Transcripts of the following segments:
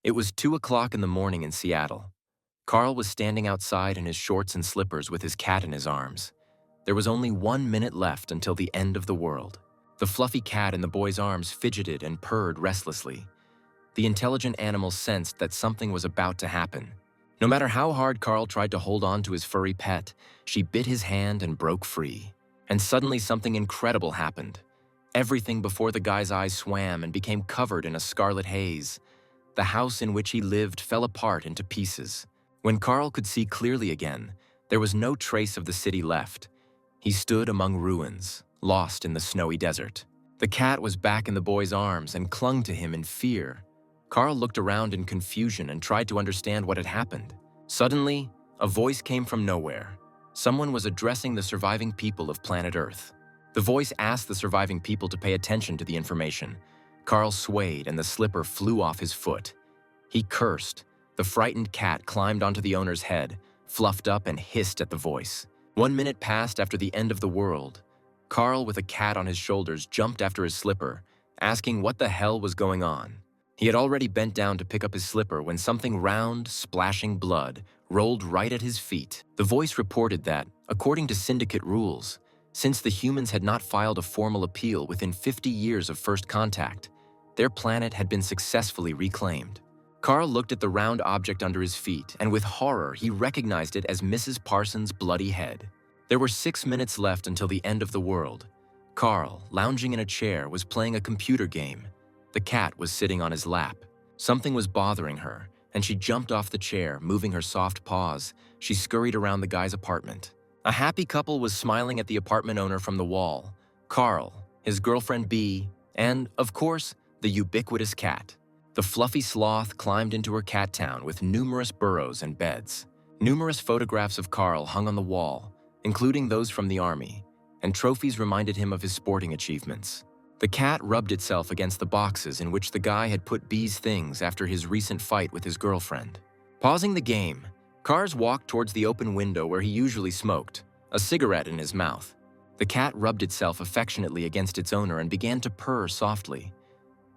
It was 2 o'clock in the morning in Seattle. Carl was standing outside in his shorts and slippers with his cat in his arms. There was only 1 minute left until the end of the world. The fluffy cat in the boy's arms fidgeted and purred restlessly. The intelligent animal sensed that something was about to happen. No matter how hard Carl tried to hold on to his furry pet, she bit his hand and broke free. And suddenly something incredible happened. Everything before the guy's eyes swam and became covered in a scarlet haze. The house in which he lived fell apart into pieces. When Carl could see clearly again, there was no trace of the city left. He stood among ruins, lost in the snowy desert. The cat was back in the boy's arms and clung to him in fear. Carl looked around in confusion and tried to understand what had happened. Suddenly, a voice came from nowhere. Someone was addressing the surviving people of planet Earth. The voice asked the surviving people to pay attention to the information. Carl swayed and the slipper flew off his foot. He cursed. The frightened cat climbed onto the owner's head, fluffed up and hissed at the voice. 1 minute passed after the end of the world. Carl, with a cat on his shoulders, jumped after his slipper, asking what the hell was going on. He had already bent down to pick up his slipper when something round, splashing blood, rolled right at his feet. The voice reported that, according to syndicate rules, since the humans had not filed a formal appeal within 50 years of first contact, their planet had been successfully reclaimed. Carl looked at the round object under his feet, and with horror, he recognized it as Mrs. Parsons' bloody head. There were 6 minutes left until the end of the world. Carl, lounging in a chair, was playing a computer game. The cat was sitting on his lap. Something was bothering her, and she jumped off the chair, moving her soft paws. She scurried around the guy's apartment. A happy couple was smiling at the apartment owner from the wall. Carl, his girlfriend Bee, and, of course, the ubiquitous cat. The fluffy sloth climbed into her cat town with numerous burrows and beds. Numerous photographs of Carl hung on the wall, including those from the army, and trophies reminded him of his sporting achievements. The cat rubbed itself against the boxes in which the guy had put Bee's things after his recent fight with his girlfriend. Pausing the game, Carl walked towards the open window where he usually smoked, a cigarette in his mouth. The cat rubbed itself affectionately against its owner and began to purr softly.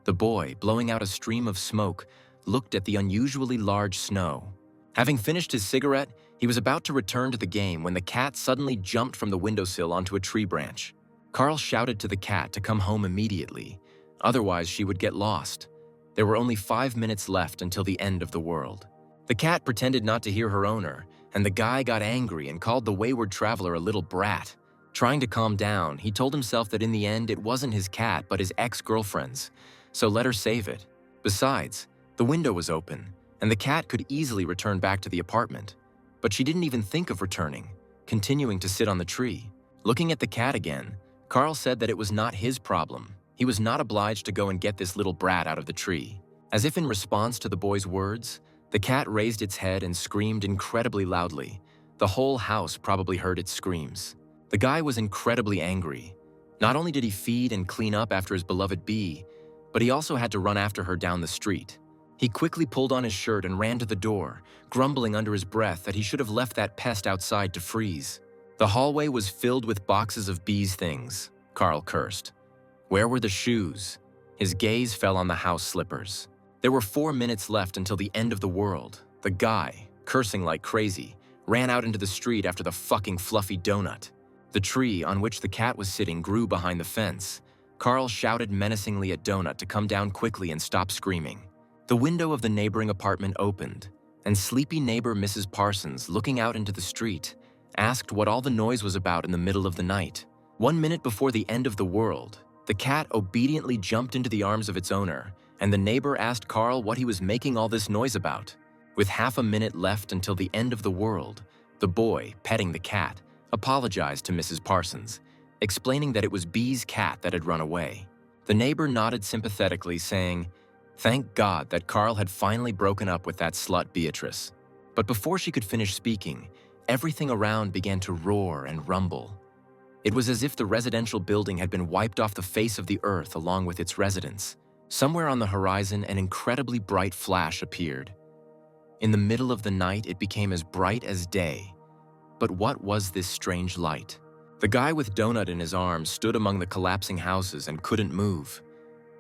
The boy, blowing out a stream of smoke, looked at the unusually large snow. Having finished his cigarette, he was about to return to the game when the cat suddenly jumped from the windowsill onto a tree branch. Carl shouted to the cat to come home immediately, otherwise she would get lost. There were only 5 minutes left until the end of the world. The cat pretended not to hear her owner, and the guy got angry and called the wayward traveler a little brat. Trying to calm down, he told himself that in the end it wasn't his cat but his ex-girlfriend's, so let her save it. Besides, the window was open, and the cat could easily return back to the apartment. But she didn't even think of returning, continuing to sit on the tree. Looking at the cat again, Carl said that it was not his problem. He was not obliged to go and get this little brat out of the tree. As if in response to the boy's words, the cat raised its head and screamed incredibly loudly. The whole house probably heard its screams. The guy was incredibly angry. Not only did he feed and clean up after his beloved Bee, but he also had to run after her down the street. He quickly pulled on his shirt and ran to the door, grumbling under his breath that he should have left that pest outside to freeze. The hallway was filled with boxes of Bee's things, Carl cursed. Where were the shoes? His gaze fell on the house slippers. There were 4 minutes left until the end of the world. The guy, cursing like crazy, ran out into the street after the fucking fluffy donut. The tree on which the cat was sitting grew behind the fence. Carl shouted menacingly at Donut to come down quickly and stop screaming. The window of the neighboring apartment opened, and sleepy neighbor Mrs. Parsons, looking out into the street, asked what all the noise was about in the middle of the night. 1 minute before the end of the world, the cat obediently jumped into the arms of its owner, and the neighbor asked Carl what he was making all this noise about. With half a minute left until the end of the world, the boy, petting the cat, apologized to Mrs. Parsons, explaining that it was Bee's cat that had run away. The neighbor nodded sympathetically, saying, "Thank God that Carl had finally broken up with that slut Beatrice." But before she could finish speaking, everything around began to roar and rumble. It was as if the residential building had been wiped off the face of the earth along with its residents. Somewhere on the horizon, an incredibly bright flash appeared. In the middle of the night, it became as bright as day. But what was this strange light? The guy with Donut in his arms stood among the collapsing houses and couldn't move.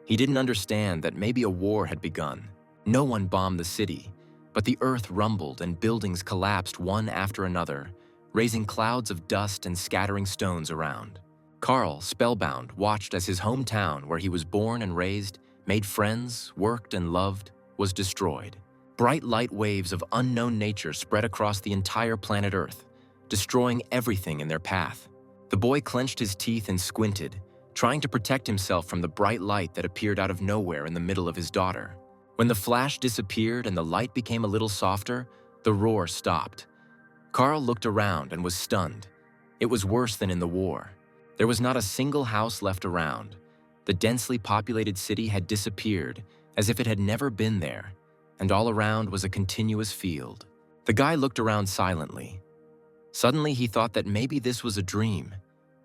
He didn't understand that maybe a war had begun. No one bombed the city, but the earth rumbled and buildings collapsed one after another, raising clouds of dust and scattering stones around. Carl, spellbound, watched as his hometown, where he was born and raised, made friends, worked and loved, was destroyed. Bright light waves of unknown nature spread across the entire planet Earth, destroying everything in their path. The boy clenched his teeth and squinted, trying to protect himself from the bright light that appeared out of nowhere in the middle of his daughter. When the flash disappeared and the light became a little softer, the roar stopped. Carl looked around and was stunned. It was worse than in the war. There was not a single house left around. The densely populated city had disappeared, as if it had never been there, and all around was a continuous field. The guy looked around silently. Suddenly he thought that maybe this was a dream.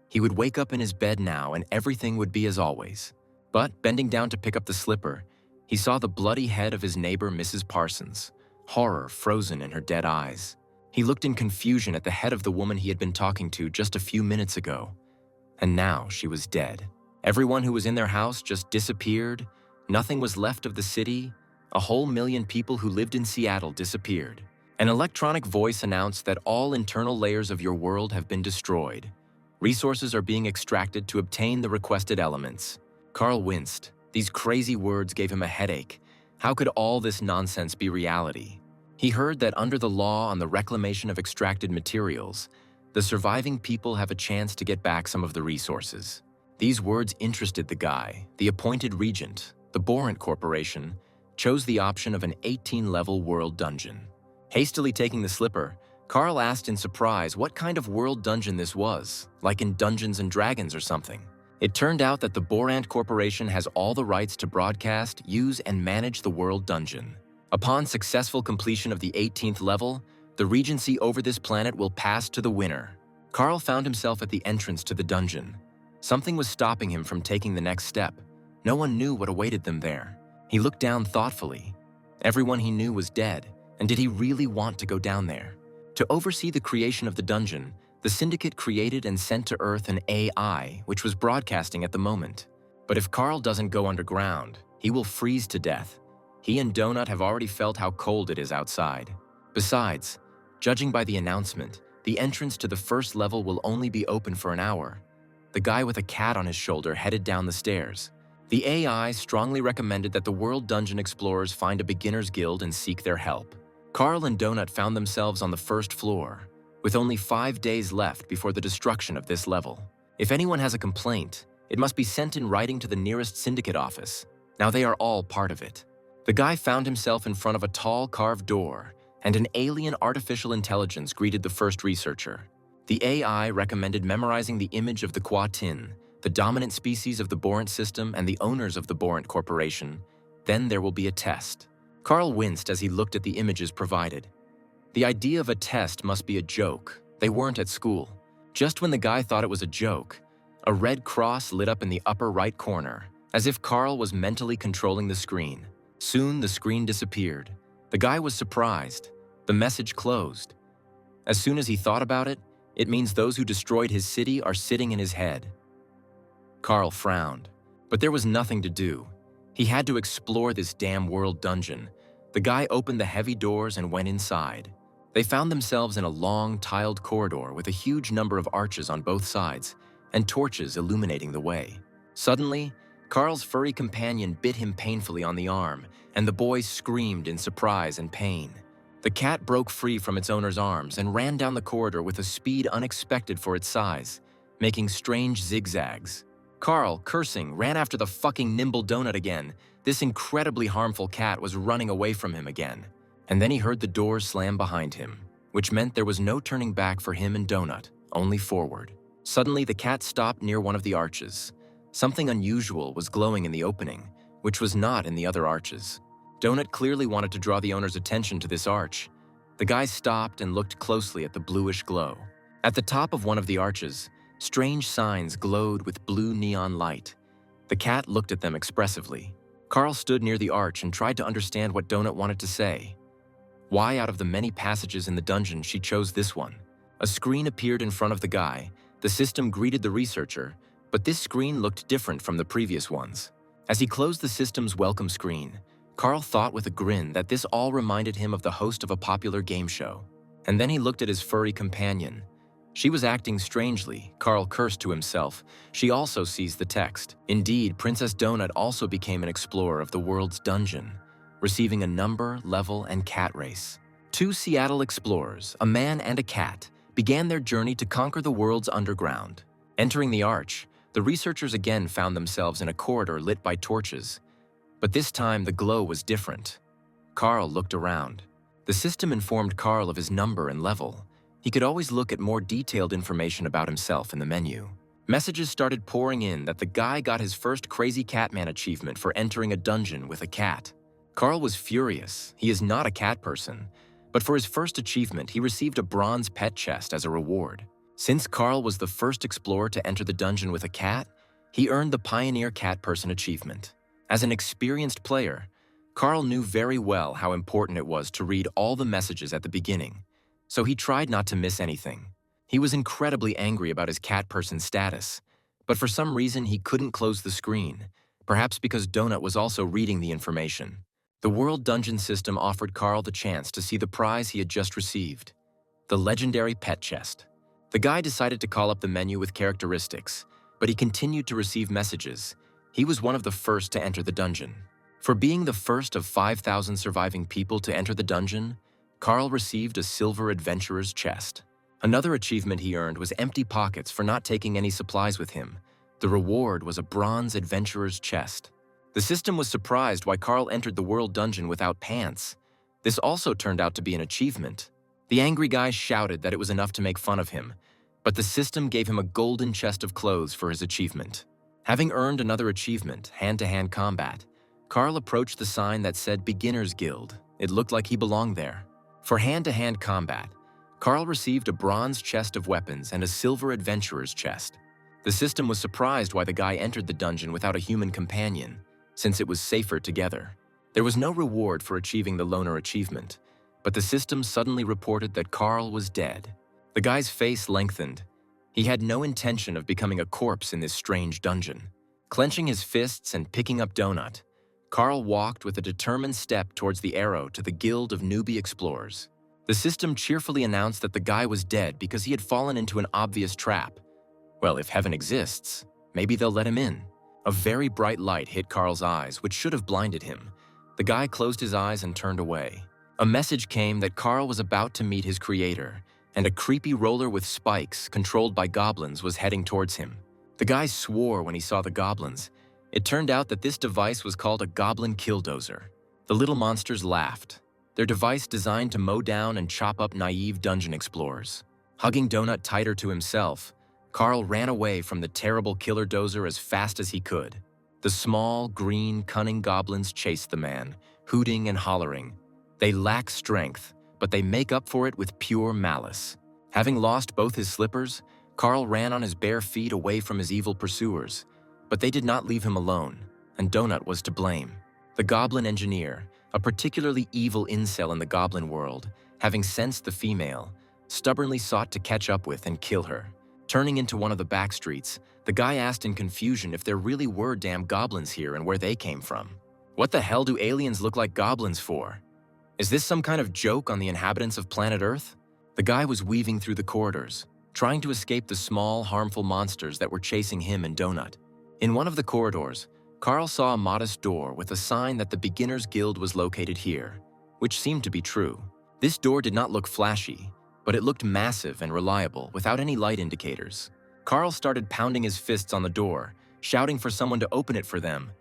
He would wake up in his bed now and everything would be as always. But, bending down to pick up the slipper, he saw the bloody head of his neighbor, Mrs. Parsons, horror frozen in her dead eyes. He looked in confusion at the head of the woman he had been talking to just a few minutes ago. And now she was dead. Everyone who was in their house just disappeared. Nothing was left of the city. A whole million people who lived in Seattle disappeared. An electronic voice announced that all internal layers of your world have been destroyed. Resources are being extracted to obtain the requested elements. Carl winced. These crazy words gave him a headache. How could all this nonsense be reality? He heard that under the law on the reclamation of extracted materials, the surviving people have a chance to get back some of the resources. These words interested the guy. The appointed regent, the Borant Corporation, chose the option of an 18-level world dungeon. Hastily taking the slipper, Carl asked in surprise what kind of world dungeon this was, like in Dungeons and Dragons or something. It turned out that the Borant Corporation has all the rights to broadcast, use, and manage the world dungeon. Upon successful completion of the 18th level, the regency over this planet will pass to the winner. Carl found himself at the entrance to the dungeon. Something was stopping him from taking the next step. No one knew what awaited them there. He looked down thoughtfully. Everyone he knew was dead, and did he really want to go down there? To oversee the creation of the dungeon, the Syndicate created and sent to Earth an AI, which was broadcasting at the moment. But if Carl doesn't go underground, he will freeze to death. He and Donut have already felt how cold it is outside. Besides, judging by the announcement, the entrance to the first level will only be open for an hour. The guy with a cat on his shoulder headed down the stairs. The AI strongly recommended that the World Dungeon explorers find a beginner's guild and seek their help. Carl and Donut found themselves on the first floor, with only 5 days left before the destruction of this level. If anyone has a complaint, it must be sent in writing to the nearest syndicate office. Now they are all part of it. The guy found himself in front of a tall carved door, and an alien artificial intelligence greeted the first researcher. The AI recommended memorizing the image of the Quatin, the dominant species of the Borant system and the owners of the Borant Corporation. Then there will be a test. Carl winced as he looked at the images provided. The idea of a test must be a joke. They weren't at school. Just when the guy thought it was a joke, a red cross lit up in the upper right corner, as if Carl was mentally controlling the screen. Soon the screen disappeared. The guy was surprised. The message closed. As soon as he thought about it, it means those who destroyed his city are sitting in his head. Carl frowned, but there was nothing to do. He had to explore this damn world dungeon. The guy opened the heavy doors and went inside. They found themselves in a long, tiled corridor with a huge number of arches on both sides and torches illuminating the way. Suddenly, Carl's furry companion bit him painfully on the arm, and the boy screamed in surprise and pain. The cat broke free from its owner's arms and ran down the corridor with a speed unexpected for its size, making strange zigzags. Carl, cursing, ran after the fucking nimble donut again. This incredibly harmful cat was running away from him again. And then he heard the doors slam behind him, which meant there was no turning back for him and Donut, only forward. Suddenly, the cat stopped near one of the arches. Something unusual was glowing in the opening, which was not in the other arches. Donut clearly wanted to draw the owner's attention to this arch. The guy stopped and looked closely at the bluish glow. At the top of one of the arches, strange signs glowed with blue neon light. The cat looked at them expressively. Carl stood near the arch and tried to understand what Donut wanted to say. Why, out of the many passages in the dungeon, she chose this one? A screen appeared in front of the guy. The system greeted the researcher, but this screen looked different from the previous ones. As he closed the system's welcome screen, Carl thought with a grin that this all reminded him of the host of a popular game show. And then he looked at his furry companion. She was acting strangely. Carl cursed to himself. She also sees the text. Indeed, Princess Donut also became an explorer of the world's dungeon, receiving a number, level, and cat race. Two Seattle explorers, a man and a cat, began their journey to conquer the world's underground. Entering the arch, the researchers again found themselves in a corridor lit by torches. But this time, the glow was different. Carl looked around. The system informed Carl of his number and level. He could always look at more detailed information about himself in the menu. Messages started pouring in that the guy got his first Crazy Catman achievement for entering a dungeon with a cat. Carl was furious. He is not a cat person. But for his first achievement, he received a bronze pet chest as a reward. Since Carl was the first explorer to enter the dungeon with a cat, he earned the Pioneer Cat Person achievement. As an experienced player, Carl knew very well how important it was to read all the messages at the beginning, so he tried not to miss anything. He was incredibly angry about his cat person status, but for some reason he couldn't close the screen, perhaps because Donut was also reading the information. The World Dungeon system offered Carl the chance to see the prize he had just received, the legendary pet chest. The guy decided to call up the menu with characteristics, but he continued to receive messages. He was one of the first to enter the dungeon. For being the first of 5,000 surviving people to enter the dungeon, Carl received a silver adventurer's chest. Another achievement he earned was empty pockets for not taking any supplies with him. The reward was a bronze adventurer's chest. The system was surprised why Carl entered the world dungeon without pants. This also turned out to be an achievement. The angry guy shouted that it was enough to make fun of him, but the system gave him a golden chest of clothes for his achievement. Having earned another achievement, hand-to-hand combat, Carl approached the sign that said Beginner's Guild. It looked like he belonged there. For hand-to-hand combat, Carl received a bronze chest of weapons and a silver adventurer's chest. The system was surprised why the guy entered the dungeon without a human companion, since it was safer together. There was no reward for achieving the loner achievement, but the system suddenly reported that Carl was dead. The guy's face lengthened. He had no intention of becoming a corpse in this strange dungeon. Clenching his fists and picking up Donut, Carl walked with a determined step towards the arrow to the Guild of Newbie Explorers. The system cheerfully announced that the guy was dead because he had fallen into an obvious trap. Well, if heaven exists, maybe they'll let him in. A very bright light hit Carl's eyes, which should have blinded him. The guy closed his eyes and turned away. A message came that Carl was about to meet his creator, and a creepy roller with spikes, controlled by goblins, was heading towards him. The guy swore when he saw the goblins. It turned out that this device was called a Goblin killdozer. The little monsters laughed. Their device designed to mow down and chop up naive dungeon explorers. Hugging Donut tighter to himself, Carl ran away from the terrible killer dozer as fast as he could. The small, green, cunning goblins chased the man, hooting and hollering. They lack strength, but they make up for it with pure malice. Having lost both his slippers, Carl ran on his bare feet away from his evil pursuers. But they did not leave him alone, and Donut was to blame. The Goblin engineer, a particularly evil incel in the Goblin world, having sensed the female, stubbornly sought to catch up with and kill her. Turning into one of the back streets, the guy asked in confusion if there really were damn goblins here and where they came from. What the hell do aliens look like goblins for? Is this some kind of joke on the inhabitants of planet Earth? The guy was weaving through the corridors, trying to escape the small, harmful monsters that were chasing him and Donut. In one of the corridors, Carl saw a modest door with a sign that the Beginner's Guild was located here, which seemed to be true. This door did not look flashy, but it looked massive and reliable without any light indicators. Carl started pounding his fists on the door, shouting for someone to open it for them.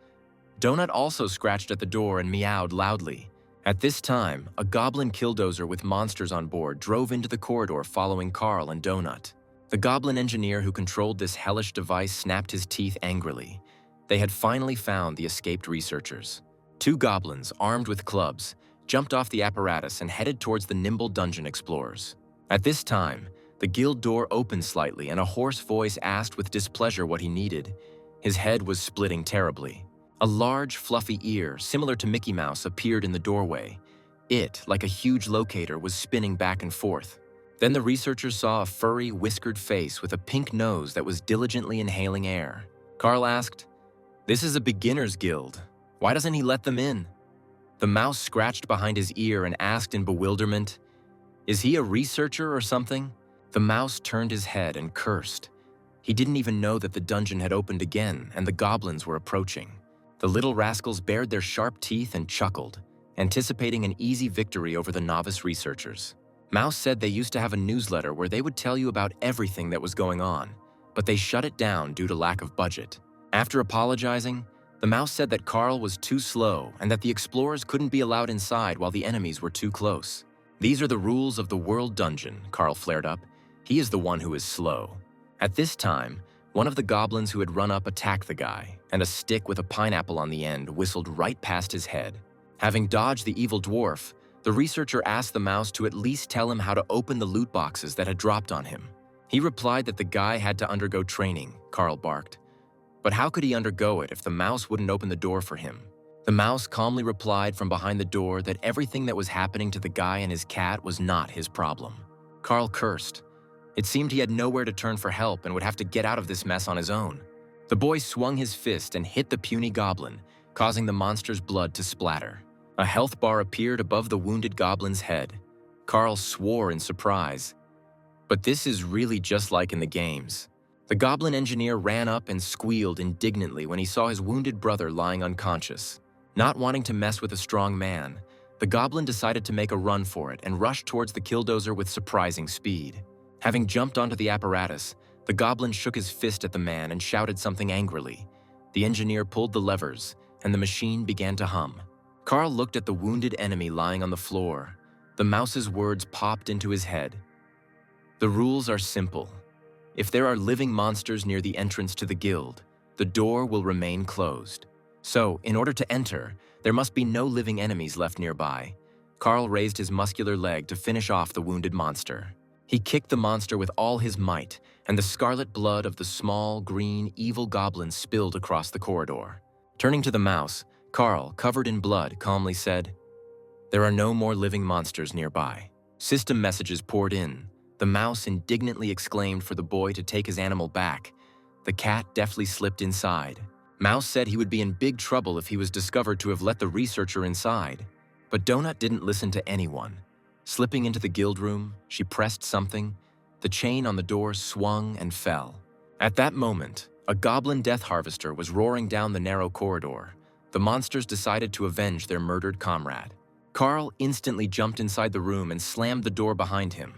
Donut also scratched at the door and meowed loudly. At this time, a Goblin killdozer with monsters on board drove into the corridor following Carl and Donut. The Goblin engineer who controlled this hellish device snapped his teeth angrily. They had finally found the escaped researchers. Two goblins, armed with clubs, jumped off the apparatus and headed towards the nimble dungeon explorers. At this time, the guild door opened slightly and a hoarse voice asked with displeasure what he needed. His head was splitting terribly. A large, fluffy ear, similar to Mickey Mouse, appeared in the doorway. It, like a huge locator, was spinning back and forth. Then the researchers saw a furry, whiskered face with a pink nose that was diligently inhaling air. Carl asked, "This is a beginner's guild. Why doesn't he let them in?" The mouse scratched behind his ear and asked in bewilderment, "Is he a researcher or something?" The mouse turned his head and cursed. He didn't even know that the dungeon had opened again and the goblins were approaching. The little rascals bared their sharp teeth and chuckled, anticipating an easy victory over the novice researchers. Mouse said they used to have a newsletter where they would tell you about everything that was going on, but they shut it down due to lack of budget. After apologizing, the mouse said that Carl was too slow and that the explorers couldn't be allowed inside while the enemies were too close. "These are the rules of the world dungeon," Carl flared up. "He is the one who is slow." At this time, one of the goblins who had run up attacked the guy, and a stick with a pineapple on the end whistled right past his head. Having dodged the evil dwarf, the researcher asked the mouse to at least tell him how to open the loot boxes that had dropped on him. He replied that the guy had to undergo training, Carl barked. But how could he undergo it if the mouse wouldn't open the door for him? The mouse calmly replied from behind the door that everything that was happening to the guy and his cat was not his problem. Carl cursed. It seemed he had nowhere to turn for help and would have to get out of this mess on his own. The boy swung his fist and hit the puny goblin, causing the monster's blood to splatter. A health bar appeared above the wounded goblin's head. Carl swore in surprise. But this is really just like in the games. The goblin engineer ran up and squealed indignantly when he saw his wounded brother lying unconscious. Not wanting to mess with a strong man, the goblin decided to make a run for it and rushed towards the killdozer with surprising speed. Having jumped onto the apparatus, the goblin shook his fist at the man and shouted something angrily. The engineer pulled the levers, and the machine began to hum. Carl looked at the wounded enemy lying on the floor. The mouse's words popped into his head. "The rules are simple. If there are living monsters near the entrance to the guild, the door will remain closed. So, in order to enter, there must be no living enemies left nearby." Carl raised his muscular leg to finish off the wounded monster. He kicked the monster with all his might, and the scarlet blood of the small, green, evil goblin spilled across the corridor. Turning to the mouse, Carl, covered in blood, calmly said, "There are no more living monsters nearby." System messages poured in. The mouse indignantly exclaimed for the boy to take his animal back. The cat deftly slipped inside. Mouse said he would be in big trouble if he was discovered to have let the researcher inside. But Donut didn't listen to anyone. Slipping into the guild room, she pressed something. The chain on the door swung and fell. At that moment, a goblin death harvester was roaring down the narrow corridor. The monsters decided to avenge their murdered comrade. Carl instantly jumped inside the room and slammed the door behind him.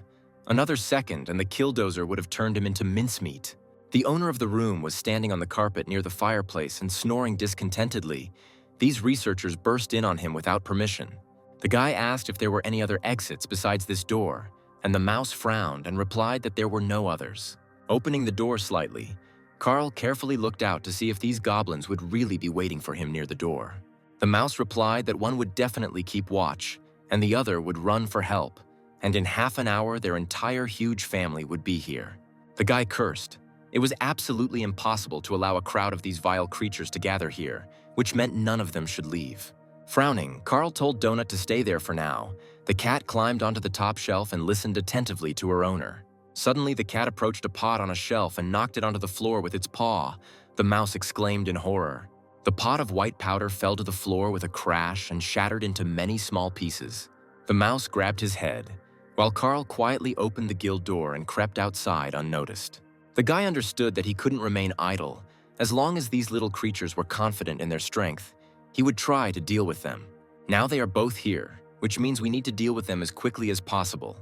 Another second and the killdozer would have turned him into mincemeat. The owner of the room was standing on the carpet near the fireplace and snoring discontentedly. These researchers burst in on him without permission. The guy asked if there were any other exits besides this door, and the mouse frowned and replied that there were no others. Opening the door slightly, Carl carefully looked out to see if these goblins would really be waiting for him near the door. The mouse replied that one would definitely keep watch, and the other would run for help, and in half an hour their entire huge family would be here. The guy cursed. It was absolutely impossible to allow a crowd of these vile creatures to gather here, which meant none of them should leave. Frowning, Carl told Donut to stay there for now. The cat climbed onto the top shelf and listened attentively to her owner. Suddenly, the cat approached a pot on a shelf and knocked it onto the floor with its paw. The mouse exclaimed in horror. The pot of white powder fell to the floor with a crash and shattered into many small pieces. The mouse grabbed his head, while Carl quietly opened the guild door and crept outside unnoticed. The guy understood that he couldn't remain idle. As long as these little creatures were confident in their strength, he would try to deal with them. Now they are both here, which means we need to deal with them as quickly as possible.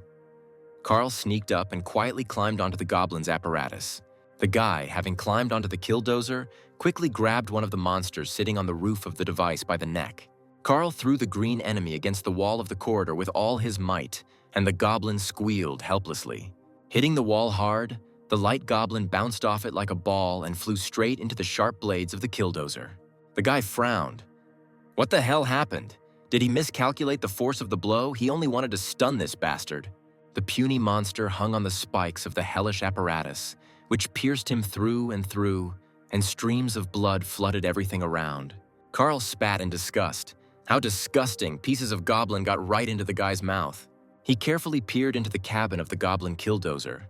Carl sneaked up and quietly climbed onto the goblin's apparatus. The guy, having climbed onto the killdozer, quickly grabbed one of the monsters sitting on the roof of the device by the neck. Carl threw the green enemy against the wall of the corridor with all his might, and the goblin squealed helplessly. Hitting the wall hard, the light goblin bounced off it like a ball and flew straight into the sharp blades of the killdozer. The guy frowned. What the hell happened? Did he miscalculate the force of the blow? He only wanted to stun this bastard. The puny monster hung on the spikes of the hellish apparatus, which pierced him through, and streams of blood flooded everything around. Carl spat in disgust. How disgusting! Pieces of goblin got right into the guy's mouth. He carefully peered into the cabin of the goblin killdozer.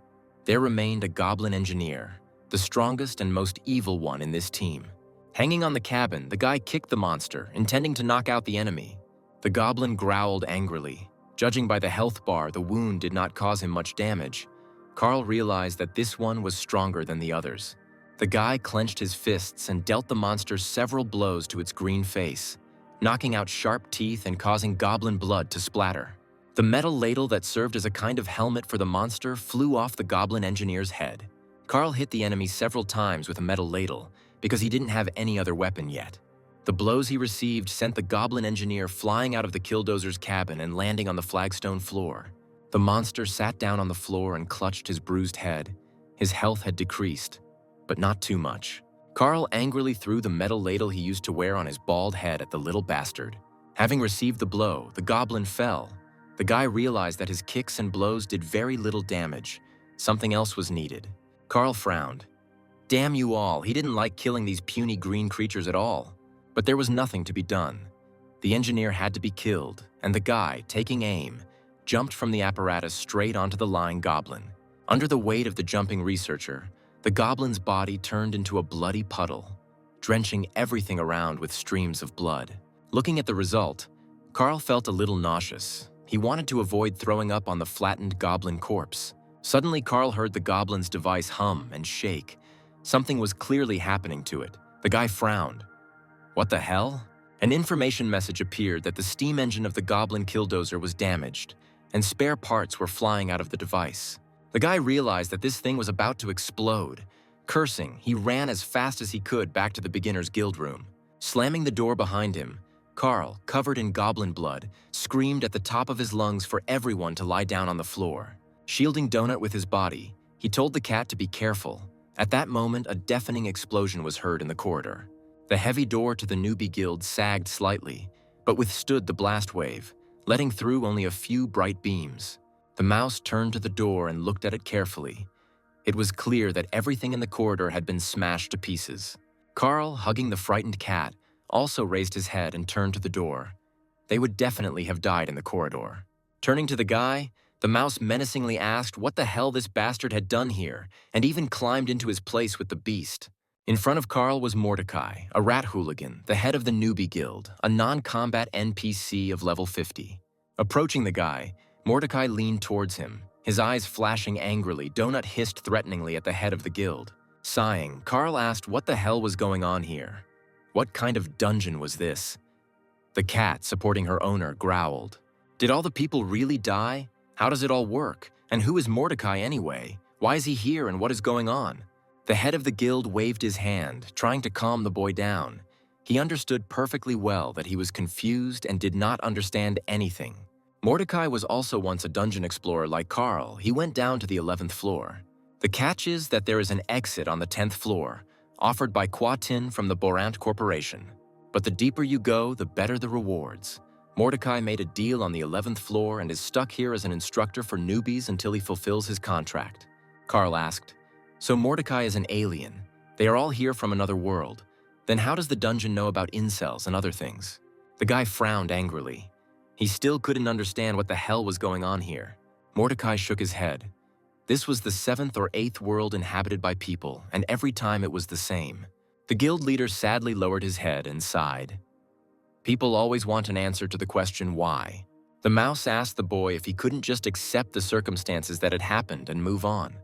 There remained a goblin engineer, the strongest and most evil one in this team. Hanging on the cabin, the guy kicked the monster, intending to knock out the enemy. The goblin growled angrily. Judging by the health bar, the wound did not cause him much damage. Carl realized that this one was stronger than the others. The guy clenched his fists and dealt the monster several blows to its green face, knocking out sharp teeth and causing goblin blood to splatter. The metal ladle that served as a kind of helmet for the monster flew off the goblin engineer's head. Carl hit the enemy several times with a metal ladle because he didn't have any other weapon yet. The blows he received sent the goblin engineer flying out of the killdozer's cabin and landing on the flagstone floor. The monster sat down on the floor and clutched his bruised head. His health had decreased, but not too much. Carl angrily threw the metal ladle he used to wear on his bald head at the little bastard. Having received the blow, the goblin fell. The guy realized that his kicks and blows did very little damage. Something else was needed. Carl frowned. Damn you all, he didn't like killing these puny green creatures at all. But there was nothing to be done. The engineer had to be killed, and the guy, taking aim, jumped from the apparatus straight onto the lying goblin. Under the weight of the jumping researcher, the goblin's body turned into a bloody puddle, drenching everything around with streams of blood. Looking at the result, Carl felt a little nauseous. He wanted to avoid throwing up on the flattened goblin corpse. Suddenly, Carl heard the goblin's device hum and shake. Something was clearly happening to it. The guy frowned. What the hell? An information message appeared that the steam engine of the goblin killdozer was damaged, and spare parts were flying out of the device. The guy realized that this thing was about to explode. Cursing, he ran as fast as he could back to the beginner's guild room. Slamming the door behind him, Carl, covered in goblin blood, screamed at the top of his lungs for everyone to lie down on the floor. Shielding Donut with his body, he told the cat to be careful. At that moment, a deafening explosion was heard in the corridor. The heavy door to the newbie guild sagged slightly, but withstood the blast wave, letting through only a few bright beams. The mouse turned to the door and looked at it carefully. It was clear that everything in the corridor had been smashed to pieces. Carl, hugging the frightened cat, also raised his head and turned to the door. They would definitely have died in the corridor. Turning to the guy, the mouse menacingly asked what the hell this bastard had done here, and even climbed into his place with the beast. In front of Carl was Mordecai, a rat hooligan, the head of the newbie guild, a non-combat NPC of level 50. Approaching the guy, Mordecai leaned towards him. His eyes flashing angrily, Donut hissed threateningly at the head of the guild. Sighing, Carl asked what the hell was going on here. What kind of dungeon was this? The cat, supporting her owner, growled. Did all the people really die? How does it all work? And who is Mordecai anyway? Why is he here and what is going on? The head of the guild waved his hand, trying to calm the boy down. He understood perfectly well that he was confused and did not understand anything. Mordecai was also once a dungeon explorer like Carl. He went down to the 11th floor. The catch is that there is an exit on the 10th floor, offered by Quatin from the Borant Corporation. But the deeper you go, the better the rewards. Mordecai made a deal on the 11th floor and is stuck here as an instructor for newbies until he fulfills his contract. Carl asked, so Mordecai is an alien. They are all here from another world. Then how does the dungeon know about incels and other things? The guy frowned angrily. He still couldn't understand what the hell was going on here. Mordecai shook his head. This was the 7th or 8th world inhabited by people, and every time it was the same. The guild leader sadly lowered his head and sighed. People always want an answer to the question why. The mouse asked the boy if he couldn't just accept the circumstances that had happened and move on.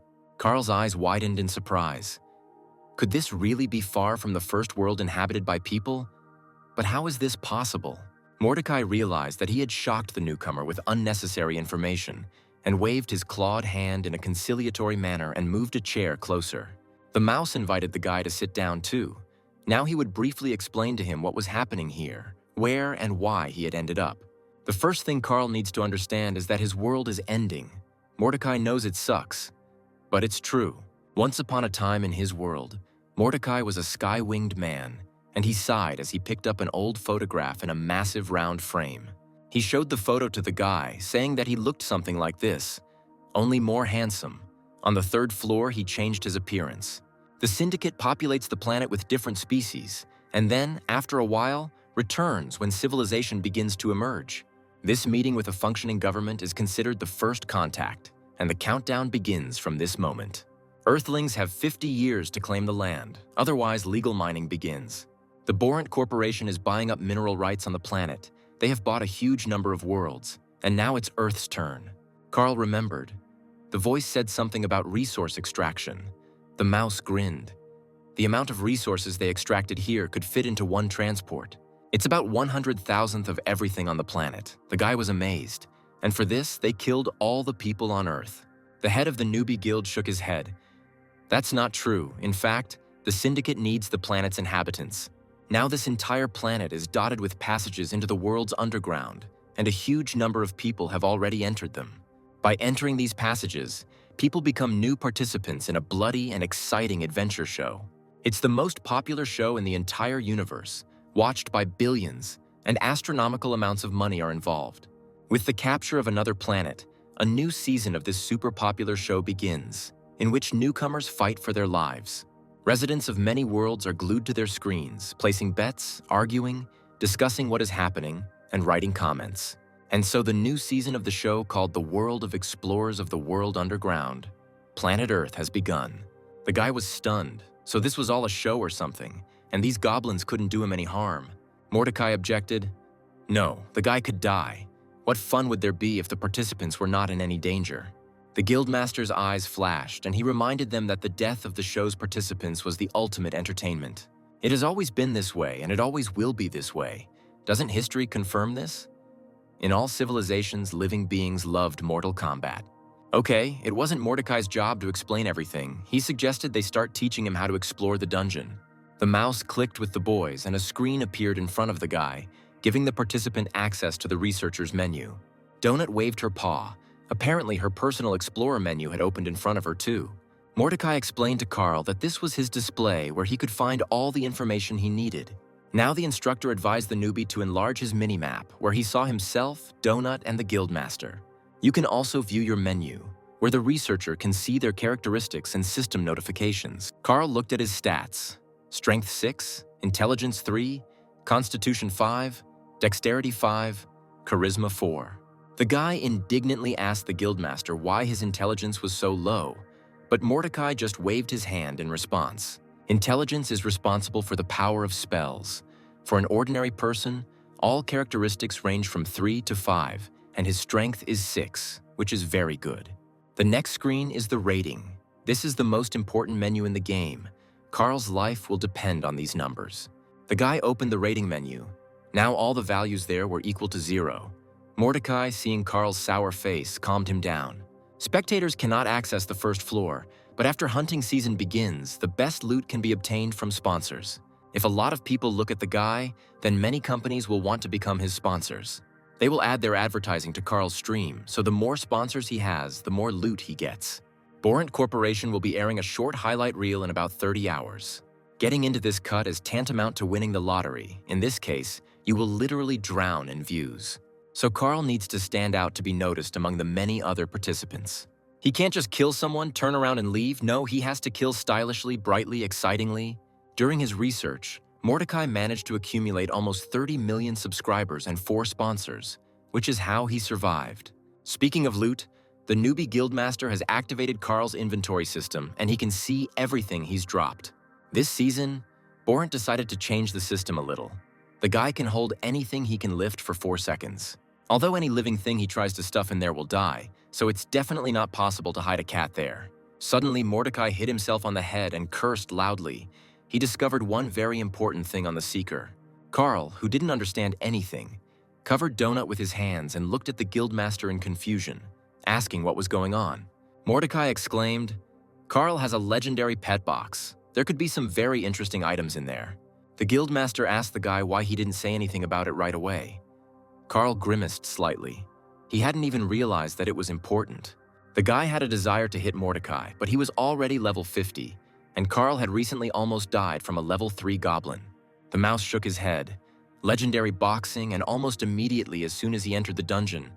Carl's eyes widened in surprise. Could this really be far from the first world inhabited by people? But how is this possible? Mordecai realized that he had shocked the newcomer with unnecessary information and waved his clawed hand in a conciliatory manner and moved a chair closer. The mouse invited the guy to sit down too. Now he would briefly explain to him what was happening here, where and why he had ended up. The first thing Carl needs to understand is that his world is ending. Mordecai knows it sucks. But it's true. Once upon a time in his world, Mordecai was a sky-winged man, and he sighed as he picked up an old photograph in a massive round frame. He showed the photo to the guy, saying that he looked something like this, only more handsome. On the 3rd floor, he changed his appearance. The Syndicate populates the planet with different species, and then, after a while, returns when civilization begins to emerge. This meeting with a functioning government is considered the first contact, and the countdown begins from this moment. Earthlings have 50 years to claim the land, otherwise legal mining begins. The Borant Corporation is buying up mineral rights on the planet, They have bought a huge number of worlds, and now it's Earth's turn. Carl remembered. The voice said something about resource extraction. The mouse grinned. The amount of resources they extracted here could fit into one transport. It's about 100,000th of everything on the planet. The guy was amazed. And for this, they killed all the people on Earth. The head of the newbie guild shook his head. That's not true. In fact, the syndicate needs the planet's inhabitants. Now this entire planet is dotted with passages into the world's underground, and a huge number of people have already entered them. By entering these passages, people become new participants in a bloody and exciting adventure show. It's the most popular show in the entire universe, watched by billions, and astronomical amounts of money are involved. With the capture of another planet, a new season of this super popular show begins, in which newcomers fight for their lives. Residents of many worlds are glued to their screens, placing bets, arguing, discussing what is happening, and writing comments. And so the new season of the show, called The World of Explorers of the World Underground, Planet Earth, has begun. The guy was stunned. So this was all a show or something, and these goblins couldn't do him any harm. Mordecai objected. No, the guy could die. What fun would there be if the participants were not in any danger? The guildmaster's eyes flashed, and he reminded them that the death of the show's participants was the ultimate entertainment. It has always been this way, and it always will be this way. Doesn't history confirm this? In all civilizations, living beings loved mortal combat. Okay, it wasn't Mordecai's job to explain everything. He suggested they start teaching him how to explore the dungeon. The mouse clicked with the boys, and a screen appeared in front of the guy, giving the participant access to the researcher's menu. Donut waved her paw. Apparently, her personal explorer menu had opened in front of her too. Mordecai explained to Carl that this was his display where he could find all the information he needed. Now the instructor advised the newbie to enlarge his mini-map, where he saw himself, Donut, and the guildmaster. You can also view your menu, where the researcher can see their characteristics and system notifications. Carl looked at his stats. Strength 6, Intelligence 3, Constitution 5, Dexterity 5, Charisma 4. The guy indignantly asked the guildmaster why his intelligence was so low, but Mordecai just waved his hand in response. Intelligence is responsible for the power of spells. For an ordinary person, all characteristics range from 3 to 5, and his strength is 6, which is very good. The next screen is the rating. This is the most important menu in the game. Carl's life will depend on these numbers. The guy opened the rating menu. Now all the values there were equal to 0. Mordecai, seeing Carl's sour face, calmed him down. Spectators cannot access the first floor, but after hunting season begins, the best loot can be obtained from sponsors. If a lot of people look at the guy, then many companies will want to become his sponsors. They will add their advertising to Carl's stream, so the more sponsors he has, the more loot he gets. Borant Corporation will be airing a short highlight reel in about 30 hours. Getting into this cut is tantamount to winning the lottery. In this case, you will literally drown in views. So Carl needs to stand out to be noticed among the many other participants. He can't just kill someone, turn around and leave. No, he has to kill stylishly, brightly, excitingly. During his research, Mordecai managed to accumulate almost 30 million subscribers and 4 sponsors, which is how he survived. Speaking of loot, the newbie guildmaster has activated Carl's inventory system, and he can see everything he's dropped. This season, Borant decided to change the system a little. The guy can hold anything he can lift for 4 seconds. Although any living thing he tries to stuff in there will die, so it's definitely not possible to hide a cat there. Suddenly, Mordecai hit himself on the head and cursed loudly. He discovered one very important thing on the Seeker. Carl, who didn't understand anything, covered Donut with his hands and looked at the guildmaster in confusion, asking what was going on. Mordecai exclaimed, "Carl has a legendary pet box. There could be some very interesting items in there." The guildmaster asked the guy why he didn't say anything about it right away. Carl grimaced slightly. He hadn't even realized that it was important. The guy had a desire to hit Mordecai, but he was already level 50, and Carl had recently almost died from a level 3 goblin. The mouse shook his head. Legendary boxing, and almost immediately as soon as he entered the dungeon.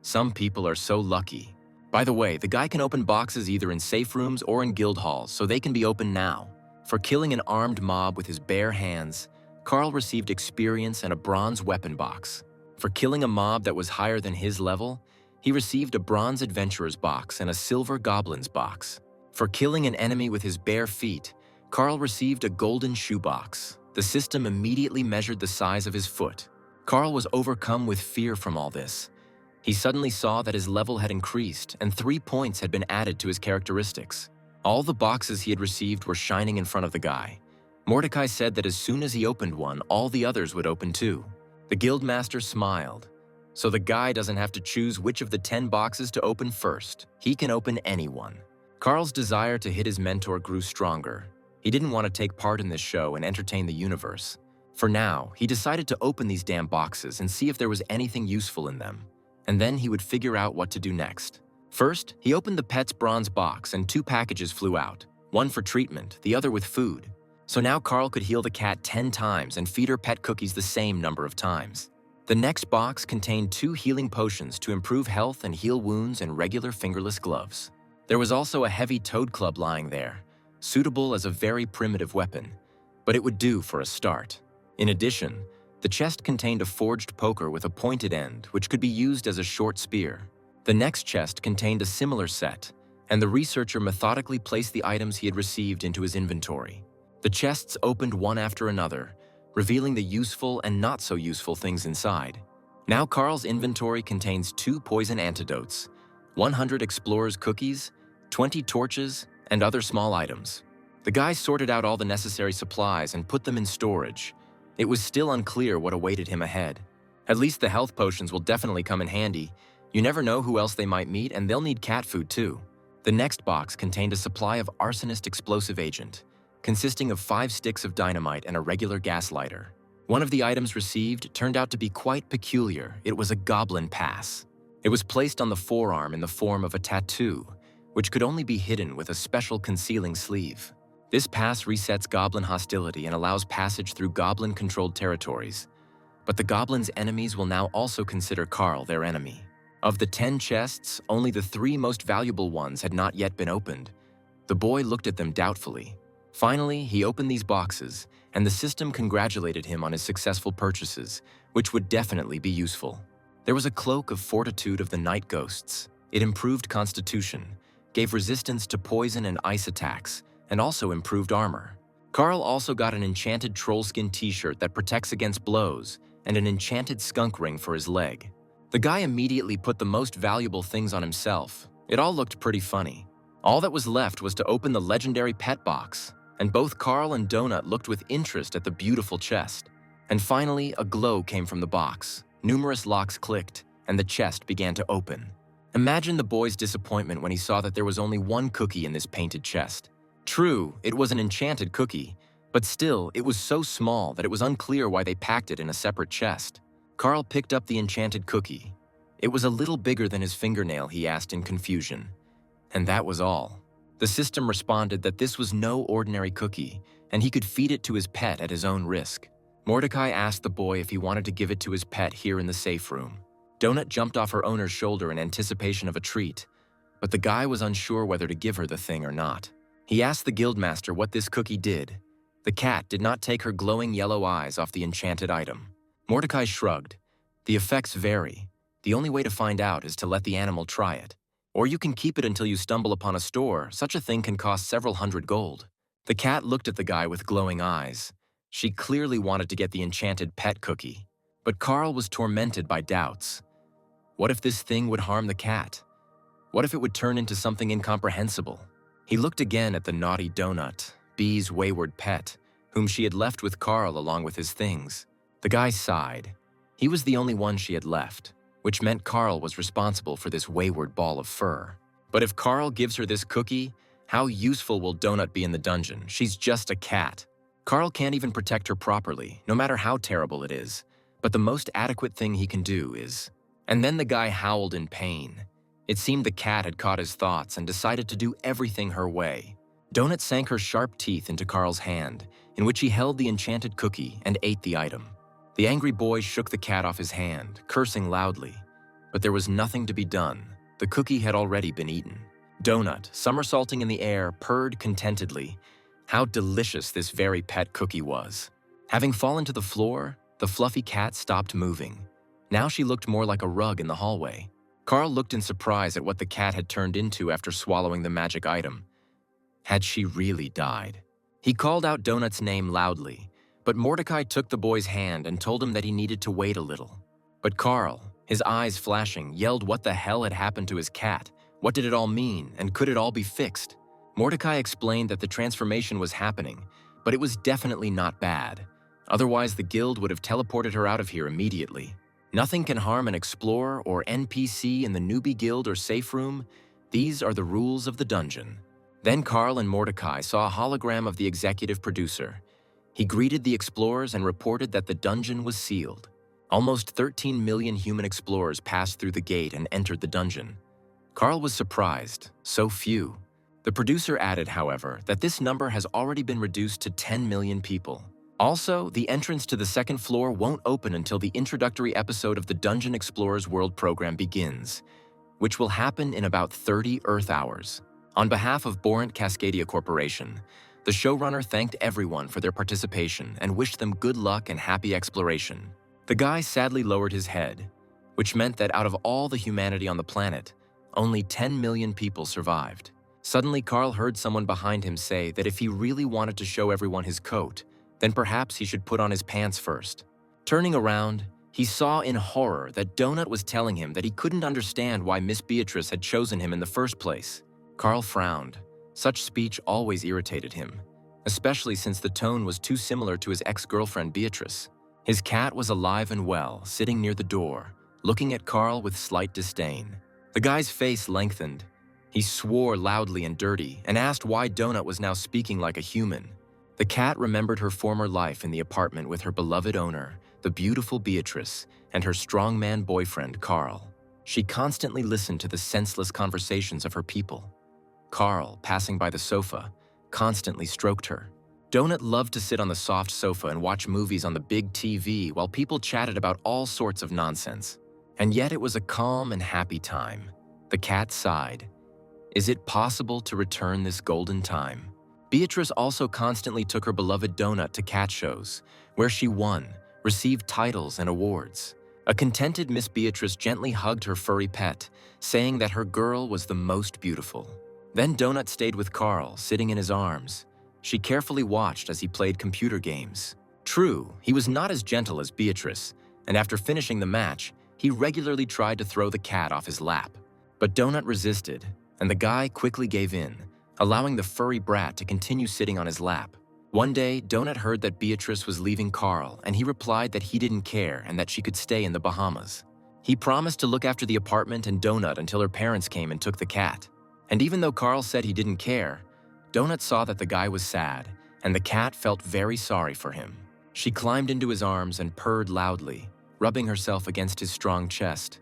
Some people are so lucky. By the way, the guy can open boxes either in safe rooms or in guild halls, so they can be opened now. For killing an armed mob with his bare hands, Carl received experience and a bronze weapon box. For killing a mob that was higher than his level, he received a bronze adventurer's box and a silver goblin's box. For killing an enemy with his bare feet, Carl received a golden shoebox. The system immediately measured the size of his foot. Carl was overcome with fear from all this. He suddenly saw that his level had increased and 3 points had been added to his characteristics. All the boxes he had received were shining in front of the guy. Mordecai said that as soon as he opened one, all the others would open too. The guildmaster smiled. So the guy doesn't have to choose which of the 10 boxes to open first. He can open any one. Carl's desire to hit his mentor grew stronger. He didn't want to take part in this show and entertain the universe. For now, he decided to open these damn boxes and see if there was anything useful in them. And then he would figure out what to do next. First, he opened the pet's bronze box and 2 packages flew out. One for treatment, the other with food. So now Carl could heal the cat 10 times and feed her pet cookies the same number of times. The next box contained 2 healing potions to improve health and heal wounds and regular fingerless gloves. There was also a heavy toad club lying there, suitable as a very primitive weapon, but it would do for a start. In addition, the chest contained a forged poker with a pointed end, which could be used as a short spear. The next chest contained a similar set, and the researcher methodically placed the items he had received into his inventory. The chests opened one after another, revealing the useful and not so useful things inside. Now Carl's inventory contains 2 poison antidotes, 100 explorer's cookies, 20 torches, and other small items. The guy sorted out all the necessary supplies and put them in storage. It was still unclear what awaited him ahead. At least the health potions will definitely come in handy. You never know who else they might meet, and they'll need cat food too. The next box contained a supply of arsonist explosive agent, consisting of 5 sticks of dynamite and a regular gas lighter. One of the items received turned out to be quite peculiar. It was a goblin pass. It was placed on the forearm in the form of a tattoo, which could only be hidden with a special concealing sleeve. This pass resets goblin hostility and allows passage through goblin-controlled territories. But the goblin's enemies will now also consider Carl their enemy. Of the 10 chests, only the 3 most valuable ones had not yet been opened. The boy looked at them doubtfully. Finally, he opened these boxes, and the system congratulated him on his successful purchases, which would definitely be useful. There was a cloak of fortitude of the night ghosts. It improved constitution, gave resistance to poison and ice attacks, and also improved armor. Carl also got an enchanted trollskin t-shirt that protects against blows, and an enchanted skunk ring for his leg. The guy immediately put the most valuable things on himself. It all looked pretty funny. All that was left was to open the legendary pet box, and both Carl and Donut looked with interest at the beautiful chest. And finally, a glow came from the box. Numerous locks clicked, and the chest began to open. Imagine the boy's disappointment when he saw that there was only 1 cookie in this painted chest. True, it was an enchanted cookie, but still, it was so small that it was unclear why they packed it in a separate chest. Carl picked up the enchanted cookie. It was a little bigger than his fingernail, he asked in confusion. And that was all. The system responded that this was no ordinary cookie, and he could feed it to his pet at his own risk. Mordecai asked the boy if he wanted to give it to his pet here in the safe room. Donut jumped off her owner's shoulder in anticipation of a treat, but the guy was unsure whether to give her the thing or not. He asked the guildmaster what this cookie did. The cat did not take her glowing yellow eyes off the enchanted item. Mordecai shrugged. The effects vary. The only way to find out is to let the animal try it. Or you can keep it until you stumble upon a store. Such a thing can cost several hundred gold. The cat looked at the guy with glowing eyes. She clearly wanted to get the enchanted pet cookie. But Carl was tormented by doubts. What if this thing would harm the cat? What if it would turn into something incomprehensible? He looked again at the naughty Donut, Bee's wayward pet, whom she had left with Carl along with his things. The guy sighed. He was the only one she had left, which meant Carl was responsible for this wayward ball of fur. But if Carl gives her this cookie, how useful will Donut be in the dungeon? She's just a cat. Carl can't even protect her properly, no matter how terrible it is. But the most adequate thing he can do is... And then the guy howled in pain. It seemed the cat had caught his thoughts and decided to do everything her way. Donut sank her sharp teeth into Carl's hand, in which he held the enchanted cookie and ate the item. The angry boy shook the cat off his hand, cursing loudly. But there was nothing to be done. The cookie had already been eaten. Donut, somersaulting in the air, purred contentedly. How delicious this very pet cookie was. Having fallen to the floor, the fluffy cat stopped moving. Now she looked more like a rug in the hallway. Carl looked in surprise at what the cat had turned into after swallowing the magic item. Had she really died? He called out Donut's name loudly, But Mordecai took the boy's hand and told him that he needed to wait a little. But Carl, his eyes flashing, yelled what the hell had happened to his cat. What did it all mean, and could it all be fixed? Mordecai explained that the transformation was happening, but it was definitely not bad. Otherwise, the guild would have teleported her out of here immediately. Nothing can harm an explorer or NPC in the newbie guild or safe room. These are the rules of the dungeon. Then Carl and Mordecai saw a hologram of the executive producer. He greeted the explorers and reported that the dungeon was sealed. Almost 13 million human explorers passed through the gate and entered the dungeon. Carl was surprised, so few. The producer added, however, that this number has already been reduced to 10 million people. Also, the entrance to the second floor won't open until the introductory episode of the Dungeon Explorers World program begins, which will happen in about 30 Earth hours. On behalf of Borant Cascadia Corporation, the showrunner thanked everyone for their participation and wished them good luck and happy exploration. The guy sadly lowered his head, which meant that out of all the humanity on the planet, only 10 million people survived. Suddenly, Carl heard someone behind him say that if he really wanted to show everyone his coat, then perhaps he should put on his pants first. Turning around, he saw in horror that Donut was telling him that he couldn't understand why Miss Beatrice had chosen him in the first place. Carl frowned. Such speech always irritated him, especially since the tone was too similar to his ex-girlfriend Beatrice. His cat was alive and well, sitting near the door, looking at Carl with slight disdain. The guy's face lengthened. He swore loudly and dirty and asked why Donut was now speaking like a human. The cat remembered her former life in the apartment with her beloved owner, the beautiful Beatrice, and her strongman boyfriend, Carl. She constantly listened to the senseless conversations of her people. Carl, passing by the sofa, constantly stroked her. Donut loved to sit on the soft sofa and watch movies on the big TV while people chatted about all sorts of nonsense. And yet it was a calm and happy time. The cat sighed. Is it possible to return this golden time? Beatrice also constantly took her beloved Donut to cat shows, where she won, received titles and awards. A contented Miss Beatrice gently hugged her furry pet, saying that her girl was the most beautiful. Then Donut stayed with Carl, sitting in his arms. She carefully watched as he played computer games. True, he was not as gentle as Beatrice, and after finishing the match, he regularly tried to throw the cat off his lap. But Donut resisted, and the guy quickly gave in, allowing the furry brat to continue sitting on his lap. One day, Donut heard that Beatrice was leaving Carl, and he replied that he didn't care and that she could stay in the Bahamas. He promised to look after the apartment and Donut until her parents came and took the cat. And even though Carl said he didn't care, Donut saw that the guy was sad, and the cat felt very sorry for him. She climbed into his arms and purred loudly, rubbing herself against his strong chest.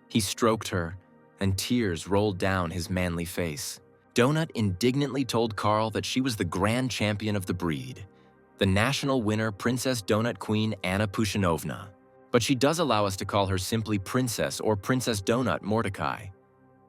He stroked her, and tears rolled down his manly face. Donut indignantly told Carl that she was the grand champion of the breed, the national winner Princess Donut Queen Anna Pushinovna. But she does allow us to call her simply Princess or Princess Donut Mordecai.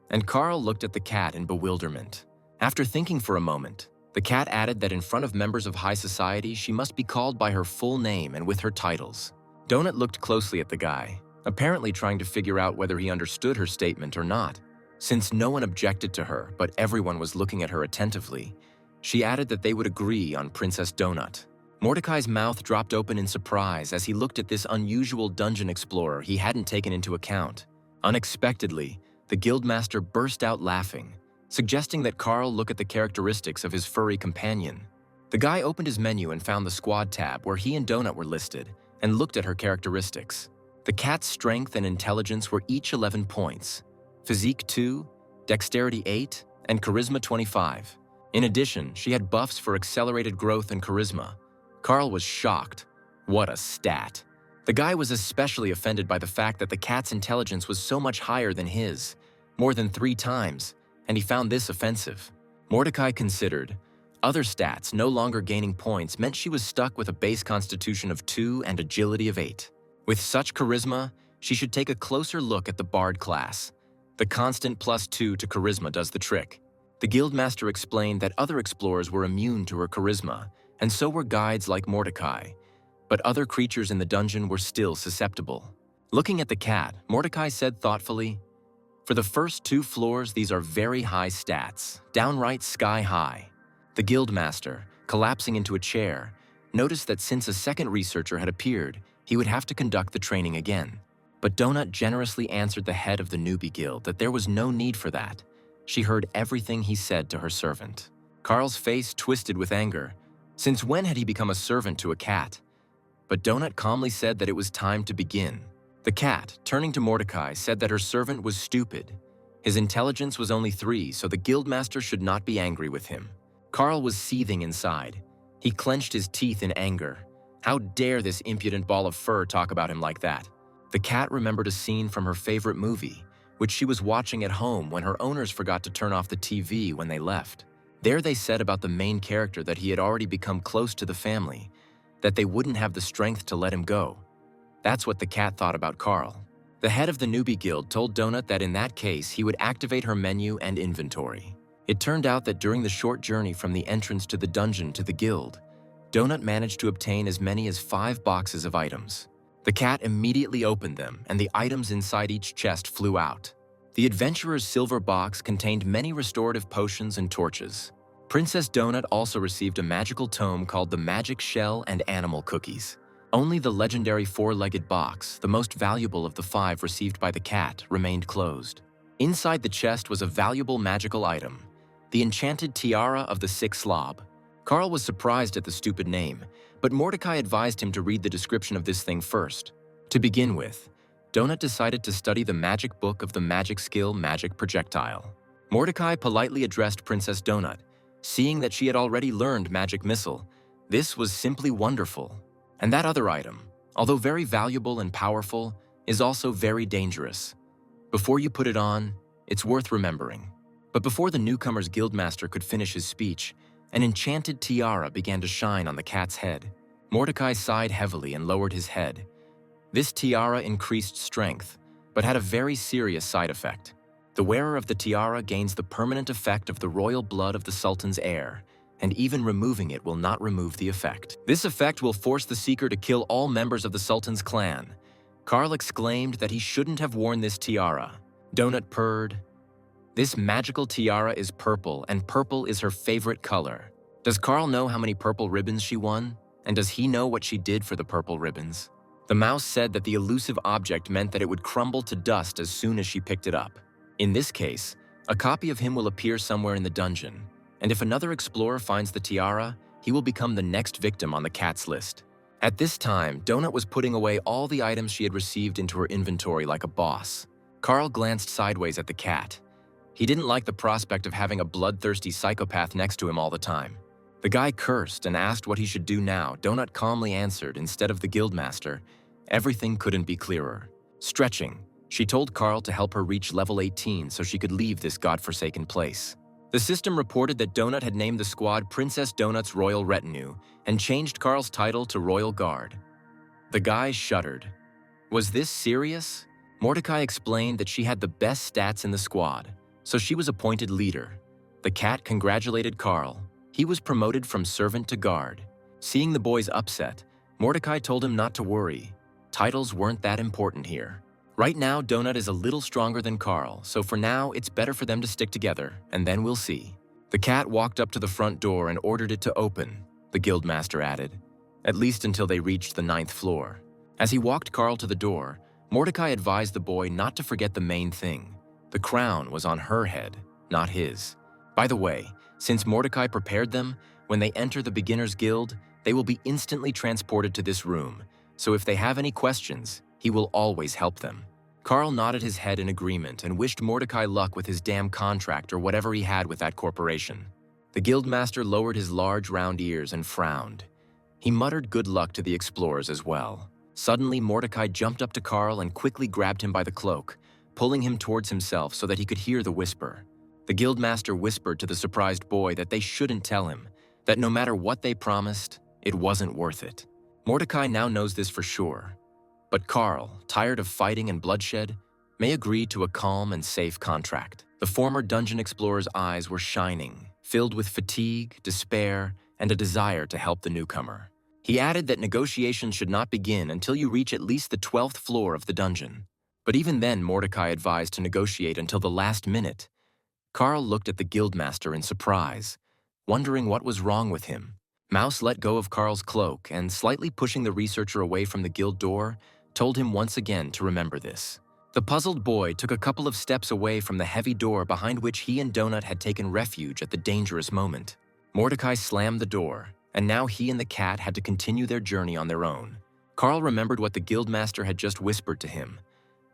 And Carl looked at the cat in bewilderment. After thinking for a moment, the cat added that in front of members of high society, she must be called by her full name and with her titles. Donut looked closely at the guy, apparently trying to figure out whether he understood her statement or not. Since no one objected to her, but everyone was looking at her attentively, she added that they would agree on Princess Donut. Mordecai's mouth dropped open in surprise as he looked at this unusual dungeon explorer he hadn't taken into account. Unexpectedly, the guildmaster burst out laughing, suggesting that Carl look at the characteristics of his furry companion. The guy opened his menu and found the squad tab where he and Donut were listed and looked at her characteristics. The cat's strength and intelligence were each 11 points. Physique 2, Dexterity 8, and Charisma 25. In addition, she had buffs for accelerated growth and Charisma. Carl was shocked. What a stat. The guy was especially offended by the fact that the cat's intelligence was so much higher than his, more than 3 times, and he found this offensive. Mordecai considered. Other stats no longer gaining points meant she was stuck with a base constitution of 2 and agility of 8. With such charisma, she should take a closer look at the Bard class. The constant +2 to charisma does the trick. The guildmaster explained that other explorers were immune to her charisma, and so were guides like Mordecai. But other creatures in the dungeon were still susceptible. Looking at the cat, Mordecai said thoughtfully, "For the first 2 floors, these are very high stats, downright sky high." The guildmaster, collapsing into a chair, noticed that since a second researcher had appeared, he would have to conduct the training again. But Donut generously answered the head of the newbie guild that there was no need for that. She heard everything he said to her servant. Carl's face twisted with anger. Since when had he become a servant to a cat? But Donut calmly said that it was time to begin. The cat, turning to Mordecai, said that her servant was stupid. His intelligence was only 3, so the guildmaster should not be angry with him. Carl was seething inside. He clenched his teeth in anger. How dare this impudent ball of fur talk about him like that? The cat remembered a scene from her favorite movie, which she was watching at home when her owners forgot to turn off the TV when they left. There they said about the main character that he had already become close to the family, that they wouldn't have the strength to let him go. That's what the cat thought about Carl. The head of the newbie guild told Donut that in that case he would activate her menu and inventory. It turned out that during the short journey from the entrance to the dungeon to the guild, Donut managed to obtain as many as 5 boxes of items. The cat immediately opened them, and the items inside each chest flew out. The adventurer's silver box contained many restorative potions and torches. Princess Donut also received a magical tome called the Magic Shell and Animal Cookies. Only the legendary 4-legged box, the most valuable of the 5 received by the cat, remained closed. Inside the chest was a valuable magical item, the enchanted tiara of the 6 Slob. Carl was surprised at the stupid name, but Mordecai advised him to read the description of this thing first. To begin with, Donut decided to study the magic book of the magic skill Magic Projectile. Mordecai politely addressed Princess Donut, seeing that she had already learned Magic Missile. This was simply wonderful. And that other item, although very valuable and powerful, is also very dangerous. Before you put it on, it's worth remembering. But before the newcomer's guildmaster could finish his speech, an enchanted tiara began to shine on the cat's head. Mordecai sighed heavily and lowered his head. This tiara increased strength, but had a very serious side effect. The wearer of the tiara gains the permanent effect of the royal blood of the Sultan's heir, and even removing it will not remove the effect. This effect will force the seeker to kill all members of the Sultan's clan. Carl exclaimed that he shouldn't have worn this tiara. Donut purred. This magical tiara is purple, and purple is her favorite color. Does Carl know how many purple ribbons she won? And does he know what she did for the purple ribbons? The mouse said that the elusive object meant that it would crumble to dust as soon as she picked it up. In this case, a copy of him will appear somewhere in the dungeon, and if another explorer finds the tiara, he will become the next victim on the cat's list. At this time, Donut was putting away all the items she had received into her inventory like a boss. Carl glanced sideways at the cat. He didn't like the prospect of having a bloodthirsty psychopath next to him all the time. The guy cursed and asked what he should do now. Donut calmly answered, instead of the guildmaster, everything couldn't be clearer. Stretching, she told Carl to help her reach level 18 so she could leave this godforsaken place. The system reported that Donut had named the squad Princess Donut's Royal Retinue and changed Carl's title to Royal Guard. The guy shuddered. Was this serious? Mordecai explained that she had the best stats in the squad, so she was appointed leader. The cat congratulated Carl. He was promoted from servant to guard. Seeing the boys upset, Mordecai told him not to worry. Titles weren't that important here. Right now, Donut is a little stronger than Carl, so for now, it's better for them to stick together, and then we'll see. The cat walked up to the front door and ordered it to open, the guildmaster added, at least until they reached the 9th floor. As he walked Carl to the door, Mordecai advised the boy not to forget the main thing. The crown was on her head, not his. By the way, since Mordecai prepared them, when they enter the beginner's guild, they will be instantly transported to this room, so if they have any questions, he will always help them. Carl nodded his head in agreement and wished Mordecai luck with his damn contract or whatever he had with that corporation. The guildmaster lowered his large round ears and frowned. He muttered good luck to the explorers as well. Suddenly, Mordecai jumped up to Carl and quickly grabbed him by the cloak, pulling him towards himself so that he could hear the whisper. The guildmaster whispered to the surprised boy that they shouldn't tell him, that no matter what they promised, it wasn't worth it. Mordecai now knows this for sure. But Carl, tired of fighting and bloodshed, may agree to a calm and safe contract. The former dungeon explorer's eyes were shining, filled with fatigue, despair, and a desire to help the newcomer. He added that negotiations should not begin until you reach at least the 12th floor of the dungeon. But even then, Mordecai advised to negotiate until the last minute. Carl looked at the guildmaster in surprise, wondering what was wrong with him. Mouse let go of Carl's cloak and, slightly pushing the researcher away from the guild door, told him once again to remember this. The puzzled boy took a couple of steps away from the heavy door behind which he and Donut had taken refuge at the dangerous moment. Mordecai slammed the door, and now he and the cat had to continue their journey on their own. Carl remembered what the guildmaster had just whispered to him,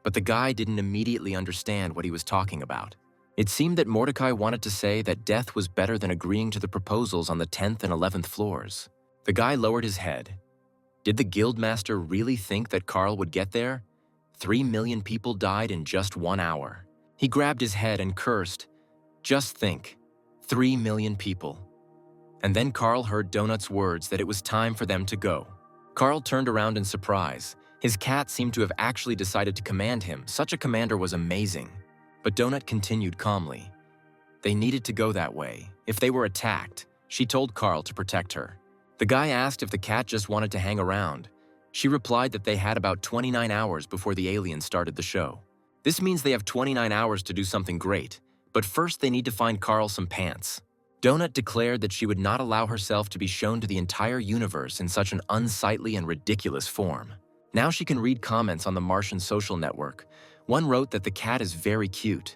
but the guy didn't immediately understand what he was talking about. It seemed that Mordecai wanted to say that death was better than agreeing to the proposals on the 10th and 11th floors. The guy lowered his head. Did the guildmaster really think that Carl would get there? 3 million people died in just 1 hour. He grabbed his head and cursed. Just think, 3 million people. And then Carl heard Donut's words that it was time for them to go. Carl turned around in surprise. His cat seemed to have actually decided to command him. Such a commander was amazing. But Donut continued calmly. They needed to go that way. If they were attacked, she told Carl to protect her. The guy asked if the cat just wanted to hang around. She replied that they had about 29 hours before the aliens started the show. This means they have 29 hours to do something great, but first they need to find Carl some pants. Donut declared that she would not allow herself to be shown to the entire universe in such an unsightly and ridiculous form. Now she can read comments on the Martian social network. One wrote that the cat is very cute.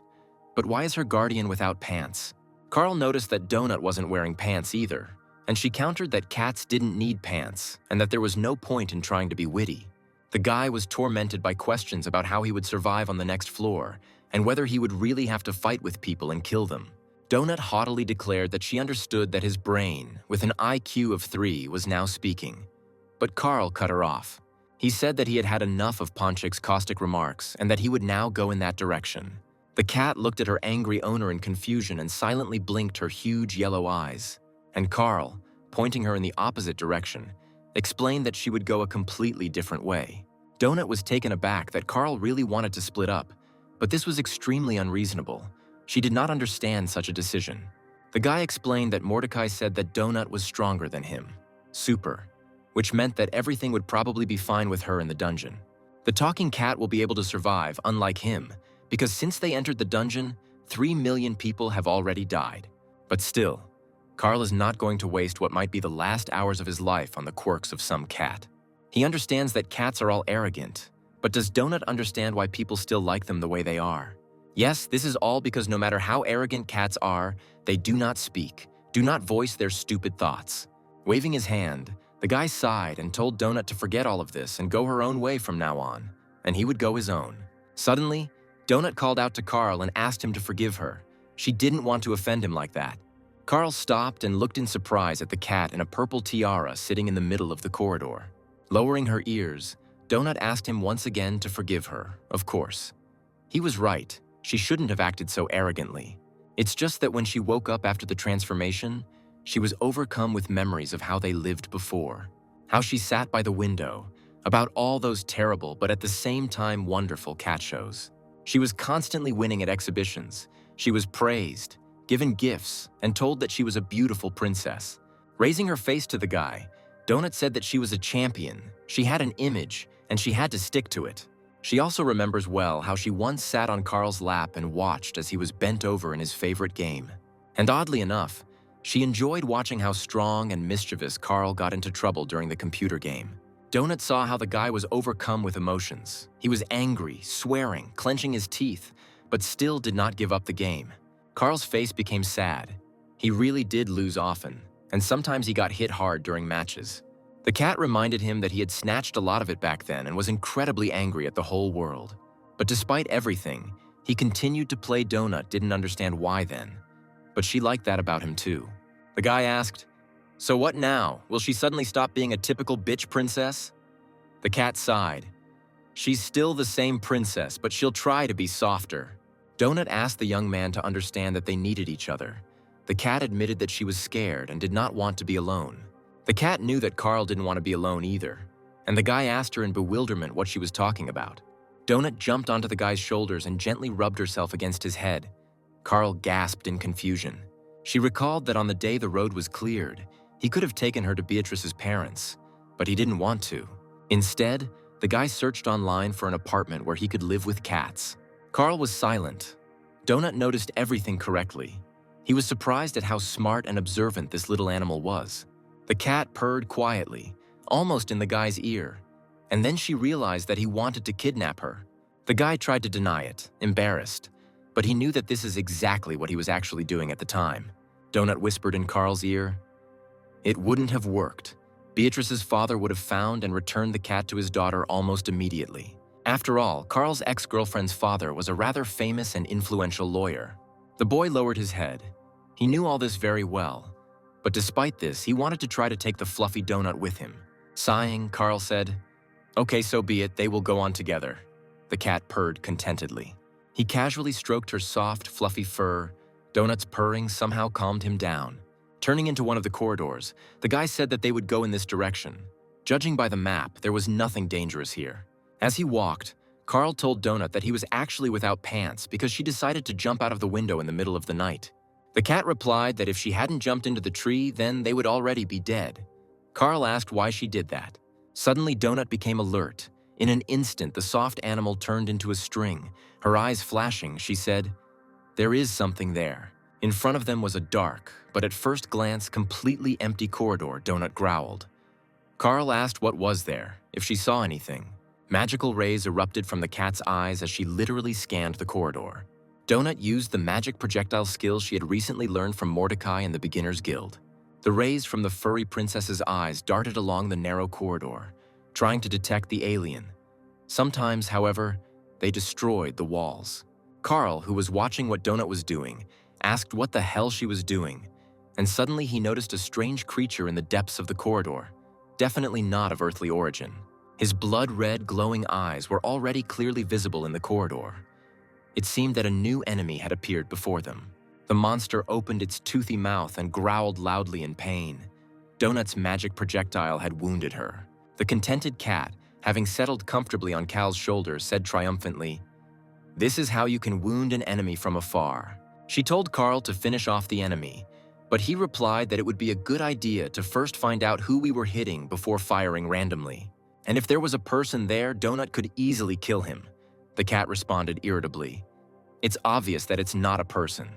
But why is her guardian without pants? Carl noticed that Donut wasn't wearing pants either, and she countered that cats didn't need pants and that there was no point in trying to be witty. The guy was tormented by questions about how he would survive on the next floor and whether he would really have to fight with people and kill them. Donut haughtily declared that she understood that his brain, with an IQ of 3, was now speaking. But Carl cut her off. He said that he had had enough of Ponchik's caustic remarks and that he would now go in that direction. The cat looked at her angry owner in confusion and silently blinked her huge yellow eyes. And Carl, pointing her in the opposite direction, explained that she would go a completely different way. Donut was taken aback that Carl really wanted to split up, but this was extremely unreasonable. She did not understand such a decision. The guy explained that Mordecai said that Donut was stronger than him. Super. Which meant that everything would probably be fine with her in the dungeon. The talking cat will be able to survive, unlike him, because since they entered the dungeon, 3 million people have already died. But still, Carl is not going to waste what might be the last hours of his life on the quirks of some cat. He understands that cats are all arrogant, but does Donut understand why people still like them the way they are? Yes, this is all because no matter how arrogant cats are, they do not speak, do not voice their stupid thoughts. Waving his hand, the guy sighed and told Donut to forget all of this and go her own way from now on, and he would go his own. Suddenly, Donut called out to Carl and asked him to forgive her. She didn't want to offend him like that. Carl stopped and looked in surprise at the cat in a purple tiara sitting in the middle of the corridor. Lowering her ears, Donut asked him once again to forgive her, of course. He was right. She shouldn't have acted so arrogantly. It's just that when she woke up after the transformation, she was overcome with memories of how they lived before, how she sat by the window, about all those terrible but at the same time wonderful cat shows. She was constantly winning at exhibitions. She was praised, given gifts, and told that she was a beautiful princess. Raising her face to the guy, Donut said that she was a champion, she had an image, and she had to stick to it. She also remembers well how she once sat on Carl's lap and watched as he was bent over in his favorite game. And oddly enough, she enjoyed watching how strong and mischievous Carl got into trouble during the computer game. Donut saw how the guy was overcome with emotions. He was angry, swearing, clenching his teeth, but still did not give up the game. Carl's face became sad. He really did lose often, and sometimes he got hit hard during matches. The cat reminded him that he had snatched a lot of it back then and was incredibly angry at the whole world. But despite everything, he continued to play Donut, didn't understand why then. But she liked that about him too. The guy asked, "So what now? Will she suddenly stop being a typical bitch princess?" The cat sighed. "She's still the same princess, but she'll try to be softer." Donut asked the young man to understand that they needed each other. The cat admitted that she was scared and did not want to be alone. The cat knew that Carl didn't want to be alone either, and the guy asked her in bewilderment what she was talking about. Donut jumped onto the guy's shoulders and gently rubbed herself against his head. Carl gasped in confusion. She recalled that on the day the road was cleared, he could have taken her to Beatrice's parents, but he didn't want to. Instead, the guy searched online for an apartment where he could live with cats. Carl was silent. Donut noticed everything correctly. He was surprised at how smart and observant this little animal was. The cat purred quietly, almost in the guy's ear, and then she realized that he wanted to kidnap her. The guy tried to deny it, embarrassed, but he knew that this is exactly what he was actually doing at the time. Donut whispered in Carl's ear. It wouldn't have worked. Beatrice's father would have found and returned the cat to his daughter almost immediately. After all, Carl's ex-girlfriend's father was a rather famous and influential lawyer. The boy lowered his head. He knew all this very well, but despite this, he wanted to try to take the fluffy donut with him. Sighing, Carl said, "Okay, so be it, they will go on together." The cat purred contentedly. He casually stroked her soft, fluffy fur. Donut's purring somehow calmed him down. Turning into one of the corridors, the guy said that they would go in this direction. Judging by the map, there was nothing dangerous here. As he walked, Carl told Donut that he was actually without pants because she decided to jump out of the window in the middle of the night. The cat replied that if she hadn't jumped into the tree, then they would already be dead. Carl asked why she did that. Suddenly, Donut became alert. In an instant, the soft animal turned into a string. Her eyes flashing, she said, "There is something there." In front of them was a dark, but at first glance, completely empty corridor, Donut growled. Carl asked what was there, if she saw anything. Magical rays erupted from the cat's eyes as she literally scanned the corridor. Donut used the magic projectile skills she had recently learned from Mordecai in the Beginner's Guild. The rays from the furry princess's eyes darted along the narrow corridor, trying to detect the alien. Sometimes, however, they destroyed the walls. Carl, who was watching what Donut was doing, asked what the hell she was doing, and suddenly he noticed a strange creature in the depths of the corridor, definitely not of earthly origin. His blood-red, glowing eyes were already clearly visible in the corridor. It seemed that a new enemy had appeared before them. The monster opened its toothy mouth and growled loudly in pain. Donut's magic projectile had wounded her. The contented cat, having settled comfortably on Cal's shoulder, said triumphantly, "This is how you can wound an enemy from afar." She told Carl to finish off the enemy, but he replied that it would be a good idea to first find out who we were hitting before firing randomly. And if there was a person there, Donut could easily kill him. The cat responded irritably. It's obvious that it's not a person.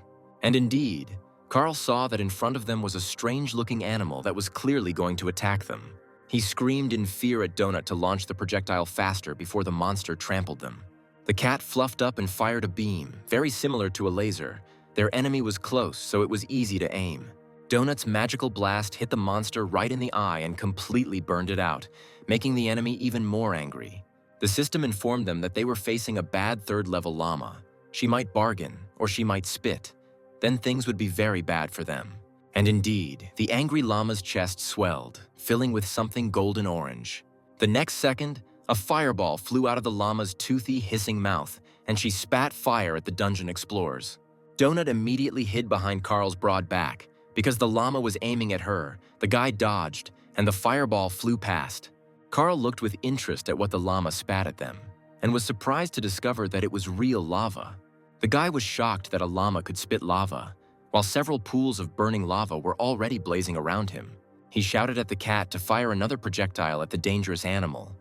And indeed, Carl saw that in front of them was a strange-looking animal that was clearly going to attack them. He screamed in fear at Donut to launch the projectile faster before the monster trampled them. The cat fluffed up and fired a beam, very similar to a laser. Their enemy was close, so it was easy to aim. Donut's magical blast hit the monster right in the eye and completely burned it out, making the enemy even more angry. The system informed them that they were facing a bad third-level llama. She might bargain, or she might spit. Then things would be very bad for them. And indeed, the angry llama's chest swelled, filling with something golden orange. The next second, a fireball flew out of the llama's toothy, hissing mouth, and she spat fire at the dungeon explorers. Donut immediately hid behind Carl's broad back. Because the llama was aiming at her, the guy dodged, and the fireball flew past. Carl looked with interest at what the llama spat at them, and was surprised to discover that it was real lava. The guy was shocked that a llama could spit lava, while several pools of burning lava were already blazing around him. He shouted at the cat to fire another projectile at the dangerous animal,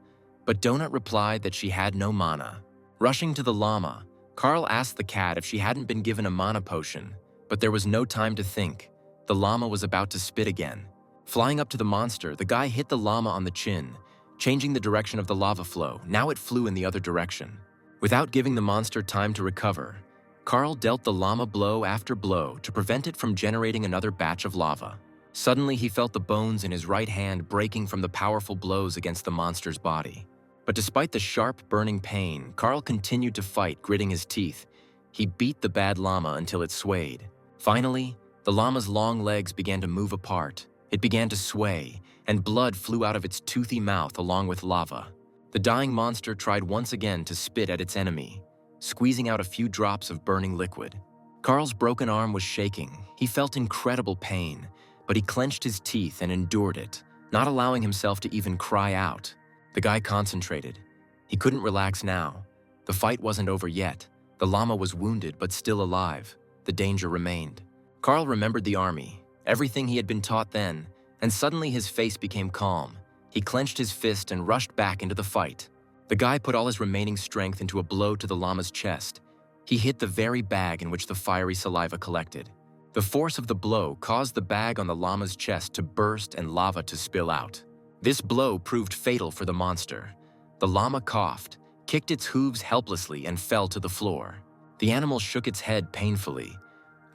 but Donut replied that she had no mana. Rushing to the llama, Carl asked the cat if she hadn't been given a mana potion, but there was no time to think. The llama was about to spit again. Flying up to the monster, the guy hit the llama on the chin, changing the direction of the lava flow. Now it flew in the other direction. Without giving the monster time to recover, Carl dealt the llama blow after blow to prevent it from generating another batch of lava. Suddenly, he felt the bones in his right hand breaking from the powerful blows against the monster's body. But despite the sharp, burning pain, Carl continued to fight, gritting his teeth. He beat the bad llama until it swayed. Finally, the llama's long legs began to move apart. It began to sway, and blood flew out of its toothy mouth along with lava. The dying monster tried once again to spit at its enemy, squeezing out a few drops of burning liquid. Carl's broken arm was shaking. He felt incredible pain, but he clenched his teeth and endured it, not allowing himself to even cry out. The guy concentrated. He couldn't relax now. The fight wasn't over yet. The llama was wounded but still alive. The danger remained. Carl remembered the army, everything he had been taught then, and suddenly his face became calm. He clenched his fist and rushed back into the fight. The guy put all his remaining strength into a blow to the llama's chest. He hit the very bag in which the fiery saliva collected. The force of the blow caused the bag on the llama's chest to burst and lava to spill out. This blow proved fatal for the monster. The llama coughed, kicked its hooves helplessly, and fell to the floor. The animal shook its head painfully.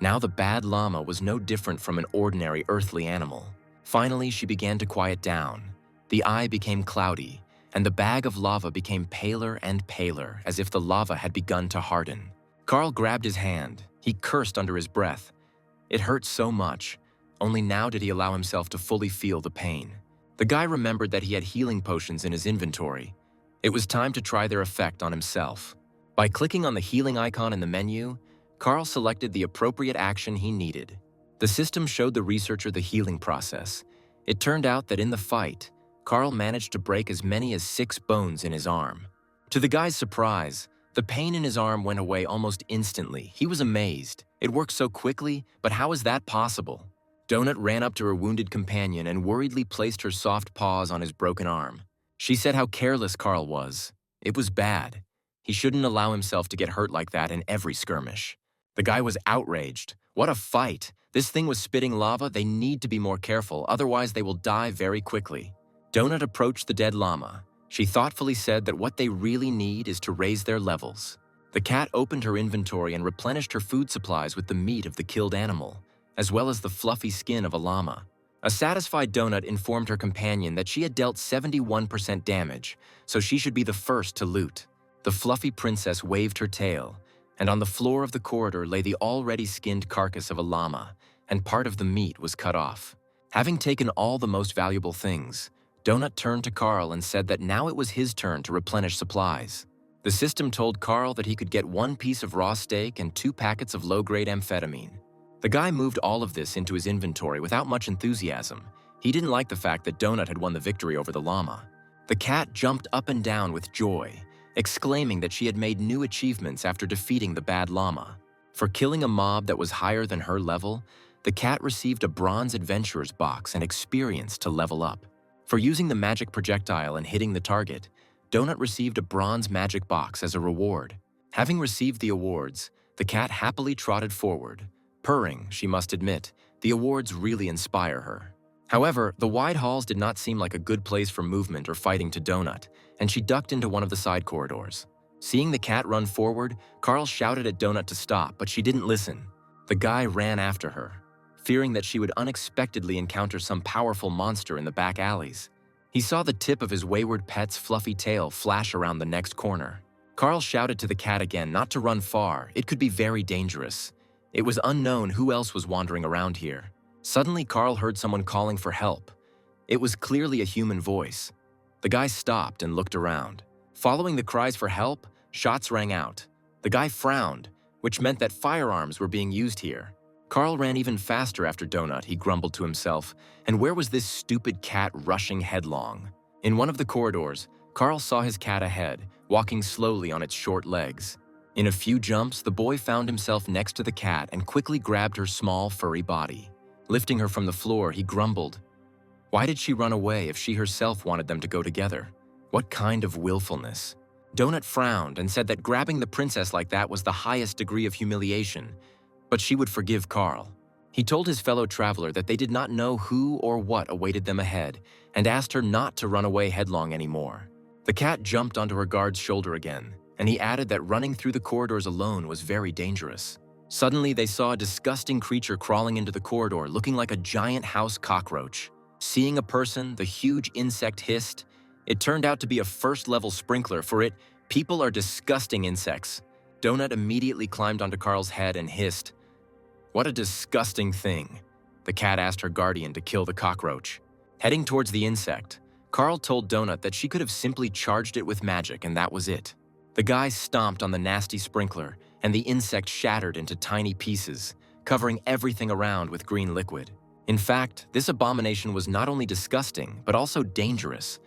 Now the bad llama was no different from an ordinary earthly animal. Finally, she began to quiet down. The eye became cloudy, and the bag of lava became paler and paler, as if the lava had begun to harden. Carl grabbed his hand. He cursed under his breath. It hurt so much. Only now did he allow himself to fully feel the pain. The guy remembered that he had healing potions in his inventory. It was time to try their effect on himself. By clicking on the healing icon in the menu, Carl selected the appropriate action he needed. The system showed the researcher the healing process. It turned out that in the fight, Carl managed to break as many as 6 bones in his arm. To the guy's surprise, the pain in his arm went away almost instantly. He was amazed. It worked so quickly, but how is that possible? Donut ran up to her wounded companion and worriedly placed her soft paws on his broken arm. She said how careless Carl was. It was bad. He shouldn't allow himself to get hurt like that in every skirmish. The guy was outraged. What a fight! This thing was spitting lava. They need to be more careful, otherwise they will die very quickly. Donut approached the dead llama. She thoughtfully said that what they really need is to raise their levels. The cat opened her inventory and replenished her food supplies with the meat of the killed animal, as well as the fluffy skin of a llama. A satisfied Donut informed her companion that she had dealt 71% damage, so she should be the first to loot. The fluffy princess waved her tail, and on the floor of the corridor lay the already skinned carcass of a llama, and part of the meat was cut off. Having taken all the most valuable things, Donut turned to Carl and said that now it was his turn to replenish supplies. The system told Carl that he could get 1 piece of raw steak and 2 packets of low-grade amphetamine. The guy moved all of this into his inventory without much enthusiasm. He didn't like the fact that Donut had won the victory over the llama. The cat jumped up and down with joy, exclaiming that she had made new achievements after defeating the bad llama. For killing a mob that was higher than her level, the cat received a bronze adventurer's box and experience to level up. For using the magic projectile and hitting the target, Donut received a bronze magic box as a reward. Having received the awards, the cat happily trotted forward. Purring, she must admit, the awards really inspire her. However, the wide halls did not seem like a good place for movement or fighting to Donut, and she ducked into one of the side corridors. Seeing the cat run forward, Carl shouted at Donut to stop, but she didn't listen. The guy ran after her, fearing that she would unexpectedly encounter some powerful monster in the back alleys. He saw the tip of his wayward pet's fluffy tail flash around the next corner. Carl shouted to the cat again not to run far. It could be very dangerous. It was unknown who else was wandering around here. Suddenly, Carl heard someone calling for help. It was clearly a human voice. The guy stopped and looked around. Following the cries for help, shots rang out. The guy frowned, which meant that firearms were being used here. Carl ran even faster after Donut, he grumbled to himself. And where was this stupid cat rushing headlong? In one of the corridors, Carl saw his cat ahead, walking slowly on its short legs. In a few jumps, the boy found himself next to the cat and quickly grabbed her small, furry body. Lifting her from the floor, he grumbled. Why did she run away if she herself wanted them to go together? What kind of willfulness? Donut frowned and said that grabbing the princess like that was the highest degree of humiliation, but she would forgive Carl. He told his fellow traveler that they did not know who or what awaited them ahead and asked her not to run away headlong anymore. The cat jumped onto her guard's shoulder again, and he added that running through the corridors alone was very dangerous. Suddenly, they saw a disgusting creature crawling into the corridor looking like a giant house cockroach. Seeing a person, the huge insect hissed. It turned out to be a first-level sprinkler. For it, people are disgusting insects. Donut immediately climbed onto Carl's head and hissed. What a disgusting thing. The cat asked her guardian to kill the cockroach. Heading towards the insect, Carl told Donut that she could have simply charged it with magic and that was it. The guy stomped on the nasty sprinkler and the insect shattered into tiny pieces, covering everything around with green liquid. In fact, this abomination was not only disgusting, but also dangerous.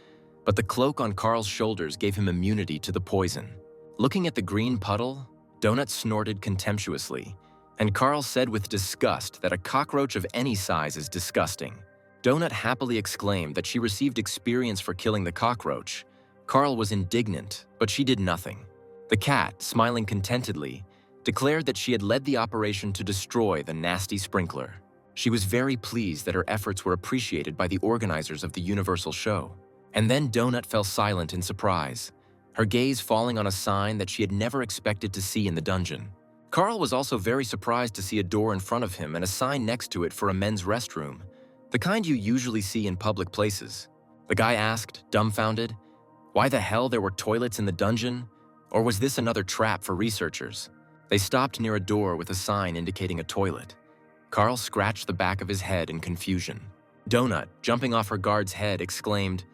But the cloak on Carl's shoulders gave him immunity to the poison. Looking at the green puddle, Donut snorted contemptuously, and Carl said with disgust that a cockroach of any size is disgusting. Donut happily exclaimed that she received experience for killing the cockroach. Carl was indignant, but she did nothing. The cat, smiling contentedly, declared that she had led the operation to destroy the nasty sprinkler. She was very pleased that her efforts were appreciated by the organizers of the Universal Show. And then Donut fell silent in surprise, her gaze falling on a sign that she had never expected to see in the dungeon. Carl was also very surprised to see a door in front of him and a sign next to it for a men's restroom, the kind you usually see in public places. The guy asked, dumbfounded, why the hell there were toilets in the dungeon? Or was this another trap for researchers? They stopped near a door with a sign indicating a toilet. Carl scratched the back of his head in confusion. Donut, jumping off her guard's head, exclaimed,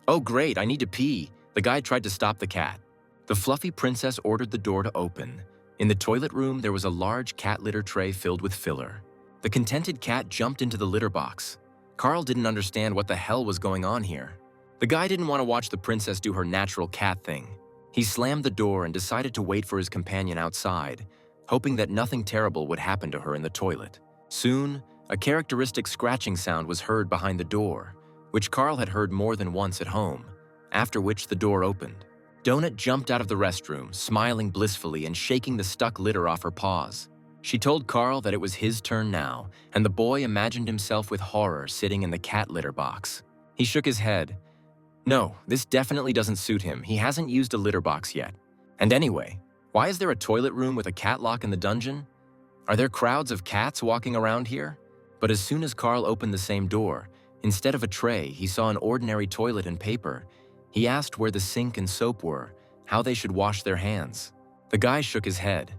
"Oh great, I need to pee." The guy tried to stop the cat. The fluffy princess ordered the door to open. In the toilet room, there was a large cat litter tray filled with filler. The contented cat jumped into the litter box. Carl didn't understand what the hell was going on here. The guy didn't want to watch the princess do her natural cat thing. He slammed the door and decided to wait for his companion outside, hoping that nothing terrible would happen to her in the toilet. Soon, a characteristic scratching sound was heard behind the door, which Carl had heard more than once at home, after which the door opened. Donut jumped out of the restroom, smiling blissfully and shaking the stuck litter off her paws. She told Carl that it was his turn now, and the boy imagined himself with horror sitting in the cat litter box. He shook his head. No, this definitely doesn't suit him. He hasn't used a litter box yet. And anyway, why is there a toilet room with a cat lock in the dungeon? Are there crowds of cats walking around here? But as soon as Carl opened the same door, instead of a tray, he saw an ordinary toilet and paper. He asked where the sink and soap were, how they should wash their hands. The guy shook his head,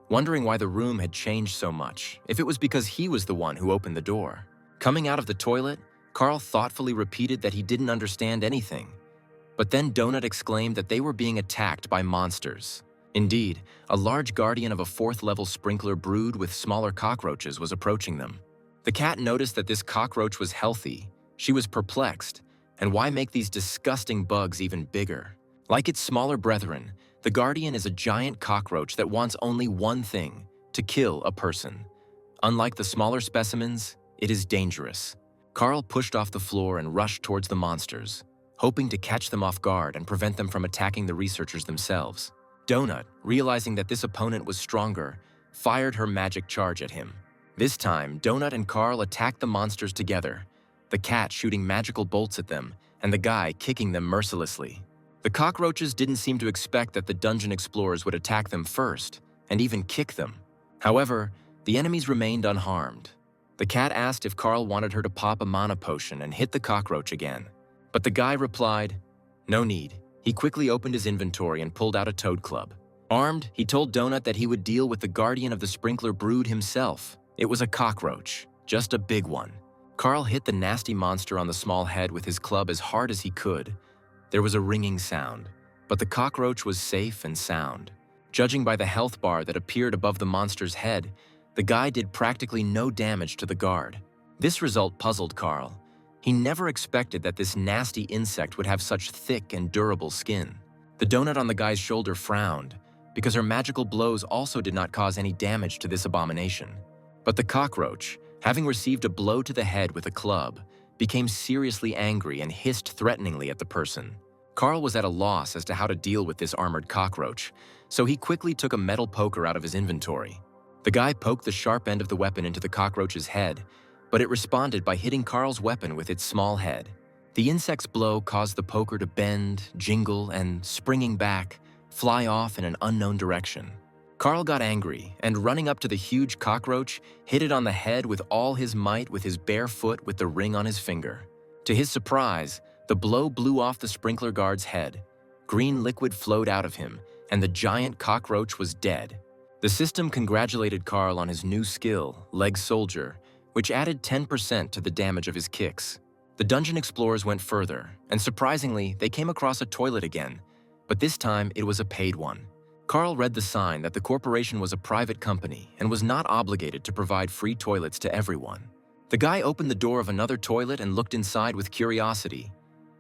wondering why the room had changed so much, if it was because he was the one who opened the door. Coming out of the toilet, Carl thoughtfully repeated that he didn't understand anything. But then Donut exclaimed that they were being attacked by monsters. Indeed, a large guardian of a 4th-level sprinkler brood with smaller cockroaches was approaching them. The cat noticed that this cockroach was healthy. She was perplexed. And why make these disgusting bugs even bigger? Like its smaller brethren, the guardian is a giant cockroach that wants only one thing: to kill a person. Unlike the smaller specimens, it is dangerous. Carl pushed off the floor and rushed towards the monsters, hoping to catch them off guard and prevent them from attacking the researchers themselves. Donut, realizing that this opponent was stronger, fired her magic charge at him. This time, Donut and Carl attacked the monsters together, the cat shooting magical bolts at them, and the guy kicking them mercilessly. The cockroaches didn't seem to expect that the dungeon explorers would attack them first, and even kick them. However, the enemies remained unharmed. The cat asked if Carl wanted her to pop a mana potion and hit the cockroach again. But the guy replied, no need. He quickly opened his inventory and pulled out a toad club. Armed, he told Donut that he would deal with the guardian of the sprinkler brood himself. It was a cockroach, just a big one. Carl hit the nasty monster on the small head with his club as hard as he could. There was a ringing sound, but the cockroach was safe and sound. Judging by the health bar that appeared above the monster's head, the guy did practically no damage to the guard. This result puzzled Carl. He never expected that this nasty insect would have such thick and durable skin. The donut on the guy's shoulder frowned, because her magical blows also did not cause any damage to this abomination. But the cockroach, having received a blow to the head with a club, became seriously angry and hissed threateningly at the person. Carl was at a loss as to how to deal with this armored cockroach, so he quickly took a metal poker out of his inventory. The guy poked the sharp end of the weapon into the cockroach's head, but it responded by hitting Carl's weapon with its small head. The insect's blow caused the poker to bend, jingle, and, springing back, fly off in an unknown direction. Carl got angry and, running up to the huge cockroach, hit it on the head with all his might with his bare foot with the ring on his finger. To his surprise, the blow blew off the sprinkler guard's head. Green liquid flowed out of him, and the giant cockroach was dead. The system congratulated Carl on his new skill, Leg Soldier, which added 10% to the damage of his kicks. The dungeon explorers went further, and surprisingly, they came across a toilet again, but this time it was a paid one. Carl read the sign that the corporation was a private company and was not obligated to provide free toilets to everyone. The guy opened the door of another toilet and looked inside with curiosity.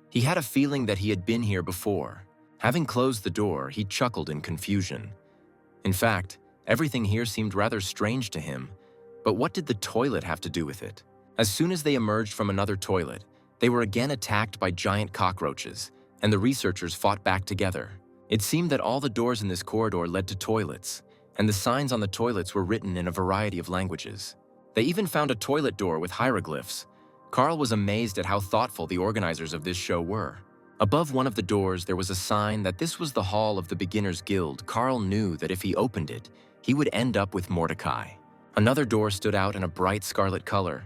He had a feeling that he had been here before. Having closed the door, he chuckled in confusion. In fact, everything here seemed rather strange to him, but what did the toilet have to do with it? As soon as they emerged from another toilet, they were again attacked by giant cockroaches, and the researchers fought back together. It seemed that all the doors in this corridor led to toilets, and the signs on the toilets were written in a variety of languages. They even found a toilet door with hieroglyphs. Carl was amazed at how thoughtful the organizers of this show were. Above one of the doors, there was a sign that this was the hall of the Beginners Guild. Carl knew that if he opened it, he would end up with Mordecai. Another door stood out in a bright scarlet color.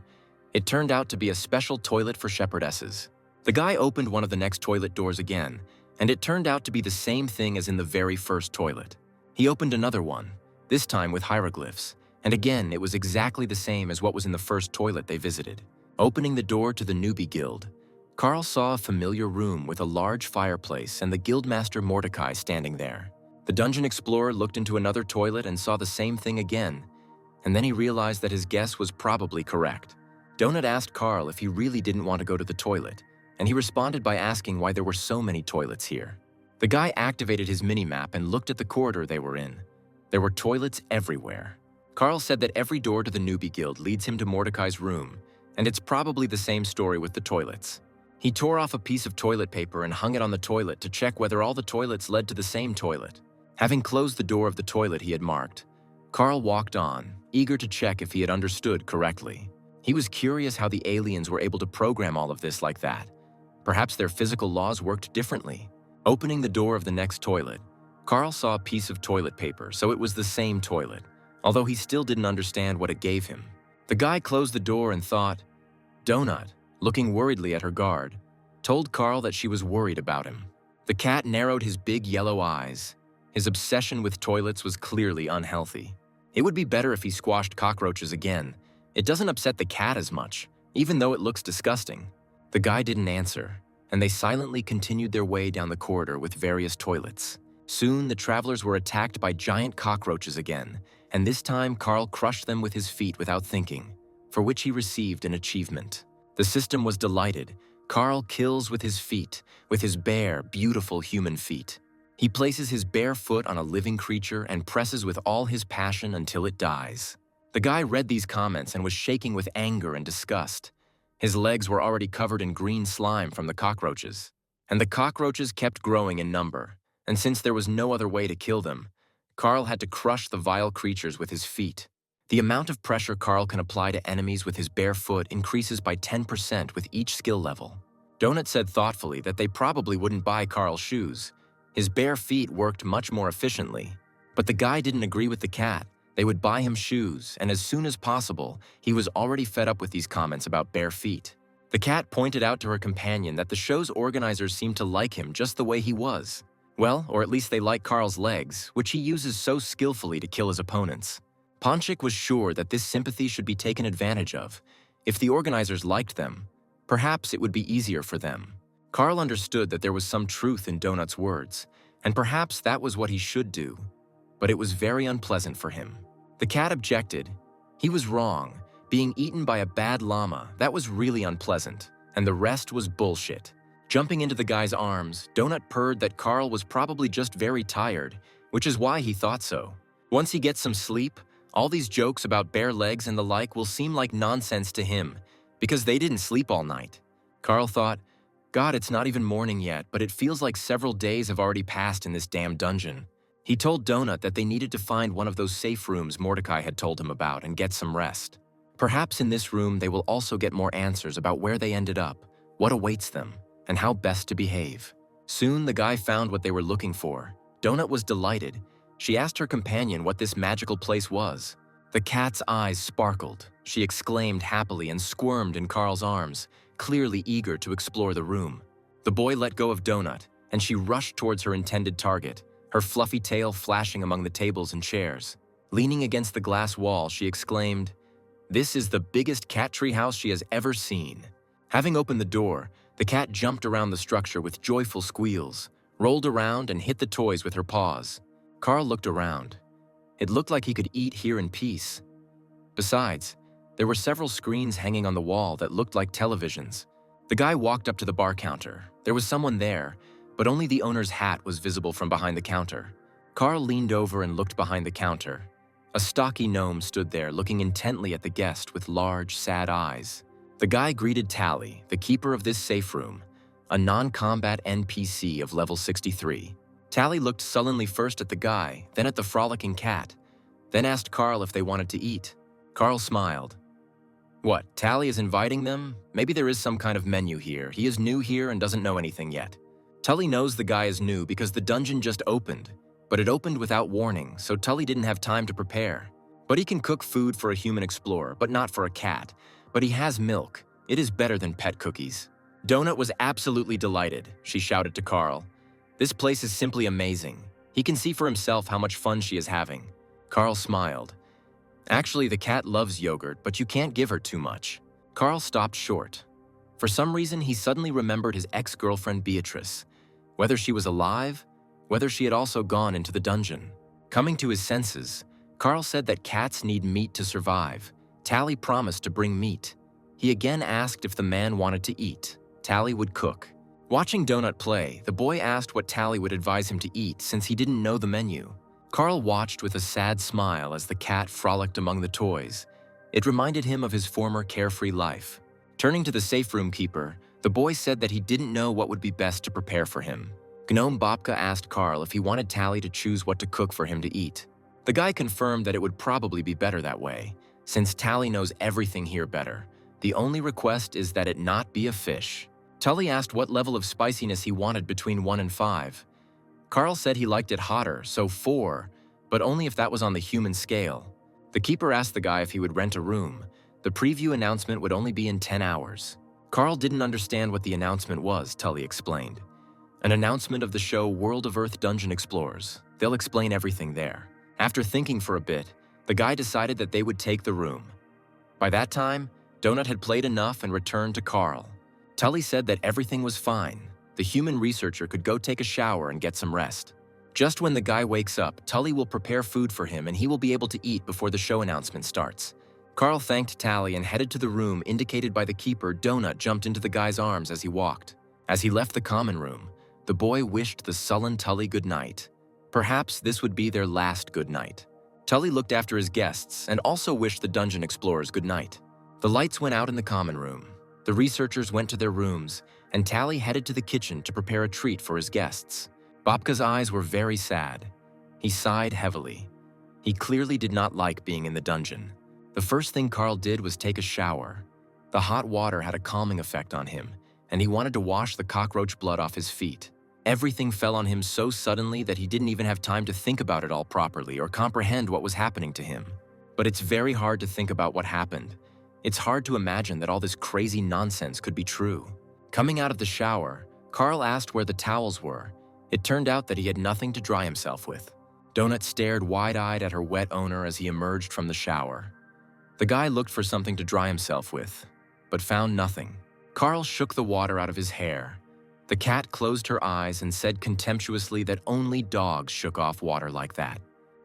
It turned out to be a special toilet for shepherdesses. The guy opened one of the next toilet doors again, and it turned out to be the same thing as in the very first toilet. He opened another one, this time with hieroglyphs, and again it was exactly the same as what was in the first toilet they visited. Opening the door to the newbie guild, Carl saw a familiar room with a large fireplace and the guildmaster Mordecai standing there. The dungeon explorer looked into another toilet and saw the same thing again, and then he realized that his guess was probably correct. Donut asked Carl if he really didn't want to go to the toilet, and he responded by asking why there were so many toilets here. The guy activated his mini-map and looked at the corridor they were in. There were toilets everywhere. Carl said that every door to the newbie guild leads him to Mordecai's room, and it's probably the same story with the toilets. He tore off a piece of toilet paper and hung it on the toilet to check whether all the toilets led to the same toilet. Having closed the door of the toilet he had marked, Carl walked on, eager to check if he had understood correctly. He was curious how the aliens were able to program all of this like that. Perhaps their physical laws worked differently. Opening the door of the next toilet, Carl saw a piece of toilet paper, so it was the same toilet, although he still didn't understand what it gave him. The guy closed the door and thought, Donut, looking worriedly at her guard, told Carl that she was worried about him. The cat narrowed his big yellow eyes. His obsession with toilets was clearly unhealthy. It would be better if he squashed cockroaches again. It doesn't upset the cat as much, even though it looks disgusting. The guy didn't answer, and they silently continued their way down the corridor with various toilets. Soon, the travelers were attacked by giant cockroaches again, and this time Carl crushed them with his feet without thinking, for which he received an achievement. The system was delighted. Carl kills with his feet, with his bare, beautiful human feet. He places his bare foot on a living creature and presses with all his passion until it dies. The guy read these comments and was shaking with anger and disgust. His legs were already covered in green slime from the cockroaches. And the cockroaches kept growing in number, and since there was no other way to kill them, Carl had to crush the vile creatures with his feet. The amount of pressure Carl can apply to enemies with his bare foot increases by 10% with each skill level. Donut said thoughtfully that they probably wouldn't buy Carl's shoes. His bare feet worked much more efficiently. But the guy didn't agree with the cat. They would buy him shoes, and as soon as possible, he was already fed up with these comments about bare feet. The cat pointed out to her companion that the show's organizers seemed to like him just the way he was. Well, or at least they like Carl's legs, which he uses so skillfully to kill his opponents. Ponchik was sure that this sympathy should be taken advantage of. If the organizers liked them, perhaps it would be easier for them. Carl understood that there was some truth in Donut's words, and perhaps that was what he should do. But it was very unpleasant for him. The cat objected. He was wrong. Being eaten by a bad llama, that was really unpleasant, and the rest was bullshit. Jumping into the guy's arms, Donut purred that Carl was probably just very tired, which is why he thought so. Once he gets some sleep, all these jokes about bare legs and the like will seem like nonsense to him, because they didn't sleep all night. Carl thought, God, it's not even morning yet, but it feels like several days have already passed in this damn dungeon. He told Donut that they needed to find one of those safe rooms Mordecai had told him about and get some rest. Perhaps in this room they will also get more answers about where they ended up, what awaits them, and how best to behave. Soon the guy found what they were looking for. Donut was delighted. She asked her companion what this magical place was. The cat's eyes sparkled. She exclaimed happily and squirmed in Carl's arms, clearly eager to explore the room. The boy let go of Donut, and she rushed towards her intended target, her fluffy tail flashing among the tables and chairs. Leaning against the glass wall, she exclaimed, "This is the biggest cat tree house she has ever seen." Having opened the door, the cat jumped around the structure with joyful squeals, rolled around and hit the toys with her paws. Carl looked around. It looked like he could eat here in peace. Besides, there were several screens hanging on the wall that looked like televisions. The guy walked up to the bar counter. There was someone there, but only the owner's hat was visible from behind the counter. Carl leaned over and looked behind the counter. A stocky gnome stood there, looking intently at the guest with large, sad eyes. The guy greeted Tally, the keeper of this safe room, a non-combat NPC of level 63. Tally looked sullenly first at the guy, then at the frolicking cat. then asked Carl if they wanted to eat. Carl smiled. What, Tally is inviting them? Maybe there is some kind of menu here. He is new here and doesn't know anything yet. Tully knows the guy is new because the dungeon just opened, but it opened without warning, so Tully didn't have time to prepare. But he can cook food for a human explorer, but not for a cat. But he has milk. It is better than pet cookies. Donut was absolutely delighted, she shouted to Carl. This place is simply amazing. He can see for himself how much fun she is having. Carl smiled. Actually, the cat loves yogurt, but you can't give her too much. Carl stopped short. For some reason, he suddenly remembered his ex-girlfriend Beatrice. Whether she was alive, whether she had also gone into the dungeon. Coming to his senses, Carl said that cats need meat to survive. Tally promised to bring meat. He again asked if the man wanted to eat. Tally would cook. Watching Donut play, the boy asked what Tally would advise him to eat since he didn't know the menu. Carl watched with a sad smile as the cat frolicked among the toys. It reminded him of his former carefree life. Turning to the safe room keeper, the boy said that he didn't know what would be best to prepare for him. Gnome Babka asked Carl if he wanted Tally to choose what to cook for him to eat. The guy confirmed that it would probably be better that way, since Tally knows everything here better. The only request is that it not be a fish. Tully asked what level of spiciness he wanted between 1 and 5. Carl said he liked it hotter, so 4, but only if that was on the human scale. The keeper asked the guy if he would rent a room. The preview announcement would only be in 10 hours. Carl didn't understand what the announcement was, Tully explained. An announcement of the show World of Earth Dungeon Explorers. They'll explain everything there. After thinking for a bit, the guy decided that they would take the room. By that time, Donut had played enough and returned to Carl. Tully said that everything was fine. The human researcher could go take a shower and get some rest. Just when the guy wakes up, Tully will prepare food for him and he will be able to eat before the show announcement starts. Carl thanked Tally and headed to the room indicated by the keeper. Donut jumped into the guy's arms as he walked. As he left the common room, the boy wished the sullen Tully good night. Perhaps this would be their last good night. Tully looked after his guests and also wished the dungeon explorers good night. The lights went out in the common room. The researchers went to their rooms, and Tally headed to the kitchen to prepare a treat for his guests. Babka's eyes were very sad. He sighed heavily. He clearly did not like being in the dungeon. The first thing Carl did was take a shower. The hot water had a calming effect on him, and he wanted to wash the cockroach blood off his feet. Everything fell on him so suddenly that he didn't even have time to think about it all properly or comprehend what was happening to him. But it's very hard to think about what happened. It's hard to imagine that all this crazy nonsense could be true. Coming out of the shower, Carl asked where the towels were. It turned out that he had nothing to dry himself with. Donut stared wide-eyed at her wet owner as he emerged from the shower. The guy looked for something to dry himself with, but found nothing. Carl shook the water out of his hair. The cat closed her eyes and said contemptuously that only dogs shook off water like that.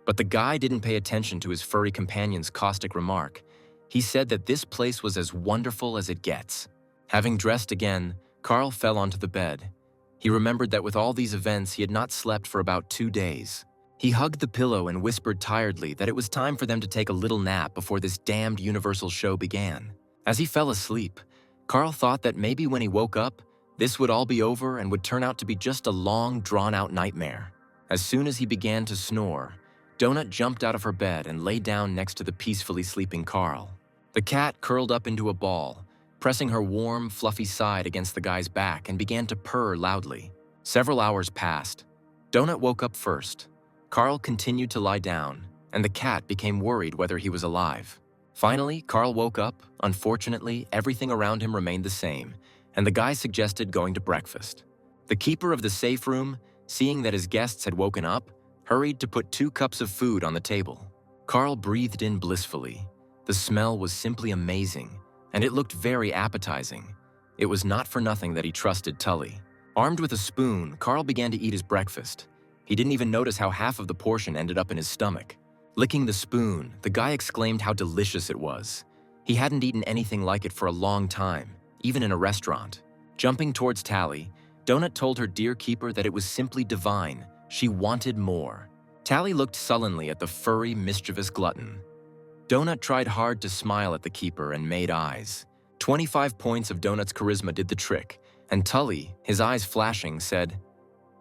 But the guy didn't pay attention to his furry companion's caustic remark. He said that this place was as wonderful as it gets. Having dressed again, Carl fell onto the bed. He remembered that with all these events, he had not slept for about 2 days. He hugged the pillow and whispered tiredly that it was time for them to take a little nap before this damned Universal show began. As he fell asleep, Carl thought that maybe when he woke up, this would all be over and would turn out to be just a long, drawn-out nightmare. As soon as he began to snore, Donut jumped out of her bed and lay down next to the peacefully sleeping Carl. The cat curled up into a ball, pressing her warm, fluffy side against the guy's back and began to purr loudly. Several hours passed. Donut woke up first. Carl continued to lie down, and the cat became worried whether he was alive. Finally, Carl woke up. Unfortunately, everything around him remained the same, and the guy suggested going to breakfast. The keeper of the safe room, seeing that his guests had woken up, hurried to put 2 cups of food on the table. Carl breathed in blissfully. The smell was simply amazing, and it looked very appetizing. It was not for nothing that he trusted Tully. Armed with a spoon, Carl began to eat his breakfast. He didn't even notice how half of the portion ended up in his stomach. Licking the spoon, the guy exclaimed how delicious it was. He hadn't eaten anything like it for a long time, even in a restaurant. Jumping towards Tally, Donut told her dear keeper that it was simply divine. She wanted more. Tally looked sullenly at the furry, mischievous glutton. Donut tried hard to smile at the keeper and made eyes. 25 points of Donut's charisma did the trick, and Tully, his eyes flashing, said,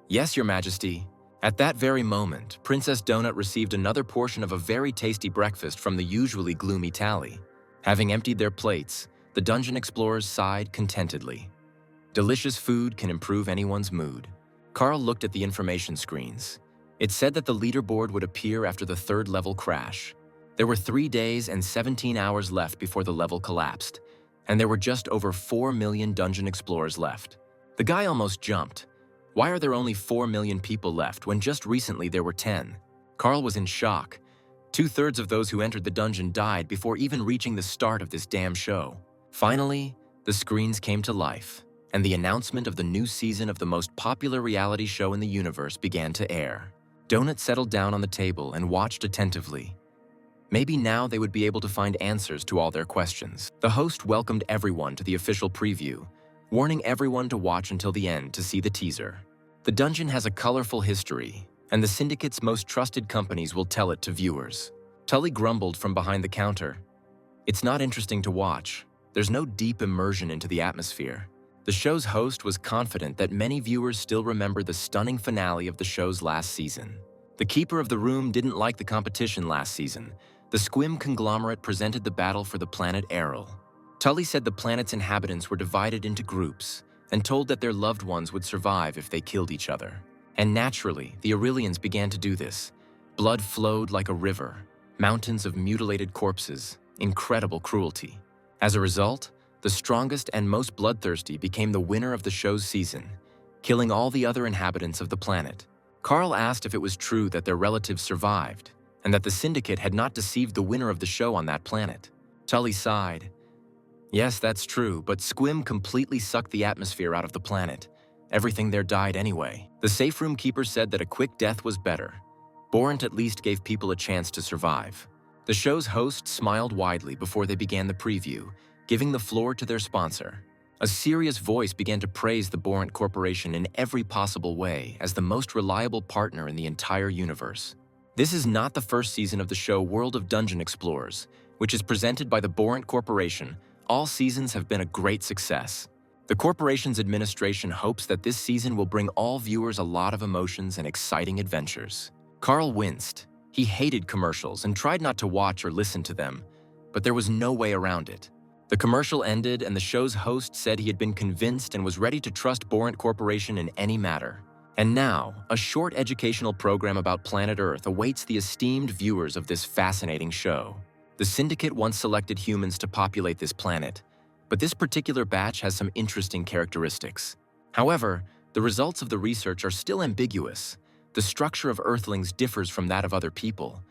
"Yes, Your Majesty." At that very moment, Princess Donut received another portion of a very tasty breakfast from the usually gloomy Tally. Having emptied their plates, the dungeon explorers sighed contentedly. Delicious food can improve anyone's mood. Carl looked at the information screens. It said that the leaderboard would appear after the third level crash. There were 3 days and 17 hours left before the level collapsed, and there were just over 4 million dungeon explorers left. The guy almost jumped. Why are there only 4 million people left when just recently there were 10? Carl was in shock. 2/3 of those who entered the dungeon died before even reaching the start of this damn show. Finally, the screens came to life, and the announcement of the new season of the most popular reality show in the universe began to air. Donut settled down on the table and watched attentively. Maybe now they would be able to find answers to all their questions. The host welcomed everyone to the official preview, warning everyone to watch until the end to see the teaser. The dungeon has a colorful history, and the syndicate's most trusted companies will tell it to viewers. Tully grumbled from behind the counter. It's not interesting to watch. There's no deep immersion into the atmosphere. The show's host was confident that many viewers still remember the stunning finale of the show's last season. The keeper of the room didn't like the competition last season. The Squim conglomerate presented the battle for the planet Errol. Tully said the planet's inhabitants were divided into groups and told that their loved ones would survive if they killed each other. And naturally, the Aurelians began to do this. Blood flowed like a river, mountains of mutilated corpses, incredible cruelty. As a result, the strongest and most bloodthirsty became the winner of the show's season, killing all the other inhabitants of the planet. Carl asked if it was true that their relatives survived, and that the syndicate had not deceived the winner of the show on that planet. Tully sighed. Yes, that's true, but Squim completely sucked the atmosphere out of the planet. Everything there died anyway. The safe room keeper said that a quick death was better. Borant at least gave people a chance to survive. The show's host smiled widely before they began the preview, giving the floor to their sponsor. A serious voice began to praise the Borant Corporation in every possible way as the most reliable partner in the entire universe. This is not the first season of the show World of Dungeon Explorers, which is presented by the Borant Corporation. All seasons have been a great success. The corporation's administration hopes that this season will bring all viewers a lot of emotions and exciting adventures. Carl winced. He hated commercials and tried not to watch or listen to them, but there was no way around it. The commercial ended and the show's host said he had been convinced and was ready to trust Borant Corporation in any matter. And now, a short educational program about planet Earth awaits the esteemed viewers of this fascinating show. The Syndicate once selected humans to populate this planet, but this particular batch has some interesting characteristics. However, the results of the research are still ambiguous. The structure of Earthlings differs from that of other people.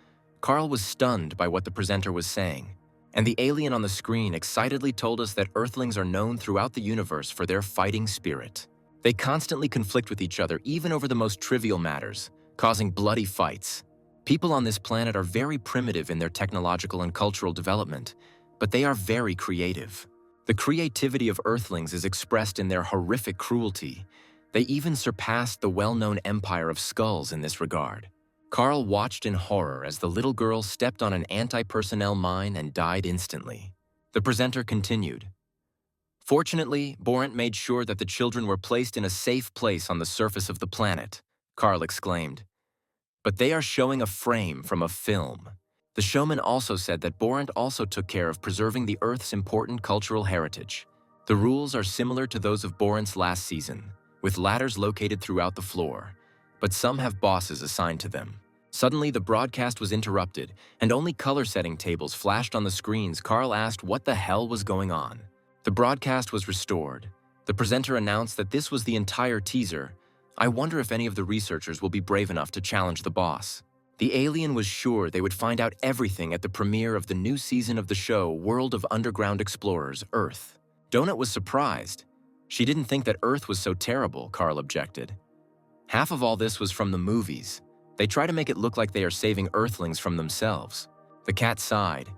Carl was stunned by what the presenter was saying, and the alien on the screen excitedly told us that Earthlings are known throughout the universe for their fighting spirit. They constantly conflict with each other even over the most trivial matters, causing bloody fights. People on this planet are very primitive in their technological and cultural development, but they are very creative. The creativity of Earthlings is expressed in their horrific cruelty. They even surpassed the well-known empire of skulls in this regard. Carl watched in horror as the little girl stepped on an anti-personnel mine and died instantly. The presenter continued. Fortunately, Borant made sure that the children were placed in a safe place on the surface of the planet, Carl exclaimed. But they are showing a frame from a film. The showman also said that Borant also took care of preserving the Earth's important cultural heritage. The rules are similar to those of Borant's last season, with ladders located throughout the floor, but some have bosses assigned to them. Suddenly, the broadcast was interrupted, and only color setting tables flashed on the screens. Carl asked what the hell was going on. The broadcast was restored. The presenter announced that this was the entire teaser. I wonder if any of the researchers will be brave enough to challenge the boss. The alien was sure they would find out everything at the premiere of the new season of the show World of Underground Explorers, Earth. Donut was surprised. She didn't think that Earth was so terrible, Carl objected. Half of all this was from the movies. They try to make it look like they are saving Earthlings from themselves. The cat sighed.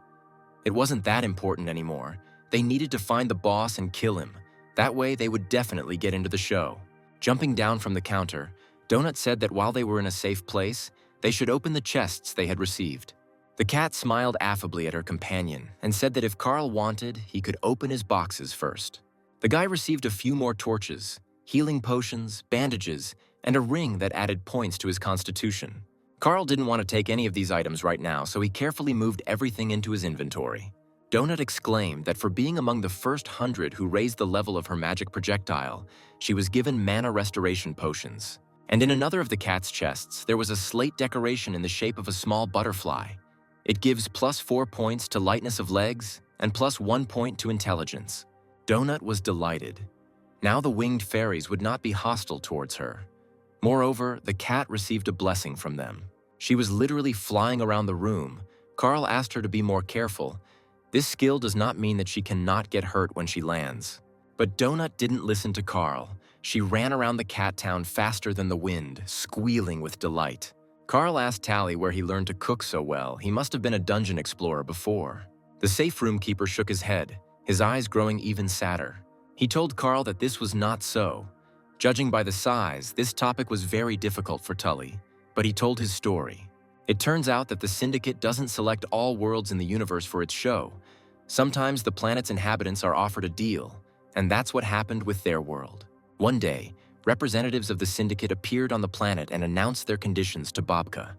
It wasn't that important anymore. They needed to find the boss and kill him. That way they would definitely get into the show. Jumping down from the counter, Donut said that while they were in a safe place, they should open the chests they had received. The cat smiled affably at her companion and said that if Carl wanted, he could open his boxes first. The guy received a few more torches, healing potions, bandages, and a ring that added points to his constitution. Carl didn't want to take any of these items right now, so he carefully moved everything into his inventory. Donut exclaimed that for being among the first 100 who raised the level of her magic projectile, she was given mana restoration potions. And in another of the cat's chests, there was a slate decoration in the shape of a small butterfly. It gives +4 points to lightness of legs and +1 point to intelligence. Donut was delighted. Now the winged fairies would not be hostile towards her. Moreover, the cat received a blessing from them. She was literally flying around the room. Carl asked her to be more careful. This skill does not mean that she cannot get hurt when she lands. But Donut didn't listen to Carl. She ran around the cat town faster than the wind, squealing with delight. Carl asked Tally where he learned to cook so well. He must have been a dungeon explorer before. The safe room keeper shook his head, his eyes growing even sadder. He told Carl that this was not so. Judging by the size, this topic was very difficult for Tully, but he told his story. It turns out that the Syndicate doesn't select all worlds in the universe for its show. Sometimes the planet's inhabitants are offered a deal, and that's what happened with their world. One day, representatives of the Syndicate appeared on the planet and announced their conditions to Bobka.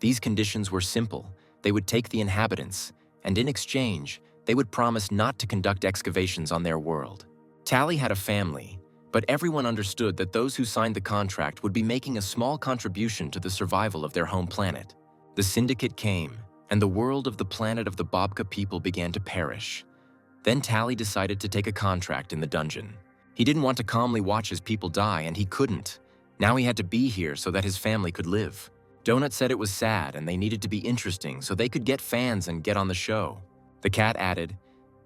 These conditions were simple. They would take the inhabitants, and in exchange, they would promise not to conduct excavations on their world. Tally had a family, but everyone understood that those who signed the contract would be making a small contribution to the survival of their home planet. The Syndicate came, and the world of the planet of the Bobka people began to perish. Then Tally decided to take a contract in the dungeon. He didn't want to calmly watch his people die, and he couldn't. Now he had to be here so that his family could live. Donut said it was sad and they needed to be interesting so they could get fans and get on the show. The cat added,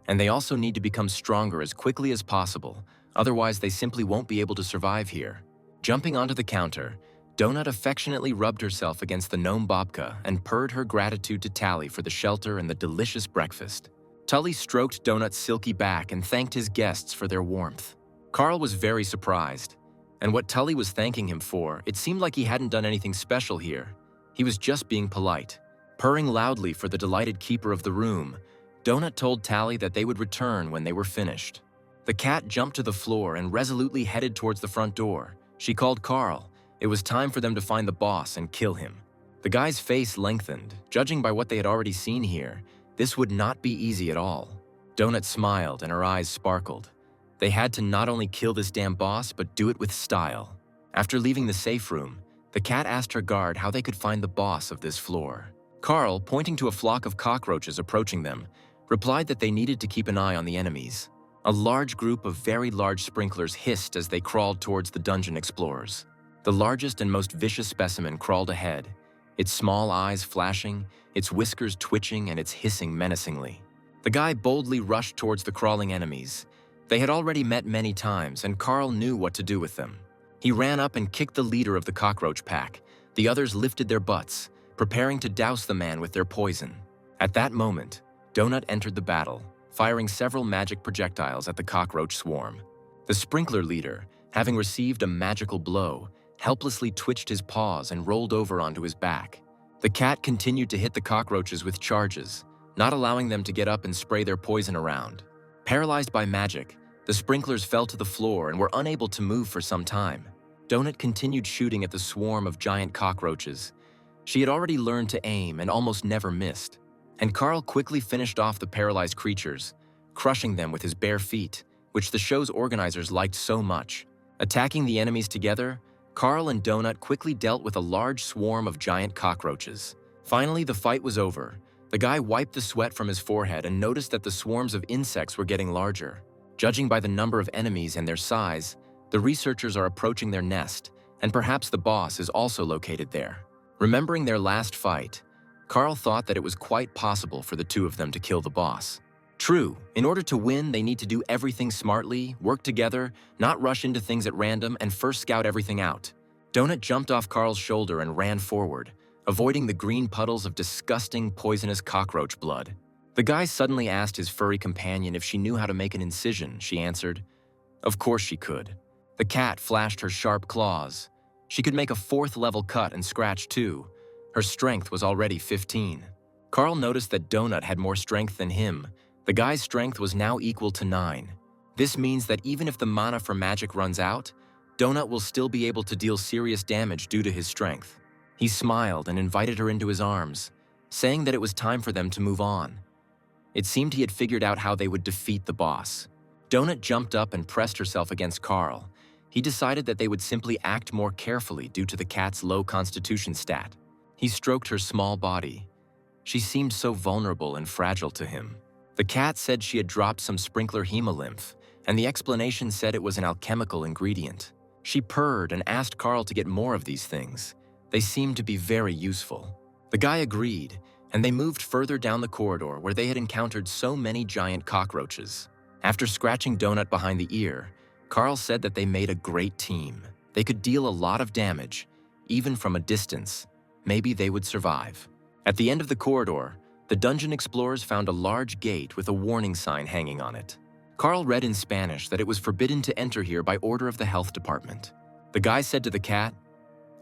and they also need to become stronger as quickly as possible, otherwise they simply won't be able to survive here. Jumping onto the counter, Donut affectionately rubbed herself against the gnome Bobka and purred her gratitude to Tally for the shelter and the delicious breakfast. Tully stroked Donut's silky back and thanked his guests for their warmth. Carl was very surprised, and what Tully was thanking him for, it seemed like he hadn't done anything special here. He was just being polite. Purring loudly for the delighted keeper of the room, Donut told Tally that they would return when they were finished. The cat jumped to the floor and resolutely headed towards the front door. She called Carl. It was time for them to find the boss and kill him. The guy's face lengthened. Judging by what they had already seen here, this would not be easy at all. Donut smiled and her eyes sparkled. They had to not only kill this damn boss, but do it with style. After leaving the safe room, the cat asked her guard how they could find the boss of this floor. Carl, pointing to a flock of cockroaches approaching them, replied that they needed to keep an eye on the enemies. A large group of very large sprinklers hissed as they crawled towards the dungeon explorers. The largest and most vicious specimen crawled ahead, its small eyes flashing, its whiskers twitching, and its hissing menacingly. The guy boldly rushed towards the crawling enemies. They had already met many times, and Carl knew what to do with them. He ran up and kicked the leader of the cockroach pack. The others lifted their butts, preparing to douse the man with their poison. At that moment, Donut entered the battle, firing several magic projectiles at the cockroach swarm. The sprinkler leader, having received a magical blow, helplessly twitched his paws and rolled over onto his back. The cat continued to hit the cockroaches with charges, not allowing them to get up and spray their poison around. Paralyzed by magic, the sprinklers fell to the floor and were unable to move for some time. Donut continued shooting at the swarm of giant cockroaches. She had already learned to aim and almost never missed. And Carl quickly finished off the paralyzed creatures, crushing them with his bare feet, which the show's organizers liked so much. Attacking the enemies together, Carl and Donut quickly dealt with a large swarm of giant cockroaches. Finally, the fight was over. The guy wiped the sweat from his forehead and noticed that the swarms of insects were getting larger. Judging by the number of enemies and their size, the researchers are approaching their nest, and perhaps the boss is also located there. Remembering their last fight, Carl thought that it was quite possible for the two of them to kill the boss. True, in order to win, they need to do everything smartly, work together, not rush into things at random, and first scout everything out. Donut jumped off Carl's shoulder and ran forward, avoiding the green puddles of disgusting, poisonous cockroach blood. The guy suddenly asked his furry companion if she knew how to make an incision. She answered, "Of course she could." The cat flashed her sharp claws. She could make a 4th-level cut and scratch too. Her strength was already 15. Carl noticed that Donut had more strength than him. The guy's strength was now equal to 9. This means that even if the mana for magic runs out, Donut will still be able to deal serious damage due to his strength. He smiled and invited her into his arms, saying that it was time for them to move on. It seemed he had figured out how they would defeat the boss. Donut jumped up and pressed herself against Carl. He decided that they would simply act more carefully due to the cat's low constitution stat. He stroked her small body. She seemed so vulnerable and fragile to him. The cat said she had dropped some sprinkler hemolymph, and the explanation said it was an alchemical ingredient. She purred and asked Carl to get more of these things. They seemed to be very useful. The guy agreed, and they moved further down the corridor where they had encountered so many giant cockroaches. After scratching Donut behind the ear, Carl said that they made a great team. They could deal a lot of damage, even from a distance. Maybe they would survive. At the end of the corridor, the dungeon explorers found a large gate with a warning sign hanging on it. Carl read in Spanish that it was forbidden to enter here by order of the health department. The guy said to the cat,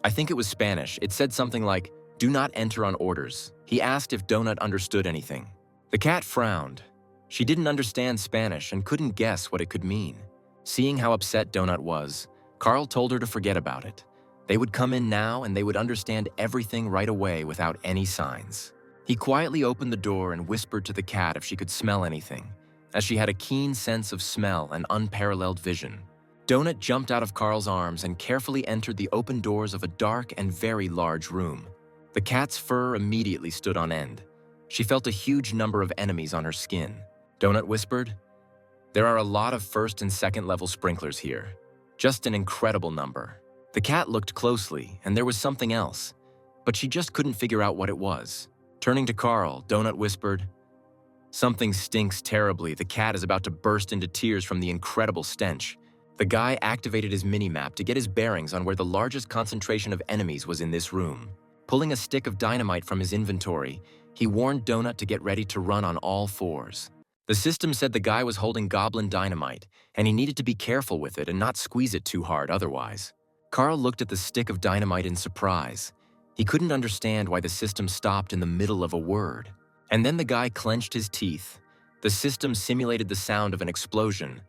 I think it was Spanish, it said something like, "Do not enter on orders." He asked if Donut understood anything. The cat frowned. She didn't understand Spanish and couldn't guess what it could mean. Seeing how upset Donut was, Carl told her to forget about it. They would come in now and they would understand everything right away without any signs. He quietly opened the door and whispered to the cat if she could smell anything, as she had a keen sense of smell and unparalleled vision. Donut jumped out of Carl's arms and carefully entered the open doors of a dark and very large room. The cat's fur immediately stood on end. She felt a huge number of enemies on her skin. Donut whispered, "There are a lot of first and second level sprinklers here. Just an incredible number." The cat looked closely, and there was something else, but she just couldn't figure out what it was. Turning to Carl, Donut whispered, "Something stinks terribly. The cat is about to burst into tears from the incredible stench." The guy activated his mini-map to get his bearings on where the largest concentration of enemies was in this room. Pulling a stick of dynamite from his inventory, he warned Donut to get ready to run on all fours. The system said the guy was holding Goblin dynamite, and he needed to be careful with it and not squeeze it too hard otherwise. Carl looked at the stick of dynamite in surprise. He couldn't understand why the system stopped in the middle of a word. And then the guy clenched his teeth. The system simulated the sound of an explosion.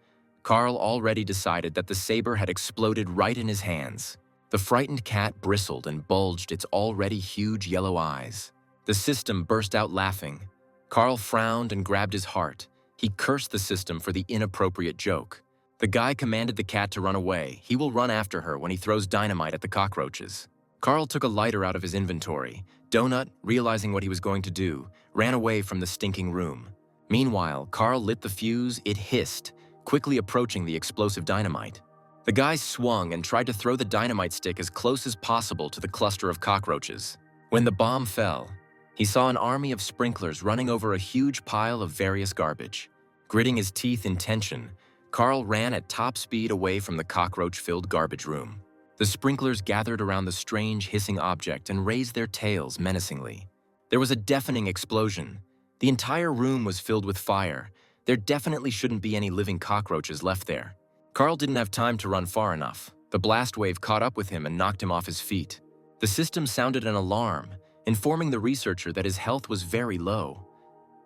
Carl already decided that the saber had exploded right in his hands. The frightened cat bristled and bulged its already huge yellow eyes. The system burst out laughing. Carl frowned and grabbed his heart. He cursed the system for the inappropriate joke. The guy commanded the cat to run away. He will run after her when he throws dynamite at the cockroaches. Carl took a lighter out of his inventory. Donut, realizing what he was going to do, ran away from the stinking room. Meanwhile, Carl lit the fuse. It hissed, quickly approaching the explosive dynamite. The guy swung and tried to throw the dynamite stick as close as possible to the cluster of cockroaches. When the bomb fell, he saw an army of sprinklers running over a huge pile of various garbage. Gritting his teeth in tension, Carl ran at top speed away from the cockroach-filled garbage room. The sprinklers gathered around the strange hissing object and raised their tails menacingly. There was a deafening explosion. The entire room was filled with fire. There definitely shouldn't be any living cockroaches left there. Carl didn't have time to run far enough. The blast wave caught up with him and knocked him off his feet. The system sounded an alarm, informing the researcher that his health was very low.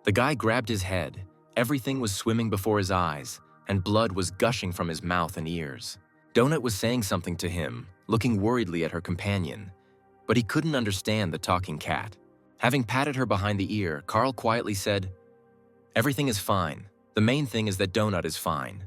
The guy grabbed his head. Everything was swimming before his eyes, and blood was gushing from his mouth and ears. Donut was saying something to him, looking worriedly at her companion, but he couldn't understand the talking cat. Having patted her behind the ear, Carl quietly said, "Everything is fine. The main thing is that Donut is fine."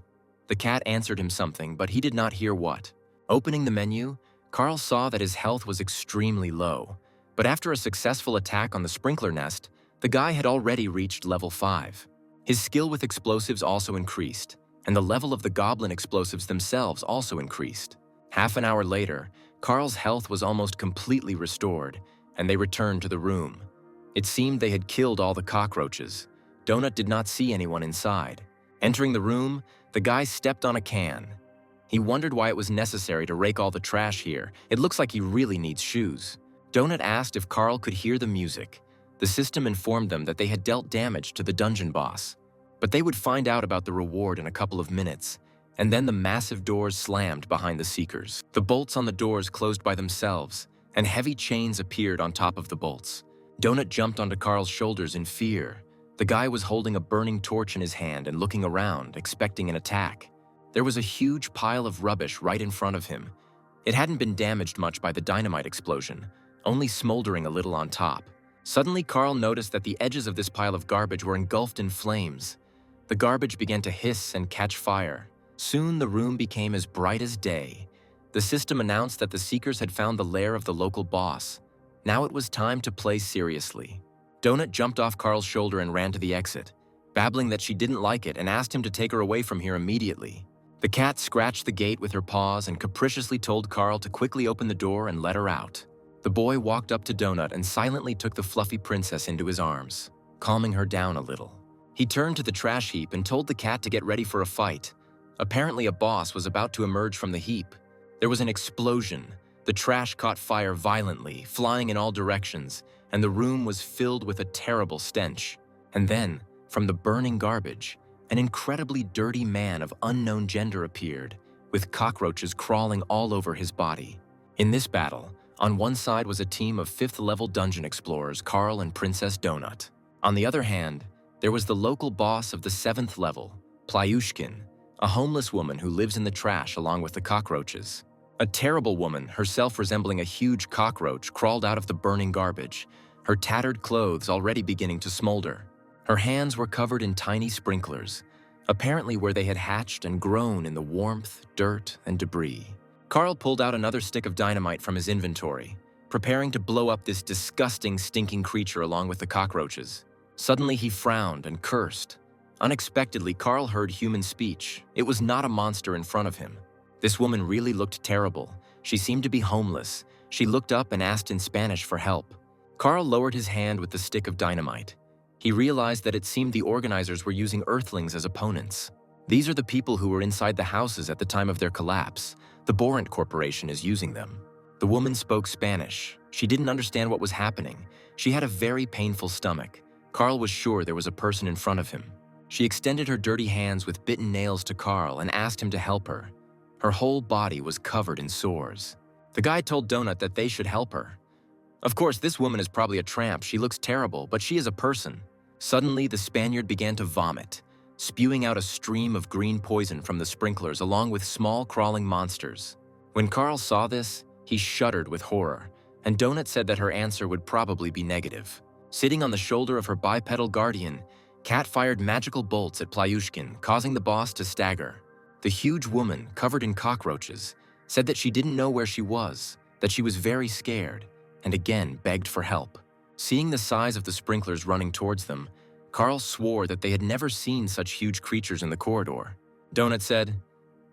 The cat answered him something, but he did not hear what. Opening the menu, Carl saw that his health was extremely low, but after a successful attack on the sprinkler nest, the guy had already reached level 5. His skill with explosives also increased, and the level of the Goblin explosives themselves also increased. Half an hour later, Carl's health was almost completely restored, and they returned to the room. It seemed they had killed all the cockroaches. Donut did not see anyone inside. Entering the room, the guy stepped on a can. He wondered why it was necessary to rake all the trash here. It looks like he really needs shoes. Donut asked if Carl could hear the music. The system informed them that they had dealt damage to the dungeon boss, but they would find out about the reward in a couple of minutes, and then the massive doors slammed behind the seekers. The bolts on the doors closed by themselves, and heavy chains appeared on top of the bolts. Donut jumped onto Carl's shoulders in fear. The guy was holding a burning torch in his hand and looking around, expecting an attack. There was a huge pile of rubbish right in front of him. It hadn't been damaged much by the dynamite explosion, only smoldering a little on top. Suddenly, Carl noticed that the edges of this pile of garbage were engulfed in flames. The garbage began to hiss and catch fire. Soon, the room became as bright as day. The system announced that the seekers had found the lair of the local boss. Now it was time to play seriously. Donut jumped off Carl's shoulder and ran to the exit, babbling that she didn't like it and asked him to take her away from here immediately. The cat scratched the gate with her paws and capriciously told Carl to quickly open the door and let her out. The boy walked up to Donut and silently took the fluffy princess into his arms, calming her down a little. He turned to the trash heap and told the cat to get ready for a fight. Apparently, a boss was about to emerge from the heap. There was an explosion. The trash caught fire violently, flying in all directions, and the room was filled with a terrible stench. And then, from the burning garbage, an incredibly dirty man of unknown gender appeared, with cockroaches crawling all over his body. In this battle, on one side was a team of 5th-level dungeon explorers, Carl and Princess Donut. On the other hand, there was the local boss of the 7th level, Plyushkin, a homeless woman who lives in the trash along with the cockroaches. A terrible woman, herself resembling a huge cockroach, crawled out of the burning garbage, her tattered clothes already beginning to smolder. Her hands were covered in tiny sprinklers, apparently where they had hatched and grown in the warmth, dirt, and debris. Carl pulled out another stick of dynamite from his inventory, preparing to blow up this disgusting, stinking creature along with the cockroaches. Suddenly, he frowned and cursed. Unexpectedly, Carl heard human speech. It was not a monster in front of him. This woman really looked terrible. She seemed to be homeless. She looked up and asked in Spanish for help. Carl lowered his hand with the stick of dynamite. He realized that it seemed the organizers were using Earthlings as opponents. These are the people who were inside the houses at the time of their collapse. The Borant Corporation is using them. The woman spoke Spanish. She didn't understand what was happening. She had a very painful stomach. Carl was sure there was a person in front of him. She extended her dirty hands with bitten nails to Carl and asked him to help her. Her whole body was covered in sores. The guy told Donut that they should help her. Of course, this woman is probably a tramp. She looks terrible, but she is a person. Suddenly, the Spaniard began to vomit, spewing out a stream of green poison from the sprinklers along with small crawling monsters. When Carl saw this, he shuddered with horror, and Donut said that her answer would probably be negative. Sitting on the shoulder of her bipedal guardian, Cat fired magical bolts at Plyushkin, causing the boss to stagger. The huge woman, covered in cockroaches, said that she didn't know where she was, that she was very scared, and again begged for help. Seeing the size of the sprinklers running towards them, Carl swore that they had never seen such huge creatures in the corridor. Donut said,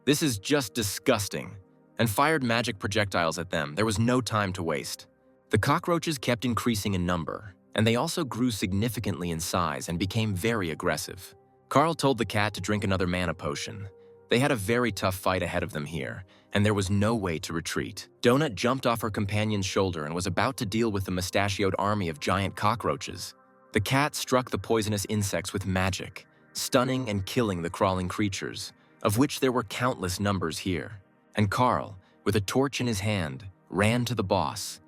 "This is just disgusting," and fired magic projectiles at them. There was no time to waste. The cockroaches kept increasing in number, and they also grew significantly in size and became very aggressive. Carl told the cat to drink another mana potion. They had a very tough fight ahead of them here, and there was no way to retreat. Donut jumped off her companion's shoulder and was about to deal with the mustachioed army of giant cockroaches. The cat struck the poisonous insects with magic, stunning and killing the crawling creatures, of which there were countless numbers here. And Carl, with a torch in his hand, ran to the boss.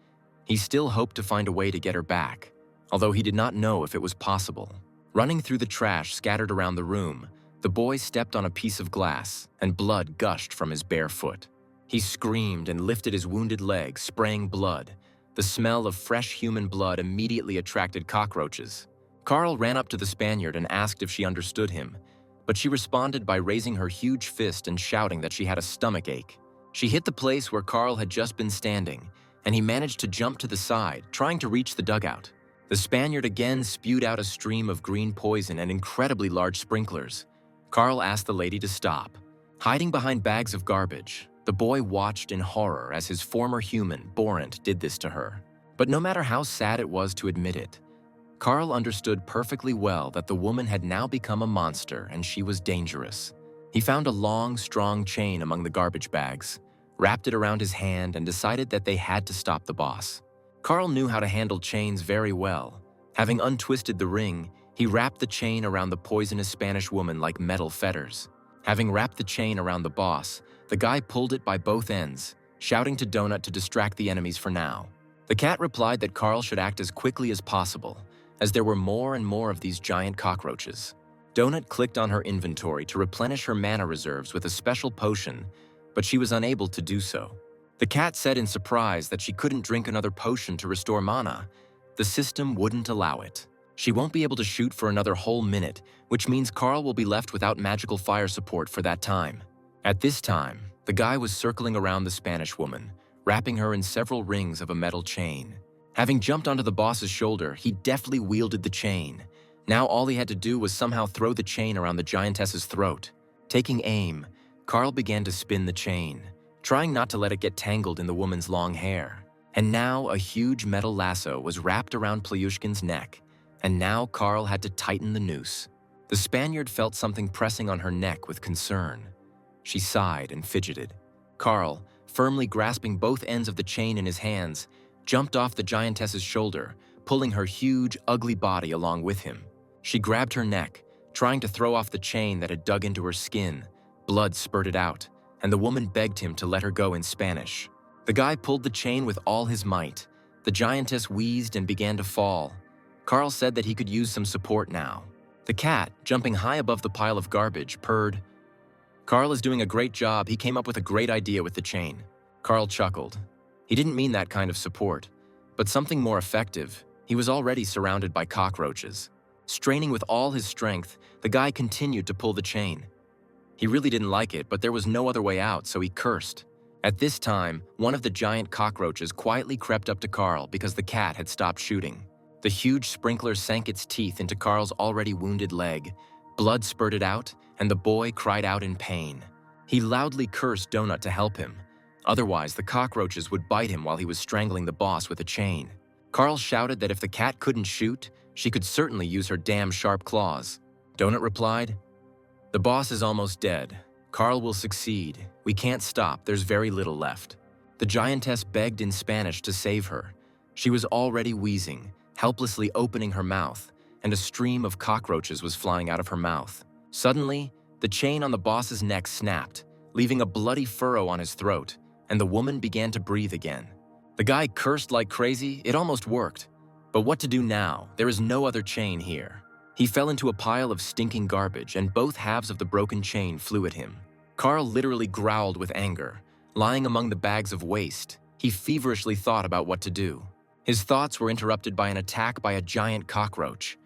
He still hoped to find a way to get her back, although he did not know if it was possible. Running through the trash scattered around the room, the boy stepped on a piece of glass, and blood gushed from his bare foot. He screamed and lifted his wounded leg, spraying blood. The smell of fresh human blood immediately attracted cockroaches. Carl ran up to the Spaniard and asked if she understood him, but she responded by raising her huge fist and shouting that she had a stomach ache. She hit the place where Carl had just been standing, and he managed to jump to the side, trying to reach the dugout. The Spaniard again spewed out a stream of green poison and incredibly large sprinklers. Carl asked the lady to stop. Hiding behind bags of garbage, the boy watched in horror as his former human, Borant, did this to her. But no matter how sad it was to admit it, Carl understood perfectly well that the woman had now become a monster and she was dangerous. He found a long, strong chain among the garbage bags, wrapped it around his hand, and decided that they had to stop the boss. Carl knew how to handle chains very well. Having untwisted the ring, he wrapped the chain around the poisonous Spanish woman like metal fetters. Having wrapped the chain around the boss, the guy pulled it by both ends, shouting to Donut to distract the enemies for now. The cat replied that Carl should act as quickly as possible, as there were more and more of these giant cockroaches. Donut clicked on her inventory to replenish her mana reserves with a special potion, but she was unable to do so. The cat said in surprise that she couldn't drink another potion to restore mana. The system wouldn't allow it. She won't be able to shoot for another whole minute, which means Carl will be left without magical fire support for that time. At this time, the guy was circling around the Spanish woman, wrapping her in several rings of a metal chain. Having jumped onto the boss's shoulder, he deftly wielded the chain. Now all he had to do was somehow throw the chain around the giantess's throat. Taking aim, Carl began to spin the chain, trying not to let it get tangled in the woman's long hair. And now a huge metal lasso was wrapped around Plyushkin's neck, and now Carl had to tighten the noose. The Spaniard felt something pressing on her neck with concern. She sighed and fidgeted. Carl, firmly grasping both ends of the chain in his hands, jumped off the giantess's shoulder, pulling her huge, ugly body along with him. She grabbed her neck, trying to throw off the chain that had dug into her skin. Blood spurted out, and the woman begged him to let her go in Spanish. The guy pulled the chain with all his might. The giantess wheezed and began to fall. Carl said that he could use some support now. The cat, jumping high above the pile of garbage, purred. "Carl is doing a great job. He came up with a great idea with the chain." Carl chuckled. He didn't mean that kind of support, but something more effective. He was already surrounded by cockroaches. Straining with all his strength, the guy continued to pull the chain. He really didn't like it, but there was no other way out, so he cursed. At this time, one of the giant cockroaches quietly crept up to Carl because the cat had stopped shooting. The huge sprinkler sank its teeth into Carl's already wounded leg. Blood spurted out, and the boy cried out in pain. He loudly cursed Donut to help him. Otherwise, the cockroaches would bite him while he was strangling the boss with a chain. Carl shouted that if the cat couldn't shoot, she could certainly use her damn sharp claws. Donut replied, "The boss is almost dead. Carl will succeed. We can't stop. There's very little left." The giantess begged in Spanish to save her. She was already wheezing, helplessly opening her mouth, and a stream of cockroaches was flying out of her mouth. Suddenly, the chain on the boss's neck snapped, leaving a bloody furrow on his throat, and the woman began to breathe again. The guy cursed like crazy. It almost worked. But what to do now? There is no other chain here. He fell into a pile of stinking garbage, and both halves of the broken chain flew at him. Carl literally growled with anger. Lying among the bags of waste, he feverishly thought about what to do. His thoughts were interrupted by an attack by a giant cockroach.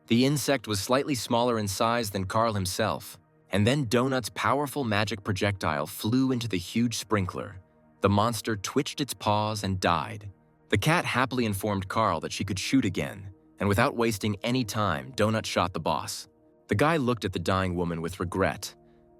The insect was slightly smaller in size than Carl himself, and then Donut's powerful magic projectile flew into the huge sprinkler. The monster twitched its paws and died. The cat happily informed Carl that she could shoot again, and without wasting any time, Donut shot the boss. The guy looked at the dying woman with regret.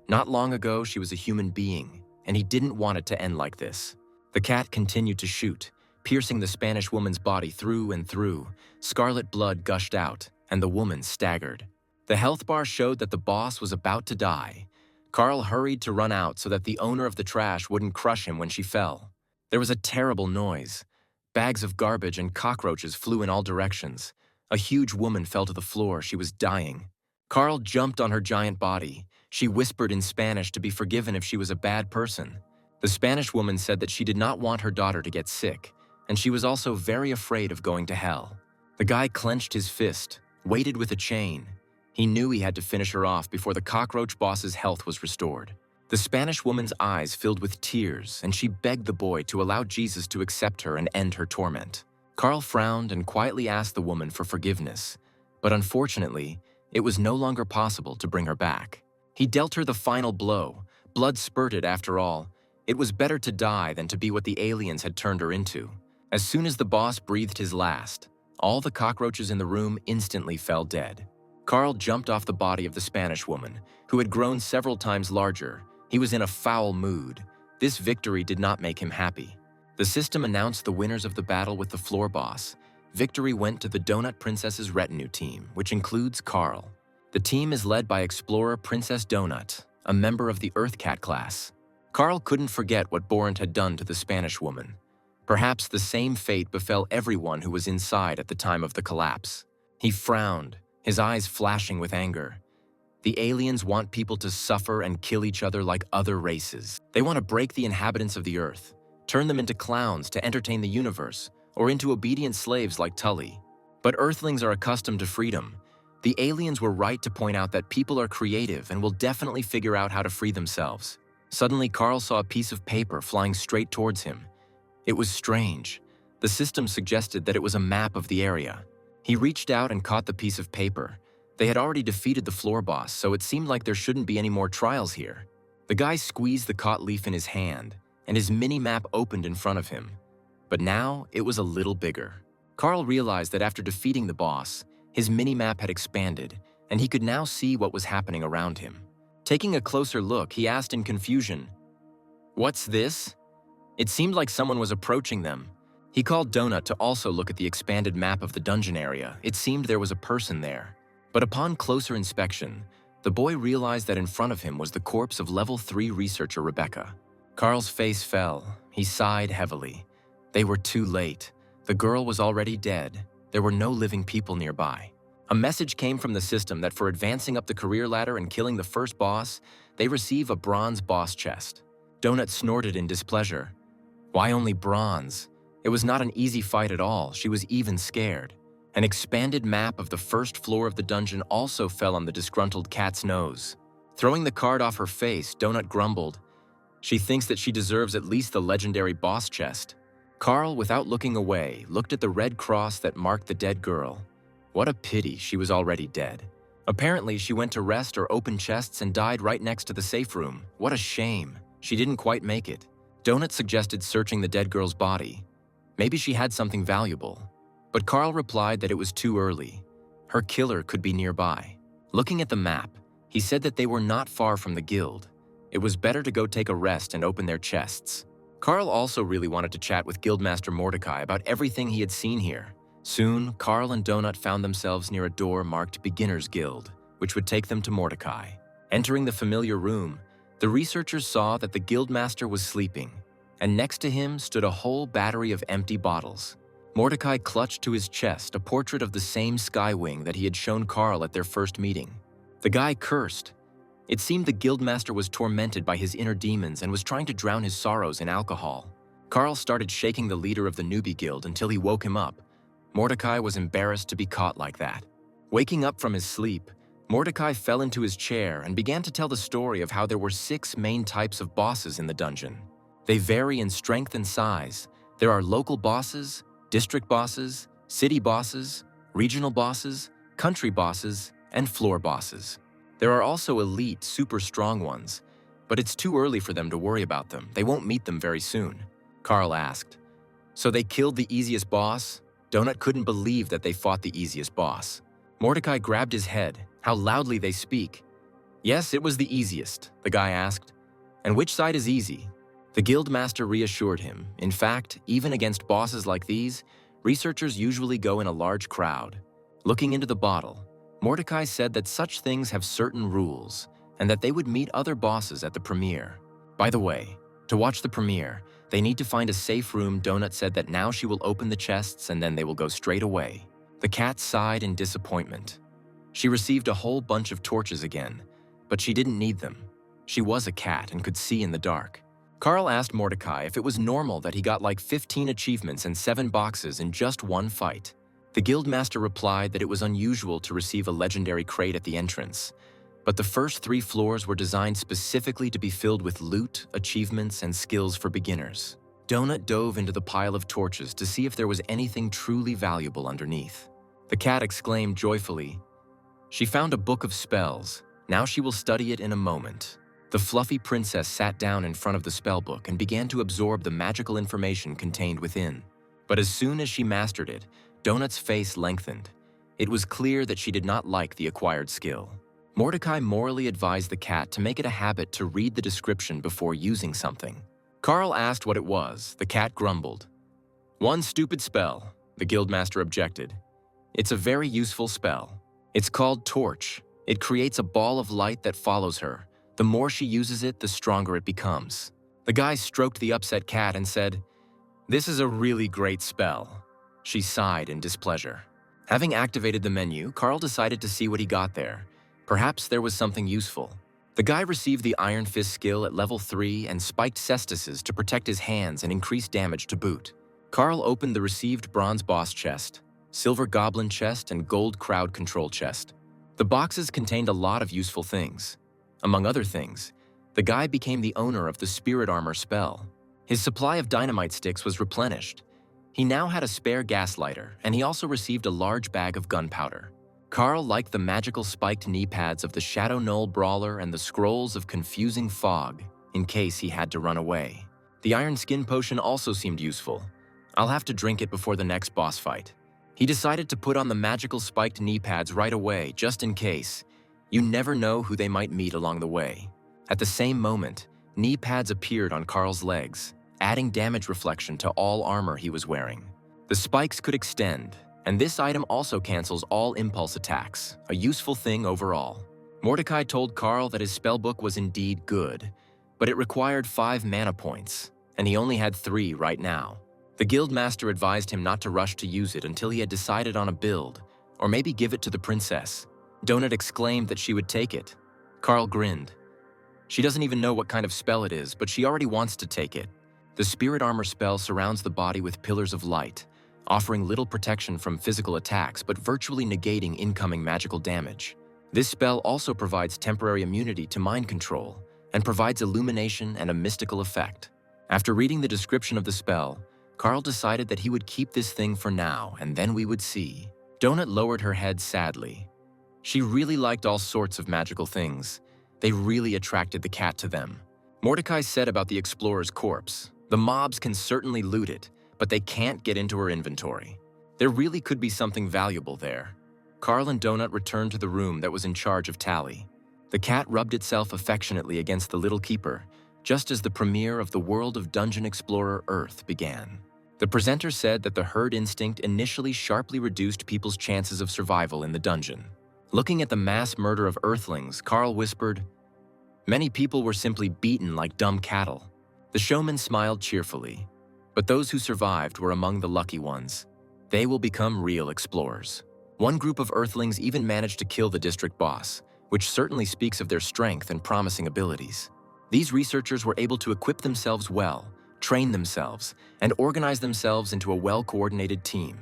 Not long ago, she was a human being, and he didn't want it to end like this. The cat continued to shoot, piercing the Spanish woman's body through and through. Scarlet blood gushed out, and the woman staggered. The health bar showed that the boss was about to die. Carl hurried to run out so that the owner of the trash wouldn't crush him when she fell. There was a terrible noise. Bags of garbage and cockroaches flew in all directions. A huge woman fell to the floor. She was dying. Carl jumped on her giant body. She whispered in Spanish to be forgiven if she was a bad person. The Spanish woman said that she did not want her daughter to get sick, and she was also very afraid of going to hell. The guy clenched his fist, weighted with a chain. He knew he had to finish her off before the cockroach boss's health was restored. The Spanish woman's eyes filled with tears, and she begged the boy to allow Jesus to accept her and end her torment. Carl frowned and quietly asked the woman for forgiveness, but unfortunately, it was no longer possible to bring her back. He dealt her the final blow. Blood spurted after all. It was better to die than to be what the aliens had turned her into. As soon as the boss breathed his last, all the cockroaches in the room instantly fell dead. Carl jumped off the body of the Spanish woman, who had grown several times larger. He was in a foul mood. This victory did not make him happy. The system announced the winners of the battle with the floor boss. Victory went to the Donut Princess's retinue team, which includes Carl. The team is led by Explorer Princess Donut, a member of the Earthcat class. Carl couldn't forget what Borant had done to the Spanish woman. Perhaps the same fate befell everyone who was inside at the time of the collapse. He frowned, his eyes flashing with anger. The aliens want people to suffer and kill each other like other races. They want to break the inhabitants of the Earth, turn them into clowns to entertain the universe, or into obedient slaves like Tully. But Earthlings are accustomed to freedom. The aliens were right to point out that people are creative and will definitely figure out how to free themselves. Suddenly, Carl saw a piece of paper flying straight towards him. It was strange. The system suggested that it was a map of the area. He reached out and caught the piece of paper. They had already defeated the floor boss, so it seemed like there shouldn't be any more trials here. The guy squeezed the caught leaf in his hand, and his mini-map opened in front of him. But now, it was a little bigger. Carl realized that after defeating the boss, his mini-map had expanded, and he could now see what was happening around him. Taking a closer look, he asked in confusion, "What's this?" It seemed like someone was approaching them. He called Donut to also look at the expanded map of the dungeon area. It seemed there was a person there. But upon closer inspection, the boy realized that in front of him was the corpse of level 3 researcher Rebecca. Carl's face fell. He sighed heavily. They were too late. The girl was already dead. There were no living people nearby. A message came from the system that for advancing up the career ladder and killing the first boss, they receive a bronze boss chest. Donut snorted in displeasure. Why only bronze? It was not an easy fight at all. She was even scared. An expanded map of the first floor of the dungeon also fell on the disgruntled cat's nose. Throwing the card off her face, Donut grumbled. She thinks that she deserves at least the legendary boss chest. Carl, without looking away, looked at the red cross that marked the dead girl. What a pity she was already dead. Apparently, she went to rest or open chests and died right next to the safe room. What a shame. She didn't quite make it. Donut suggested searching the dead girl's body. Maybe she had something valuable. But Carl replied that it was too early. Her killer could be nearby. Looking at the map, he said that they were not far from the guild. It was better to go take a rest and open their chests. Carl also really wanted to chat with Guildmaster Mordecai about everything he had seen here. Soon, Carl and Donut found themselves near a door marked Beginner's Guild, which would take them to Mordecai. Entering the familiar room, the researchers saw that the Guildmaster was sleeping, and next to him stood a whole battery of empty bottles. Mordecai clutched to his chest a portrait of the same Skywing that he had shown Carl at their first meeting. The guy cursed. It seemed the Guildmaster was tormented by his inner demons and was trying to drown his sorrows in alcohol. Carl started shaking the leader of the newbie guild until he woke him up. Mordecai was embarrassed to be caught like that. Waking up from his sleep, Mordecai fell into his chair and began to tell the story of how there were 6 main types of bosses in the dungeon. They vary in strength and size. There are local bosses, district bosses, city bosses, regional bosses, country bosses, and floor bosses. There are also elite, super strong ones, but it's too early for them to worry about them. They won't meet them very soon. Carl asked, "So they killed the easiest boss?" Donut couldn't believe that they fought the easiest boss. Mordecai grabbed his head. How loudly they speak. "Yes, it was the easiest," the guy asked. "And which side is easy?" The Guildmaster reassured him. In fact, even against bosses like these, researchers usually go in a large crowd. Looking into the bottle, Mordecai said that such things have certain rules, and that they would meet other bosses at the premiere. By the way, to watch the premiere, they need to find a safe room. Donut said that now she will open the chests and then they will go straight away. The cat sighed in disappointment. She received a whole bunch of torches again, but she didn't need them. She was a cat and could see in the dark. Carl asked Mordecai if it was normal that he got like 15 achievements and 7 boxes in just one fight. The Guildmaster replied that it was unusual to receive a legendary crate at the entrance, but the first 3 floors were designed specifically to be filled with loot, achievements, and skills for beginners. Donut dove into the pile of torches to see if there was anything truly valuable underneath. The cat exclaimed joyfully, "She found a book of spells. Now she will study it in a moment." The fluffy princess sat down in front of the spellbook and began to absorb the magical information contained within. But as soon as she mastered it, Donut's face lengthened. It was clear that she did not like the acquired skill. Mordecai morally advised the cat to make it a habit to read the description before using something. Carl asked what it was. The cat grumbled. "One stupid spell," the Guildmaster objected. "It's a very useful spell. It's called Torch. It creates a ball of light that follows her. The more she uses it, the stronger it becomes." The guy stroked the upset cat and said, "This is a really great spell." She sighed in displeasure. Having activated the menu, Carl decided to see what he got there. Perhaps there was something useful. The guy received the Iron Fist skill at level 3 and spiked cestices to protect his hands and increase damage to boot. Carl opened the received bronze boss chest, silver goblin chest, and gold crowd control chest. The boxes contained a lot of useful things. Among other things, the guy became the owner of the spirit armor spell. His supply of dynamite sticks was replenished. He now had a spare gas lighter, and he also received a large bag of gunpowder. Carl liked the magical spiked knee pads of the Shadow Knoll Brawler and the scrolls of Confusing Fog, in case he had to run away. The Iron Skin Potion also seemed useful. I'll have to drink it before the next boss fight. He decided to put on the magical spiked knee pads right away, just in case. You never know who they might meet along the way. At the same moment, knee pads appeared on Carl's legs, adding damage reflection to all armor he was wearing. The spikes could extend, and this item also cancels all impulse attacks, a useful thing overall. Mordecai told Carl that his spellbook was indeed good, but it required 5 mana points, and he only had 3 right now. The guildmaster advised him not to rush to use it until he had decided on a build, or maybe give it to the princess. Donut exclaimed that she would take it. Carl grinned. She doesn't even know what kind of spell it is, but she already wants to take it. The spirit armor spell surrounds the body with pillars of light, offering little protection from physical attacks but virtually negating incoming magical damage. This spell also provides temporary immunity to mind control and provides illumination and a mystical effect. After reading the description of the spell, Carl decided that he would keep this thing for now, and then we would see. Donut lowered her head sadly. She really liked all sorts of magical things. They really attracted the cat to them. Mordecai said about the explorer's corpse, the mobs can certainly loot it, but they can't get into her inventory. There really could be something valuable there. Carl and Donut returned to the room that was in charge of Tally. The cat rubbed itself affectionately against the little keeper, just as the premiere of the World of Dungeon Explorer Earth began. The presenter said that the herd instinct initially sharply reduced people's chances of survival in the dungeon. Looking at the mass murder of Earthlings, Carl whispered, "Many people were simply beaten like dumb cattle." The showman smiled cheerfully. But those who survived were among the lucky ones. They will become real explorers. One group of Earthlings even managed to kill the district boss, which certainly speaks of their strength and promising abilities. These researchers were able to equip themselves well, train themselves, and organize themselves into a well-coordinated team.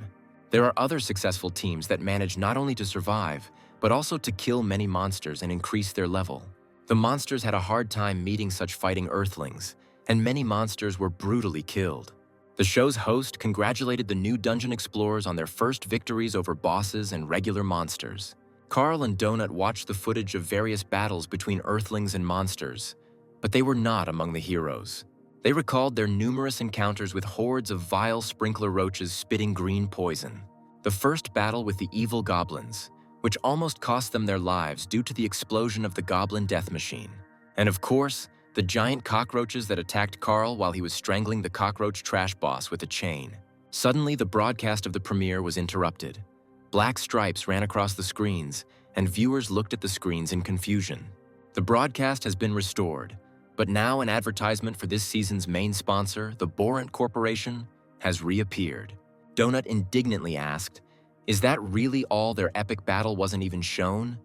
There are other successful teams that manage not only to survive, but also to kill many monsters and increase their level. The monsters had a hard time meeting such fighting Earthlings, and many monsters were brutally killed. The show's host congratulated the new dungeon explorers on their first victories over bosses and regular monsters. Carl and Donut watched the footage of various battles between Earthlings and monsters, but they were not among the heroes. They recalled their numerous encounters with hordes of vile sprinkler roaches spitting green poison. The first battle with the evil goblins, which almost cost them their lives due to the explosion of the goblin death machine. And of course, the giant cockroaches that attacked Carl while he was strangling the cockroach trash boss with a chain. Suddenly, the broadcast of the premiere was interrupted. Black stripes ran across the screens, and viewers looked at the screens in confusion. The broadcast has been restored, but now an advertisement for this season's main sponsor, the Borant Corporation, has reappeared. Donut indignantly asked, "Is that really all their epic battle wasn't even shown?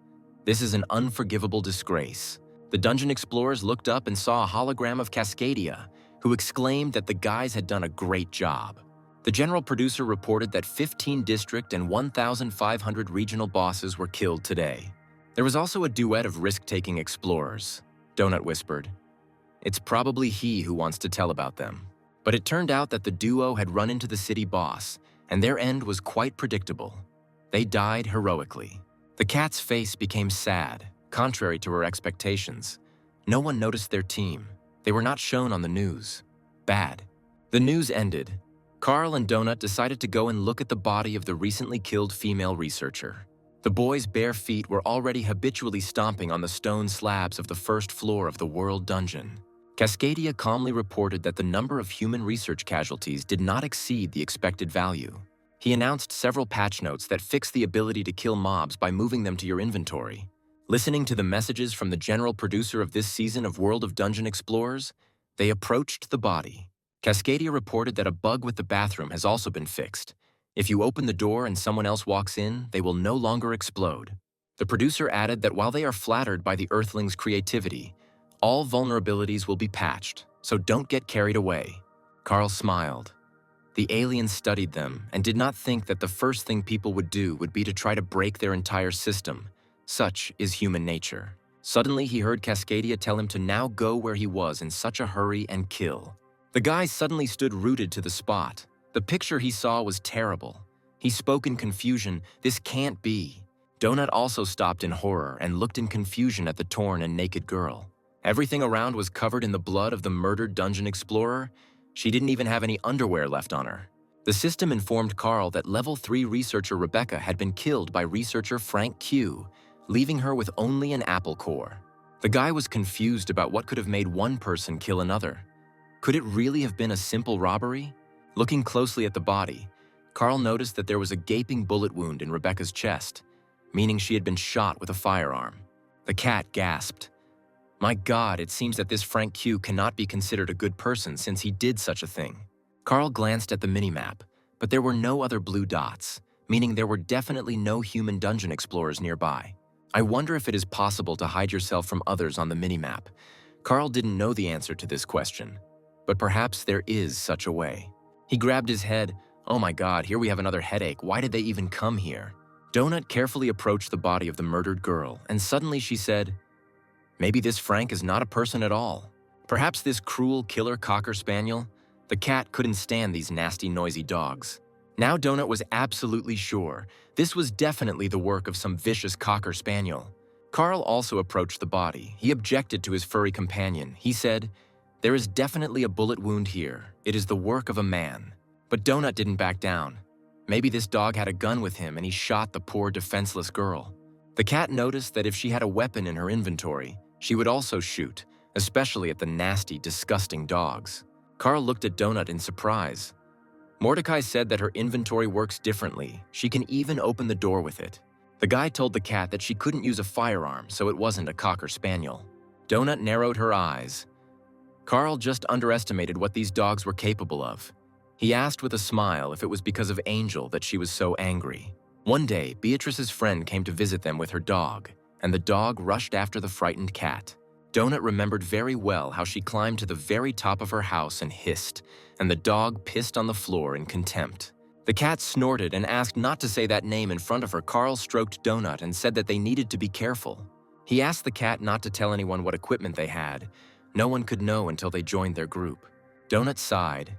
This is an unforgivable disgrace." The dungeon explorers looked up and saw a hologram of Cascadia, who exclaimed that the guys had done a great job. The general producer reported that 15 district and 1,500 regional bosses were killed today. There was also a duet of risk-taking explorers, Donut whispered. It's probably he who wants to tell about them. But it turned out that the duo had run into the city boss, and their end was quite predictable. They died heroically. The cat's face became sad, contrary to her expectations. No one noticed their team. They were not shown on the news. Bad. The news ended. Carl and Donut decided to go and look at the body of the recently killed female researcher. The boy's bare feet were already habitually stomping on the stone slabs of the first floor of the World Dungeon. Cascadia calmly reported that the number of human research casualties did not exceed the expected value. He announced several patch notes that fixed the ability to kill mobs by moving them to your inventory. Listening to the messages from the general producer of this season of World of Dungeon Explorers, they approached the body. Cascadia reported that a bug with the bathroom has also been fixed. If you open the door and someone else walks in, they will no longer explode. The producer added that while they are flattered by the Earthlings' creativity, all vulnerabilities will be patched, so don't get carried away. Carl smiled. The aliens studied them and did not think that the first thing people would do would be to try to break their entire system, Such is human nature. Suddenly, he heard Cascadia tell him to now go where he was in such a hurry and kill. The guy suddenly stood rooted to the spot. The picture he saw was terrible. He spoke in confusion, "This can't be." Donut also stopped in horror and looked in confusion at the torn and naked girl. Everything around was covered in the blood of the murdered dungeon explorer. She didn't even have any underwear left on her. The system informed Carl that Level 3 researcher Rebecca had been killed by researcher Frank Q, leaving her with only an apple core. The guy was confused about what could have made one person kill another. Could it really have been a simple robbery? Looking closely at the body, Carl noticed that there was a gaping bullet wound in Rebecca's chest, meaning she had been shot with a firearm. The cat gasped. My God, it seems that this Frank Q cannot be considered a good person since he did such a thing. Carl glanced at the minimap, but there were no other blue dots, meaning there were definitely no human dungeon explorers nearby. I wonder if it is possible to hide yourself from others on the minimap. Carl didn't know the answer to this question, but perhaps there is such a way. He grabbed his head. Oh my God, here we have another headache. Why did they even come here? Donut carefully approached the body of the murdered girl, and suddenly she said, maybe this Frank is not a person at all. Perhaps this cruel killer cocker spaniel. The cat couldn't stand these nasty, noisy dogs. Now Donut was absolutely sure this was definitely the work of some vicious cocker spaniel. Carl also approached the body. He objected to his furry companion. He said, there is definitely a bullet wound here. It is the work of a man. But Donut didn't back down. Maybe this dog had a gun with him and he shot the poor defenseless girl. The cat noticed that if she had a weapon in her inventory, she would also shoot, especially at the nasty, disgusting dogs. Carl looked at Donut in surprise. Mordecai said that her inventory works differently. She can even open the door with it. The guy told the cat that she couldn't use a firearm, so it wasn't a cocker spaniel. Donut narrowed her eyes. Carl just underestimated what these dogs were capable of. He asked with a smile if it was because of Angel that she was so angry. One day, Beatrice's friend came to visit them with her dog, and the dog rushed after the frightened cat. Donut remembered very well how she climbed to the very top of her house and hissed, and the dog pissed on the floor in contempt. The cat snorted and asked not to say that name in front of her. Carl stroked Donut and said that they needed to be careful. He asked the cat not to tell anyone what equipment they had. No one could know until they joined their group. Donut sighed.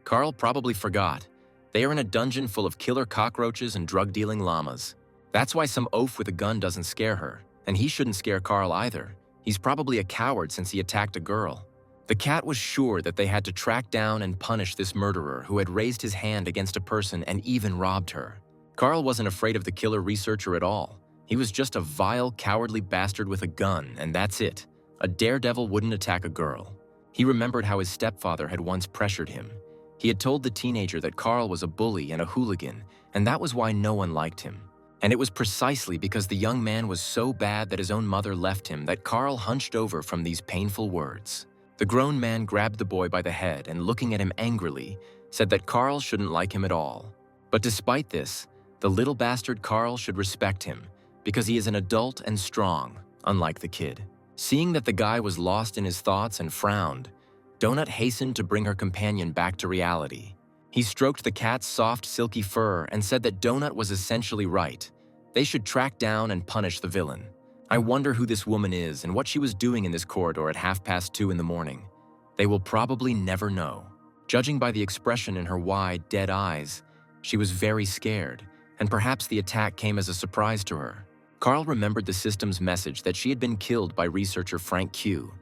Carl probably forgot. They are in a dungeon full of killer cockroaches and drug-dealing llamas. That's why some oaf with a gun doesn't scare her, and he shouldn't scare Carl either. He's probably a coward since he attacked a girl. The cat was sure that they had to track down and punish this murderer who had raised his hand against a person and even robbed her. Carl wasn't afraid of the killer researcher at all. He was just a vile, cowardly bastard with a gun, and that's it. A daredevil wouldn't attack a girl. He remembered how his stepfather had once pressured him. He had told the teenager that Carl was a bully and a hooligan, and that was why no one liked him. And it was precisely because the young man was so bad that his own mother left him that Carl hunched over from these painful words. The grown man grabbed the boy by the head and, looking at him angrily, said that Carl shouldn't like him at all. But despite this, the little bastard Carl should respect him because he is an adult and strong, unlike the kid. Seeing that the guy was lost in his thoughts and frowned, Donut hastened to bring her companion back to reality. He stroked the cat's soft, silky fur and said that Donut was essentially right. They should track down and punish the villain. I wonder who this woman is and what she was doing in this corridor at 2:30 in the morning. They will probably never know. Judging by the expression in her wide, dead eyes, she was very scared, and perhaps the attack came as a surprise to her. Carl remembered the system's message that she had been killed by researcher Frank Q.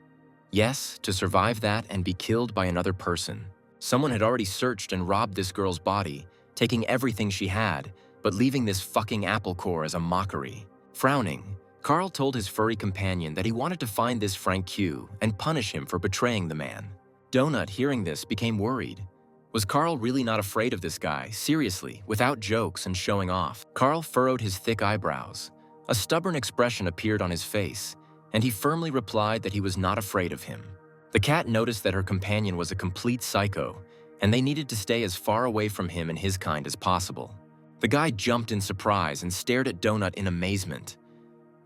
Yes, to survive that and be killed by another person. Someone had already searched and robbed this girl's body, taking everything she had, but leaving this fucking apple core as a mockery. Frowning, Carl told his furry companion that he wanted to find this Frank Q and punish him for betraying the man. Donut, hearing this, became worried. Was Carl really not afraid of this guy, seriously, without jokes and showing off? Carl furrowed his thick eyebrows. A stubborn expression appeared on his face, and he firmly replied that he was not afraid of him. The cat noticed that her companion was a complete psycho, and they needed to stay as far away from him and his kind as possible. The guy jumped in surprise and stared at Donut in amazement.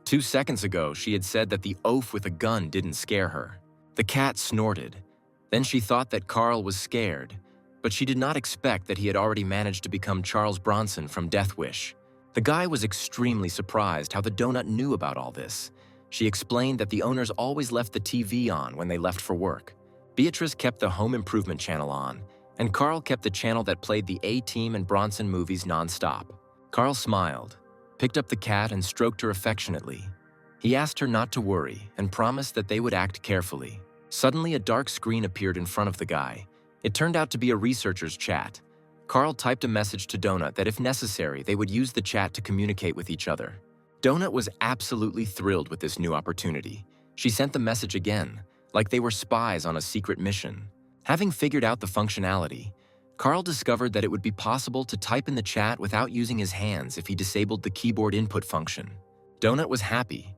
2 seconds ago, she had said that the oaf with a gun didn't scare her. The cat snorted. Then she thought that Carl was scared, but she did not expect that he had already managed to become Charles Bronson from Death Wish. The guy was extremely surprised how the donut knew about all this. She explained that the owners always left the TV on when they left for work. Beatrice kept the home improvement channel on, and Carl kept the channel that played the A-Team and Bronson movies non-stop. Carl smiled, picked up the cat and stroked her affectionately. He asked her not to worry and promised that they would act carefully. Suddenly, a dark screen appeared in front of the guy. It turned out to be a researcher's chat. Carl typed a message to Donut that if necessary, they would use the chat to communicate with each other. Donut was absolutely thrilled with this new opportunity. She sent the message again, like they were spies on a secret mission. Having figured out the functionality, Carl discovered that it would be possible to type in the chat without using his hands if he disabled the keyboard input function. Donut was happy.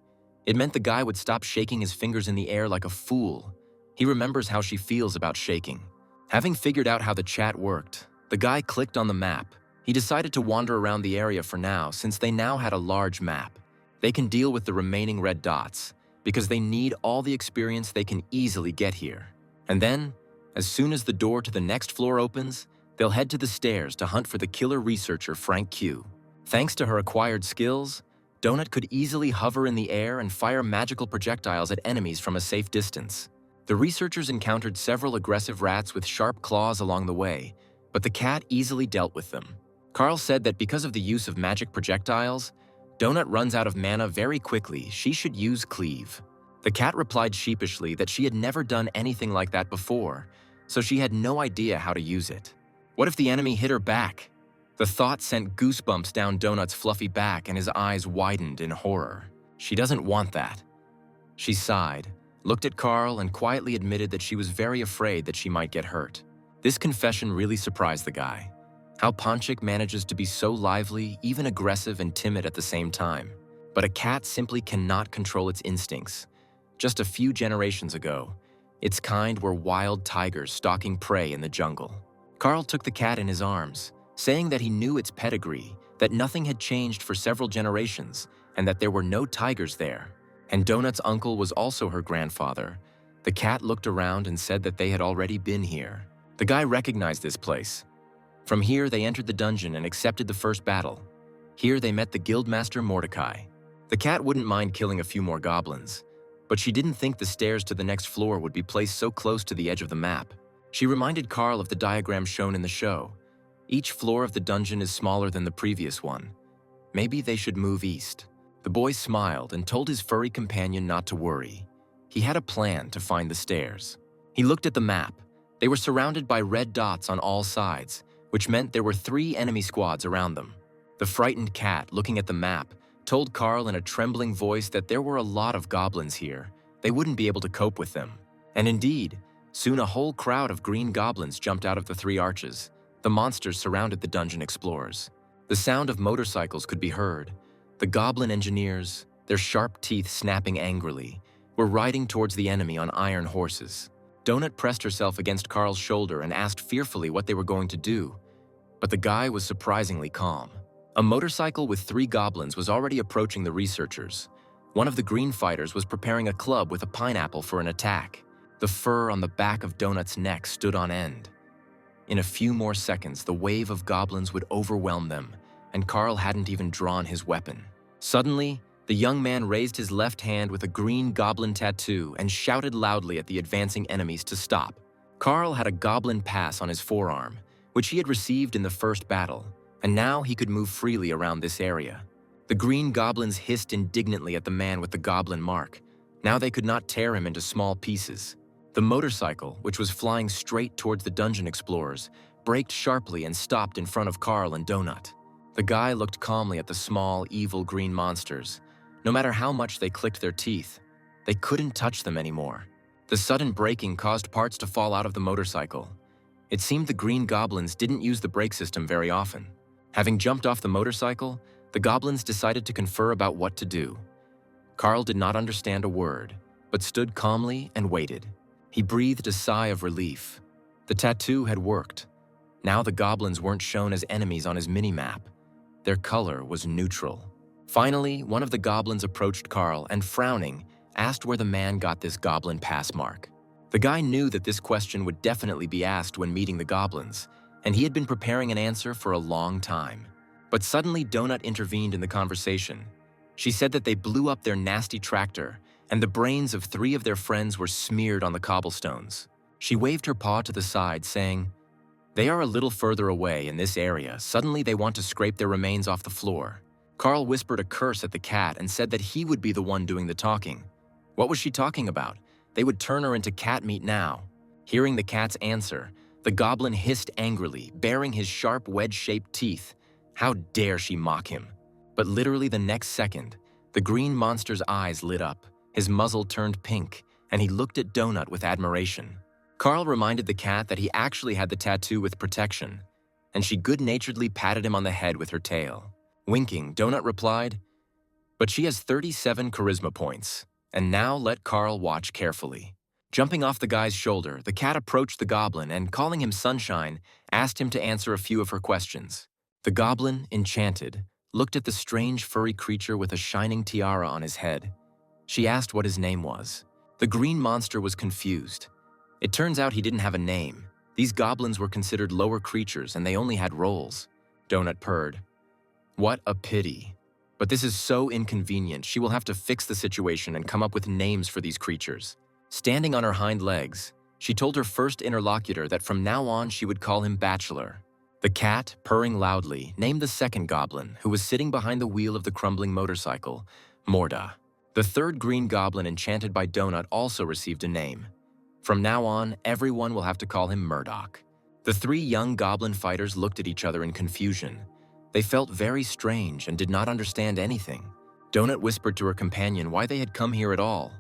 It meant the guy would stop shaking his fingers in the air like a fool. He remembers how she feels about shaking. Having figured out how the chat worked, the guy clicked on the map. He decided to wander around the area for now since they now had a large map. They can deal with the remaining red dots because they need all the experience they can easily get here. And then, as soon as the door to the next floor opens, they'll head to the stairs to hunt for the killer researcher Frank Q. Thanks to her acquired skills, Donut could easily hover in the air and fire magical projectiles at enemies from a safe distance. The researchers encountered several aggressive rats with sharp claws along the way, but the cat easily dealt with them. Carl said that because of the use of magic projectiles, Donut runs out of mana very quickly. She should use Cleave. The cat replied sheepishly that she had never done anything like that before, so she had no idea how to use it. What if the enemy hit her back? The thought sent goosebumps down Donut's fluffy back and his eyes widened in horror. She doesn't want that. She sighed, looked at Carl, and quietly admitted that she was very afraid that she might get hurt. This confession really surprised the guy. How Ponchik manages to be so lively, even aggressive and timid at the same time. But a cat simply cannot control its instincts. Just a few generations ago, its kind were wild tigers stalking prey in the jungle. Carl took the cat in his arms, saying that he knew its pedigree, that nothing had changed for several generations, and that there were no tigers there. And Donut's uncle was also her grandfather. The cat looked around and said that they had already been here. The guy recognized this place. From here, they entered the dungeon and accepted the first battle. Here, they met the guildmaster Mordecai. The cat wouldn't mind killing a few more goblins, but she didn't think the stairs to the next floor would be placed so close to the edge of the map. She reminded Carl of the diagram shown in the show. Each floor of the dungeon is smaller than the previous one. Maybe they should move east. The boy smiled and told his furry companion not to worry. He had a plan to find the stairs. He looked at the map. They were surrounded by red dots on all sides, which meant there were 3 enemy squads around them. The frightened cat, looking at the map, told Carl in a trembling voice that there were a lot of goblins here. They wouldn't be able to cope with them. And indeed, soon a whole crowd of green goblins jumped out of the 3 arches. The monsters surrounded the dungeon explorers. The sound of motorcycles could be heard. The goblin engineers, their sharp teeth snapping angrily, were riding towards the enemy on iron horses. Donut pressed herself against Carl's shoulder and asked fearfully what they were going to do. But the guy was surprisingly calm. A motorcycle with 3 goblins was already approaching the researchers. One of the green fighters was preparing a club with a pineapple for an attack. The fur on the back of Donut's neck stood on end. In a few more seconds, the wave of goblins would overwhelm them, and Carl hadn't even drawn his weapon. Suddenly, the young man raised his left hand with a green goblin tattoo and shouted loudly at the advancing enemies to stop. Carl had a goblin pass on his forearm, which he had received in the first battle, and now he could move freely around this area. The green goblins hissed indignantly at the man with the goblin mark. Now they could not tear him into small pieces. The motorcycle, which was flying straight towards the dungeon explorers, braked sharply and stopped in front of Carl and Donut. The guy looked calmly at the small, evil green monsters. No matter how much they clicked their teeth, they couldn't touch them anymore. The sudden braking caused parts to fall out of the motorcycle. It seemed the green goblins didn't use the brake system very often. Having jumped off the motorcycle, the goblins decided to confer about what to do. Carl did not understand a word, but stood calmly and waited. He breathed a sigh of relief. The tattoo had worked. Now the goblins weren't shown as enemies on his mini-map. Their color was neutral. Finally, one of the goblins approached Carl and, frowning, asked where the man got this goblin pass mark. The guy knew that this question would definitely be asked when meeting the goblins, and he had been preparing an answer for a long time. But suddenly Donut intervened in the conversation. She said that they blew up their nasty tractor, and the brains of 3 of their friends were smeared on the cobblestones. She waved her paw to the side, saying, "They are a little further away in this area. Suddenly they want to scrape their remains off the floor." Carl whispered a curse at the cat and said that he would be the one doing the talking. What was she talking about? They would turn her into cat meat now. Hearing the cat's answer, the goblin hissed angrily, baring his sharp wedge-shaped teeth. How dare she mock him? But literally the next second, the green monster's eyes lit up, his muzzle turned pink, and he looked at Donut with admiration. Carl reminded the cat that he actually had the tattoo with protection, and she good-naturedly patted him on the head with her tail. Winking, Donut replied, "But she has 37 charisma points, and now let Carl watch carefully." Jumping off the guy's shoulder, the cat approached the goblin and, calling him Sunshine, asked him to answer a few of her questions. The goblin, enchanted, looked at the strange furry creature with a shining tiara on his head. She asked what his name was. The green monster was confused. It turns out he didn't have a name. These goblins were considered lower creatures and they only had roles. Donut purred. What a pity. But this is so inconvenient, she will have to fix the situation and come up with names for these creatures. Standing on her hind legs, she told her first interlocutor that from now on she would call him Bachelor. The cat, purring loudly, named the second goblin, who was sitting behind the wheel of the crumbling motorcycle, Morda. The third green goblin enchanted by Donut also received a name. From now on, everyone will have to call him Murdoch. The 3 young goblin fighters looked at each other in confusion. They felt very strange and did not understand anything. Donut whispered to her companion why they had come here at all.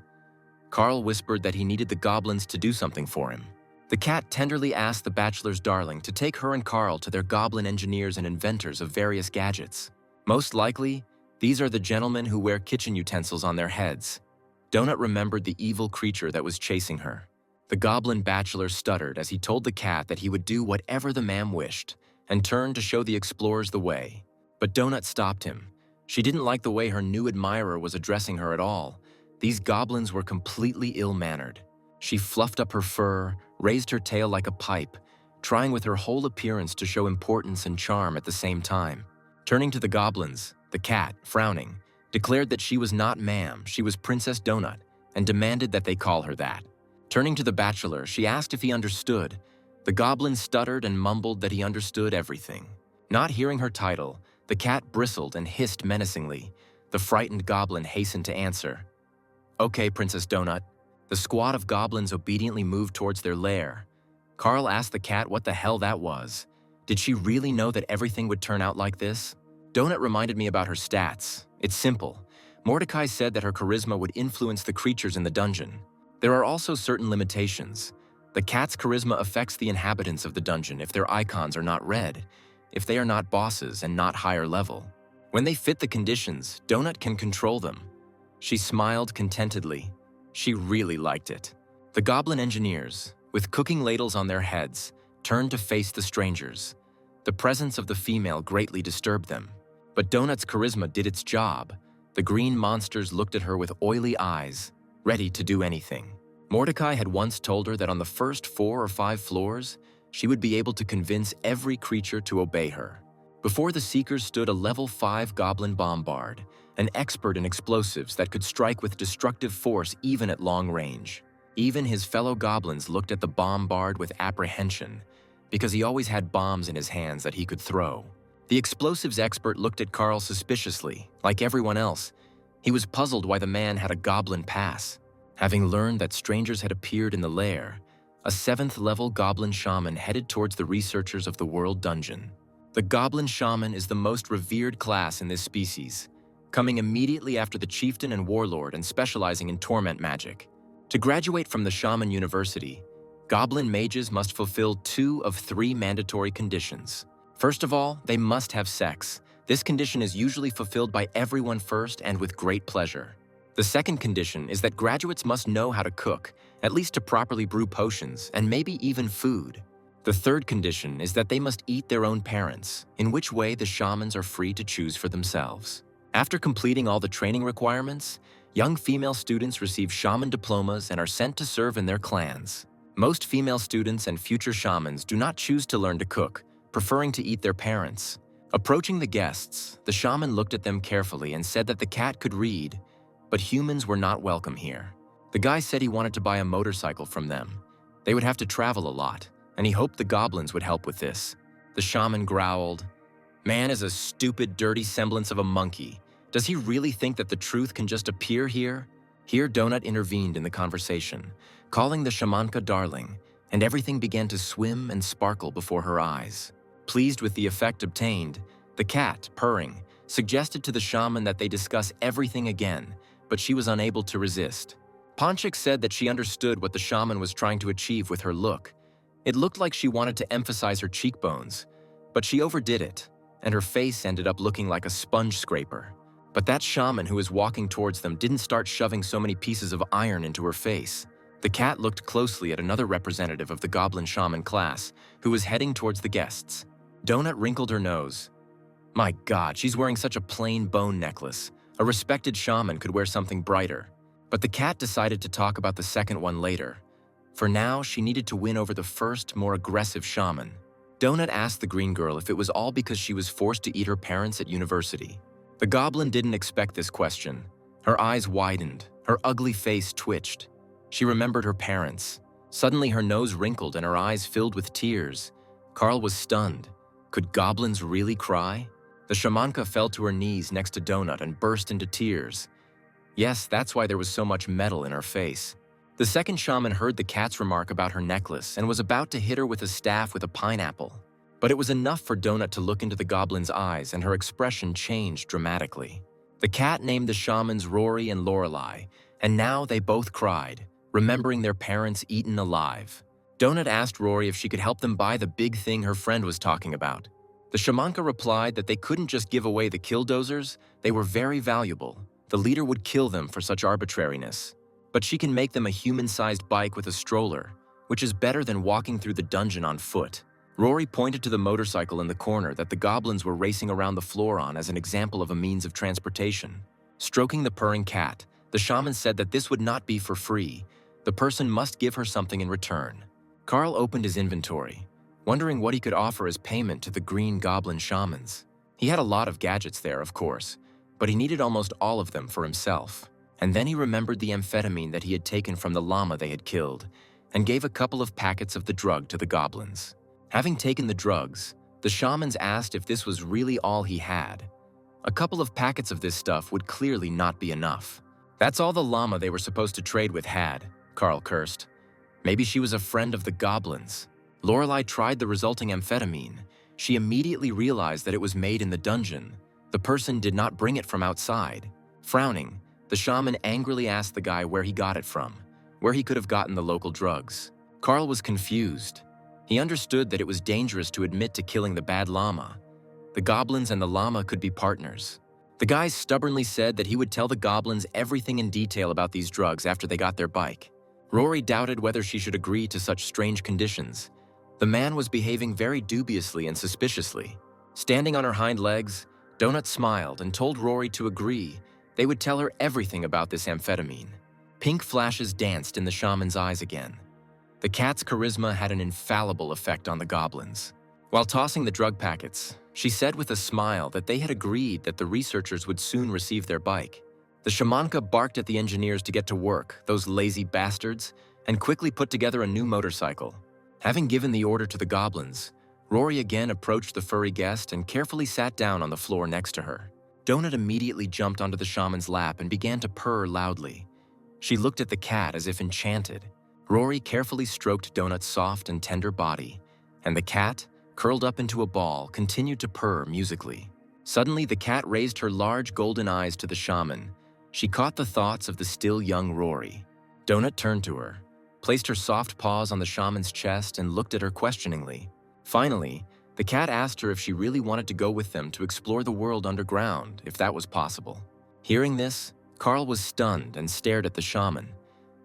Carl whispered that he needed the goblins to do something for him. The cat tenderly asked the bachelor's darling to take her and Carl to their goblin engineers and inventors of various gadgets. Most likely, these are the gentlemen who wear kitchen utensils on their heads. Donut remembered the evil creature that was chasing her. The goblin bachelor stuttered as he told the cat that he would do whatever the ma'am wished, and turned to show the explorers the way. But Donut stopped him. She didn't like the way her new admirer was addressing her at all. These goblins were completely ill-mannered. She fluffed up her fur, raised her tail like a pipe, trying with her whole appearance to show importance and charm at the same time. Turning to the goblins, the cat, frowning, declared that she was not ma'am, she was Princess Donut, and demanded that they call her that. Turning to the bachelor, she asked if he understood. The goblin stuttered and mumbled that he understood everything. Not hearing her title, the cat bristled and hissed menacingly. The frightened goblin hastened to answer. "Okay, Princess Donut." The squad of goblins obediently moved towards their lair. Carl asked the cat what the hell that was. Did she really know that everything would turn out like this? Donut reminded me about her stats. It's simple. Mordecai said that her charisma would influence the creatures in the dungeon. There are also certain limitations. The cat's charisma affects the inhabitants of the dungeon if their icons are not red, if they are not bosses and not higher level. When they fit the conditions, Donut can control them. She smiled contentedly. She really liked it. The goblin engineers, with cooking ladles on their heads, turned to face the strangers. The presence of the female greatly disturbed them. But Donut's charisma did its job. The green monsters looked at her with oily eyes, ready to do anything. Mordecai had once told her that on the first 4 or 5 floors, she would be able to convince every creature to obey her. Before the Seekers stood a level 5 goblin bombard, an expert in explosives that could strike with destructive force even at long range. Even his fellow goblins looked at the bombard with apprehension, because he always had bombs in his hands that he could throw. The explosives expert looked at Carl suspiciously, like everyone else. He was puzzled why the man had a goblin pass. Having learned that strangers had appeared in the lair, a 7th-level goblin shaman headed towards the researchers of the world dungeon. The goblin shaman is the most revered class in this species, coming immediately after the chieftain and warlord and specializing in torment magic. To graduate from the shaman university, goblin mages must fulfill 2 of 3 mandatory conditions. First of all, they must have sex. This condition is usually fulfilled by everyone first and with great pleasure. The second condition is that graduates must know how to cook, at least to properly brew potions, and maybe even food. The third condition is that they must eat their own parents, in which way the shamans are free to choose for themselves. After completing all the training requirements, young female students receive shaman diplomas and are sent to serve in their clans. Most female students and future shamans do not choose to learn to cook, preferring to eat their parents. Approaching the guests, the shaman looked at them carefully and said that the cat could read, but humans were not welcome here. The guy said he wanted to buy a motorcycle from them. They would have to travel a lot, and he hoped the goblins would help with this. The shaman growled, "Man is a stupid, dirty semblance of a monkey. Does he really think that the truth can just appear here?" Here, Donut intervened in the conversation, calling the shamanka darling, and everything began to swim and sparkle before her eyes. Pleased with the effect obtained, the cat, purring, suggested to the shaman that they discuss everything again, but she was unable to resist. Ponchik said that she understood what the shaman was trying to achieve with her look. It looked like she wanted to emphasize her cheekbones, but she overdid it, and her face ended up looking like a sponge scraper. But that shaman who was walking towards them didn't start shoving so many pieces of iron into her face. The cat looked closely at another representative of the goblin shaman class, who was heading towards the guests. Donut wrinkled her nose. My God, she's wearing such a plain bone necklace. A respected shaman could wear something brighter. But the cat decided to talk about the second one later. For now, she needed to win over the first, more aggressive shaman. Donut asked the green girl if it was all because she was forced to eat her parents at university. The goblin didn't expect this question. Her eyes widened, her ugly face twitched. She remembered her parents. Suddenly her nose wrinkled and her eyes filled with tears. Carl was stunned. Could goblins really cry? The shamanka fell to her knees next to Donut and burst into tears. Yes, that's why there was so much metal in her face. The second shaman heard the cat's remark about her necklace and was about to hit her with a staff with a pineapple. But it was enough for Donut to look into the goblin's eyes and her expression changed dramatically. The cat named the shamans Rory and Lorelei, and now they both cried, remembering their parents eaten alive. Donut asked Rory if she could help them buy the big thing her friend was talking about. The shamanka replied that they couldn't just give away the killdozers, they were very valuable. The leader would kill them for such arbitrariness. But she can make them a human-sized bike with a stroller, which is better than walking through the dungeon on foot. Rory pointed to the motorcycle in the corner that the goblins were racing around the floor on as an example of a means of transportation. Stroking the purring cat, the shaman said that this would not be for free. The person must give her something in return. Carl opened his inventory, wondering what he could offer as payment to the green goblin shamans. He had a lot of gadgets there, of course, but he needed almost all of them for himself. And then he remembered the amphetamine that he had taken from the llama they had killed, and gave a couple of packets of the drug to the goblins. Having taken the drugs, the shamans asked if this was really all he had. A couple of packets of this stuff would clearly not be enough. That's all the llama they were supposed to trade with had, Carl cursed. Maybe she was a friend of the goblins. Lorelei tried the resulting amphetamine. She immediately realized that it was made in the dungeon. The person did not bring it from outside. Frowning, the shaman angrily asked the guy where he got it from, where he could have gotten the local drugs. Carl was confused. He understood that it was dangerous to admit to killing the bad llama. The goblins and the llama could be partners. The guy stubbornly said that he would tell the goblins everything in detail about these drugs after they got their bike. Rory doubted whether she should agree to such strange conditions. The man was behaving very dubiously and suspiciously. Standing on her hind legs, Donut smiled and told Rory to agree. They would tell her everything about this amphetamine. Pink flashes danced in the shaman's eyes again. The cat's charisma had an infallible effect on the goblins. While tossing the drug packets, she said with a smile that they had agreed that the researchers would soon receive their bike. The shamanka barked at the engineers to get to work, those lazy bastards, and quickly put together a new motorcycle. Having given the order to the goblins, Rory again approached the furry guest and carefully sat down on the floor next to her. Donut immediately jumped onto the shaman's lap and began to purr loudly. She looked at the cat as if enchanted. Rory carefully stroked Donut's soft and tender body, and the cat, curled up into a ball, continued to purr musically. Suddenly, the cat raised her large golden eyes to the shaman. She caught the thoughts of the still young Rory. Donut turned to her, placed her soft paws on the shaman's chest and looked at her questioningly. Finally, the cat asked her if she really wanted to go with them to explore the world underground, if that was possible. Hearing this, Carl was stunned and stared at the shaman.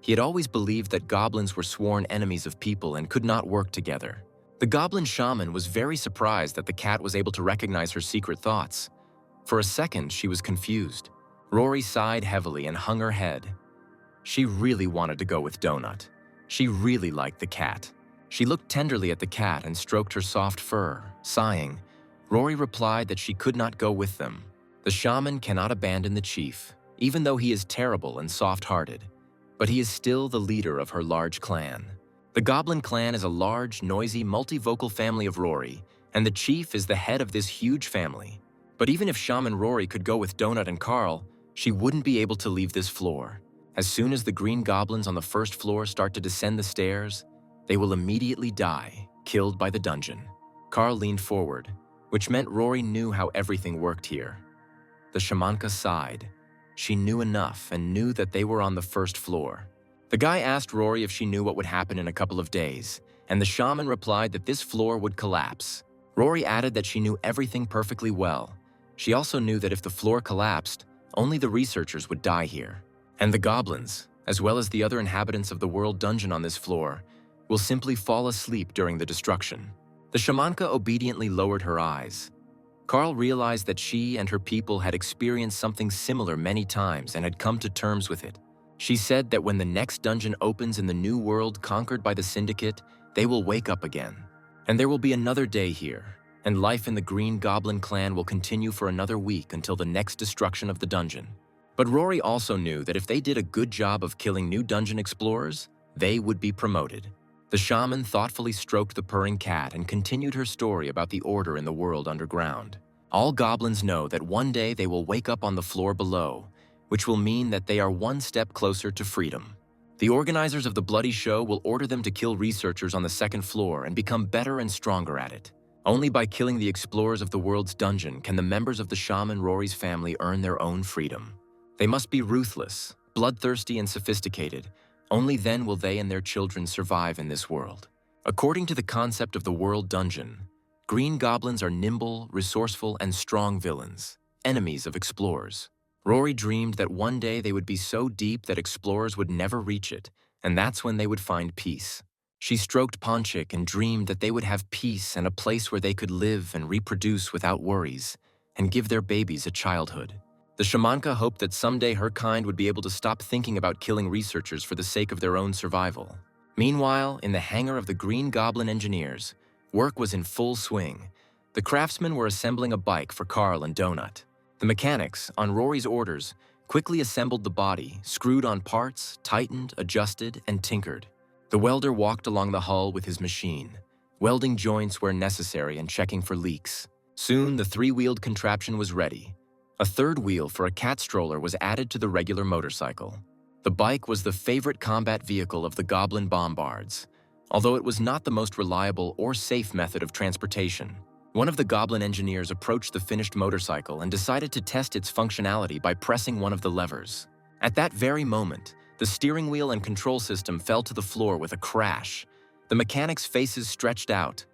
He had always believed that goblins were sworn enemies of people and could not work together. The goblin shaman was very surprised that the cat was able to recognize her secret thoughts. For a second, she was confused. Rory sighed heavily and hung her head. She really wanted to go with Donut. She really liked the cat. She looked tenderly at the cat and stroked her soft fur, sighing, Rory replied that she could not go with them. The shaman cannot abandon the chief, even though he is terrible and soft-hearted, but he is still the leader of her large clan. The Goblin clan is a large, noisy, multivocal family of Rory, and the chief is the head of this huge family. But even if Shaman Rory could go with Donut and Carl, she wouldn't be able to leave this floor. As soon as the green goblins on the first floor start to descend the stairs, they will immediately die, killed by the dungeon. Carl leaned forward, which meant Rory knew how everything worked here. The shamanka sighed. She knew enough and knew that they were on the first floor. The guy asked Rory if she knew what would happen in a couple of days, and the shaman replied that this floor would collapse. Rory added that she knew everything perfectly well. She also knew that if the floor collapsed, only the researchers would die here. And the goblins, as well as the other inhabitants of the world dungeon on this floor, will simply fall asleep during the destruction. The shamanka obediently lowered her eyes. Carl realized that she and her people had experienced something similar many times and had come to terms with it. She said that when the next dungeon opens in the new world conquered by the Syndicate, they will wake up again. And there will be another day here, and life in the Green Goblin clan will continue for another week until the next destruction of the dungeon. But Rory also knew that if they did a good job of killing new dungeon explorers, they would be promoted. The shaman thoughtfully stroked the purring cat and continued her story about the order in the world underground. All goblins know that one day they will wake up on the floor below, which will mean that they are one step closer to freedom. The organizers of the bloody show will order them to kill researchers on the second floor and become better and stronger at it. Only by killing the explorers of the world's dungeon can the members of the shaman Rory's family earn their own freedom. They must be ruthless, bloodthirsty, and sophisticated. Only then will they and their children survive in this world. According to the concept of the world dungeon, green goblins are nimble, resourceful, and strong villains, enemies of explorers. Rory dreamed that one day they would be so deep that explorers would never reach it, and that's when they would find peace. She stroked Ponchik and dreamed that they would have peace and a place where they could live and reproduce without worries, and give their babies a childhood. The shamanka hoped that someday her kind would be able to stop thinking about killing researchers for the sake of their own survival. Meanwhile, in the hangar of the Green Goblin engineers, work was in full swing. The craftsmen were assembling a bike for Carl and Donut. The mechanics, on Rory's orders, quickly assembled the body, screwed on parts, tightened, adjusted, and tinkered. The welder walked along the hull with his machine, welding joints where necessary and checking for leaks. Soon, the three-wheeled contraption was ready. A third wheel for a cat stroller was added to the regular motorcycle. The bike was the favorite combat vehicle of the Goblin bombards, although it was not the most reliable or safe method of transportation. One of the Goblin engineers approached the finished motorcycle and decided to test its functionality by pressing one of the levers. At that very moment, the steering wheel and control system fell to the floor with a crash. The mechanics' faces stretched out.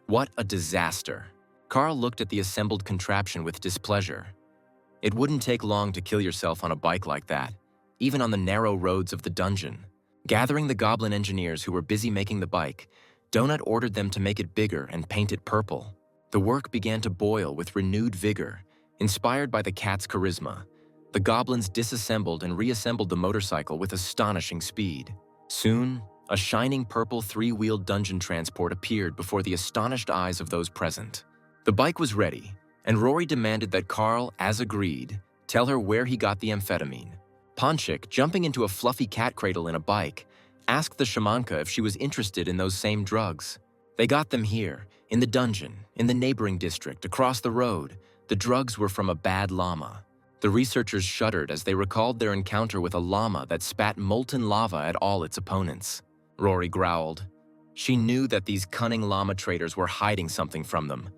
What a disaster! Carl looked at the assembled contraption with displeasure. It wouldn't take long to kill yourself on a bike like that, even on the narrow roads of the dungeon. Gathering the Goblin engineers who were busy making the bike, Donut ordered them to make it bigger and paint it purple. The work began to boil with renewed vigor. Inspired by the cat's charisma, the goblins disassembled and reassembled the motorcycle with astonishing speed. Soon, a shining purple three-wheeled dungeon transport appeared before the astonished eyes of those present. The bike was ready, and Rory demanded that Carl, as agreed, tell her where he got the amphetamine. Ponchik, jumping into a fluffy cat cradle in a bike, asked the shamanka if she was interested in those same drugs. They got them here, in the dungeon, in the neighboring district, across the road. The drugs were from a bad llama. The researchers shuddered as they recalled their encounter with a llama that spat molten lava at all its opponents. Rory growled. She knew that these cunning llama traders were hiding something from them.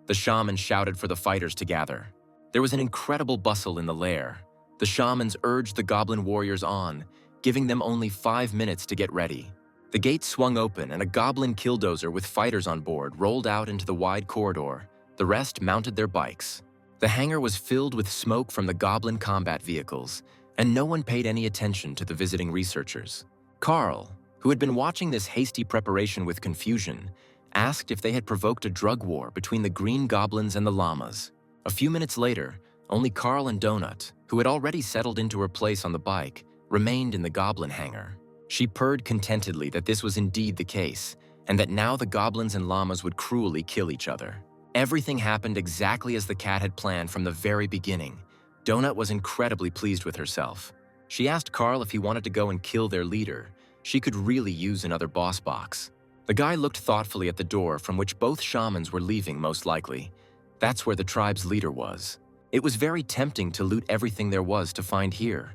The shaman shouted for the fighters to gather. There was an incredible bustle in the lair. The shamans urged the goblin warriors on, giving them only 5 minutes to get ready. The gate swung open and a goblin killdozer with fighters on board rolled out into the wide corridor. The rest mounted their bikes. The hangar was filled with smoke from the goblin combat vehicles, and no one paid any attention to the visiting researchers. Carl, who had been watching this hasty preparation with confusion, asked if they had provoked a drug war between the green goblins and the llamas. A few minutes later, only Carl and Donut, who had already settled into her place on the bike, remained in the goblin hangar. She purred contentedly that this was indeed the case, and that now the goblins and llamas would cruelly kill each other. Everything happened exactly as the cat had planned from the very beginning. Donut was incredibly pleased with herself. She asked Carl if he wanted to go and kill their leader. She could really use another boss box. The guy looked thoughtfully at the door from which both shamans were leaving, most likely. That's where the tribe's leader was. It was very tempting to loot everything there was to find here,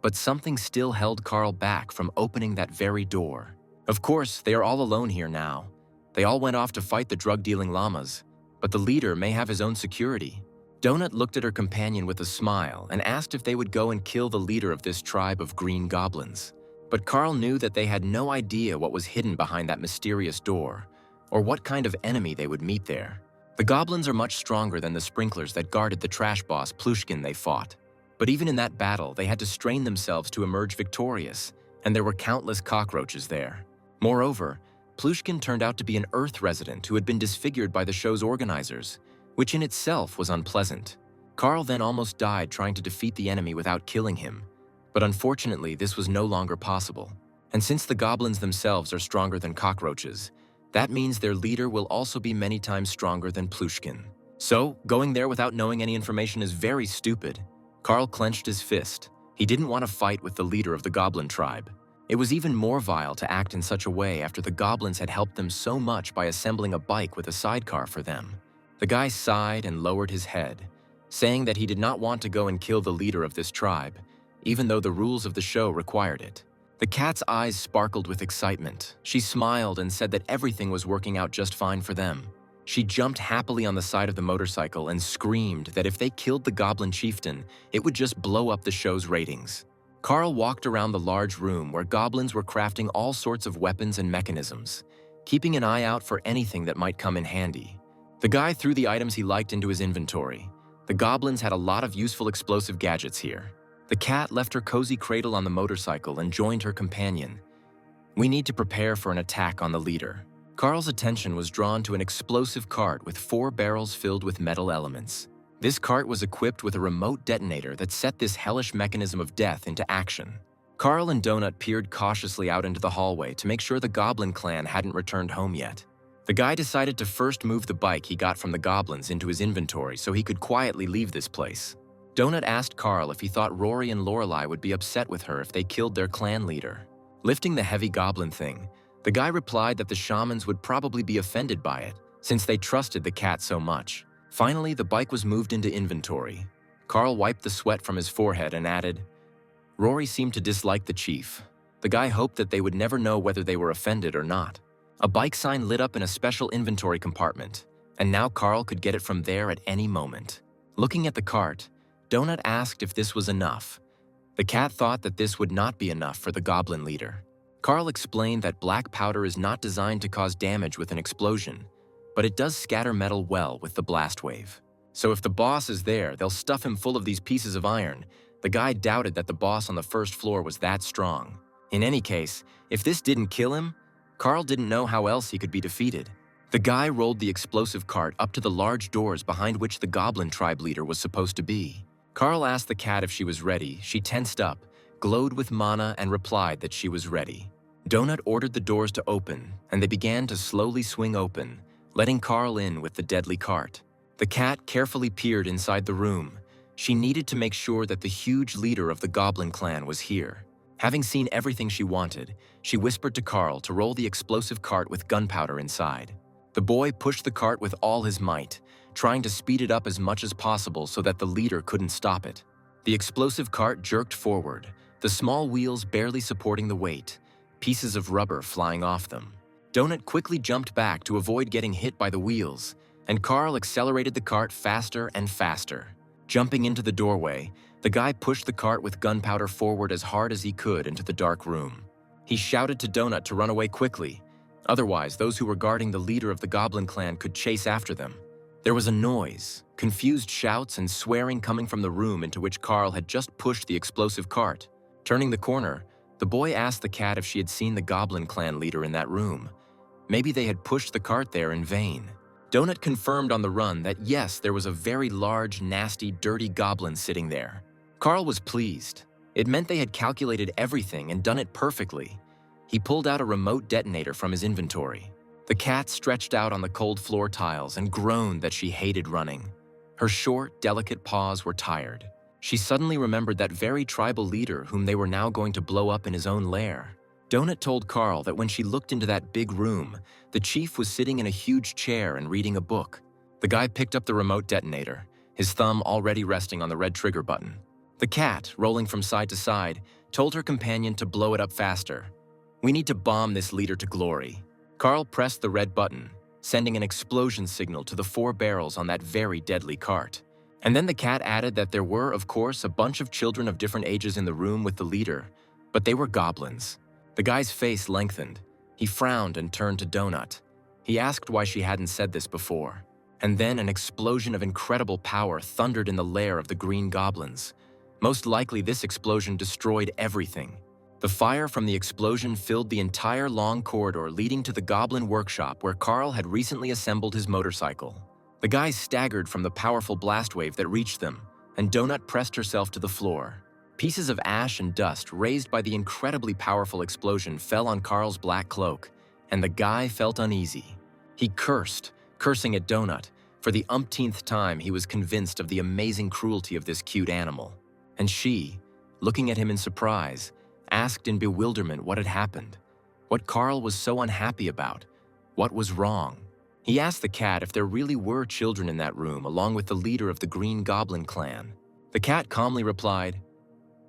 but something still held Carl back from opening that very door. Of course, they are all alone here now. They all went off to fight the drug-dealing llamas, but the leader may have his own security. Donut looked at her companion with a smile and asked if they would go and kill the leader of this tribe of green goblins. But Carl knew that they had no idea what was hidden behind that mysterious door, or what kind of enemy they would meet there. The goblins are much stronger than the sprinklers that guarded the trash boss Plushkin they fought. But even in that battle, they had to strain themselves to emerge victorious, and there were countless cockroaches there. Moreover, Plushkin turned out to be an Earth resident who had been disfigured by the show's organizers, which in itself was unpleasant. Carl then almost died trying to defeat the enemy without killing him, but unfortunately this was no longer possible. And since the goblins themselves are stronger than cockroaches, that means their leader will also be many times stronger than Plushkin. So, going there without knowing any information is very stupid. Carl clenched his fist. He didn't want to fight with the leader of the goblin tribe. It was even more vile to act in such a way after the goblins had helped them so much by assembling a bike with a sidecar for them. The guy sighed and lowered his head, saying that he did not want to go and kill the leader of this tribe, even though the rules of the show required it. The cat's eyes sparkled with excitement. She smiled and said that everything was working out just fine for them. She jumped happily on the side of the motorcycle and screamed that if they killed the goblin chieftain, it would just blow up the show's ratings. Carl walked around the large room where goblins were crafting all sorts of weapons and mechanisms, keeping an eye out for anything that might come in handy. The guy threw the items he liked into his inventory. The goblins had a lot of useful explosive gadgets here. The cat left her cozy cradle on the motorcycle and joined her companion. We need to prepare for an attack on the leader. Carl's attention was drawn to an explosive cart with 4 barrels filled with metal elements. This cart was equipped with a remote detonator that set this hellish mechanism of death into action. Carl and Donut peered cautiously out into the hallway to make sure the goblin clan hadn't returned home yet. The guy decided to first move the bike he got from the goblins into his inventory so he could quietly leave this place. Donut asked Carl if he thought Rory and Lorelei would be upset with her if they killed their clan leader. Lifting the heavy goblin thing, the guy replied that the shamans would probably be offended by it, since they trusted the cat so much. Finally, the bike was moved into inventory. Carl wiped the sweat from his forehead and added, Rory seemed to dislike the chief. The guy hoped that they would never know whether they were offended or not. A bike sign lit up in a special inventory compartment, and now Carl could get it from there at any moment. Looking at the cart, Donut asked if this was enough. The cat thought that this would not be enough for the goblin leader. Carl explained that black powder is not designed to cause damage with an explosion, but it does scatter metal well with the blast wave. So if the boss is there, they'll stuff him full of these pieces of iron. The guy doubted that the boss on the first floor was that strong. In any case, if this didn't kill him, Carl didn't know how else he could be defeated. The guy rolled the explosive cart up to the large doors behind which the goblin tribe leader was supposed to be. Carl asked the cat if she was ready. She tensed up, glowed with mana, and replied that she was ready. Donut ordered the doors to open, and they began to slowly swing open, letting Carl in with the deadly cart. The cat carefully peered inside the room. She needed to make sure that the huge leader of the goblin clan was here. Having seen everything she wanted, she whispered to Carl to roll the explosive cart with gunpowder inside. The boy pushed the cart with all his might, trying to speed it up as much as possible so that the leader couldn't stop it. The explosive cart jerked forward, the small wheels barely supporting the weight, pieces of rubber flying off them. Donut quickly jumped back to avoid getting hit by the wheels, and Carl accelerated the cart faster and faster. Jumping into the doorway, the guy pushed the cart with gunpowder forward as hard as he could into the dark room. He shouted to Donut to run away quickly. Otherwise, those who were guarding the leader of the goblin clan could chase after them. There was a noise, confused shouts and swearing coming from the room into which Carl had just pushed the explosive cart. Turning the corner, the boy asked the cat if she had seen the goblin clan leader in that room. Maybe they had pushed the cart there in vain. Donut confirmed on the run that yes, there was a very large, nasty, dirty goblin sitting there. Carl was pleased. It meant they had calculated everything and done it perfectly. He pulled out a remote detonator from his inventory. The The cat stretched out on the cold floor tiles and groaned that she hated running. Her short, delicate paws were tired. She suddenly remembered that very tribal leader whom they were now going to blow up in his own lair. Donut told Carl that when she looked into that big room, the chief was sitting in a huge chair and reading a book. The guy picked up the remote detonator, his thumb already resting on the red trigger button. The cat, rolling from side to side, told her companion to blow it up faster. "We need to bomb this leader to glory." Carl pressed the red button, sending an explosion signal to the 4 barrels on that very deadly cart. And then the cat added that there were, of course, a bunch of children of different ages in the room with the leader, but they were goblins. The guy's face lengthened. He frowned and turned to Donut. He asked why she hadn't said this before. And then an explosion of incredible power thundered in the lair of the green goblins. Most likely this explosion destroyed everything. The fire from the explosion filled the entire long corridor leading to the goblin workshop where Carl had recently assembled his motorcycle. The guys staggered from the powerful blast wave that reached them, and Donut pressed herself to the floor. Pieces of ash and dust raised by the incredibly powerful explosion fell on Carl's black cloak, and the guy felt uneasy. He cursed, cursing at Donut. For the umpteenth time, he was convinced of the amazing cruelty of this cute animal. And she, looking at him in surprise, asked in bewilderment what had happened, what Carl was so unhappy about, what was wrong. He asked the cat if there really were children in that room along with the leader of the Green Goblin clan. The cat calmly replied,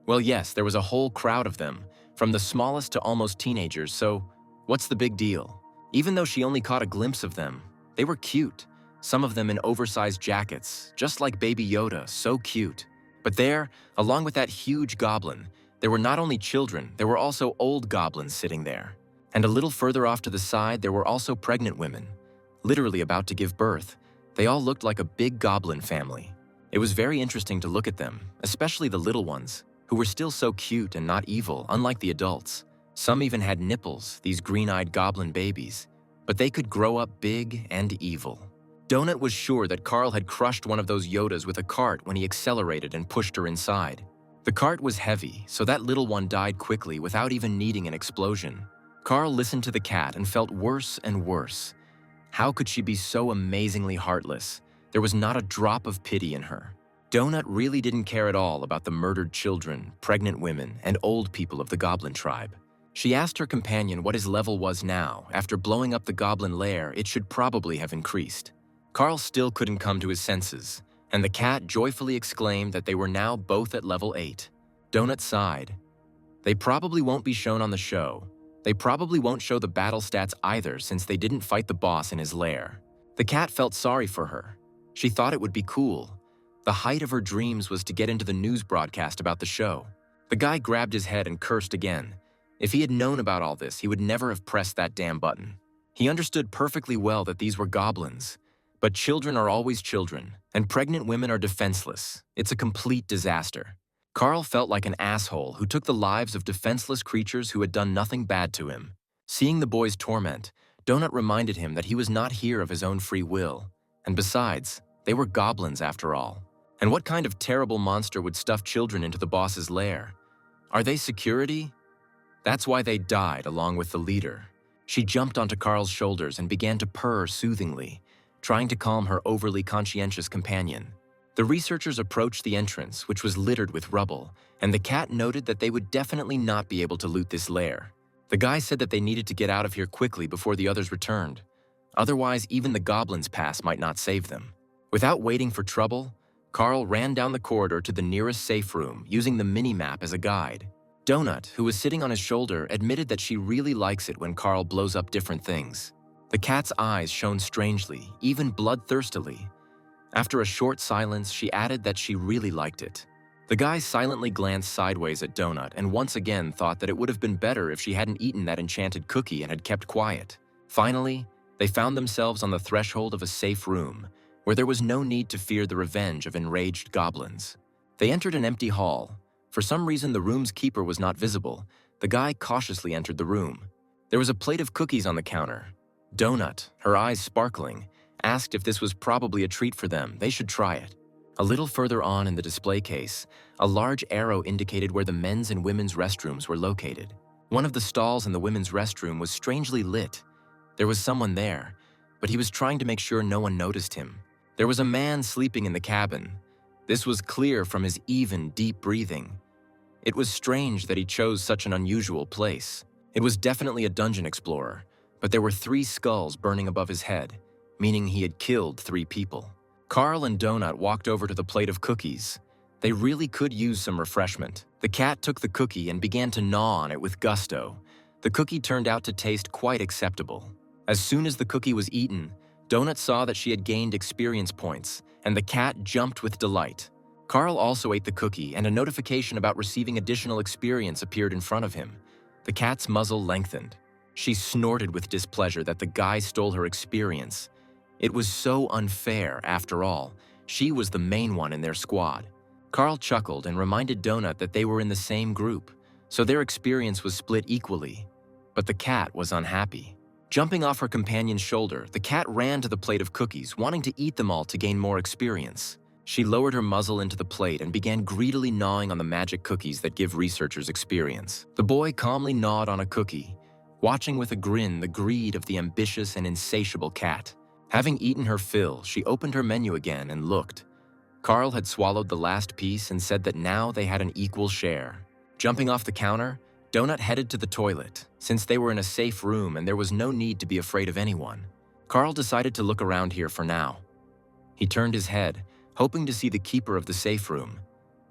"Well, yes, there was a whole crowd of them, from the smallest to almost teenagers, so what's the big deal?" Even though she only caught a glimpse of them, they were cute, some of them in oversized jackets, just like Baby Yoda, so cute. But there, along with that huge goblin, there were not only children, there were also old goblins sitting there. And a little further off to the side, there were also pregnant women, literally about to give birth. They all looked like a big goblin family. It was very interesting to look at them, especially the little ones, who were still so cute and not evil, unlike the adults. Some even had nipples, these green-eyed goblin babies, but they could grow up big and evil. Donut was sure that Carl had crushed one of those Yodas with a cart when he accelerated and pushed her inside. The cart was heavy, so that little one died quickly without even needing an explosion. Carl listened to the cat and felt worse and worse. How could she be so amazingly heartless? There was not a drop of pity in her. Donut really didn't care at all about the murdered children, pregnant women, and old people of the goblin tribe. She asked her companion what his level was now. After blowing up the goblin lair, it should probably have increased. Carl still couldn't come to his senses, and the cat joyfully exclaimed that they were now both at level 8. Donut sighed. They probably won't be shown on the show. They probably won't show the battle stats either since they didn't fight the boss in his lair. The cat felt sorry for her. She thought it would be cool. The height of her dreams was to get into the news broadcast about the show. The guy grabbed his head and cursed again. If he had known about all this, he would never have pressed that damn button. He understood perfectly well that these were goblins. But children are always children, and pregnant women are defenseless. It's a complete disaster. Carl felt like an asshole who took the lives of defenseless creatures who had done nothing bad to him. Seeing the boy's torment, Donut reminded him that he was not here of his own free will. And besides, they were goblins after all. And what kind of terrible monster would stuff children into the boss's lair? Are they security? That's why they died along with the leader. She jumped onto Carl's shoulders and began to purr soothingly, trying to calm her overly conscientious companion. The researchers approached the entrance, which was littered with rubble, and the cat noted that they would definitely not be able to loot this lair. The guy said that they needed to get out of here quickly before the others returned. Otherwise, even the goblin's pass might not save them. Without waiting for trouble, Carl ran down the corridor to the nearest safe room, using the mini-map as a guide. Donut, who was sitting on his shoulder, admitted that she really likes it when Carl blows up different things. The cat's eyes shone strangely, even bloodthirstily. After a short silence, she added that she really liked it. The guy silently glanced sideways at Donut and once again thought that it would have been better if she hadn't eaten that enchanted cookie and had kept quiet. Finally, they found themselves on the threshold of a safe room, where there was no need to fear the revenge of enraged goblins. They entered an empty hall. For some reason, the room's keeper was not visible. The guy cautiously entered the room. There was a plate of cookies on the counter. Donut, her eyes sparkling, asked if this was probably a treat for them. They should try it. A little further on in the display case, a large arrow indicated where the men's and women's restrooms were located. One of the stalls in the women's restroom was strangely lit. There was someone there, but he was trying to make sure no one noticed him. There was a man sleeping in the cabin. This was clear from his even, deep breathing. It was strange that he chose such an unusual place. It was definitely a dungeon explorer, but there were 3 skulls burning above his head, meaning he had killed 3 people. Carl and Donut walked over to the plate of cookies. They really could use some refreshment. The cat took the cookie and began to gnaw on it with gusto. The cookie turned out to taste quite acceptable. As soon as the cookie was eaten, Donut saw that she had gained experience points, and the cat jumped with delight. Carl also ate the cookie, and a notification about receiving additional experience appeared in front of him. The cat's muzzle lengthened. She snorted with displeasure that the guy stole her experience. It was so unfair, after all. She was the main one in their squad. Carl chuckled and reminded Donut that they were in the same group, so their experience was split equally. But the cat was unhappy. Jumping off her companion's shoulder, the cat ran to the plate of cookies, wanting to eat them all to gain more experience. She lowered her muzzle into the plate and began greedily gnawing on the magic cookies that give researchers experience. The boy calmly gnawed on a cookie, watching with a grin the greed of the ambitious and insatiable cat. Having eaten her fill, she opened her menu again and looked. Carl had swallowed the last piece and said that now they had an equal share. Jumping off the counter, Donut headed to the toilet, since they were in a safe room and there was no need to be afraid of anyone. Carl decided to look around here for now. He turned his head, hoping to see the keeper of the safe room.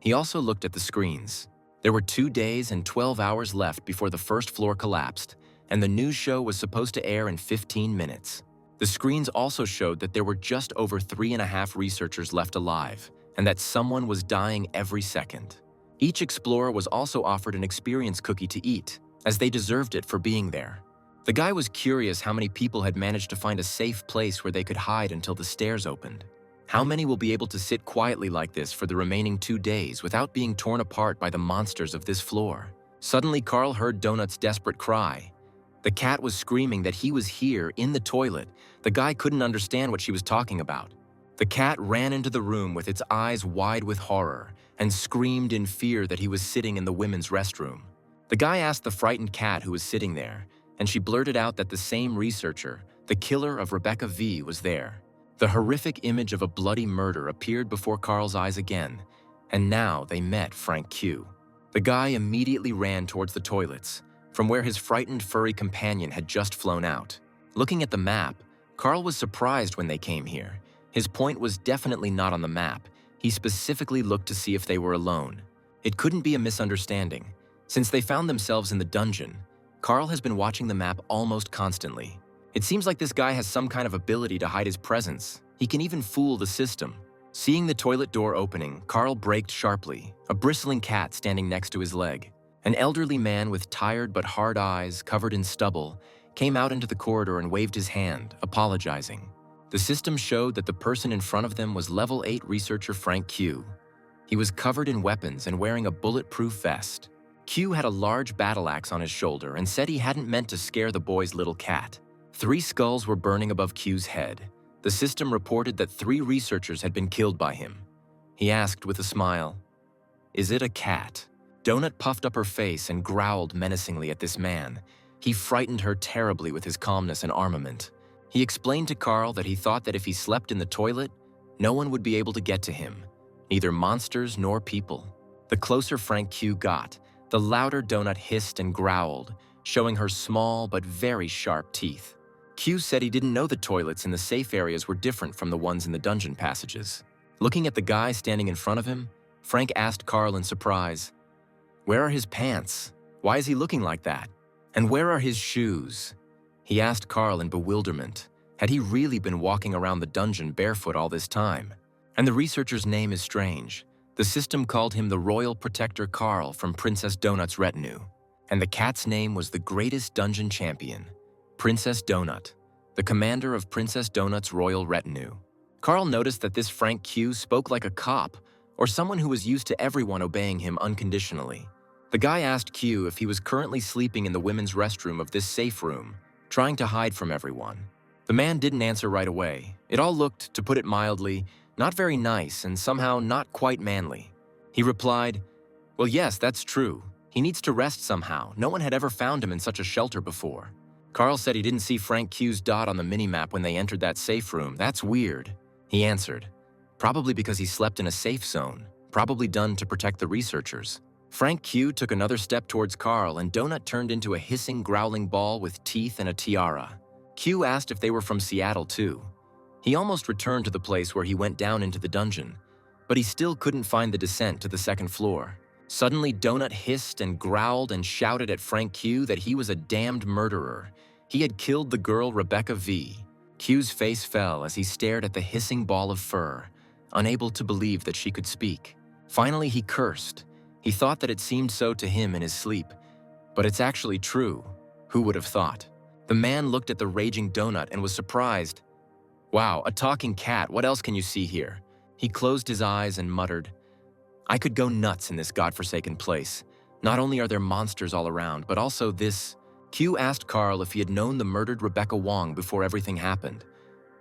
He also looked at the screens. There were 2 days and 12 hours left before the first floor collapsed, and the news show was supposed to air in 15 minutes. The screens also showed that there were just over 3.5 researchers left alive, and that someone was dying every second. Each explorer was also offered an experience cookie to eat, as they deserved it for being there. The guy was curious how many people had managed to find a safe place where they could hide until the stairs opened. How many will be able to sit quietly like this for the remaining 2 days without being torn apart by the monsters of this floor? Suddenly, Carl heard Donut's desperate cry. The cat was screaming that he was here, in the toilet. The guy couldn't understand what she was talking about. The cat ran into the room with its eyes wide with horror and screamed in fear that he was sitting in the women's restroom. The guy asked the frightened cat who was sitting there, and she blurted out that the same researcher, the killer of Rebecca V, was there. The horrific image of a bloody murder appeared before Carl's eyes again, and now they met Frank Q. The guy immediately ran towards the toilets, from where his frightened furry companion had just flown out. Looking at the map, Carl was surprised when they came here. His point was definitely not on the map. He specifically looked to see if they were alone. It couldn't be a misunderstanding. Since they found themselves in the dungeon, Carl has been watching the map almost constantly. It seems like this guy has some kind of ability to hide his presence. He can even fool the system. Seeing the toilet door opening, Carl braked sharply, a bristling cat standing next to his leg. An elderly man with tired but hard eyes covered in stubble came out into the corridor and waved his hand, apologizing. The system showed that the person in front of them was level 8 researcher Frank Q. He was covered in weapons and wearing a bulletproof vest. Q had a large battle axe on his shoulder and said he hadn't meant to scare the boy's little cat. 3 skulls were burning above Q's head. The system reported that 3 researchers had been killed by him. He asked with a smile, "Is it a cat?" Donut puffed up her face and growled menacingly at this man. He frightened her terribly with his calmness and armament. He explained to Carl that he thought that if he slept in the toilet, no one would be able to get to him, neither monsters nor people. The closer Frank Q got, the louder Donut hissed and growled, showing her small but very sharp teeth. Q said he didn't know the toilets in the safe areas were different from the ones in the dungeon passages. Looking at the guy standing in front of him, Frank asked Carl in surprise, "Where are his pants? Why is he looking like that? And where are his shoes?" He asked Carl in bewilderment. Had he really been walking around the dungeon barefoot all this time? And the researcher's name is strange. The system called him the Royal Protector Carl from Princess Donut's retinue. And the cat's name was the greatest dungeon champion, Princess Donut, the commander of Princess Donut's royal retinue. Carl noticed that this Frank Q spoke like a cop, or someone who was used to everyone obeying him unconditionally. The guy asked Q if he was currently sleeping in the women's restroom of this safe room, trying to hide from everyone. The man didn't answer right away. It all looked, to put it mildly, not very nice and somehow not quite manly. He replied, "Well, yes, that's true. He needs to rest somehow. No one had ever found him in such a shelter before." Carl said he didn't see Frank Q's dot on the minimap when they entered that safe room. That's weird, he answered. Probably because he slept in a safe zone, probably done to protect the researchers. Frank Q took another step towards Carl, and Donut turned into a hissing, growling ball with teeth and a tiara. Q asked if they were from Seattle too. He almost returned to the place where he went down into the dungeon, but he still couldn't find the descent to the second floor. Suddenly, Donut hissed and growled and shouted at Frank Q that he was a damned murderer. He had killed the girl Rebecca V. Q's face fell as he stared at the hissing ball of fur, unable to believe that she could speak. Finally, he cursed. He thought that it seemed so to him in his sleep, but it's actually true. Who would have thought? The man looked at the raging Donut and was surprised. Wow, a talking cat, what else can you see here? He closed his eyes and muttered, I could go nuts in this godforsaken place. Not only are there monsters all around, but also this. Q asked Carl if he had known the murdered Rebecca Wong before everything happened,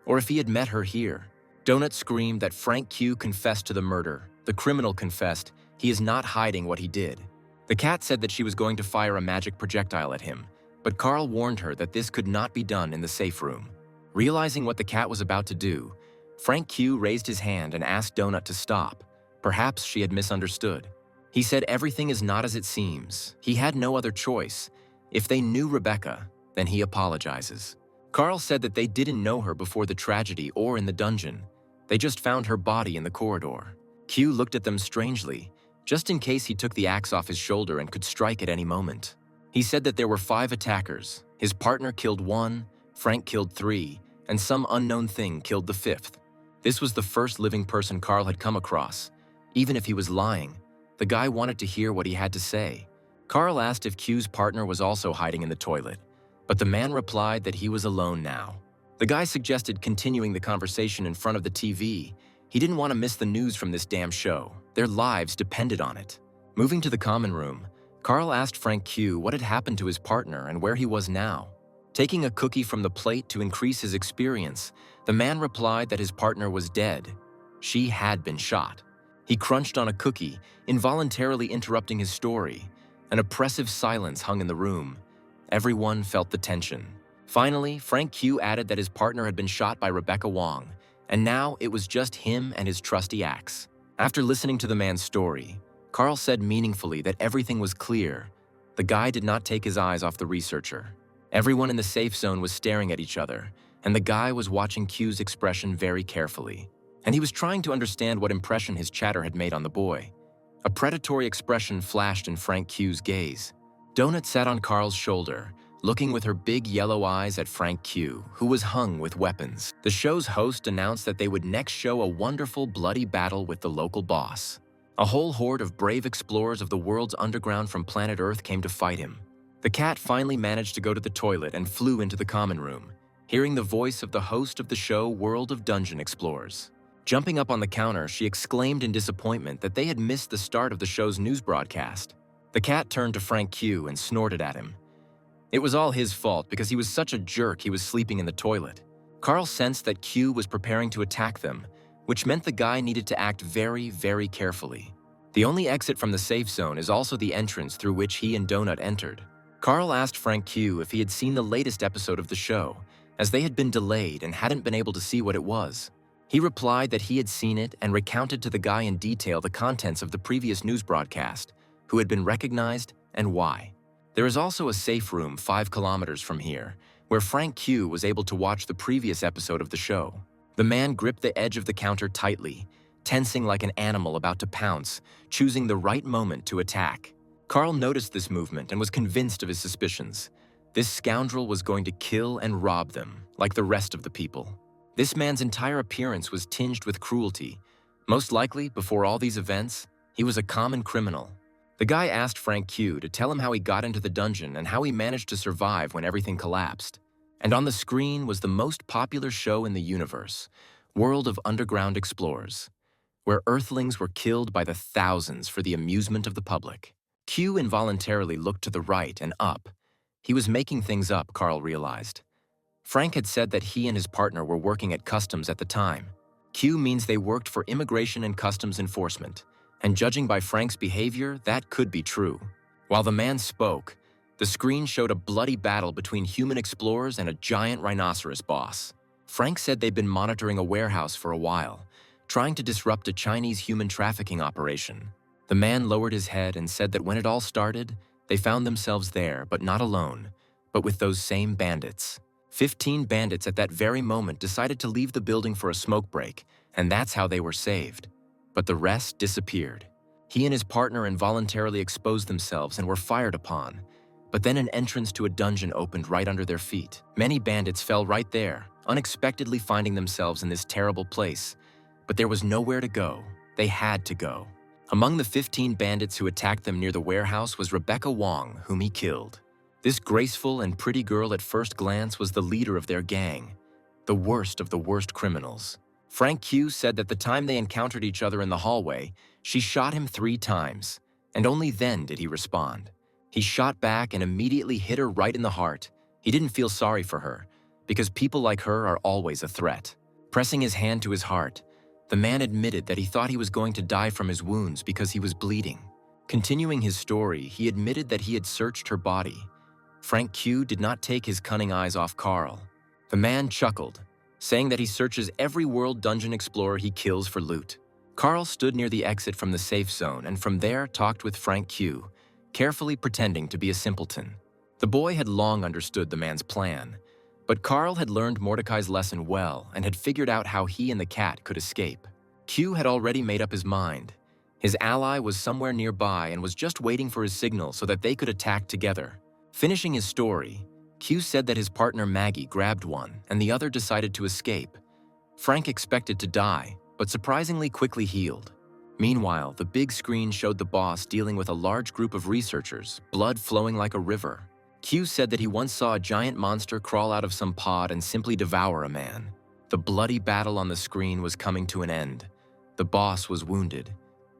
or if he had met her here. Donut screamed that Frank Q confessed to the murder. The criminal confessed. He is not hiding what he did. The cat said that she was going to fire a magic projectile at him, but Carl warned her that this could not be done in the safe room. Realizing what the cat was about to do, Frank Q raised his hand and asked Donut to stop. Perhaps she had misunderstood. He said everything is not as it seems. He had no other choice. If they knew Rebecca, then he apologizes. Carl said that they didn't know her before the tragedy or in the dungeon. They just found her body in the corridor. Q looked at them strangely, just in case he took the axe off his shoulder and could strike at any moment. He said that there were 5 attackers. His partner killed 1, Frank killed 3, and some unknown thing killed the 5th. This was the first living person Carl had come across. Even if he was lying, the guy wanted to hear what he had to say. Carl asked if Q's partner was also hiding in the toilet, but the man replied that he was alone now. The guy suggested continuing the conversation in front of the TV. He didn't want to miss the news from this damn show. Their lives depended on it. Moving to the common room, Carl asked Frank Q what had happened to his partner and where he was now. Taking a cookie from the plate to increase his experience, the man replied that his partner was dead. She had been shot. He crunched on a cookie, involuntarily interrupting his story. An oppressive silence hung in the room. Everyone felt the tension. Finally, Frank Q added that his partner had been shot by Rebecca Wong, and now it was just him and his trusty axe. After listening to the man's story, Carl said meaningfully that everything was clear. The guy did not take his eyes off the researcher. Everyone in the safe zone was staring at each other, and the guy was watching Q's expression very carefully. And he was trying to understand what impression his chatter had made on the boy. A predatory expression flashed in Frank Q's gaze. Donut sat on Carl's shoulder, looking with her big yellow eyes at Frank Q, who was hung with weapons. The show's host announced that they would next show a wonderful, bloody battle with the local boss. A whole horde of brave explorers of the world's underground from planet Earth came to fight him. The cat finally managed to go to the toilet and flew into the common room, hearing the voice of the host of the show World of Dungeon Explorers. Jumping up on the counter, she exclaimed in disappointment that they had missed the start of the show's news broadcast. The cat turned to Frank Q and snorted at him. It was all his fault because he was such a jerk he was sleeping in the toilet. Carl sensed that Q was preparing to attack them, which meant the guy needed to act very, very carefully. The only exit from the safe zone is also the entrance through which he and Donut entered. Carl asked Frank Q if he had seen the latest episode of the show, as they had been delayed and hadn't been able to see what it was. He replied that he had seen it and recounted to the guy in detail the contents of the previous news broadcast, who had been recognized and why. There is also a safe room 5 kilometers from here, where Frank Q was able to watch the previous episode of the show. The man gripped the edge of the counter tightly, tensing like an animal about to pounce, choosing the right moment to attack. Carl noticed this movement and was convinced of his suspicions. This scoundrel was going to kill and rob them, like the rest of the people. This man's entire appearance was tinged with cruelty. Most likely, before all these events, he was a common criminal. The guy asked Frank Q to tell him how he got into the dungeon and how he managed to survive when everything collapsed. And on the screen was the most popular show in the universe, World of Underground Explorers, where Earthlings were killed by the thousands for the amusement of the public. Q involuntarily looked to the right and up. He was making things up, Carl realized. Frank had said that he and his partner were working at customs at the time. Q means they worked for immigration and customs enforcement, and judging by Frank's behavior, that could be true. While the man spoke, The screen showed a bloody battle between human explorers and a giant rhinoceros boss. Frank said they'd been monitoring a warehouse for a while, trying to disrupt a Chinese human trafficking operation. The man lowered his head and said that when it all started, they found themselves there, but not alone, but with those same bandits. 15 bandits at that very moment decided to leave the building for a smoke break, and that's how they were saved. But the rest disappeared. He and his partner involuntarily exposed themselves and were fired upon. But then an entrance to a dungeon opened right under their feet. Many bandits fell right there, unexpectedly finding themselves in this terrible place. But there was nowhere to go. They had to go. Among the 15 bandits who attacked them near the warehouse was Rebecca Wong, whom he killed. This graceful and pretty girl at first glance was the leader of their gang, the worst of the worst criminals. Frank Q said that the time they encountered each other in the hallway, she shot him 3 times, and only then did he respond. He shot back and immediately hit her right in the heart. He didn't feel sorry for her, because people like her are always a threat. Pressing his hand to his heart, the man admitted that he thought he was going to die from his wounds because he was bleeding. Continuing his story, he admitted that he had searched her body. Frank Q did not take his cunning eyes off Carl. The man chuckled, saying that he searches every world dungeon explorer he kills for loot. Carl stood near the exit from the safe zone and from there talked with Frank Q, carefully pretending to be a simpleton. The boy had long understood the man's plan, but Carl had learned Mordecai's lesson well and had figured out how he and the cat could escape. Q had already made up his mind. His ally was somewhere nearby and was just waiting for his signal so that they could attack together. Finishing his story, Q said that his partner Maggie grabbed one and the other decided to escape. Frank expected to die, but surprisingly quickly healed. Meanwhile, the big screen showed the boss dealing with a large group of researchers, blood flowing like a river. Q said that he once saw a giant monster crawl out of some pod and simply devour a man. The bloody battle on the screen was coming to an end. The boss was wounded,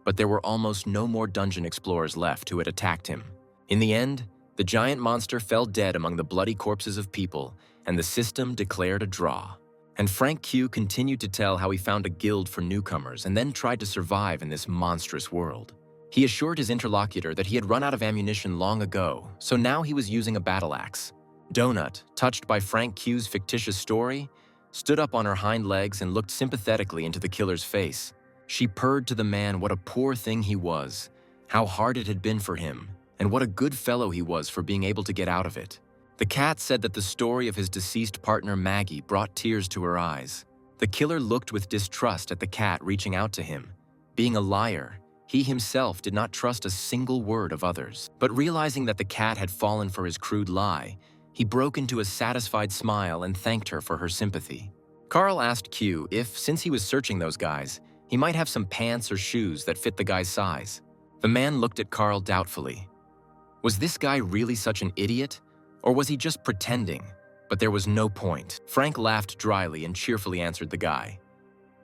but there were almost no more dungeon explorers left who had attacked him. In the end, the giant monster fell dead among the bloody corpses of people, and the system declared a draw. And Frank Q continued to tell how he found a guild for newcomers and then tried to survive in this monstrous world. He assured his interlocutor that he had run out of ammunition long ago, so now he was using a battle axe. Donut, touched by Frank Q's fictitious story, stood up on her hind legs and looked sympathetically into the killer's face. She purred to the man what a poor thing he was, how hard it had been for him, and what a good fellow he was for being able to get out of it. The cat said that the story of his deceased partner Maggie brought tears to her eyes. The killer looked with distrust at the cat reaching out to him. Being a liar, he himself did not trust a single word of others. But realizing that the cat had fallen for his crude lie, he broke into a satisfied smile and thanked her for her sympathy. Carl asked Q if, since he was searching those guys, he might have some pants or shoes that fit the guy's size. The man looked at Carl doubtfully. Was this guy really such an idiot? Or was he just pretending? But there was no point. Frank laughed dryly and cheerfully answered the guy.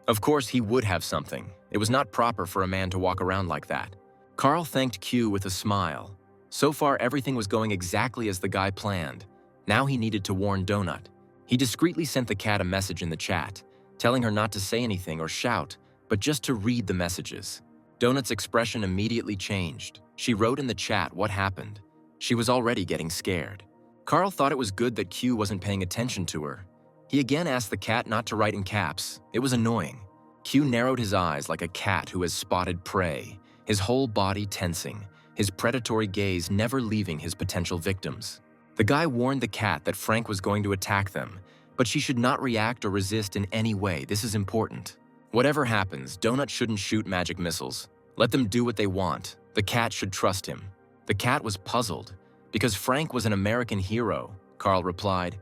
Of course he would have something. It was not proper for a man to walk around like that. Carl thanked Q with a smile. So far everything was going exactly as the guy planned. Now he needed to warn Donut. He discreetly sent the cat a message in the chat, telling her not to say anything or shout, but just to read the messages. Donut's expression immediately changed. She wrote in the chat what happened. She was already getting scared. Carl thought it was good that Q wasn't paying attention to her. He again asked the cat not to write in caps. It was annoying. Q narrowed his eyes like a cat who has spotted prey, his whole body tensing, his predatory gaze never leaving his potential victims. The guy warned the cat that Frank was going to attack them, but she should not react or resist in any way. This is important. Whatever happens, Donut shouldn't shoot magic missiles. Let them do what they want. The cat should trust him. The cat was puzzled. Because Frank was an American hero, Carl replied.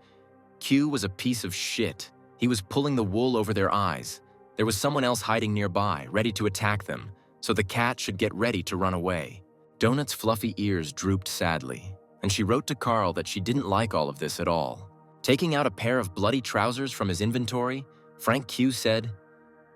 Q was a piece of shit. He was pulling the wool over their eyes. There was someone else hiding nearby, ready to attack them, so the cat should get ready to run away. Donut's fluffy ears drooped sadly, and she wrote to Carl that she didn't like all of this at all. Taking out a pair of bloody trousers from his inventory, Frank Q said,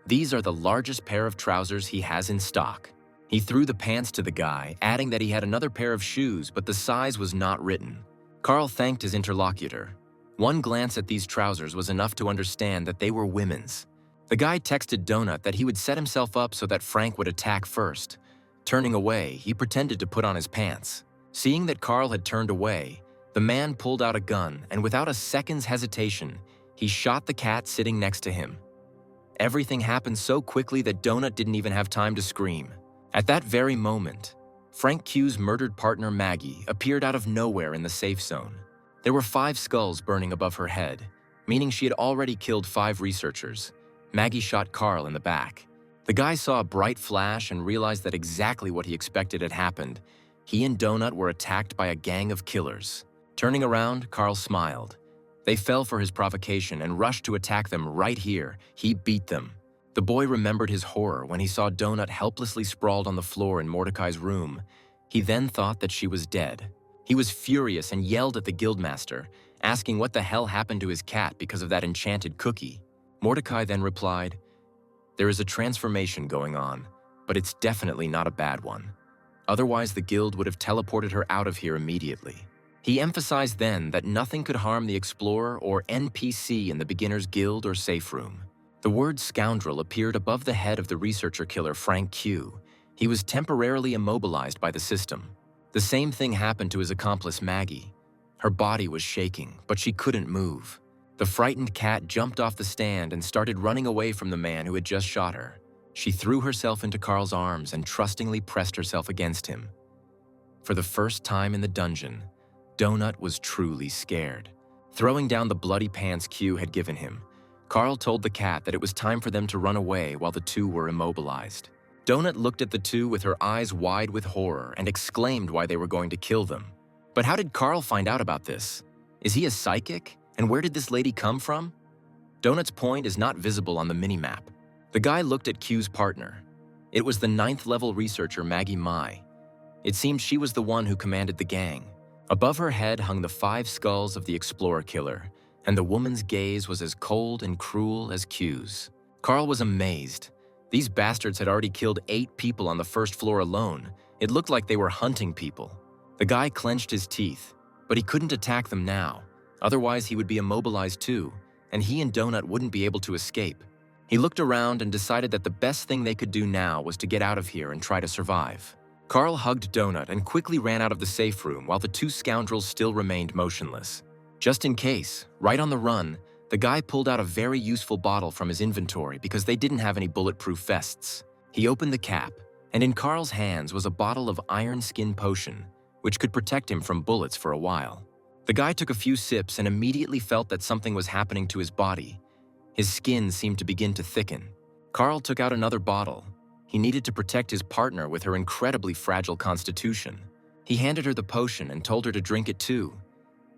"These are the largest pair of trousers he has in stock." He threw the pants to the guy, adding that he had another pair of shoes, but the size was not written. Carl thanked his interlocutor. One glance at these trousers was enough to understand that they were women's. The guy texted Donut that he would set himself up so that Frank would attack first. Turning away, he pretended to put on his pants. Seeing that Carl had turned away, the man pulled out a gun and without a second's hesitation, he shot the cat sitting next to him. Everything happened so quickly that Donut didn't even have time to scream. At that very moment, Frank Q's murdered partner Maggie appeared out of nowhere in the safe zone. There were 5 skulls burning above her head, meaning she had already killed 5 researchers. Maggie shot Carl in the back. The guy saw a bright flash and realized that exactly what he expected had happened. He and Donut were attacked by a gang of killers. Turning around, Carl smiled. They fell for his provocation and rushed to attack them right here. He beat them. The boy remembered his horror when he saw Donut helplessly sprawled on the floor in Mordecai's room. He then thought that she was dead. He was furious and yelled at the guildmaster, asking what the hell happened to his cat because of that enchanted cookie. Mordecai then replied, "There is a transformation going on, but it's definitely not a bad one. Otherwise, the guild would have teleported her out of here immediately." He emphasized then that nothing could harm the explorer or NPC in the beginner's guild or safe room. The word scoundrel appeared above the head of the researcher killer Frank Q. He was temporarily immobilized by the system. The same thing happened to his accomplice Maggie. Her body was shaking, but she couldn't move. The frightened cat jumped off the stand and started running away from the man who had just shot her. She threw herself into Carl's arms and trustingly pressed herself against him. For the first time in the dungeon, Donut was truly scared. Throwing down the bloody pants Q had given him, Carl told the cat that it was time for them to run away while the two were immobilized. Donut looked at the two with her eyes wide with horror and exclaimed why they were going to kill them. But how did Carl find out about this? Is he a psychic? And where did this lady come from? Donut's point is not visible on the minimap. The guy looked at Q's partner. It was the 9th level researcher Maggie Mai. It seemed she was the one who commanded the gang. Above her head hung the 5 skulls of the explorer killer, and the woman's gaze was as cold and cruel as Q's. Carl was amazed. These bastards had already killed 8 people on the first floor alone. It looked like they were hunting people. The guy clenched his teeth, but he couldn't attack them now. Otherwise, he would be immobilized too, and he and Donut wouldn't be able to escape. He looked around and decided that the best thing they could do now was to get out of here and try to survive. Carl hugged Donut and quickly ran out of the safe room while the 2 scoundrels still remained motionless. Just in case, right on the run, the guy pulled out a very useful bottle from his inventory because they didn't have any bulletproof vests. He opened the cap, and in Carl's hands was a bottle of iron skin potion, which could protect him from bullets for a while. The guy took a few sips and immediately felt that something was happening to his body. His skin seemed to begin to thicken. Carl took out another bottle. He needed to protect his partner with her incredibly fragile constitution. He handed her the potion and told her to drink it too.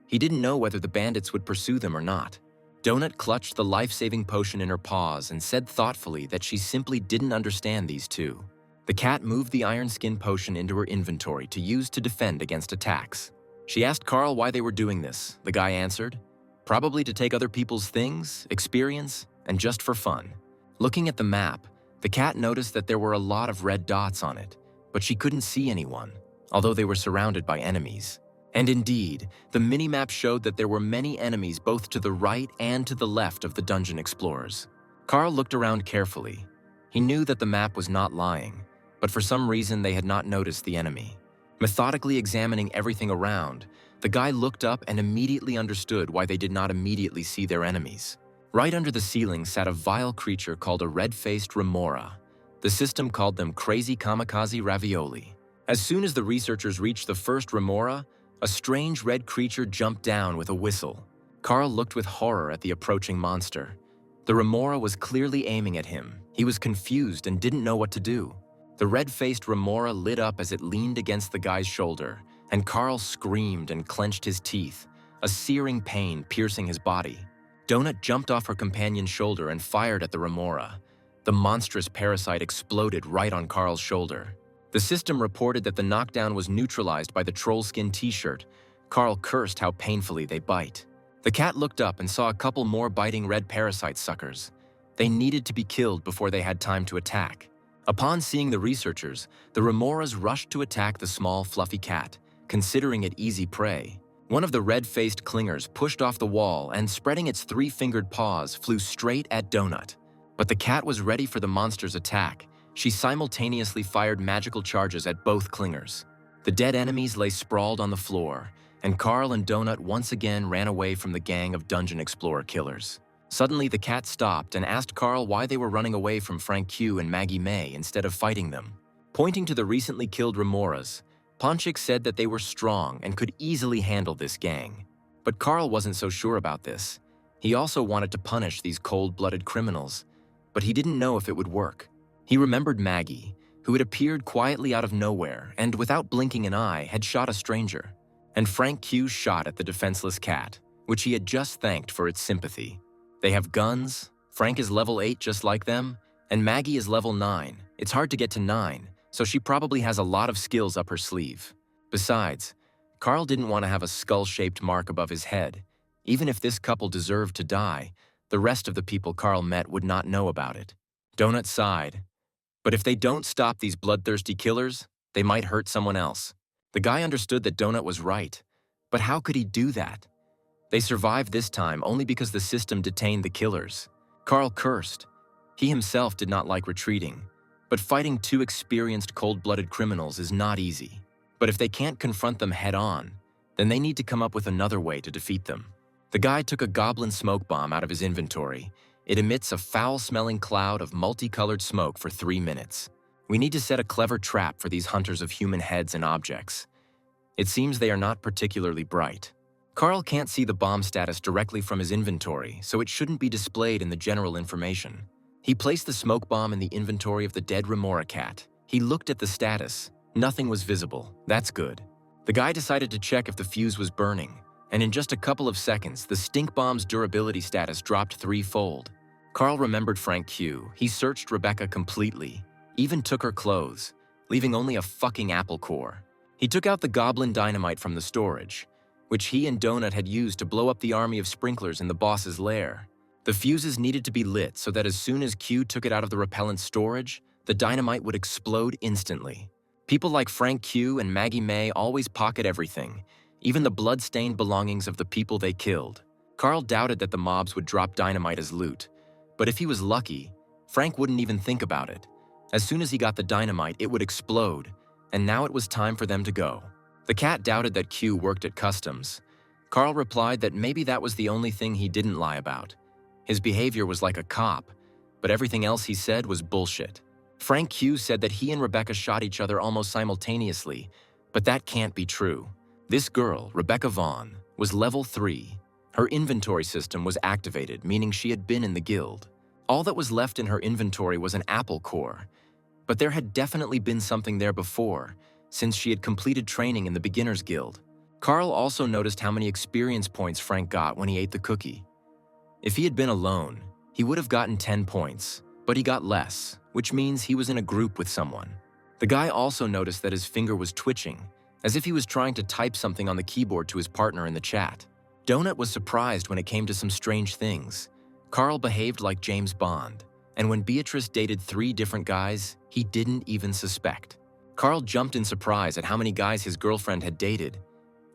He didn't know whether the bandits would pursue them or not. Donut clutched the life-saving potion in her paws and said thoughtfully that she simply didn't understand these two. The cat moved the iron skin potion into her inventory to use to defend against attacks. She asked Carl why they were doing this. The guy answered, "Probably to take other people's things, experience, and just for fun." Looking at the map, the cat noticed that there were a lot of red dots on it, but she couldn't see anyone, although they were surrounded by enemies. And indeed, the minimap showed that there were many enemies both to the right and to the left of the dungeon explorers. Carl looked around carefully. He knew that the map was not lying, but for some reason they had not noticed the enemy. Methodically examining everything around, the guy looked up and immediately understood why they did not immediately see their enemies. Right under the ceiling sat a vile creature called a red-faced remora. The system called them crazy kamikaze ravioli. As soon as the researchers reached the first remora, a strange red creature jumped down with a whistle. Carl looked with horror at the approaching monster. The remora was clearly aiming at him. He was confused and didn't know what to do. The red-faced remora lit up as it leaned against the guy's shoulder, and Carl screamed and clenched his teeth, a searing pain piercing his body. Donut jumped off her companion's shoulder and fired at the remora. The monstrous parasite exploded right on Carl's shoulder. The system reported that the knockdown was neutralized by the troll skin t-shirt. Carl cursed how painfully they bite. The cat looked up and saw a couple more biting red parasite suckers. They needed to be killed before they had time to attack. Upon seeing the researchers, the remoras rushed to attack the small, fluffy cat, considering it easy prey. One of the red-faced clingers pushed off the wall and, spreading its 3-fingered paws, flew straight at Donut. But the cat was ready for the monster's attack. She simultaneously fired magical charges at both clingers. The dead enemies lay sprawled on the floor, and Carl and Donut once again ran away from the gang of dungeon explorer killers. Suddenly, the cat stopped and asked Carl why they were running away from Frank Q and Maggie May instead of fighting them. Pointing to the recently killed remoras, Ponchik said that they were strong and could easily handle this gang. But Carl wasn't so sure about this. He also wanted to punish these cold-blooded criminals, but he didn't know if it would work. He remembered Maggie, who had appeared quietly out of nowhere and, without blinking an eye, had shot a stranger. And Frank Q shot at the defenseless cat, which he had just thanked for its sympathy. They have guns, Frank is level 8 just like them, and Maggie is level 9. It's hard to get to 9, so she probably has a lot of skills up her sleeve. Besides, Carl didn't want to have a skull-shaped mark above his head. Even if this couple deserved to die, the rest of the people Carl met would not know about it. Donut sighed. But if they don't stop these bloodthirsty killers, they might hurt someone else. The guy understood that Donut was right, but how could he do that? They survived this time only because the system detained the killers. Carl cursed. He himself did not like retreating, but fighting two experienced cold-blooded criminals is not easy. But if they can't confront them head-on, then they need to come up with another way to defeat them. The guy took a Goblin smoke bomb out of his inventory. It emits a foul-smelling cloud of multicolored smoke for 3 minutes. We need to set a clever trap for these hunters of human heads and objects. It seems they are not particularly bright. Carl can't see the bomb status directly from his inventory, so it shouldn't be displayed in the general information. He placed the smoke bomb in the inventory of the dead remora cat. He looked at the status. Nothing was visible. That's good. The guy decided to check if the fuse was burning, and in just a couple of seconds, the stink bomb's durability status dropped 3-fold. Carl remembered Frank Q. He searched Rebecca completely, even took her clothes, leaving only a fucking apple core. He took out the Goblin dynamite from the storage, which he and Donut had used to blow up the army of sprinklers in the boss's lair. The fuses needed to be lit so that as soon as Q took it out of the repellent storage, the dynamite would explode instantly. People like Frank Q and Maggie May always pocket everything, even the blood-stained belongings of the people they killed. Carl doubted that the mobs would drop dynamite as loot, but if he was lucky, Frank wouldn't even think about it. As soon as he got the dynamite, it would explode, and now it was time for them to go. The cat doubted that Q worked at customs. Carl replied that maybe that was the only thing he didn't lie about. His behavior was like a cop, but everything else he said was bullshit. Frank Q said that he and Rebecca shot each other almost simultaneously, but that can't be true. This girl, Rebecca Vaughn, was level 3. Her inventory system was activated, meaning she had been in the guild. All that was left in her inventory was an apple core, but there had definitely been something there before, since she had completed training in the Beginner's Guild. Carl also noticed how many experience points Frank got when he ate the cookie. If he had been alone, he would have gotten 10 points, but he got less, which means he was in a group with someone. The guy also noticed that his finger was twitching, as if he was trying to type something on the keyboard to his partner in the chat. Donut was surprised when it came to some strange things. Carl behaved like James Bond, and when Beatrice dated 3 different guys, he didn't even suspect. Carl jumped in surprise at how many guys his girlfriend had dated.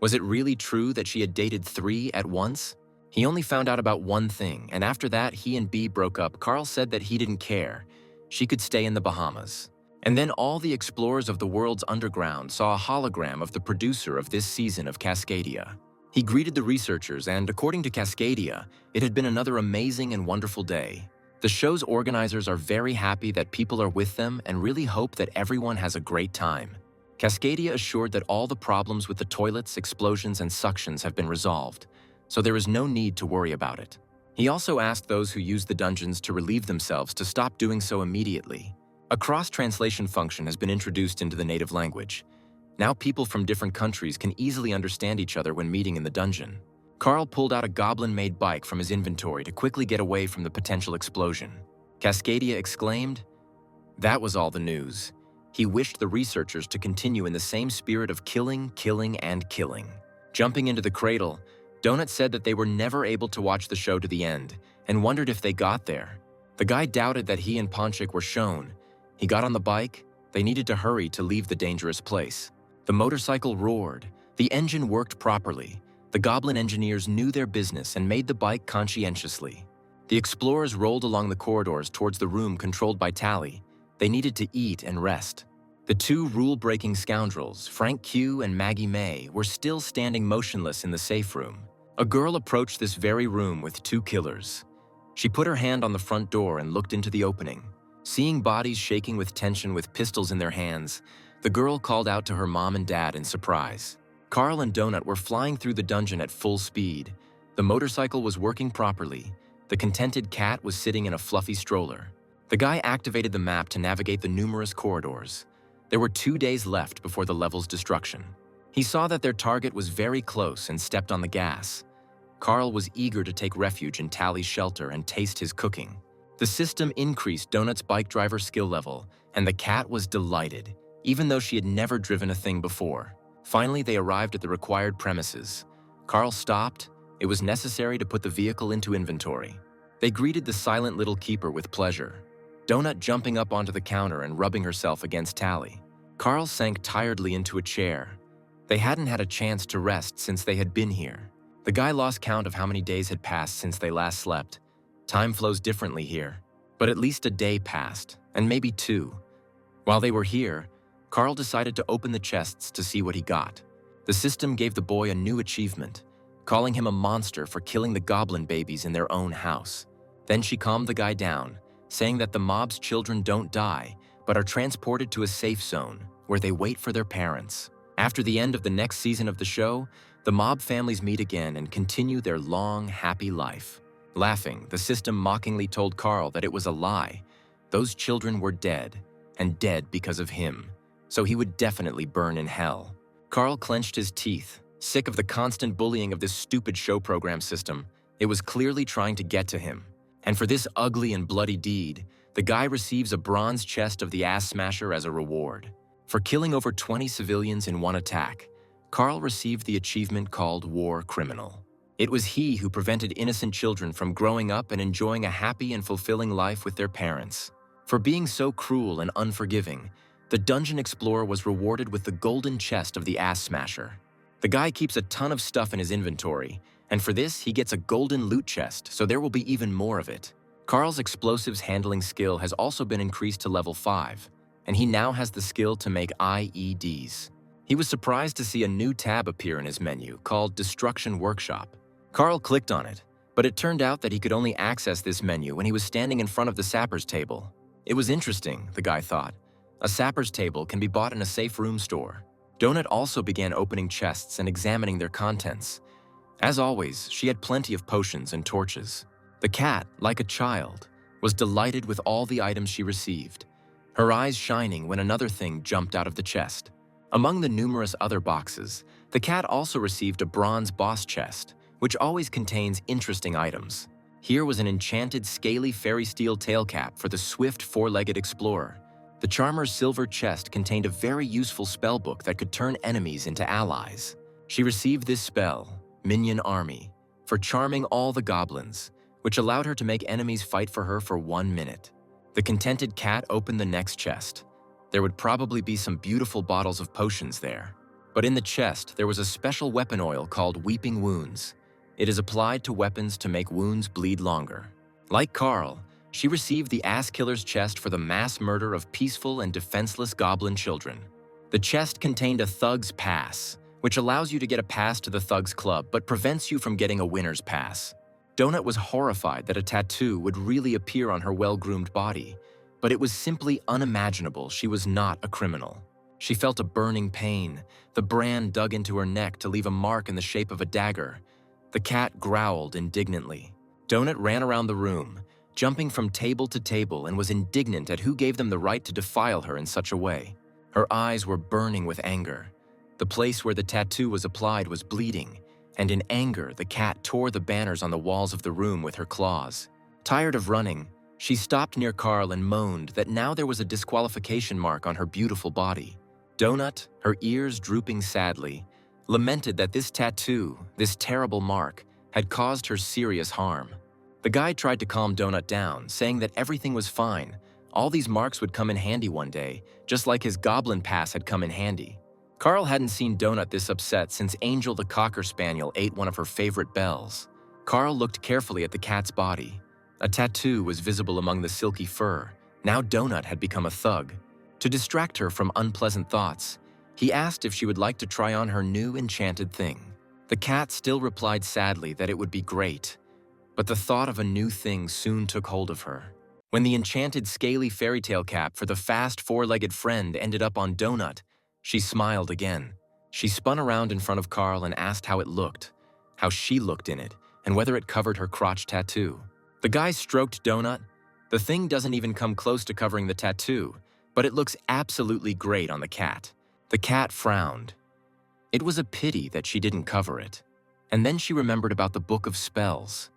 Was it really true that she had dated 3 at once? He only found out about one thing, and after that, he and B broke up. Carl said that he didn't care. She could stay in the Bahamas. And then all the explorers of the world's underground saw a hologram of the producer of this season of Cascadia. He greeted the researchers, and according to Cascadia, it had been another amazing and wonderful day. The show's organizers are very happy that people are with them and really hope that everyone has a great time. Cascadia assured that all the problems with the toilets, explosions, and suctions have been resolved, so there is no need to worry about it. He also asked those who use the dungeons to relieve themselves to stop doing so immediately. A cross-translation function has been introduced into the native language. Now people from different countries can easily understand each other when meeting in the dungeon. Carl pulled out a Goblin-made bike from his inventory to quickly get away from the potential explosion. Cascadia exclaimed, "That was all the news." He wished the researchers to continue in the same spirit of killing, killing, and killing. Jumping into the cradle, Donut said that they were never able to watch the show to the end and wondered if they got there. The guy doubted that he and Ponchik were shown. He got on the bike. They needed to hurry to leave the dangerous place. The motorcycle roared. The engine worked properly. The Goblin engineers knew their business and made the bike conscientiously. The explorers rolled along the corridors towards the room controlled by Tally. They needed to eat and rest. The two rule-breaking scoundrels, Frank Q and Maggie May, were still standing motionless in the safe room. A girl approached this very room with two killers. She put her hand on the front door and looked into the opening. Seeing bodies shaking with tension with pistols in their hands, the girl called out to her mom and dad in surprise. Carl and Donut were flying through the dungeon at full speed. The motorcycle was working properly. The contented cat was sitting in a fluffy stroller. The guy activated the map to navigate the numerous corridors. There were 2 days left before the level's destruction. He saw that their target was very close and stepped on the gas. Carl was eager to take refuge in Tally's shelter and taste his cooking. The system increased Donut's bike driver skill level, and the cat was delighted, even though she had never driven a thing before. Finally, they arrived at the required premises. Carl stopped. It was necessary to put the vehicle into inventory. They greeted the silent little keeper with pleasure, Donut jumping up onto the counter and rubbing herself against Tally. Carl sank tiredly into a chair. They hadn't had a chance to rest since they had been here. The guy lost count of how many days had passed since they last slept. Time flows differently here, but at least a day passed, and maybe 2. While they were here, Carl decided to open the chests to see what he got. The system gave the boy a new achievement, calling him a monster for killing the goblin babies in their own house. Then she calmed the guy down, saying that the mob's children don't die, but are transported to a safe zone where they wait for their parents. After the end of the next season of the show, the mob families meet again and continue their long, happy life. Laughing, the system mockingly told Carl that it was a lie. Those children were dead, and dead because of him, so he would definitely burn in hell. Carl clenched his teeth, sick of the constant bullying of this stupid show program system. It was clearly trying to get to him. And for this ugly and bloody deed, the guy receives a bronze chest of the Ass Smasher as a reward. For killing over 20 civilians in one attack, Carl received the achievement called War Criminal. It was he who prevented innocent children from growing up and enjoying a happy and fulfilling life with their parents. For being so cruel and unforgiving, the dungeon explorer was rewarded with the golden chest of the Ass Smasher. The guy keeps a ton of stuff in his inventory, and for this he gets a golden loot chest, so there will be even more of it. Carl's explosives handling skill has also been increased to level 5, and he now has the skill to make IEDs. He was surprised to see a new tab appear in his menu called Destruction Workshop. Carl clicked on it, but it turned out that he could only access this menu when he was standing in front of the sapper's table. It was interesting, the guy thought. A sapper's table can be bought in a safe room store. Donut also began opening chests and examining their contents. As always, she had plenty of potions and torches. The cat, like a child, was delighted with all the items she received, her eyes shining when another thing jumped out of the chest. Among the numerous other boxes, the cat also received a bronze boss chest, which always contains interesting items. Here was an enchanted scaly fairy steel tail cap for the swift four-legged explorer. The charmer's silver chest contained a very useful spellbook that could turn enemies into allies. She received this spell, Minion Army, for charming all the goblins, which allowed her to make enemies fight for her for 1 minute. The contented cat opened the next chest. There would probably be some beautiful bottles of potions there. But in the chest, there was a special weapon oil called Weeping Wounds. It is applied to weapons to make wounds bleed longer. Like Carl, she received the Ass Killer's chest for the mass murder of peaceful and defenseless goblin children. The chest contained a Thug's Pass, which allows you to get a pass to the Thug's Club but prevents you from getting a winner's pass. Donut was horrified that a tattoo would really appear on her well-groomed body, but it was simply unimaginable she was not a criminal. She felt a burning pain. The brand dug into her neck to leave a mark in the shape of a dagger. The cat growled indignantly. Donut ran around the room, jumping from table to table, and was indignant at who gave them the right to defile her in such a way. Her eyes were burning with anger. The place where the tattoo was applied was bleeding, and in anger, the cat tore the banners on the walls of the room with her claws. Tired of running, she stopped near Carl and moaned that now there was a disqualification mark on her beautiful body. Donut, her ears drooping sadly, lamented that this tattoo, this terrible mark, had caused her serious harm. The guy tried to calm Donut down, saying that everything was fine. All these marks would come in handy one day, just like his goblin pass had come in handy. Carl hadn't seen Donut this upset since Angel the Cocker Spaniel ate one of her favorite bells. Carl looked carefully at the cat's body. A tattoo was visible among the silky fur. Now Donut had become a thug. To distract her from unpleasant thoughts, he asked if she would like to try on her new enchanted thing. The cat still replied sadly that it would be great, but the thought of a new thing soon took hold of her. When the enchanted scaly fairy tale cap for the fast four-legged friend ended up on Donut, she smiled again. She spun around in front of Carl and asked how it looked, how she looked in it, and whether it covered her crotch tattoo. The guy stroked Donut. The thing doesn't even come close to covering the tattoo, but it looks absolutely great on the cat. The cat frowned. It was a pity that she didn't cover it. And then she remembered about the book of spells.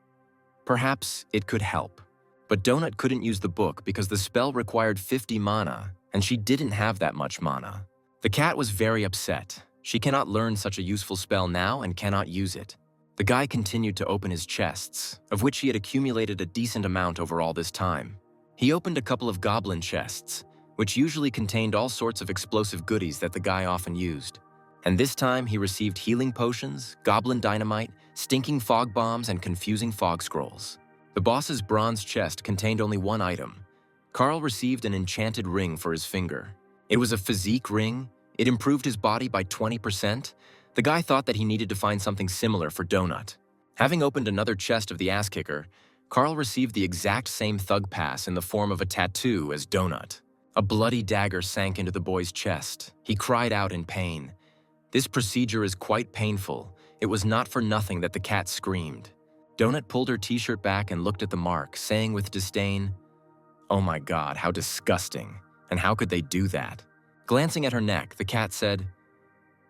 Perhaps it could help. But Donut couldn't use the book because the spell required 50 mana, and she didn't have that much mana. The cat was very upset. She cannot learn such a useful spell now and cannot use it. The guy continued to open his chests, of which he had accumulated a decent amount over all this time. He opened a couple of goblin chests, which usually contained all sorts of explosive goodies that the guy often used. And this time he received healing potions, goblin dynamite, stinking fog bombs, and confusing fog scrolls. The boss's bronze chest contained only one item. Carl received an enchanted ring for his finger. It was a physique ring. It improved his body by 20%. The guy thought that he needed to find something similar for Donut. Having opened another chest of the ass-kicker, Carl received the exact same thug pass in the form of a tattoo as Donut. A bloody dagger sank into the boy's chest. He cried out in pain. This procedure is quite painful. It was not for nothing that the cat screamed. Donut pulled her t-shirt back and looked at the mark, saying with disdain, "Oh my God, how disgusting. And how could they do that?" Glancing at her neck, the cat said,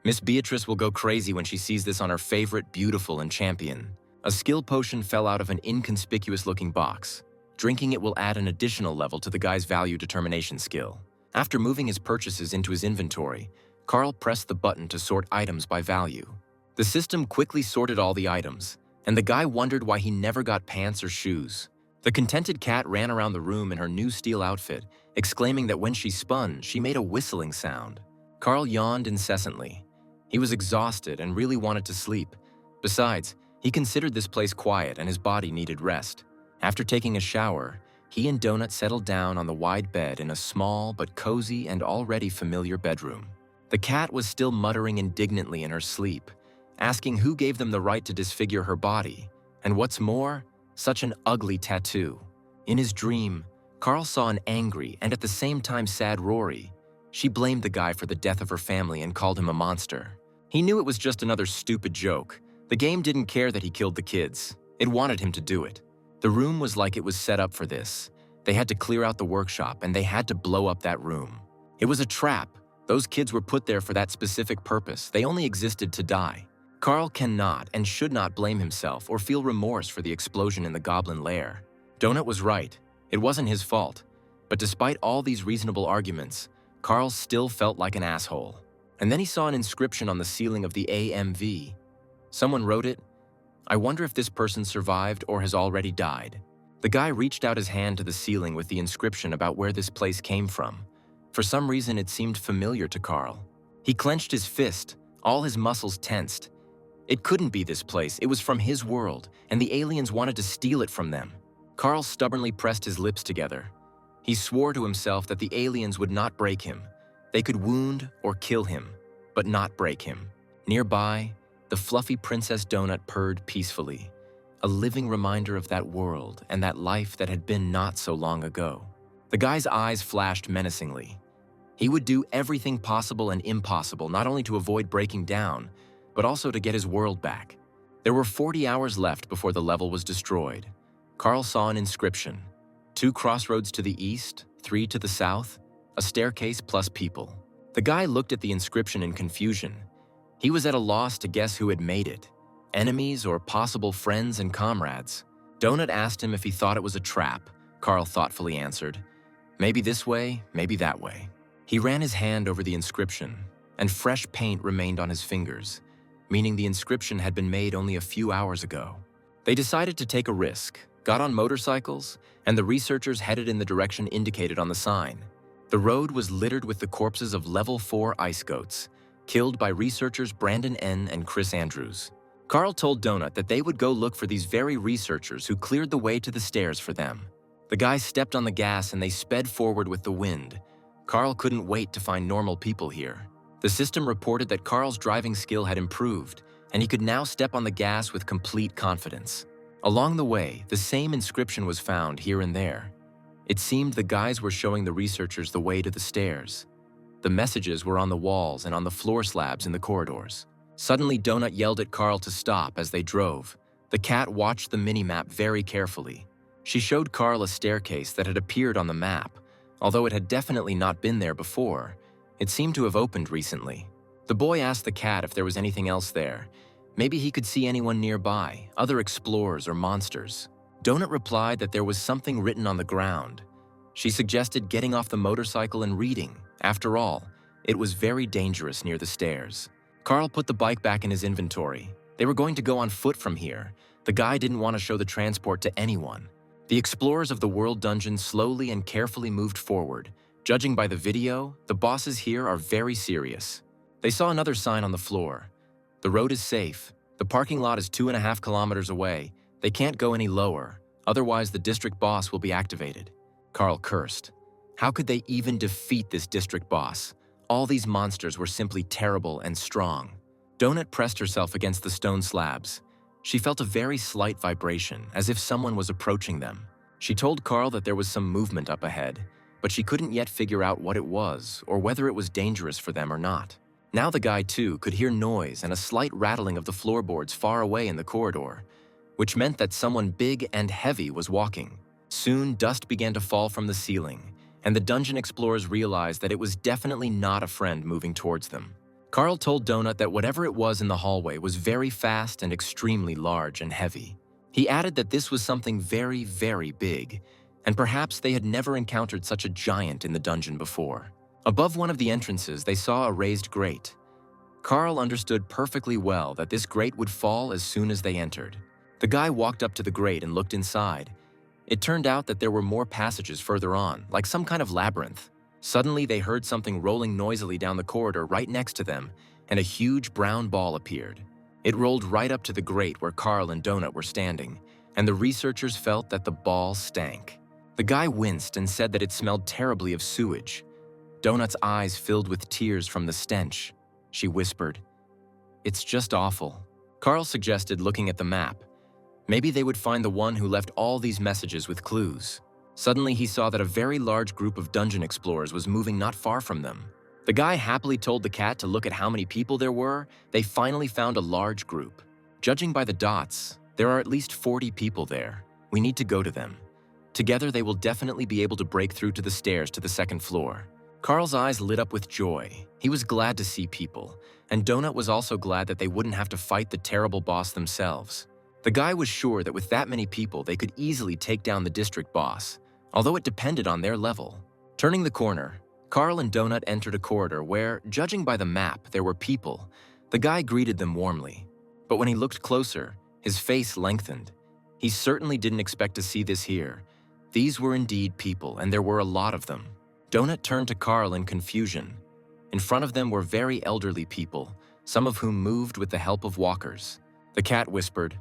"Miss Beatrice will go crazy when she sees this on her favorite, beautiful, and champion." A skill potion fell out of an inconspicuous-looking box. Drinking it will add an additional level to the guy's value determination skill. After moving his purchases into his inventory, Carl pressed the button to sort items by value. The system quickly sorted all the items, and the guy wondered why he never got pants or shoes. The contented cat ran around the room in her new steel outfit, exclaiming that when she spun, she made a whistling sound. Carl yawned incessantly. He was exhausted and really wanted to sleep. Besides, he considered this place quiet and his body needed rest. After taking a shower, he and Donut settled down on the wide bed in a small but cozy and already familiar bedroom. The cat was still muttering indignantly in her sleep, asking who gave them the right to disfigure her body, and what's more, such an ugly tattoo. In his dream, Carl saw an angry and at the same time sad Rory. She blamed the guy for the death of her family and called him a monster. He knew it was just another stupid joke. The game didn't care that he killed the kids. It wanted him to do it. The room was like it was set up for this. They had to clear out the workshop and they had to blow up that room. It was a trap. Those kids were put there for that specific purpose. They only existed to die. Carl cannot and should not blame himself or feel remorse for the explosion in the goblin lair. Donut was right. It wasn't his fault. But despite all these reasonable arguments, Carl still felt like an asshole. And then he saw an inscription on the ceiling of the AMV. Someone wrote it, "I wonder if this person survived or has already died." The guy reached out his hand to the ceiling with the inscription about where this place came from. For some reason, it seemed familiar to Carl. He clenched his fist, all his muscles tensed. It couldn't be this place. It was from his world, and the aliens wanted to steal it from them. Carl stubbornly pressed his lips together. He swore to himself that the aliens would not break him. They could wound or kill him, but not break him. Nearby, the fluffy Princess Donut purred peacefully, a living reminder of that world and that life that had been not so long ago. The guy's eyes flashed menacingly. He would do everything possible and impossible not only to avoid breaking down, but also to get his world back. There were 40 hours left before the level was destroyed. Carl saw an inscription: 2 crossroads to the east, 3 to the south, a staircase plus people. The guy looked at the inscription in confusion. He was at a loss to guess who had made it, enemies or possible friends and comrades. Donut asked him if he thought it was a trap. Carl thoughtfully answered, "Maybe this way, maybe that way." He ran his hand over the inscription, and fresh paint remained on his fingers, meaning the inscription had been made only a few hours ago. They decided to take a risk, got on motorcycles, and the researchers headed in the direction indicated on the sign. The road was littered with the corpses of level 4 ice goats, killed by researchers Brandon N. and Chris Andrews. Carl told Donut that they would go look for these very researchers who cleared the way to the stairs for them. The guys stepped on the gas and they sped forward with the wind. Carl couldn't wait to find normal people here. The system reported that Carl's driving skill had improved, and he could now step on the gas with complete confidence. Along the way, the same inscription was found here and there. It seemed the guys were showing the researchers the way to the stairs. The messages were on the walls and on the floor slabs in the corridors. Suddenly, Donut yelled at Carl to stop as they drove. The cat watched the mini-map very carefully. She showed Carl a staircase that had appeared on the map. Although it had definitely not been there before, it seemed to have opened recently. The boy asked the cat if there was anything else there. Maybe he could see anyone nearby, other explorers or monsters. Donut replied that there was something written on the ground. She suggested getting off the motorcycle and reading. After all, it was very dangerous near the stairs. Carl put the bike back in his inventory. They were going to go on foot from here. The guy didn't want to show the transport to anyone. The explorers of the world dungeon slowly and carefully moved forward. Judging by the video, the bosses here are very serious. They saw another sign on the floor. The road is safe. The parking lot is 2.5 kilometers away. They can't go any lower, otherwise the district boss will be activated. Carl cursed. How could they even defeat this district boss? All these monsters were simply terrible and strong. Donut pressed herself against the stone slabs. She felt a very slight vibration, as if someone was approaching them. She told Carl that there was some movement up ahead, but she couldn't yet figure out what it was or whether it was dangerous for them or not. Now the guy, too, could hear noise and a slight rattling of the floorboards far away in the corridor, which meant that someone big and heavy was walking. Soon, dust began to fall from the ceiling, and the dungeon explorers realized that it was definitely not a friend moving towards them. Carl told Donut that whatever it was in the hallway was very fast and extremely large and heavy. He added that this was something very, very big, and perhaps they had never encountered such a giant in the dungeon before. Above one of the entrances, they saw a raised grate. Carl understood perfectly well that this grate would fall as soon as they entered. The guy walked up to the grate and looked inside. It turned out that there were more passages further on, like some kind of labyrinth. Suddenly, they heard something rolling noisily down the corridor right next to them, and a huge brown ball appeared. It rolled right up to the grate where Carl and Donut were standing, and the researchers felt that the ball stank. The guy winced and said that it smelled terribly of sewage. Donut's eyes filled with tears from the stench. She whispered, "It's just awful." Carl suggested looking at the map. Maybe they would find the one who left all these messages with clues. Suddenly, he saw that a very large group of dungeon explorers was moving not far from them. The guy happily told the cat to look at how many people there were. They finally found a large group. Judging by the dots, there are at least 40 people there. We need to go to them. Together, they will definitely be able to break through to the stairs to the second floor. Carl's eyes lit up with joy. He was glad to see people, and Donut was also glad that they wouldn't have to fight the terrible boss themselves. The guy was sure that with that many people, they could easily take down the district boss, although it depended on their level. Turning the corner, Carl and Donut entered a corridor where, judging by the map, there were people. The guy greeted them warmly, but when he looked closer, his face lengthened. He certainly didn't expect to see this here. These were indeed people, and there were a lot of them. Donut turned to Carl in confusion. In front of them were very elderly people, some of whom moved with the help of walkers. The cat whispered,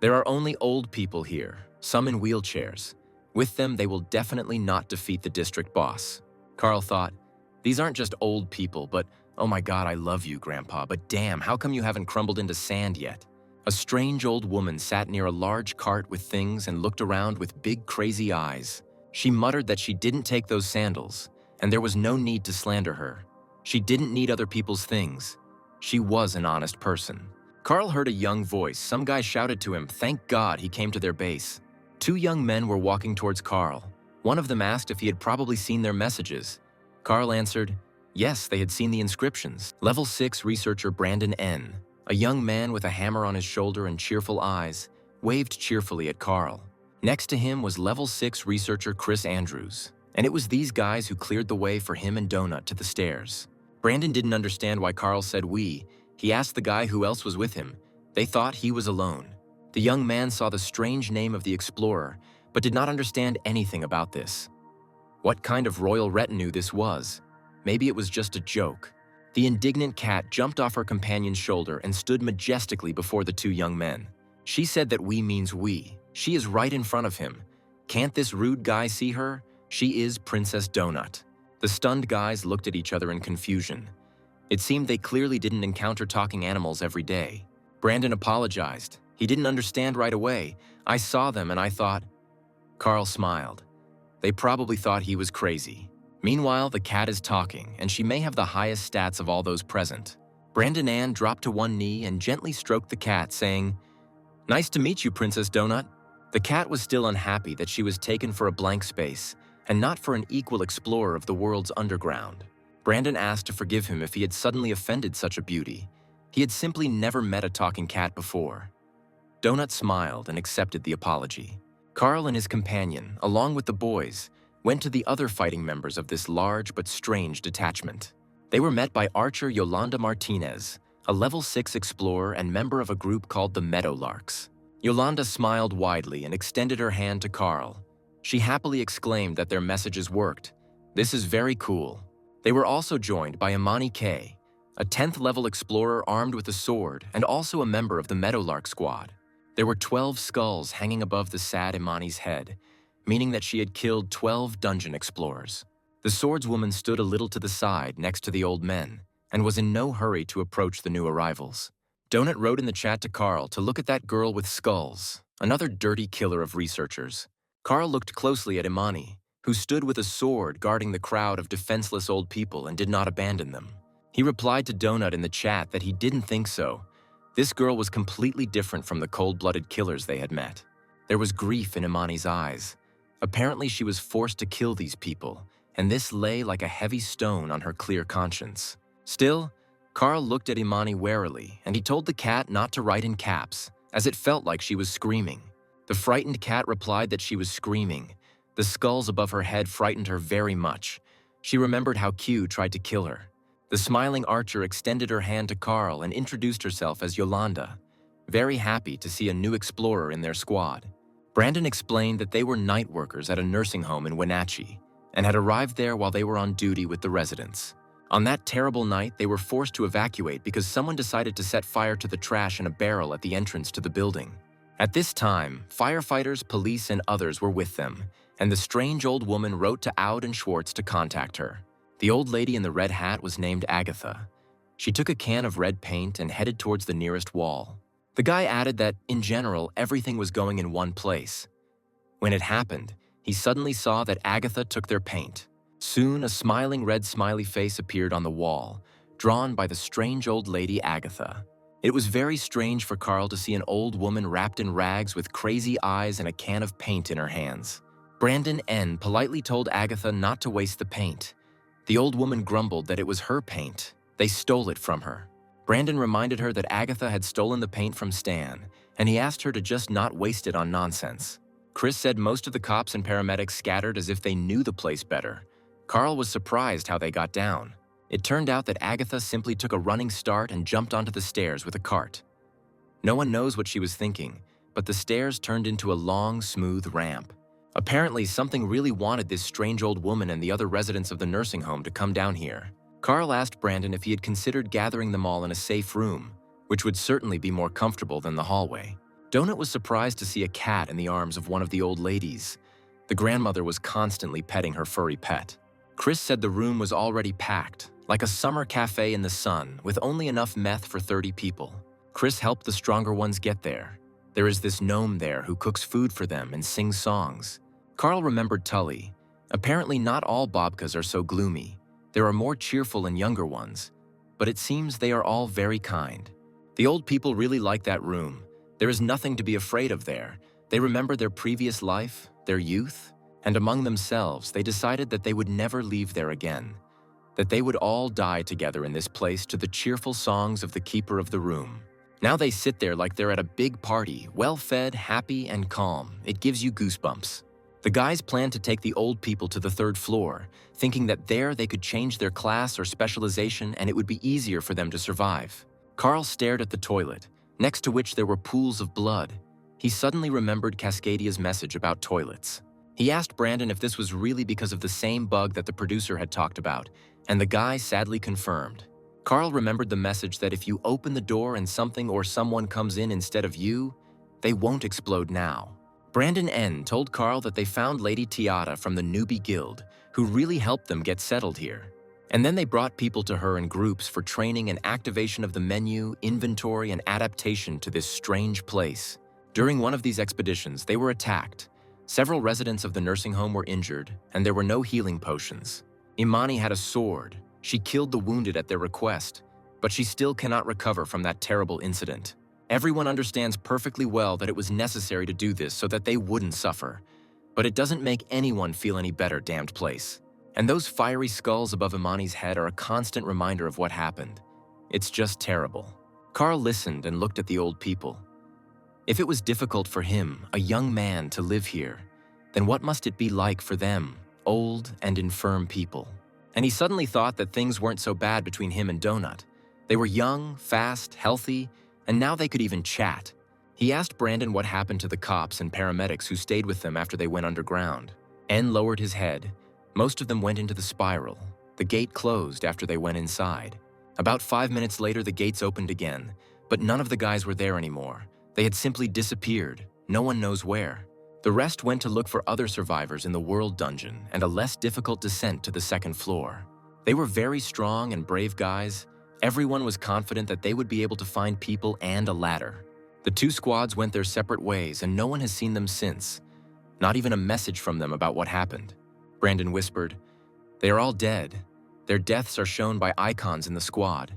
"There are only old people here, some in wheelchairs. With them, they will definitely not defeat the district boss." Carl thought, "These aren't just old people, but oh my God, I love you, Grandpa, but damn, how come you haven't crumbled into sand yet?" A strange old woman sat near a large cart with things and looked around with big, crazy eyes. She muttered that she didn't take those sandals, and there was no need to slander her. She didn't need other people's things. She was an honest person. Carl heard a young voice. Some guy shouted to him, thank God he came to their base. Two young men were walking towards Carl. One of them asked if he had probably seen their messages. Carl answered, yes, they had seen the inscriptions. Level 6 researcher Brandon N., a young man with a hammer on his shoulder and cheerful eyes, waved cheerfully at Carl. Next to him was Level 6 researcher Chris Andrews, and it was these guys who cleared the way for him and Donut to the stairs. Brandon didn't understand why Carl said we. He asked the guy who else was with him. They thought he was alone. The young man saw the strange name of the explorer, but did not understand anything about this. What kind of royal retinue this was? Maybe it was just a joke. The indignant cat jumped off her companion's shoulder and stood majestically before the two young men. She said that we means we. She is right in front of him. Can't this rude guy see her? She is Princess Donut. The stunned guys looked at each other in confusion. It seemed they clearly didn't encounter talking animals every day. Brandon apologized. He didn't understand right away. I saw them and I thought... Carl smiled. They probably thought he was crazy. Meanwhile, the cat is talking, and she may have the highest stats of all those present. Brandon Ann dropped to one knee and gently stroked the cat, saying, "Nice to meet you, Princess Donut." The cat was still unhappy that she was taken for a blank space, and not for an equal explorer of the world's underground. Brandon asked to forgive him if he had suddenly offended such a beauty. He had simply never met a talking cat before. Donut smiled and accepted the apology. Carl and his companion, along with the boys, went to the other fighting members of this large but strange detachment. They were met by Archer Yolanda Martinez, a level 6 explorer and member of a group called the Meadowlarks. Yolanda smiled widely and extended her hand to Carl. She happily exclaimed that their messages worked. "This is very cool." They were also joined by Imani K, a 10th level explorer armed with a sword and also a member of the Meadowlark squad. There were 12 skulls hanging above the sad Imani's head, meaning that she had killed 12 dungeon explorers. The swordswoman stood a little to the side next to the old men and was in no hurry to approach the new arrivals. Donut wrote in the chat to Carl to look at that girl with skulls, another dirty killer of researchers. Carl looked closely at Imani, who stood with a sword guarding the crowd of defenseless old people and did not abandon them. He replied to Donut in the chat that he didn't think so. This girl was completely different from the cold-blooded killers they had met. There was grief in Imani's eyes. Apparently she was forced to kill these people, and this lay like a heavy stone on her clear conscience. Still, Carl looked at Imani warily, and he told the cat not to write in caps, as it felt like she was screaming. The frightened cat replied that she was screaming. The skulls above her head frightened her very much. She remembered how Q tried to kill her. The smiling Archer extended her hand to Carl and introduced herself as Yolanda, very happy to see a new explorer in their squad. Brandon explained that they were night workers at a nursing home in Wenatchee and had arrived there while they were on duty with the residents. On that terrible night, they were forced to evacuate because someone decided to set fire to the trash in a barrel at the entrance to the building. At this time, firefighters, police, and others were with them, and the strange old woman wrote to Aud and Schwartz to contact her. The old lady in the red hat was named Agatha. She took a can of red paint and headed towards the nearest wall. The guy added that, in general, everything was going in one place. When it happened, he suddenly saw that Agatha took their paint. Soon, a smiling red smiley face appeared on the wall, drawn by the strange old lady Agatha. It was very strange for Carl to see an old woman wrapped in rags with crazy eyes and a can of paint in her hands. Brandon N. politely told Agatha not to waste the paint. The old woman grumbled that it was her paint. They stole it from her. Brandon reminded her that Agatha had stolen the paint from Stan, and he asked her to just not waste it on nonsense. Chris said most of the cops and paramedics scattered as if they knew the place better. Carl was surprised how they got down. It turned out that Agatha simply took a running start and jumped onto the stairs with a cart. No one knows what she was thinking, but the stairs turned into a long, smooth ramp. Apparently, something really wanted this strange old woman and the other residents of the nursing home to come down here. Carl asked Brandon if he had considered gathering them all in a safe room, which would certainly be more comfortable than the hallway. Donut was surprised to see a cat in the arms of one of the old ladies. The grandmother was constantly petting her furry pet. Chris said the room was already packed, like a summer cafe in the sun, with only enough meth for 30 people. Chris helped the stronger ones get there. There is this gnome there who cooks food for them and sings songs. Carl remembered Tully. Apparently not all babkas are so gloomy. There are more cheerful and younger ones, but it seems they are all very kind. The old people really like that room. There is nothing to be afraid of there. They remember their previous life, their youth, and among themselves they decided that they would never leave there again, that they would all die together in this place to the cheerful songs of the keeper of the room. Now they sit there like they're at a big party, well-fed, happy, and calm. It gives you goosebumps. The guys planned to take the old people to the 3rd floor, thinking that there they could change their class or specialization and it would be easier for them to survive. Carl stared at the toilet, next to which there were pools of blood. He suddenly remembered Cascadia's message about toilets. He asked Brandon if this was really because of the same bug that the producer had talked about, and the guy sadly confirmed. Carl remembered the message that if you open the door and something or someone comes in instead of you, they won't explode now. Brandon N. told Carl that they found Lady Tiata from the newbie guild, who really helped them get settled here. And then they brought people to her in groups for training and activation of the menu, inventory, and adaptation to this strange place. During one of these expeditions, they were attacked. Several residents of the nursing home were injured, and there were no healing potions. Imani had a sword. She killed the wounded at their request, but she still cannot recover from that terrible incident. Everyone understands perfectly well that it was necessary to do this so that they wouldn't suffer. But it doesn't make anyone feel any better, damned place. And those fiery skulls above Imani's head are a constant reminder of what happened. It's just terrible. Carl listened and looked at the old people. If it was difficult for him, a young man, to live here, then what must it be like for them, old and infirm people? And he suddenly thought that things weren't so bad between him and Donut. They were young, fast, healthy, and now they could even chat. He asked Brandon what happened to the cops and paramedics who stayed with them after they went underground. N lowered his head. Most of them went into the spiral. The gate closed after they went inside. About 5 minutes later, the gates opened again, but none of the guys were there anymore. They had simply disappeared. No one knows where. The rest went to look for other survivors in the world dungeon and a less difficult descent to the second floor. They were very strong and brave guys. Everyone was confident that they would be able to find people and a ladder. The two squads went their separate ways, and no one has seen them since. Not even a message from them about what happened. Brandon whispered, "They are all dead. Their deaths are shown by icons in the squad.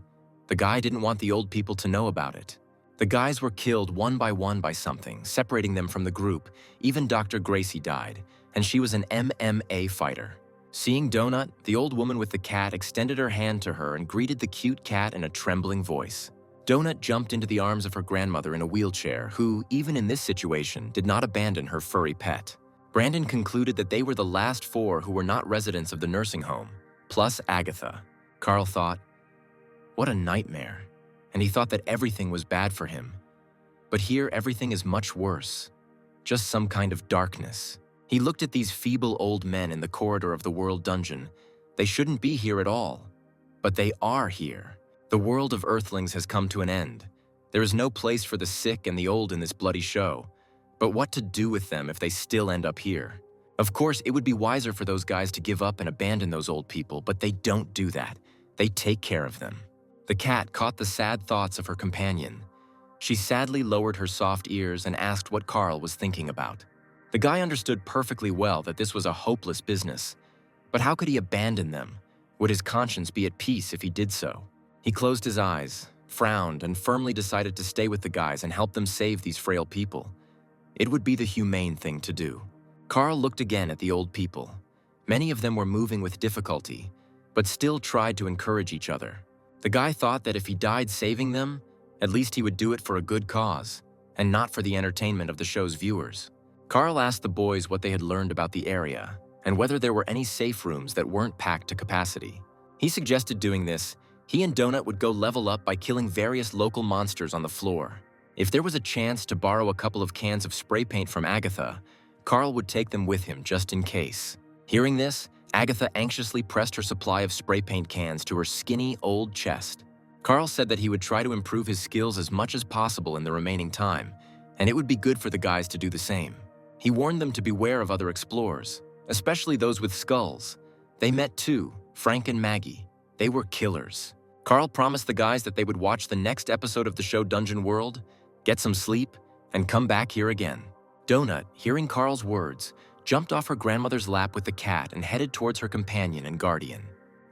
The guy didn't want the old people to know about it. The guys were killed one by something, separating them from the group. Even Dr. Gracie died, and she was an MMA fighter." Seeing Donut, the old woman with the cat extended her hand to her and greeted the cute cat in a trembling voice. Donut jumped into the arms of her grandmother in a wheelchair, who, even in this situation, did not abandon her furry pet. Brandon concluded that they were the last 4 who were not residents of the nursing home, plus Agatha. Carl thought, what a nightmare, and he thought that everything was bad for him. But here everything is much worse, just some kind of darkness. He looked at these feeble old men in the corridor of the world dungeon. They shouldn't be here at all, but they are here. The world of Earthlings has come to an end. There is no place for the sick and the old in this bloody show. But what to do with them if they still end up here? Of course, it would be wiser for those guys to give up and abandon those old people, but they don't do that. They take care of them. The cat caught the sad thoughts of her companion. She sadly lowered her soft ears and asked what Carl was thinking about. The guy understood perfectly well that this was a hopeless business. But how could he abandon them? Would his conscience be at peace if he did so? He closed his eyes, frowned, and firmly decided to stay with the guys and help them save these frail people. It would be the humane thing to do. Carl looked again at the old people. Many of them were moving with difficulty, but still tried to encourage each other. The guy thought that if he died saving them, at least he would do it for a good cause, and not for the entertainment of the show's viewers. Carl asked the boys what they had learned about the area, and whether there were any safe rooms that weren't packed to capacity. He suggested doing this. He and Donut would go level up by killing various local monsters on the floor. If there was a chance to borrow a couple of cans of spray paint from Agatha, Carl would take them with him just in case. Hearing this, Agatha anxiously pressed her supply of spray paint cans to her skinny, old chest. Carl said that he would try to improve his skills as much as possible in the remaining time, and it would be good for the guys to do the same. He warned them to beware of other explorers, especially those with skulls. They met 2, Frank and Maggie. They were killers. Carl promised the guys that they would watch the next episode of the show Dungeon World, get some sleep, and come back here again. Donut, hearing Carl's words, jumped off her grandmother's lap with the cat and headed towards her companion and guardian.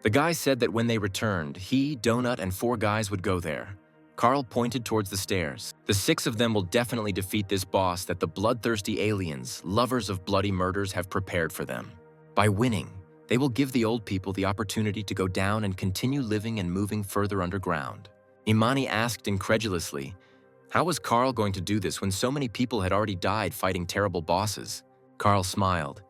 The guy said that when they returned, he, Donut, and 4 guys would go there. Carl pointed towards the stairs. The 6 of them will definitely defeat this boss that the bloodthirsty aliens, lovers of bloody murders, have prepared for them. By winning, they will give the old people the opportunity to go down and continue living and moving further underground. Imani asked incredulously, how was Carl going to do this when so many people had already died fighting terrible bosses? Carl smiled.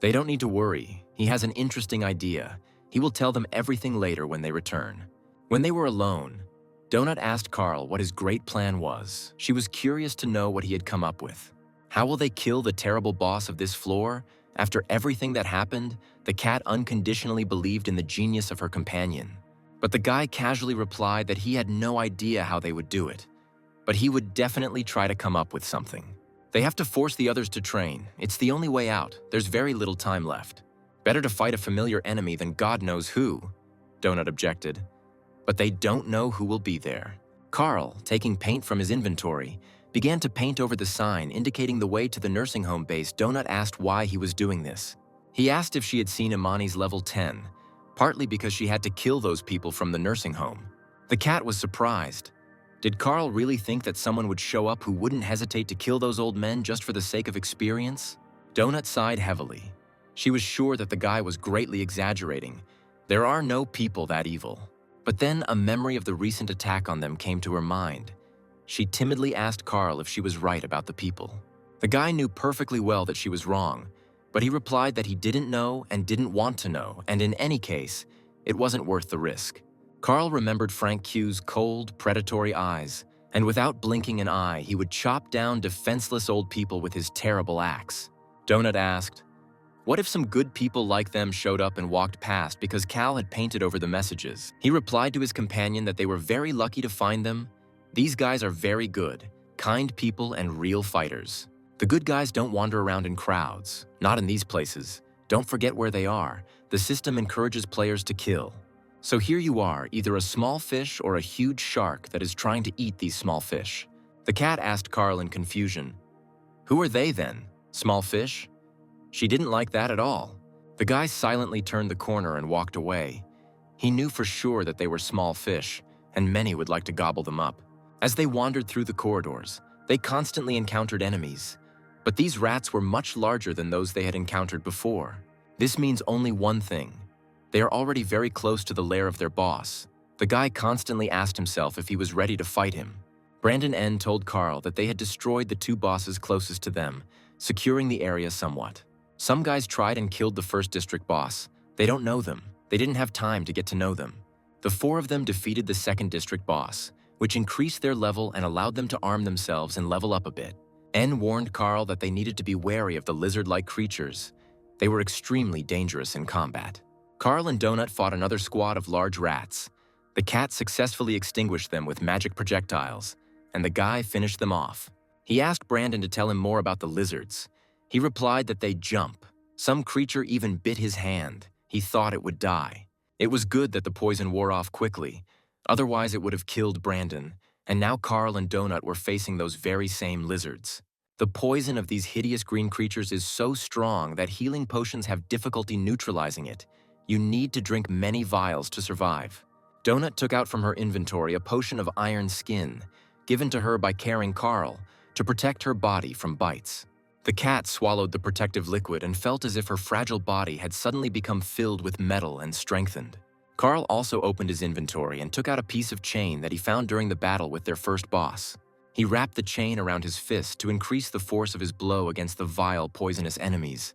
They don't need to worry. He has an interesting idea. He will tell them everything later when they return. When they were alone, Donut asked Carl what his great plan was. She was curious to know what he had come up with. How will they kill the terrible boss of this floor? After everything that happened, the cat unconditionally believed in the genius of her companion. But the guy casually replied that he had no idea how they would do it, but he would definitely try to come up with something. They have to force the others to train. It's the only way out. There's very little time left. Better to fight a familiar enemy than God knows who, Donut objected. But they don't know who will be there. Carl, taking paint from his inventory, began to paint over the sign indicating the way to the nursing home base. Donut asked why he was doing this. He asked if she had seen Imani's level 10, partly because she had to kill those people from the nursing home. The cat was surprised. Did Carl really think that someone would show up who wouldn't hesitate to kill those old men just for the sake of experience? Donut sighed heavily. She was sure that the guy was greatly exaggerating. There are no people that evil. But then a memory of the recent attack on them came to her mind. She timidly asked Carl if she was right about the people. The guy knew perfectly well that she was wrong, but he replied that he didn't know and didn't want to know, and in any case, it wasn't worth the risk. Carl remembered Frank Q's cold, predatory eyes, and without blinking an eye, he would chop down defenseless old people with his terrible axe. Donut asked, "What if some good people like them showed up and walked past because Cal had painted over the messages?" He replied to his companion that they were very lucky to find them. These guys are very good, kind people and real fighters. The good guys don't wander around in crowds, not in these places. Don't forget where they are. The system encourages players to kill. So here you are, either a small fish or a huge shark that is trying to eat these small fish. The cat asked Carl in confusion, "Who are they then? Small fish?" She didn't like that at all. The guy silently turned the corner and walked away. He knew for sure that they were small fish, and many would like to gobble them up. As they wandered through the corridors, they constantly encountered enemies. But these rats were much larger than those they had encountered before. This means only one thing. They are already very close to the lair of their boss. The guy constantly asked himself if he was ready to fight him. Brandon N. told Carl that they had destroyed the two bosses closest to them, securing the area somewhat. Some guys tried and killed the first district boss. They don't know them. They didn't have time to get to know them. The four of them defeated the second district boss, which increased their level and allowed them to arm themselves and level up a bit. N warned Carl that they needed to be wary of the lizard-like creatures. They were extremely dangerous in combat. Carl and Donut fought another squad of large rats. The cat successfully extinguished them with magic projectiles, and the guy finished them off. He asked Brandon to tell him more about the lizards. He replied that they jump. Some creature even bit his hand. He thought it would die. It was good that the poison wore off quickly. Otherwise, it would have killed Brandon. And now Carl and Donut were facing those very same lizards. The poison of these hideous green creatures is so strong that healing potions have difficulty neutralizing it. You need to drink many vials to survive. Donut took out from her inventory a potion of iron skin, given to her by carrying Carl, to protect her body from bites. The cat swallowed the protective liquid and felt as if her fragile body had suddenly become filled with metal and strengthened. Carl also opened his inventory and took out a piece of chain that he found during the battle with their first boss. He wrapped the chain around his fist to increase the force of his blow against the vile, poisonous enemies.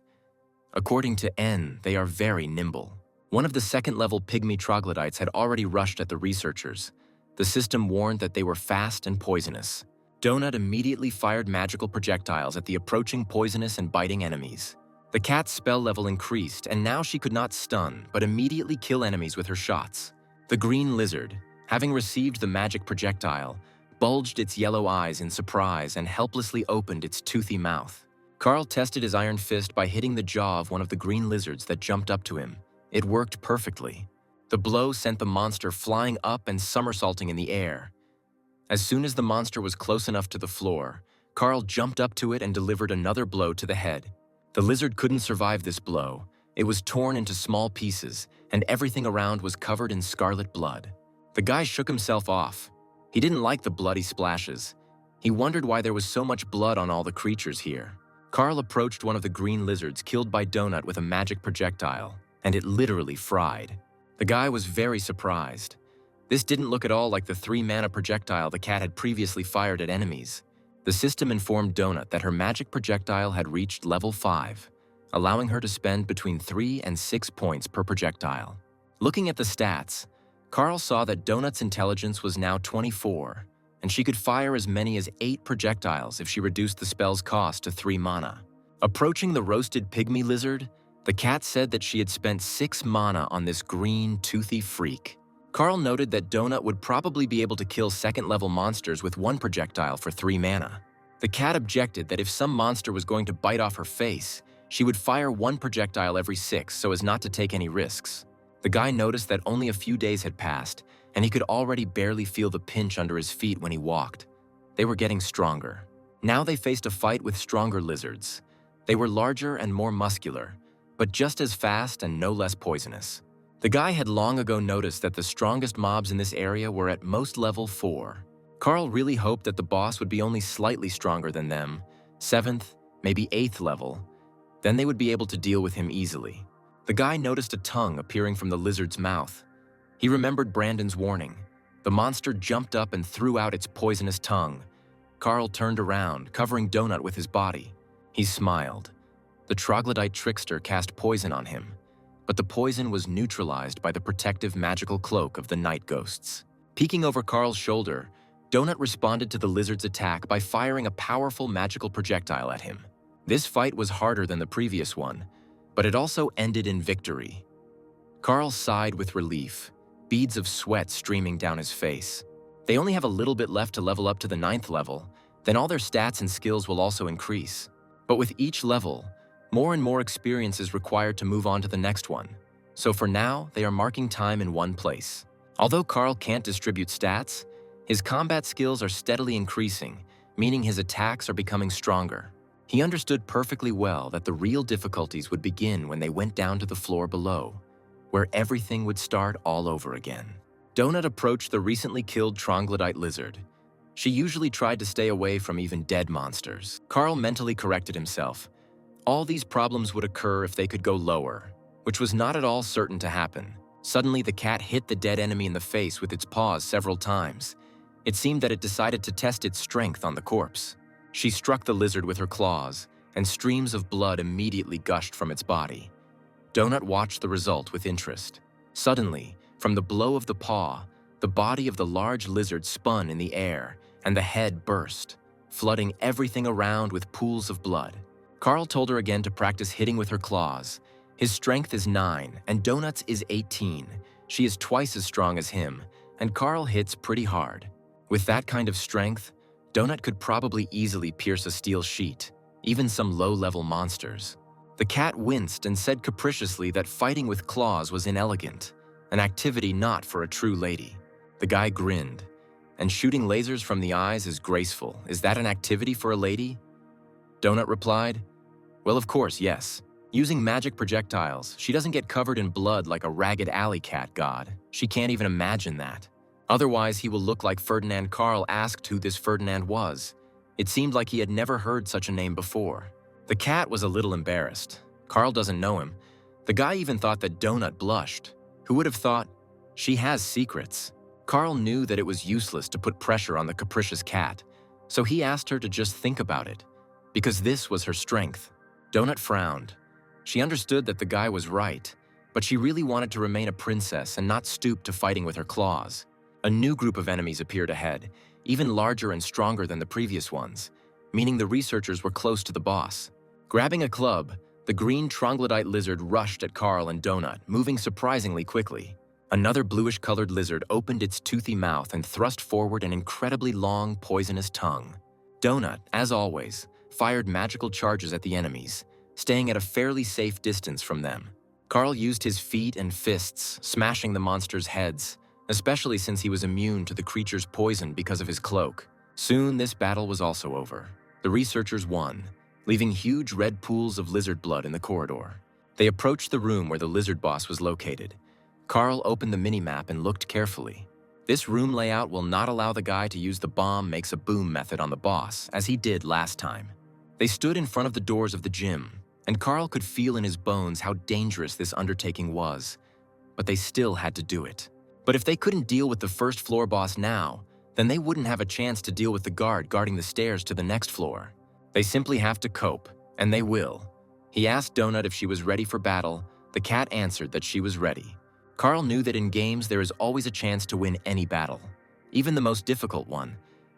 According to N, they are very nimble. One of the second-level pygmy troglodytes had already rushed at the researchers. The system warned that they were fast and poisonous. Donut immediately fired magical projectiles at the approaching poisonous and biting enemies. The cat's spell level increased, and now she could not stun, but immediately kill enemies with her shots. The green lizard, having received the magic projectile, bulged its yellow eyes in surprise and helplessly opened its toothy mouth. Carl tested his iron fist by hitting the jaw of one of the green lizards that jumped up to him. It worked perfectly. The blow sent the monster flying up and somersaulting in the air. As soon as the monster was close enough to the floor, Carl jumped up to it and delivered another blow to the head. The lizard couldn't survive this blow. It was torn into small pieces, and everything around was covered in scarlet blood. The guy shook himself off. He didn't like the bloody splashes. He wondered why there was so much blood on all the creatures here. Carl approached one of the green lizards killed by Donut with a magic projectile, and it literally fried. The guy was very surprised. This didn't look at all like the 3-mana projectile the cat had previously fired at enemies. The system informed Donut that her magic projectile had reached level 5, allowing her to spend between 3 and 6 points per projectile. Looking at the stats, Carl saw that Donut's intelligence was now 24, and she could fire as many as 8 projectiles if she reduced the spell's cost to 3 mana. Approaching the roasted pygmy lizard, the cat said that she had spent 6 mana on this green, toothy freak. Carl noted that Donut would probably be able to kill second-level monsters with 1 projectile for 3 mana. The cat objected that if some monster was going to bite off her face, she would fire one projectile every 6 so as not to take any risks. The guy noticed that only a few days had passed, and he could already barely feel the pinch under his feet when he walked. They were getting stronger. Now they faced a fight with stronger lizards. They were larger and more muscular, but just as fast and no less poisonous. The guy had long ago noticed that the strongest mobs in this area were at most level 4. Carl really hoped that the boss would be only slightly stronger than them, 7th, maybe 8th level. Then they would be able to deal with him easily. The guy noticed a tongue appearing from the lizard's mouth. He remembered Brandon's warning. The monster jumped up and threw out its poisonous tongue. Carl turned around, covering Donut with his body. He smiled. The troglodyte trickster cast poison on him, but the poison was neutralized by the protective magical cloak of the night ghosts. Peeking over Carl's shoulder, Donut responded to the lizard's attack by firing a powerful magical projectile at him. This fight was harder than the previous one, but it also ended in victory. Carl sighed with relief, beads of sweat streaming down his face. They only have a little bit left to level up to the 9th level, then all their stats and skills will also increase. But with each level, more and more experience is required to move on to the next one. So for now, they are marking time in one place. Although Carl can't distribute stats, his combat skills are steadily increasing, meaning his attacks are becoming stronger. He understood perfectly well that the real difficulties would begin when they went down to the floor below, where everything would start all over again. Donut approached the recently killed troglodyte lizard. She usually tried to stay away from even dead monsters. Carl mentally corrected himself. All these problems would occur if they could go lower, which was not at all certain to happen. Suddenly, the cat hit the dead enemy in the face with its paws several times. It seemed that it decided to test its strength on the corpse. She struck the lizard with her claws, and streams of blood immediately gushed from its body. Donut watched the result with interest. Suddenly, from the blow of the paw, the body of the large lizard spun in the air, and the head burst, flooding everything around with pools of blood. Carl told her again to practice hitting with her claws. His strength is 9, and Donut's is 18. She is twice as strong as him, and Carl hits pretty hard. With that kind of strength, Donut could probably easily pierce a steel sheet, even some low-level monsters. The cat winced and said capriciously that fighting with claws was inelegant, an activity not for a true lady. The guy grinned. And shooting lasers from the eyes is graceful. Is that an activity for a lady? Donut replied, well, of course, yes. Using magic projectiles, she doesn't get covered in blood like a ragged alley cat god. She can't even imagine that. Otherwise, he will look like Ferdinand. Carl asked who this Ferdinand was. It seemed like he had never heard such a name before. The cat was a little embarrassed. Carl doesn't know him. The guy even thought that Donut blushed. Who would have thought? She has secrets. Carl knew that it was useless to put pressure on the capricious cat, so he asked her to just think about it, because this was her strength. Donut frowned. She understood that the guy was right, but she really wanted to remain a princess and not stoop to fighting with her claws. A new group of enemies appeared ahead, even larger and stronger than the previous ones, meaning the researchers were close to the boss. Grabbing a club, the green troglodyte lizard rushed at Carl and Donut, moving surprisingly quickly. Another bluish-colored lizard opened its toothy mouth and thrust forward an incredibly long, poisonous tongue. Donut, as always, fired magical charges at the enemies, staying at a fairly safe distance from them. Carl used his feet and fists, smashing the monsters' heads, especially since he was immune to the creature's poison because of his cloak. Soon, this battle was also over. The researchers won, leaving huge red pools of lizard blood in the corridor. They approached the room where the lizard boss was located. Carl opened the minimap and looked carefully. This room layout will not allow the guy to use the bomb makes a boom method on the boss, as he did last time. They stood in front of the doors of the gym, and Carl could feel in his bones how dangerous this undertaking was. But they still had to do it. But if they couldn't deal with the first floor boss now, then they wouldn't have a chance to deal with the guard guarding the stairs to the next floor. They simply have to cope, and they will. He asked Donut if she was ready for battle. The cat answered that she was ready. Carl knew that in games there is always a chance to win any battle, even the most difficult one,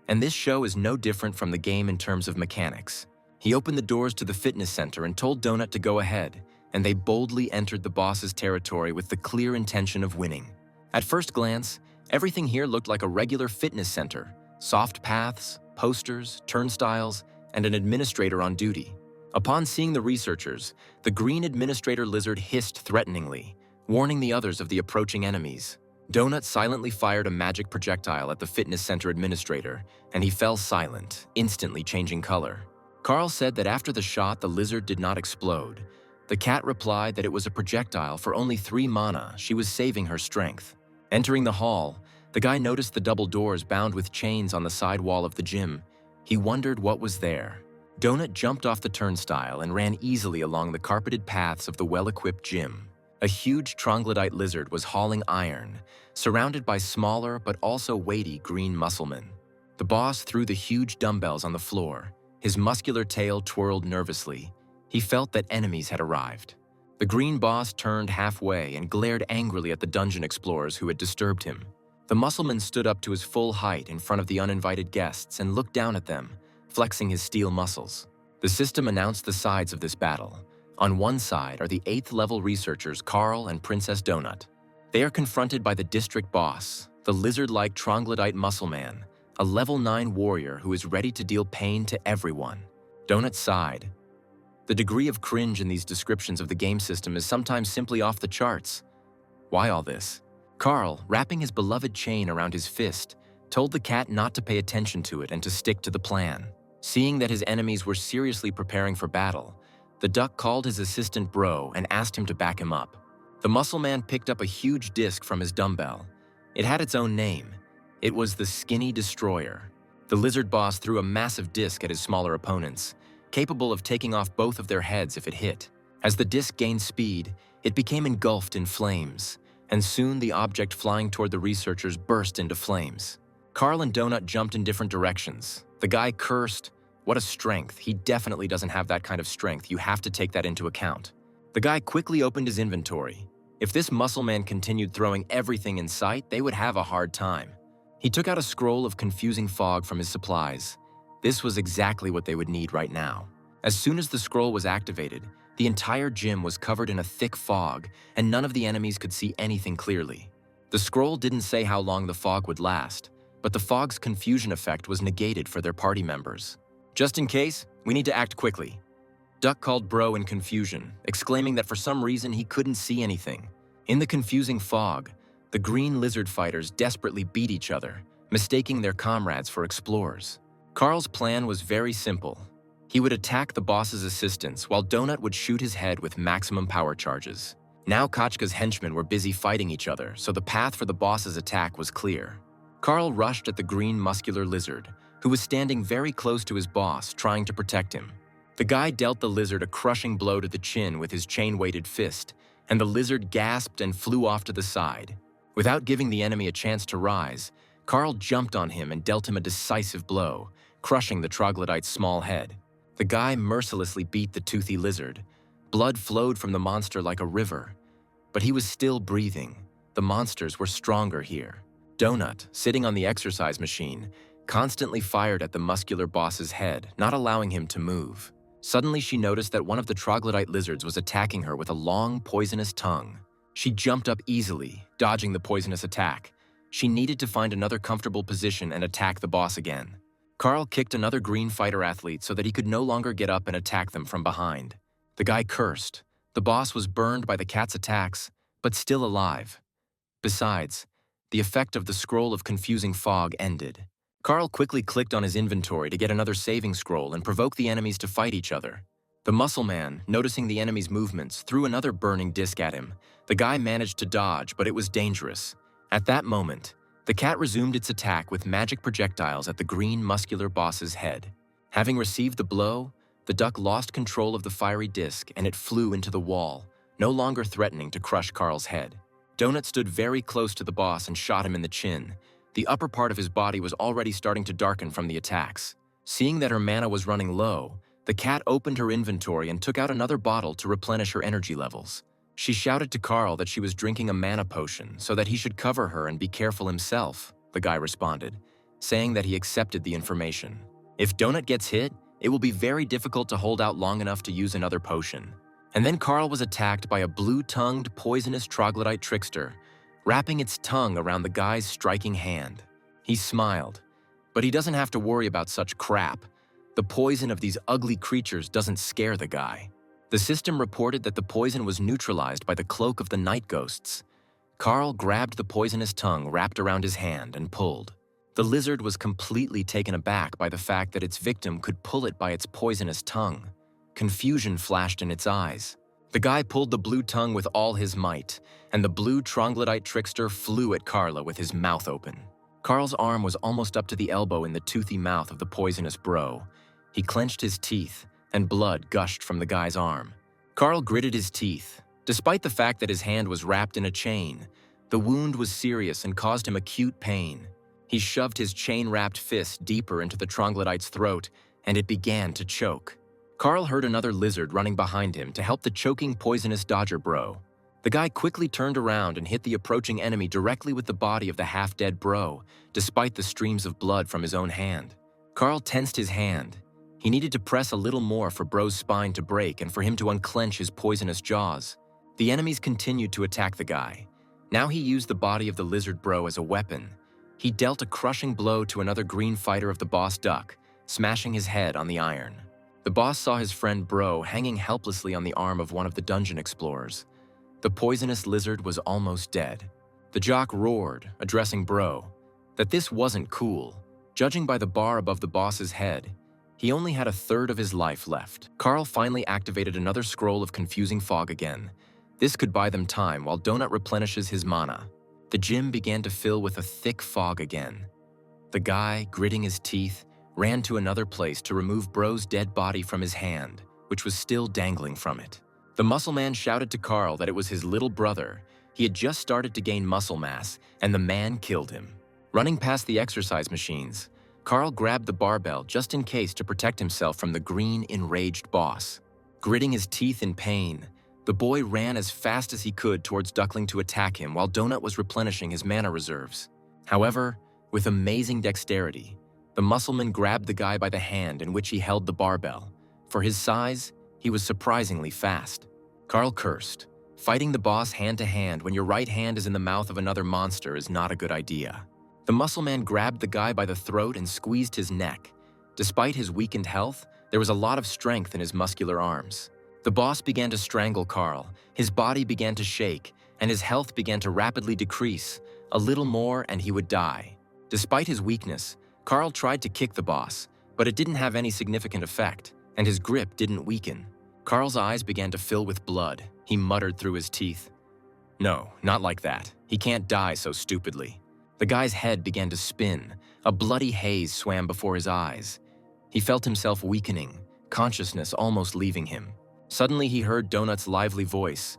and this show is no different from the game in terms of mechanics. He opened the doors to the fitness center and told Donut to go ahead, and they boldly entered the boss's territory with the clear intention of winning. At first glance, everything here looked like a regular fitness center. Soft paths, posters, turnstiles, and an administrator on duty. Upon seeing the researchers, the green administrator lizard hissed threateningly, warning the others of the approaching enemies. Donut silently fired a magic projectile at the fitness center administrator, and he fell silent, instantly changing color. Carl said that after the shot, the lizard did not explode. The cat replied that it was a projectile for only 3 mana. She was saving her strength. Entering the hall, the guy noticed the double doors bound with chains on the side wall of the gym. He wondered what was there. Donut jumped off the turnstile and ran easily along the carpeted paths of the well-equipped gym. A huge troglodyte lizard was hauling iron, surrounded by smaller but also weighty green musclemen. The boss threw the huge dumbbells on the floor. His muscular tail twirled nervously. He felt that enemies had arrived. The green boss turned halfway and glared angrily at the dungeon explorers who had disturbed him. The muscleman stood up to his full height in front of the uninvited guests and looked down at them, flexing his steel muscles. The system announced the sides of this battle. On one side are the 8th level researchers Carl and Princess Donut. They are confronted by the district boss, the lizard-like troglodyte muscleman, a level 9 warrior who is ready to deal pain to everyone. Donut sighed. The degree of cringe in these descriptions of the game system is sometimes simply off the charts. Why all this? Carl, wrapping his beloved chain around his fist, told the cat not to pay attention to it and to stick to the plan. Seeing that his enemies were seriously preparing for battle, the duck called his assistant Bro and asked him to back him up. The muscle man picked up a huge disc from his dumbbell. It had its own name. It was the Skinny Destroyer. The lizard boss threw a massive disc at his smaller opponents, capable of taking off both of their heads if it hit. As the disc gained speed, it became engulfed in flames, and soon the object flying toward the researchers burst into flames. Carl and Donut jumped in different directions. The guy cursed, "What a strength. He definitely doesn't have that kind of strength. You have to take that into account." The guy quickly opened his inventory. If this muscle man continued throwing everything in sight, they would have a hard time. He took out a scroll of confusing fog from his supplies. This was exactly what they would need right now. As soon as the scroll was activated, the entire gym was covered in a thick fog, and none of the enemies could see anything clearly. The scroll didn't say how long the fog would last, but the fog's confusion effect was negated for their party members. "Just in case, we need to act quickly." Duck called Bro in confusion, exclaiming that for some reason he couldn't see anything. In the confusing fog, the green lizard fighters desperately beat each other, mistaking their comrades for explorers. Carl's plan was very simple. He would attack the boss's assistants while Donut would shoot his head with maximum power charges. Now Kachka's henchmen were busy fighting each other, so the path for the boss's attack was clear. Carl rushed at the green muscular lizard, who was standing very close to his boss, trying to protect him. The guy dealt the lizard a crushing blow to the chin with his chain-weighted fist, and the lizard gasped and flew off to the side. Without giving the enemy a chance to rise, Carl jumped on him and dealt him a decisive blow, crushing the troglodyte's small head. The guy mercilessly beat the toothy lizard. Blood flowed from the monster like a river, but he was still breathing. The monsters were stronger here. Donut, sitting on the exercise machine, constantly fired at the muscular boss's head, not allowing him to move. Suddenly, she noticed that one of the troglodyte lizards was attacking her with a long, poisonous tongue. She jumped up easily, dodging the poisonous attack. She needed to find another comfortable position and attack the boss again. Carl kicked another green fighter athlete so that he could no longer get up and attack them from behind. The guy cursed. The boss was burned by the cat's attacks, but still alive. Besides, the effect of the scroll of confusing fog ended. Carl quickly clicked on his inventory to get another saving scroll and provoke the enemies to fight each other. The muscle man, noticing the enemy's movements, threw another burning disc at him. The guy managed to dodge, but it was dangerous. At that moment, the cat resumed its attack with magic projectiles at the green muscular boss's head. Having received the blow, the duck lost control of the fiery disc and it flew into the wall, no longer threatening to crush Carl's head. Donut stood very close to the boss and shot him in the chin. The upper part of his body was already starting to darken from the attacks. Seeing that her mana was running low, the cat opened her inventory and took out another bottle to replenish her energy levels. She shouted to Carl that she was drinking a mana potion so that he should cover her and be careful himself, the guy responded, saying that he accepted the information. If Donut gets hit, it will be very difficult to hold out long enough to use another potion. And then Carl was attacked by a blue-tongued, poisonous troglodyte trickster, wrapping its tongue around the guy's striking hand. He smiled, but he doesn't have to worry about such crap. The The poison of these ugly creatures doesn't scare the guy. The system reported that the poison was neutralized by the cloak of the night ghosts. Carl grabbed the poisonous tongue wrapped around his hand and pulled. The lizard was completely taken aback by the fact that its victim could pull it by its poisonous tongue. Confusion flashed in its eyes. The guy pulled the blue tongue with all his might, and the blue troglodyte trickster flew at Carla with his mouth open. Carl's arm was almost up to the elbow in the toothy mouth of the poisonous bro. He clenched his teeth, and blood gushed from the guy's arm. Carl gritted his teeth. Despite the fact that his hand was wrapped in a chain, the wound was serious and caused him acute pain. He shoved his chain-wrapped fist deeper into the troglodyte's throat, and it began to choke. Carl heard another lizard running behind him to help the choking poisonous dodger bro. The guy quickly turned around and hit the approaching enemy directly with the body of the half-dead bro, despite the streams of blood from his own hand. Carl tensed his hand. He needed to press a little more for bro's spine to break and for him to unclench his poisonous jaws. The enemies continued to attack the guy. Now he used the body of the lizard bro as a weapon. He dealt a crushing blow to another green fighter of the boss duck, smashing his head on the iron. The boss saw his friend bro hanging helplessly on the arm of one of the dungeon explorers. The poisonous lizard was almost dead. The jock roared, addressing bro, that this wasn't cool. Judging by the bar above the boss's head, he only had a third of his life left. Carl finally activated another scroll of confusing fog again. This could buy them time while Donut replenishes his mana. The gym began to fill with a thick fog again. The guy, gritting his teeth, ran to another place to remove bro's dead body from his hand, which was still dangling from it. The muscle man shouted to Carl that it was his little brother. He had just started to gain muscle mass, and the man killed him. Running past the exercise machines, Carl grabbed the barbell just in case to protect himself from the green, enraged boss. Gritting his teeth in pain, the boy ran as fast as he could towards Duckling to attack him while Donut was replenishing his mana reserves. However, with amazing dexterity, the muscleman grabbed the guy by the hand in which he held the barbell. For his size, he was surprisingly fast. Carl cursed. Fighting the boss hand-to-hand when your right hand is in the mouth of another monster is not a good idea. The muscleman grabbed the guy by the throat and squeezed his neck. Despite his weakened health, there was a lot of strength in his muscular arms. The boss began to strangle Carl, his body began to shake, and his health began to rapidly decrease. A little more and he would die. Despite his weakness, Carl tried to kick the boss, but it didn't have any significant effect, and his grip didn't weaken. Carl's eyes began to fill with blood. He muttered through his teeth. No, not like that. He can't die so stupidly. The guy's head began to spin. A bloody haze swam before his eyes. He felt himself weakening, consciousness almost leaving him. Suddenly he heard Donut's lively voice.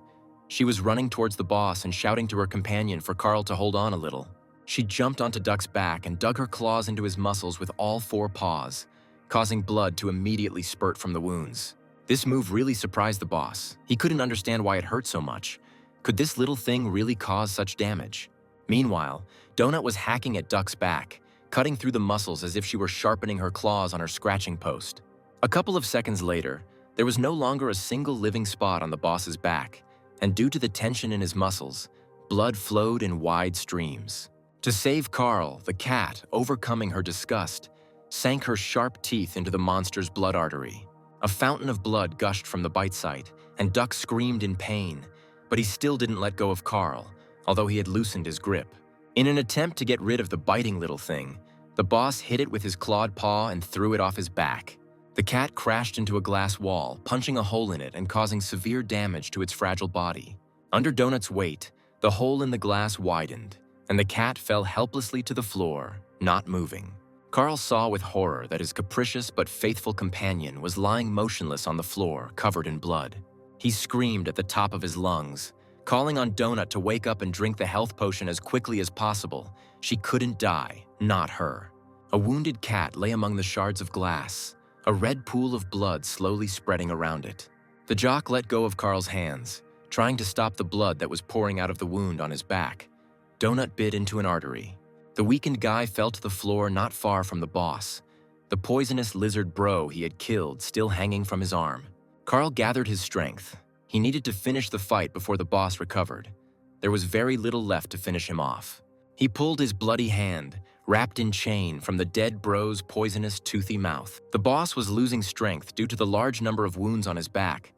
She was running towards the boss and shouting to her companion for Carl to hold on a little. She jumped onto Duck's back and dug her claws into his muscles with all four paws, causing blood to immediately spurt from the wounds. This move really surprised the boss. He couldn't understand why it hurt so much. Could this little thing really cause such damage? Meanwhile, Donut was hacking at Duck's back, cutting through the muscles as if she were sharpening her claws on her scratching post. A couple of seconds later, there was no longer a single living spot on the boss's back, and due to the tension in his muscles, blood flowed in wide streams. To save Carl, the cat, overcoming her disgust, sank her sharp teeth into the monster's blood artery. A fountain of blood gushed from the bite site, and Duck screamed in pain, but he still didn't let go of Carl, although he had loosened his grip. In an attempt to get rid of the biting little thing, the boss hit it with his clawed paw and threw it off his back. The cat crashed into a glass wall, punching a hole in it and causing severe damage to its fragile body. Under Donut's weight, the hole in the glass widened, and the cat fell helplessly to the floor, not moving. Carl saw with horror that his capricious but faithful companion was lying motionless on the floor, covered in blood. He screamed at the top of his lungs, calling on Donut to wake up and drink the health potion as quickly as possible. She couldn't die, not her. A wounded cat lay among the shards of glass, a red pool of blood slowly spreading around it. The jock let go of Carl's hands, trying to stop the blood that was pouring out of the wound on his back. Donut bit into an artery. The weakened guy fell to the floor not far from the boss, the poisonous lizard bro he had killed still hanging from his arm. Carl gathered his strength. He needed to finish the fight before the boss recovered. There was very little left to finish him off. He pulled his bloody hand, wrapped in chain from the dead bro's poisonous, toothy mouth. The boss was losing strength due to the large number of wounds on his back.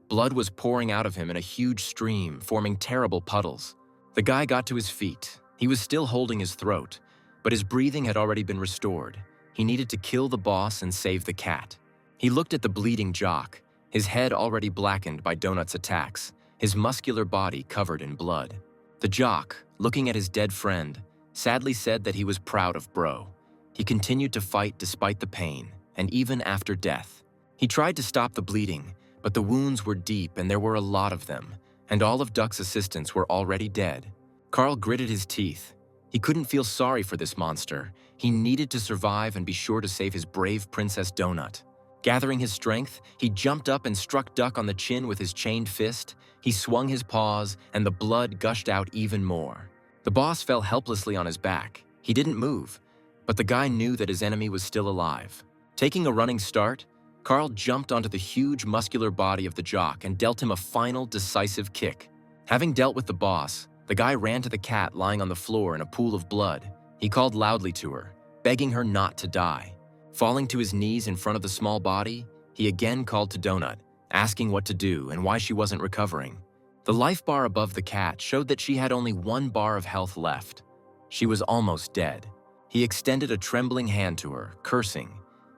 Blood was pouring out of him in a huge stream, forming terrible puddles. The guy got to his feet. He was still holding his throat, but his breathing had already been restored. He needed to kill the boss and save the cat. He looked at the bleeding jock, his head already blackened by Donut's attacks, his muscular body covered in blood. The jock, looking at his dead friend, sadly said that he was proud of Bro. He continued to fight despite the pain, and even after death. He tried to stop the bleeding, but the wounds were deep and there were a lot of them, and all of Duck's assistants were already dead. Carl gritted his teeth. He couldn't feel sorry for this monster. He needed to survive and be sure to save his brave Princess Donut. Gathering his strength, he jumped up and struck Duck on the chin with his chained fist. He swung his paws, and the blood gushed out even more. The boss fell helplessly on his back. He didn't move, but the guy knew that his enemy was still alive. Taking a running start, Carl jumped onto the huge muscular body of the jock and dealt him a final decisive kick. Having dealt with the boss, the guy ran to the cat lying on the floor in a pool of blood. He called loudly to her, begging her not to die. Falling to his knees in front of the small body, he again called to Donut, asking what to do and why she wasn't recovering. The life bar above the cat showed that she had only 1 bar of health left. She was almost dead. He extended a trembling hand to her, cursing.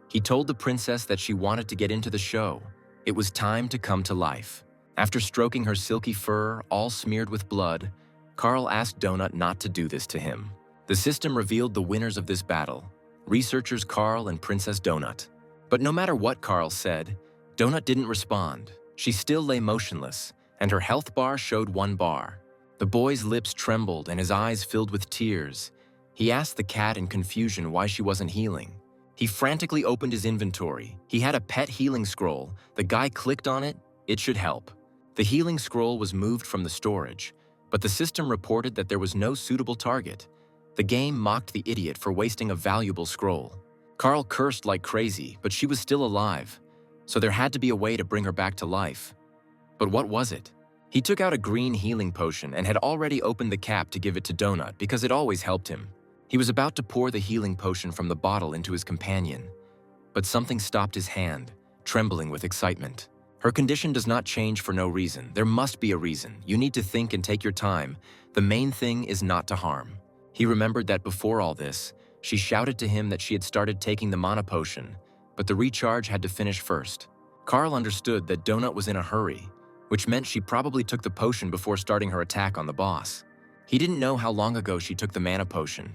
He told the princess that she wanted to get into the show. It was time to come to life. After stroking her silky fur, all smeared with blood, Carl asked Donut not to do this to him. The system revealed the winners of this battle, researchers Carl and Princess Donut. But no matter what Carl said, Donut didn't respond. She still lay motionless, and her health bar showed 1 bar. The boy's lips trembled and his eyes filled with tears. He asked the cat in confusion why she wasn't healing. He frantically opened his inventory. He had a pet healing scroll. The guy clicked on it. It should help. The healing scroll was moved from the storage, but the system reported that there was no suitable target. The game mocked the idiot for wasting a valuable scroll. Carl cursed like crazy, but she was still alive, so there had to be a way to bring her back to life. But what was it? He took out a green healing potion and had already opened the cap to give it to Donut because it always helped him. He was about to pour the healing potion from the bottle into his companion, but something stopped his hand, trembling with excitement. Her condition does not change for no reason. There must be a reason. You need to think and take your time. The main thing is not to harm. He remembered that before all this, she shouted to him that she had started taking the mana potion, but the recharge had to finish first. Carl understood that Donut was in a hurry, which meant she probably took the potion before starting her attack on the boss. He didn't know how long ago she took the mana potion.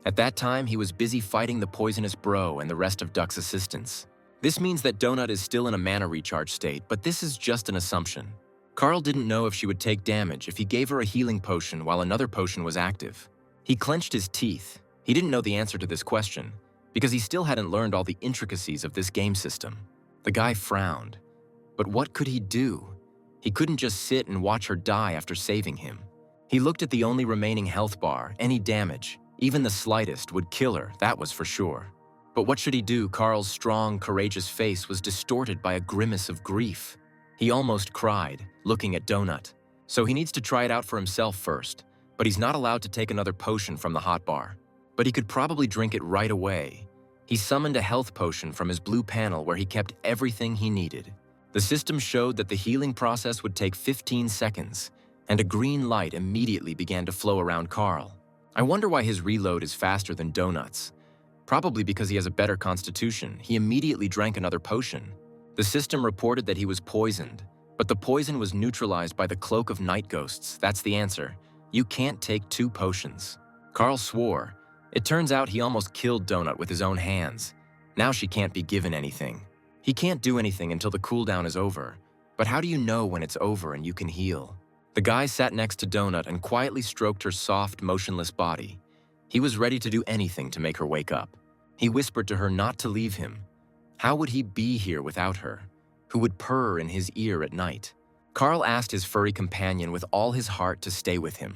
At that time, he was busy fighting the poisonous bro and the rest of Duck's assistants. This means that Donut is still in a mana recharge state, but this is just an assumption. Carl didn't know if she would take damage if he gave her a healing potion while another potion was active. He clenched his teeth. He didn't know the answer to this question, because he still hadn't learned all the intricacies of this game system. The guy frowned. But what could he do? He couldn't just sit and watch her die after saving him. He looked at the only remaining health bar. Any damage, even the slightest, would kill her, that was for sure. But what should he do? Carl's strong, courageous face was distorted by a grimace of grief. He almost cried, looking at Donut. So he needs to try it out for himself first, but he's not allowed to take another potion from the hotbar. But he could probably drink it right away. He summoned a health potion from his blue panel where he kept everything he needed. The system showed that the healing process would take 15 seconds, and a green light immediately began to flow around Carl. I wonder why his reload is faster than Donut's. Probably because he has a better constitution. He immediately drank another potion. The system reported that he was poisoned, but the poison was neutralized by the cloak of night ghosts. That's the answer. You can't take 2 potions. Carl swore. It turns out he almost killed Donut with his own hands. Now she can't be given anything. He can't do anything until the cooldown is over. But how do you know when it's over and you can heal? The guy sat next to Donut and quietly stroked her soft, motionless body. He was ready to do anything to make her wake up. He whispered to her not to leave him. How would he be here without her, who would purr in his ear at night? Carl asked his furry companion with all his heart to stay with him,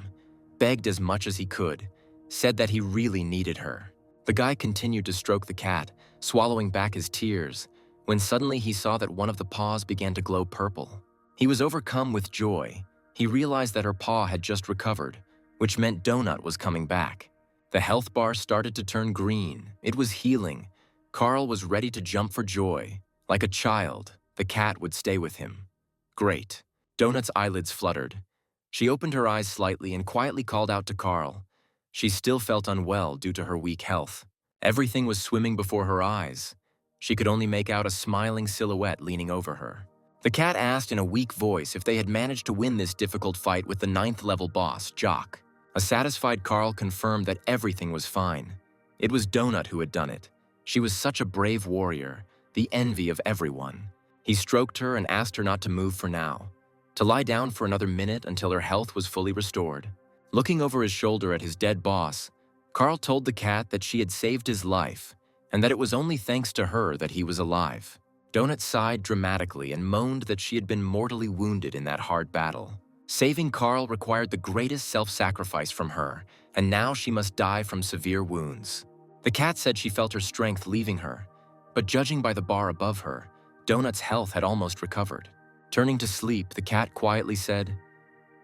begged as much as he could, said that he really needed her. The guy continued to stroke the cat, swallowing back his tears, when suddenly he saw that one of the paws began to glow purple. He was overcome with joy. He realized that her paw had just recovered, which meant Donut was coming back. The health bar started to turn green. It was healing. Carl was ready to jump for joy. Like a child, the cat would stay with him. Great. Donut's eyelids fluttered. She opened her eyes slightly and quietly called out to Carl. She still felt unwell due to her weak health. Everything was swimming before her eyes. She could only make out a smiling silhouette leaning over her. The cat asked in a weak voice if they had managed to win this difficult fight with the 9th level boss, Jock. A satisfied Carl confirmed that everything was fine. It was Donut who had done it. She was such a brave warrior, the envy of everyone. He stroked her and asked her not to move for now, to lie down for another minute until her health was fully restored. Looking over his shoulder at his dead boss, Carl told the cat that she had saved his life and that it was only thanks to her that he was alive. Donut sighed dramatically and moaned that she had been mortally wounded in that hard battle. Saving Carl required the greatest self-sacrifice from her, and now she must die from severe wounds. The cat said she felt her strength leaving her, but judging by the bar above her, Donut's health had almost recovered. Turning to sleep, the cat quietly said,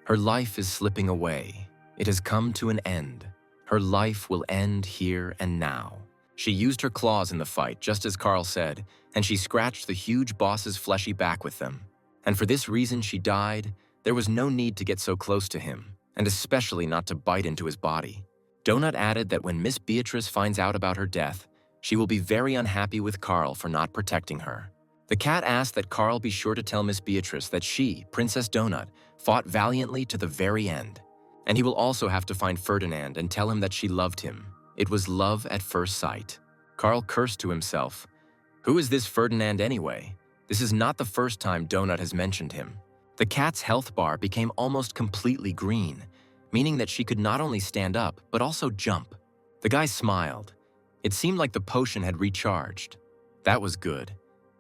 "Her life is slipping away. It has come to an end. Her life will end here and now." She used her claws in the fight, just as Carl said, and she scratched the huge boss's fleshy back with them. And for this reason she died. There was no need to get so close to him, and especially not to bite into his body. Donut added that when Miss Beatrice finds out about her death, she will be very unhappy with Carl for not protecting her. The cat asked that Carl be sure to tell Miss Beatrice that she, Princess Donut, fought valiantly to the very end. And he will also have to find Ferdinand and tell him that she loved him. It was love at first sight. Carl cursed to himself. Who is this Ferdinand anyway? This is not the first time Donut has mentioned him. The cat's health bar became almost completely green, meaning that she could not only stand up, but also jump. The guy smiled. It seemed like the potion had recharged. That was good.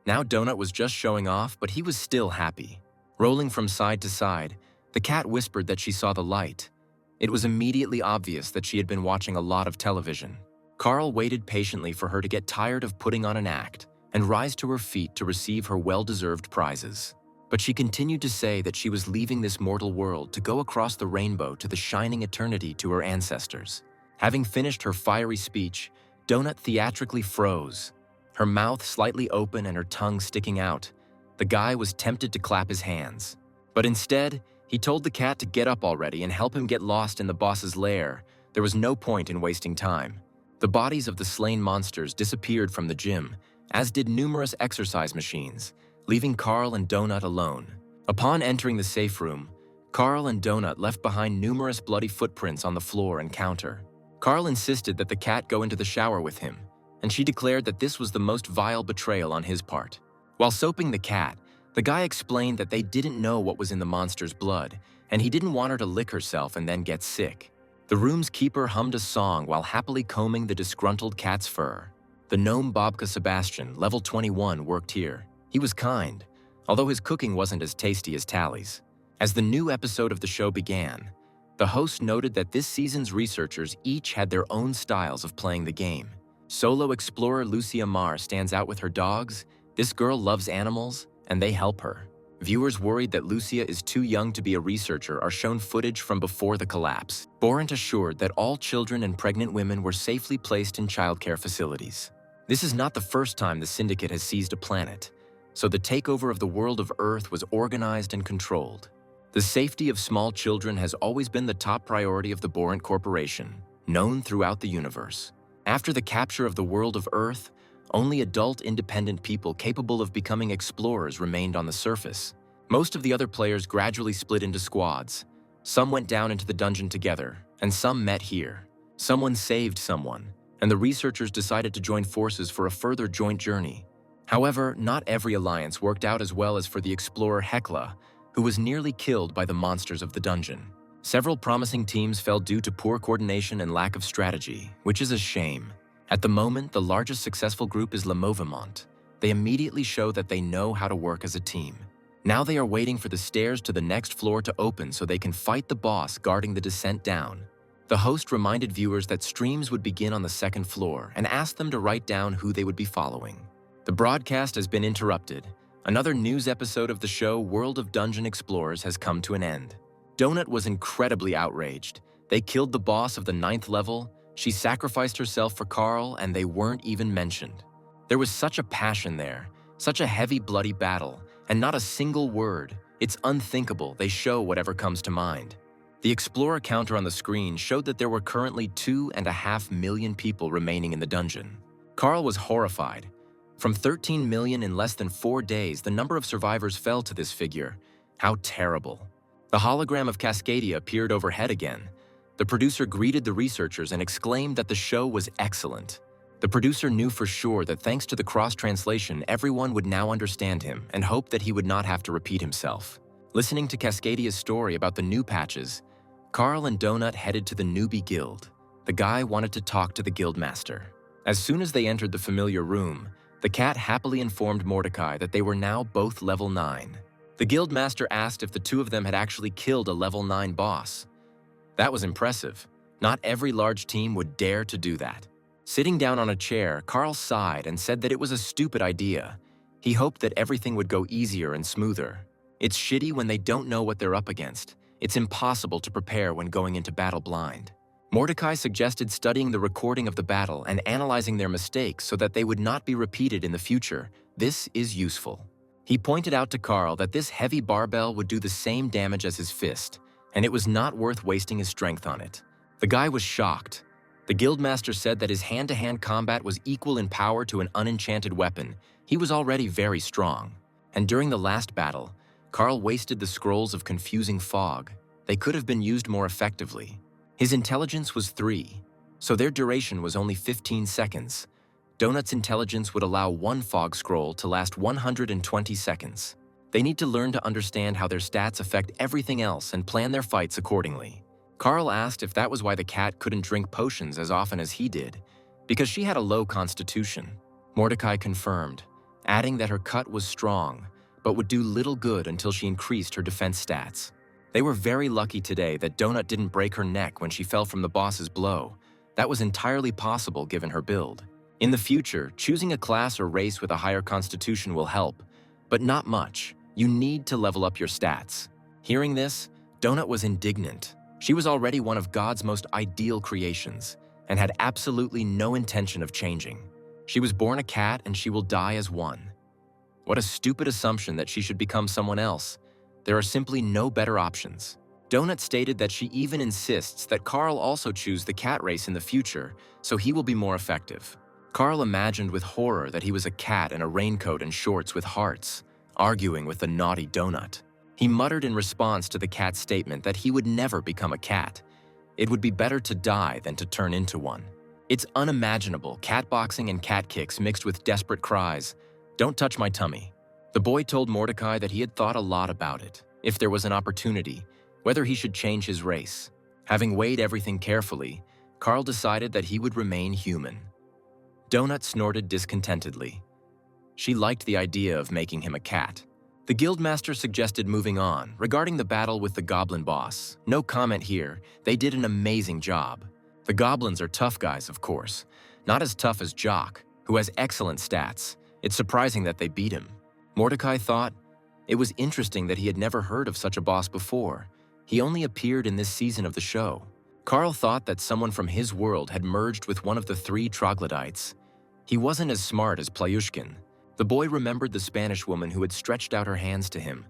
Now Donut was just showing off, but he was still happy. Rolling from side to side, the cat whispered that she saw the light. It was immediately obvious that she had been watching a lot of television. Carl waited patiently for her to get tired of putting on an act and rise to her feet to receive her well-deserved prizes. But she continued to say that she was leaving this mortal world to go across the rainbow to the shining eternity to her ancestors. Having finished her fiery speech, Donut theatrically froze, her mouth slightly open and her tongue sticking out. The guy was tempted to clap his hands. But instead, he told the cat to get up already and help him get lost in the boss's lair. There was no point in wasting time. The bodies of the slain monsters disappeared from the gym, as did numerous exercise machines, leaving Carl and Donut alone. Upon entering the safe room, Carl and Donut left behind numerous bloody footprints on the floor and counter. Carl insisted that the cat go into the shower with him, and she declared that this was the most vile betrayal on his part. While soaping the cat, the guy explained that they didn't know what was in the monster's blood, and he didn't want her to lick herself and then get sick. The room's keeper hummed a song while happily combing the disgruntled cat's fur. The gnome Bobka Sebastian, level 21, worked here. He was kind, although his cooking wasn't as tasty as Tally's. As the new episode of the show began, the host noted that this season's researchers each had their own styles of playing the game. Solo explorer Lucia Marr stands out with her dogs. This girl loves animals, and they help her. Viewers worried that Lucia is too young to be a researcher are shown footage from before the collapse. Borant assured that all children and pregnant women were safely placed in childcare facilities. This is not the first time the Syndicate has seized a planet, so the takeover of the world of Earth was organized and controlled. The safety of small children has always been the top priority of the Borant Corporation, known throughout the universe. After the capture of the world of Earth, only adult, independent people capable of becoming explorers remained on the surface. Most of the other players gradually split into squads. Some went down into the dungeon together, and some met here. Someone saved someone, and the researchers decided to join forces for a further joint journey. However, not every alliance worked out as well as for the explorer Hekla, who was nearly killed by the monsters of the dungeon. Several promising teams fell due to poor coordination and lack of strategy, which is a shame. At the moment, the largest successful group is Le Mouvement. They immediately show that they know how to work as a team. Now they are waiting for the stairs to the next floor to open so they can fight the boss guarding the descent down. The host reminded viewers that streams would begin on the second floor and asked them to write down who they would be following. The broadcast has been interrupted. Another news episode of the show World of Dungeon Explorers has come to an end. Donut was incredibly outraged. They killed the boss of the 9th level, She sacrificed herself for Carl, and they weren't even mentioned. There was such a passion there, such a heavy, bloody battle, and not a single word. It's unthinkable. They show whatever comes to mind. The Explorer counter on the screen showed that there were currently 2.5 million people remaining in the dungeon. Carl was horrified. From 13 million in less than 4 days, the number of survivors fell to this figure. How terrible. The hologram of Cascadia appeared overhead again. The producer greeted the researchers and exclaimed that the show was excellent. The producer knew for sure that thanks to the cross-translation, everyone would now understand him and hoped that he would not have to repeat himself. Listening to Cascadia's story about the new patches, Carl and Donut headed to the newbie guild. The guy wanted to talk to the guildmaster. As soon as they entered the familiar room, the cat happily informed Mordecai that they were now both level 9. The guildmaster asked if the two of them had actually killed a level 9 boss. That was impressive. Not every large team would dare to do that. Sitting down on a chair, Carl sighed and said that it was a stupid idea. He hoped that everything would go easier and smoother. It's shitty when they don't know what they're up against. It's impossible to prepare when going into battle blind. Mordecai suggested studying the recording of the battle and analyzing their mistakes so that they would not be repeated in the future. This is useful. He pointed out to Carl that this heavy barbell would do the same damage as his fist, and it was not worth wasting his strength on it. The guy was shocked. The guildmaster said that his hand-to-hand combat was equal in power to an unenchanted weapon. He was already very strong. And during the last battle, Carl wasted the scrolls of confusing fog. They could have been used more effectively. His intelligence was 3, so their duration was only 15 seconds. Donut's intelligence would allow one fog scroll to last 120 seconds. They need to learn to understand how their stats affect everything else and plan their fights accordingly. Carl asked if that was why the cat couldn't drink potions as often as he did, because she had a low constitution. Mordecai confirmed, adding that her cut was strong, but would do little good until she increased her defense stats. They were very lucky today that Donut didn't break her neck when she fell from the boss's blow. That was entirely possible given her build. In the future, choosing a class or race with a higher constitution will help, but not much. You need to level up your stats. Hearing this, Donut was indignant. She was already one of God's most ideal creations and had absolutely no intention of changing. She was born a cat and she will die as one. What a stupid assumption that she should become someone else. There are simply no better options. Donut stated that she even insists that Carl also choose the cat race in the future, so he will be more effective. Carl imagined with horror that he was a cat in a raincoat and shorts with hearts, arguing with the naughty Donut. He muttered in response to the cat's statement that he would never become a cat. It would be better to die than to turn into one. It's unimaginable, cat boxing and cat kicks mixed with desperate cries. "Don't touch my tummy." The boy told Mordecai that he had thought a lot about it, if there was an opportunity, whether he should change his race. Having weighed everything carefully, Carl decided that he would remain human. Donut snorted discontentedly. She liked the idea of making him a cat. The guildmaster suggested moving on, regarding the battle with the Goblin boss. No comment here, they did an amazing job. The Goblins are tough guys, of course. Not as tough as Jock, who has excellent stats. It's surprising that they beat him. Mordecai thought, it was interesting that he had never heard of such a boss before. He only appeared in this season of the show. Carl thought that someone from his world had merged with one of the 3 troglodytes. He wasn't as smart as Playushkin. The boy remembered the Spanish woman who had stretched out her hands to him,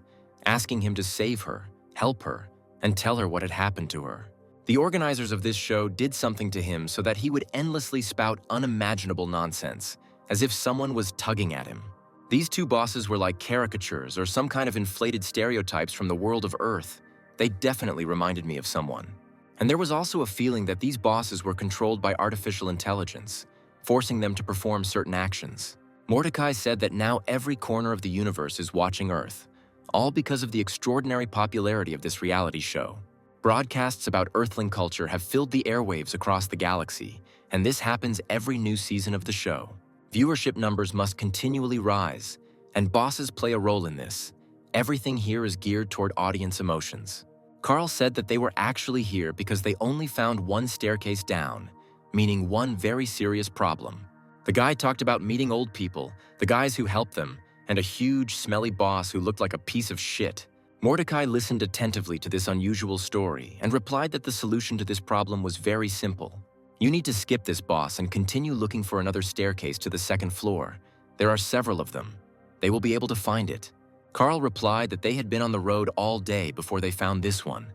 asking him to save her, help her, and tell her what had happened to her. The organizers of this show did something to him so that he would endlessly spout unimaginable nonsense, as if someone was tugging at him. These 2 bosses were like caricatures or some kind of inflated stereotypes from the world of Earth. They definitely reminded me of someone. And there was also a feeling that these bosses were controlled by artificial intelligence, forcing them to perform certain actions. Mordecai said that now every corner of the universe is watching Earth, all because of the extraordinary popularity of this reality show. Broadcasts about Earthling culture have filled the airwaves across the galaxy, and this happens every new season of the show. Viewership numbers must continually rise, and bosses play a role in this. Everything here is geared toward audience emotions. Carl said that they were actually here because they only found one staircase down, meaning one very serious problem. The guy talked about meeting old people, the guys who helped them, and a huge, smelly boss who looked like a piece of shit. Mordecai listened attentively to this unusual story and replied that the solution to this problem was very simple. You need to skip this boss and continue looking for another staircase to the second floor. There are several of them. They will be able to find it." Carl replied that they had been on the road all day before they found this one.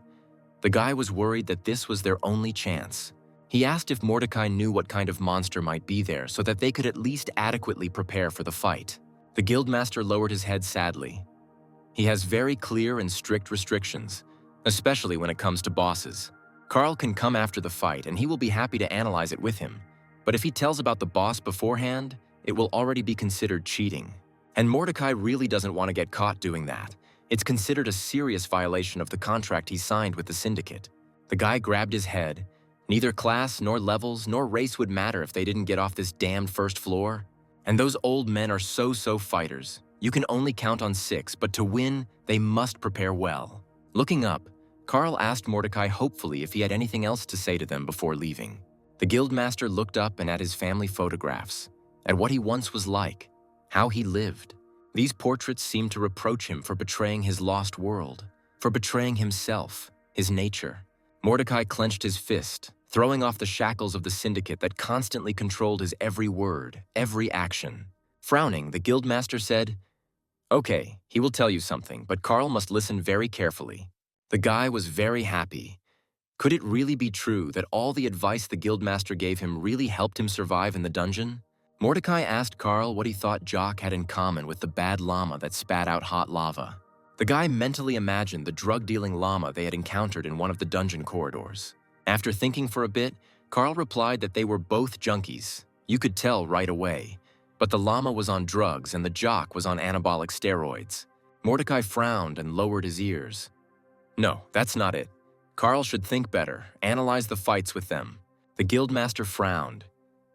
The guy was worried that this was their only chance. He asked if Mordecai knew what kind of monster might be there so that they could at least adequately prepare for the fight. The guildmaster lowered his head sadly. He has very clear and strict restrictions, especially when it comes to bosses. Carl can come after the fight and he will be happy to analyze it with him, but if he tells about the boss beforehand, it will already be considered cheating. And Mordecai really doesn't want to get caught doing that. It's considered a serious violation of the contract he signed with the syndicate. The guy grabbed his head. Neither class, nor levels, nor race would matter if they didn't get off this damned first floor. And those old men are so fighters. You can only count on 6, but to win, they must prepare well. Looking up, Carl asked Mordecai hopefully if he had anything else to say to them before leaving. The guildmaster looked up and at his family photographs, at what he once was like, how he lived. These portraits seemed to reproach him for betraying his lost world, for betraying himself, his nature. Mordecai clenched his fist, throwing off the shackles of the syndicate that constantly controlled his every word, every action. Frowning, the guildmaster said, "Okay, he will tell you something, but Carl must listen very carefully." The guy was very happy. Could it really be true that all the advice the guildmaster gave him really helped him survive in the dungeon? Mordecai asked Carl what he thought Jock had in common with the bad llama that spat out hot lava. The guy mentally imagined the drug-dealing llama they had encountered in one of the dungeon corridors. After thinking for a bit, Carl replied that they were both junkies. You could tell right away. But the llama was on drugs and the jock was on anabolic steroids. Mordecai frowned and lowered his ears. "No, that's not it. Carl should think better, analyze the fights with them." The guildmaster frowned.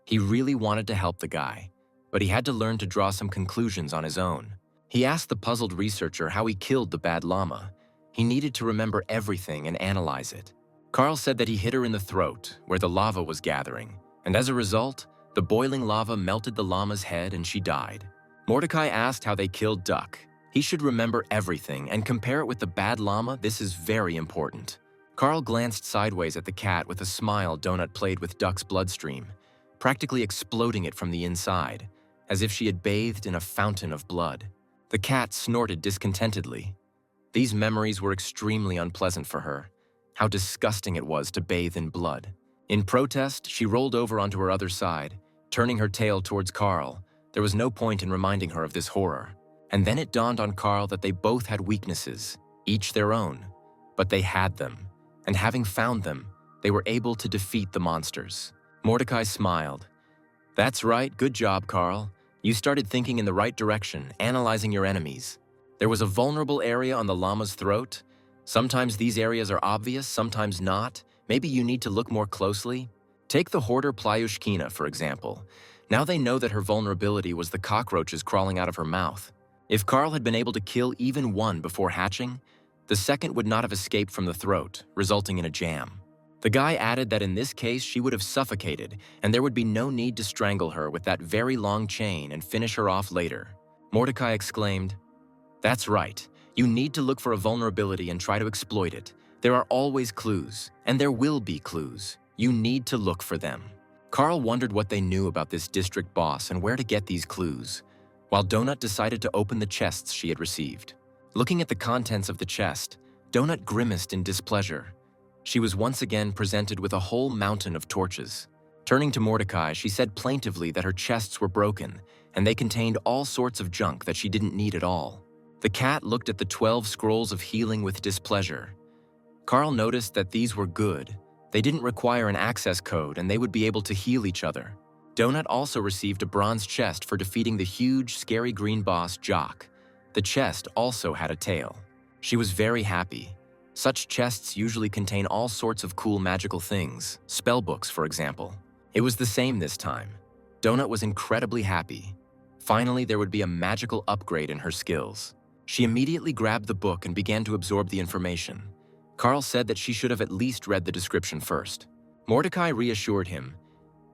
He really wanted to help the guy, but he had to learn to draw some conclusions on his own. He asked the puzzled researcher how he killed the bad llama. He needed to remember everything and analyze it. Carl said that he hit her in the throat, where the lava was gathering, and as a result, the boiling lava melted the llama's head and she died. Mordecai asked how they killed Duck. He should remember everything and compare it with the bad llama. This is very important. Carl glanced sideways at the cat with a smile. Donut played with Duck's bloodstream, practically exploding it from the inside, as if she had bathed in a fountain of blood. The cat snorted discontentedly. These memories were extremely unpleasant for her. How disgusting it was to bathe in blood. In protest, she rolled over onto her other side, turning her tail towards Carl. There was no point in reminding her of this horror. And then it dawned on Carl that they both had weaknesses, each their own. But they had them, and having found them, they were able to defeat the monsters. Mordecai smiled. "That's right, good job, Carl. You started thinking in the right direction, analyzing your enemies. There was a vulnerable area on the llama's throat. Sometimes these areas are obvious, sometimes not. Maybe you need to look more closely. Take the hoarder Plyushkina, for example. Now they know that her vulnerability was the cockroaches crawling out of her mouth. If Carl had been able to kill even one before hatching, the second would not have escaped from the throat, resulting in a jam. The guy added that in this case she would have suffocated, and there would be no need to strangle her with that very long chain and finish her off later." Mordecai exclaimed, "That's right. You need to look for a vulnerability and try to exploit it. There are always clues, and there will be clues. You need to look for them." Carl wondered what they knew about this district boss and where to get these clues, while Donut decided to open the chests she had received. Looking at the contents of the chest, Donut grimaced in displeasure. She was once again presented with a whole mountain of torches. Turning to Mordecai, she said plaintively that her chests were broken, and they contained all sorts of junk that she didn't need at all. The cat looked at the 12 scrolls of healing with displeasure. Carl noticed that these were good. They didn't require an access code, and they would be able to heal each other. Donut also received a bronze chest for defeating the huge, scary green boss, Jock. The chest also had a tail. She was very happy. Such chests usually contain all sorts of cool magical things, spellbooks, for example. It was the same this time. Donut was incredibly happy. Finally, there would be a magical upgrade in her skills. She immediately grabbed the book and began to absorb the information. Carl said that she should have at least read the description first. Mordecai reassured him.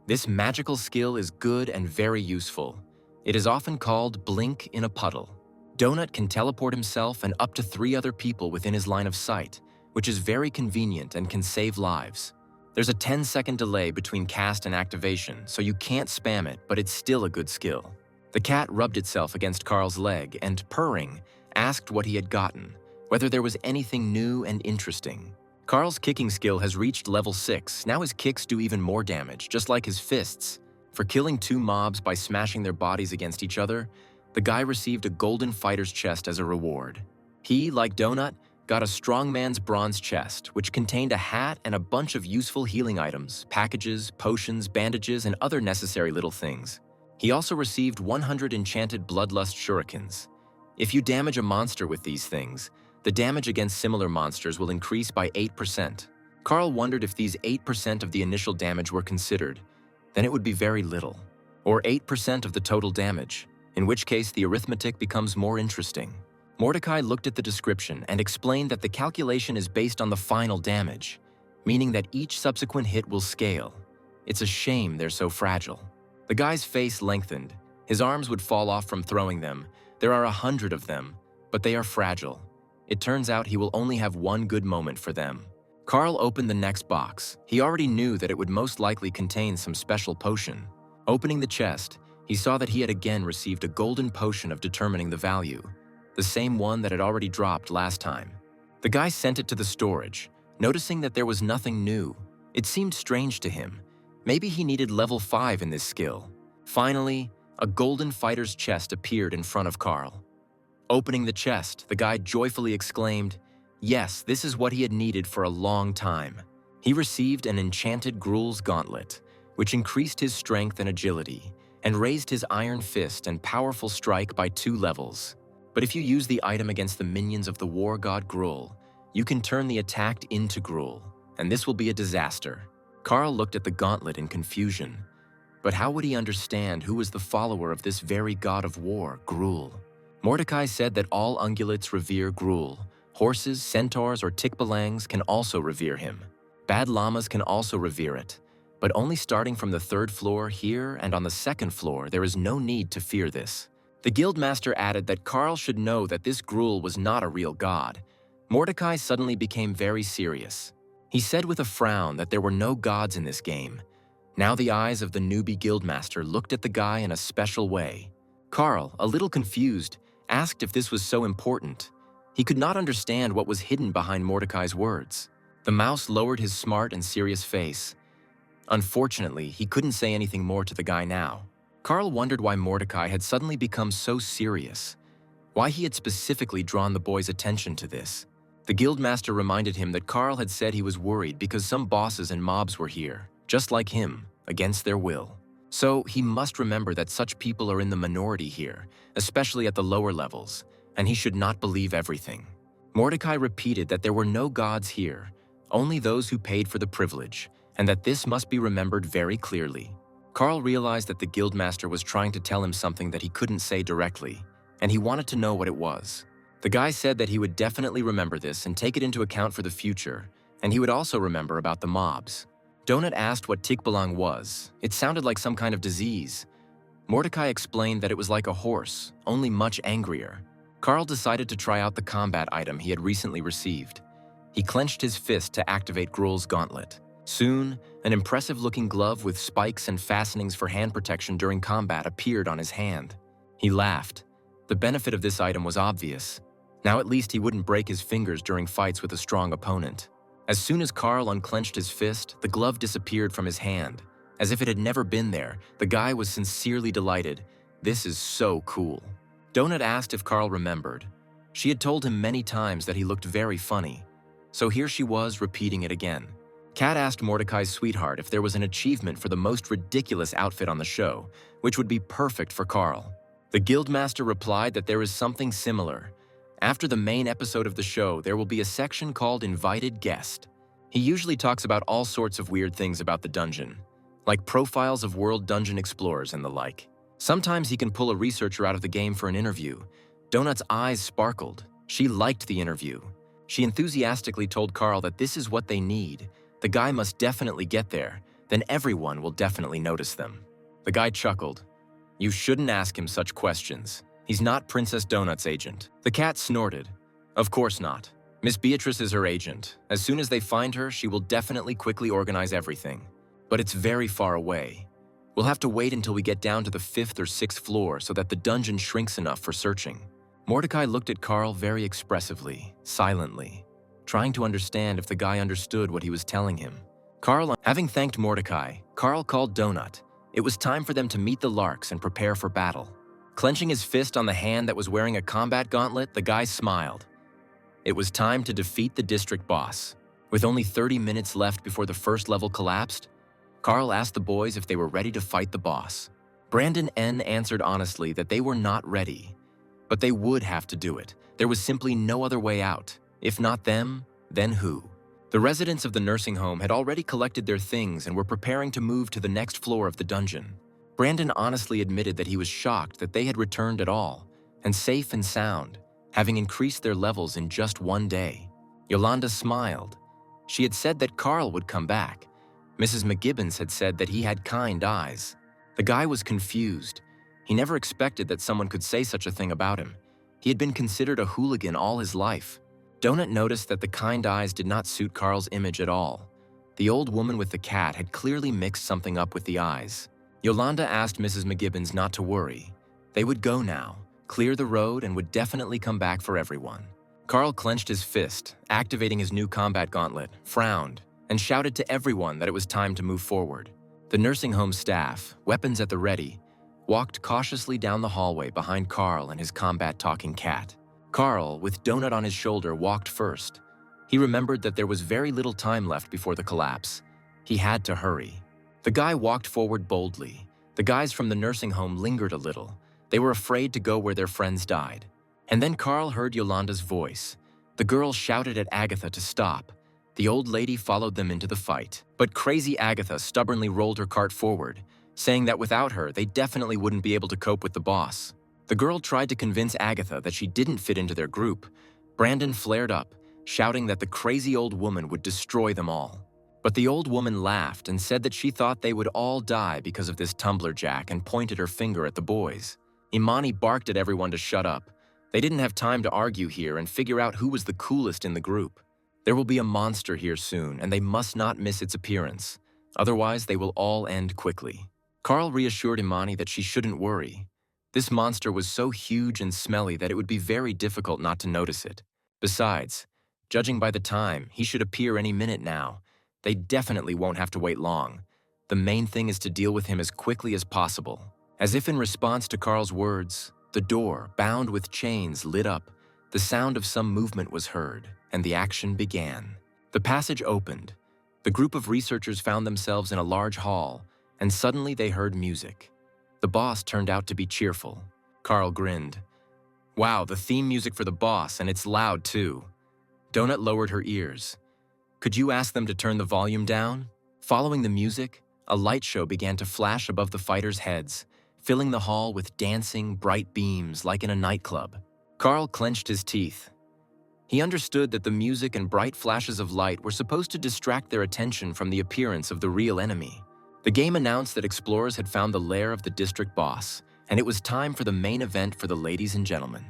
"This magical skill is good and very useful. It is often called blink in a puddle. Donut can teleport himself and up to 3 other people within his line of sight, which is very convenient and can save lives. There's a 10-second delay between cast and activation, so you can't spam it, but it's still a good skill. The cat rubbed itself against Carl's leg and, purring, asked what he had gotten, whether there was anything new and interesting. Carl's kicking skill has reached level 6. Now his kicks do even more damage, just like his fists. For killing 2 mobs by smashing their bodies against each other, the guy received a golden fighter's chest as a reward. He, like Donut, got a strongman's bronze chest, which contained a hat and a bunch of useful healing items, packages, potions, bandages, and other necessary little things. He also received 100 enchanted bloodlust shurikens. If you damage a monster with these things, the damage against similar monsters will increase by 8%. Carl wondered if these 8% of the initial damage were considered. Then it would be very little, or 8% of the total damage, in which case the arithmetic becomes more interesting. Mordecai looked at the description and explained that the calculation is based on the final damage, meaning that each subsequent hit will scale. It's a shame they're so fragile. The guy's face lengthened. His arms would fall off from throwing them. There are 100 of them, but they are fragile. It turns out he will only have one good moment for them. Carl opened the next box. He already knew that it would most likely contain some special potion. Opening the chest, he saw that he had again received a golden potion of determining the value, the same one that had already dropped last time. The guy sent it to the storage, noticing that there was nothing new. It seemed strange to him. Maybe he needed level 5 in this skill. Finally, a golden fighter's chest appeared in front of Carl. Opening the chest, the guy joyfully exclaimed, yes, this is what he had needed for a long time. He received an enchanted Gruul's gauntlet, which increased his strength and agility, and raised his iron fist and powerful strike by 2 levels. But if you use the item against the minions of the war god Gruul, you can turn the attack into Gruul, and this will be a disaster. Carl looked at the gauntlet in confusion. But how would he understand who was the follower of this very god of war, Gruul? Mordecai said that all ungulates revere Gruul. Horses, centaurs, or tikbalangs can also revere him. Bad llamas can also revere it. But only starting from the 3rd floor here and on the 2nd floor, there is no need to fear this. The guildmaster added that Carl should know that this Gruul was not a real god. Mordecai suddenly became very serious. He said with a frown that there were no gods in this game. Now the eyes of the newbie guildmaster looked at the guy in a special way. Carl, a little confused, asked if this was so important. He could not understand what was hidden behind Mordecai's words. The mouse lowered his smart and serious face. Unfortunately, he couldn't say anything more to the guy now. Carl wondered why Mordecai had suddenly become so serious, why he had specifically drawn the boy's attention to this. The guildmaster reminded him that Carl had said he was worried because some bosses and mobs were here, just like him, against their will. So he must remember that such people are in the minority here, especially at the lower levels, and he should not believe everything. Mordecai repeated that there were no gods here, only those who paid for the privilege, and that this must be remembered very clearly. Carl realized that the guildmaster was trying to tell him something that he couldn't say directly, and he wanted to know what it was. The guy said that he would definitely remember this and take it into account for the future, and he would also remember about the mobs. Donut asked what tikbalang was. It sounded like some kind of disease. Mordecai explained that it was like a horse, only much angrier. Carl decided to try out the combat item he had recently received. He clenched his fist to activate Gruul's gauntlet. Soon, an impressive-looking glove with spikes and fastenings for hand protection during combat appeared on his hand. He laughed. The benefit of this item was obvious. Now at least he wouldn't break his fingers during fights with a strong opponent. As soon as Carl unclenched his fist, the glove disappeared from his hand. As if it had never been there, the guy was sincerely delighted. This is so cool. Donut asked if Carl remembered. She had told him many times that he looked very funny. So here she was repeating it again. Kat asked Mordecai's sweetheart if there was an achievement for the most ridiculous outfit on the show, which would be perfect for Carl. The guildmaster replied that there is something similar. After the main episode of the show, there will be a section called Invited Guest. He usually talks about all sorts of weird things about the dungeon, like profiles of world dungeon explorers and the like. Sometimes he can pull a researcher out of the game for an interview. Donut's eyes sparkled. She liked the interview. She enthusiastically told Carl that this is what they need. The guy must definitely get there, then everyone will definitely notice them. The guy chuckled. You shouldn't ask him such questions. He's not Princess Donut's agent. The cat snorted. Of course not. Miss Beatrice is her agent. As soon as they find her, she will definitely quickly organize everything. But it's very far away. We'll have to wait until we get down to the 5th or 6th floor so that the dungeon shrinks enough for searching. Mordecai looked at Carl very expressively, silently, trying to understand if the guy understood what he was telling him. Having thanked Mordecai, Carl called Donut. It was time for them to meet the Larks and prepare for battle. Clenching his fist on the hand that was wearing a combat gauntlet, the guy smiled. It was time to defeat the district boss. With only 30 minutes left before the first level collapsed, Carl asked the boys if they were ready to fight the boss. Brandon N answered honestly that they were not ready, but they would have to do it. There was simply no other way out. If not them, then who? The residents of the nursing home had already collected their things and were preparing to move to the next floor of the dungeon. Brandon honestly admitted that he was shocked that they had returned at all, and safe and sound, having increased their levels in just one day. Yolanda smiled. She had said that Carl would come back. Mrs. McGibbons had said that he had kind eyes. The guy was confused. He never expected that someone could say such a thing about him. He had been considered a hooligan all his life. Donut noticed that the kind eyes did not suit Carl's image at all. The old woman with the cat had clearly mixed something up with the eyes. Yolanda asked Mrs. McGibbons not to worry. They would go now, clear the road, and would definitely come back for everyone. Carl clenched his fist, activating his new combat gauntlet, frowned, and shouted to everyone that it was time to move forward. The nursing home staff, weapons at the ready, walked cautiously down the hallway behind Carl and his combat-talking cat. Carl, with Donut on his shoulder, walked first. He remembered that there was very little time left before the collapse. He had to hurry. The guy walked forward boldly. The guys from the nursing home lingered a little. They were afraid to go where their friends died. And then Carl heard Yolanda's voice. The girl shouted at Agatha to stop. The old lady followed them into the fight. But crazy Agatha stubbornly rolled her cart forward, saying that without her, they definitely wouldn't be able to cope with the boss. The girl tried to convince Agatha that she didn't fit into their group. Brandon flared up, shouting that the crazy old woman would destroy them all. But the old woman laughed and said that she thought they would all die because of this tumbler jack and pointed her finger at the boys. Imani barked at everyone to shut up. They didn't have time to argue here and figure out who was the coolest in the group. There will be a monster here soon, and they must not miss its appearance. Otherwise, they will all end quickly. Carl reassured Imani that she shouldn't worry. This monster was so huge and smelly that it would be very difficult not to notice it. Besides, judging by the time, he should appear any minute now. They definitely won't have to wait long. The main thing is to deal with him as quickly as possible. As if in response to Carl's words, the door, bound with chains, lit up. The sound of some movement was heard, and the action began. The passage opened. The group of researchers found themselves in a large hall, and suddenly they heard music. The boss turned out to be cheerful. Carl grinned. Wow, the theme music for the boss, and it's loud too. Donut lowered her ears. Could you ask them to turn the volume down? Following the music, a light show began to flash above the fighters' heads, filling the hall with dancing, bright beams like in a nightclub. Carl clenched his teeth. He understood that the music and bright flashes of light were supposed to distract their attention from the appearance of the real enemy. The game announced that explorers had found the lair of the district boss, and it was time for the main event for the ladies and gentlemen.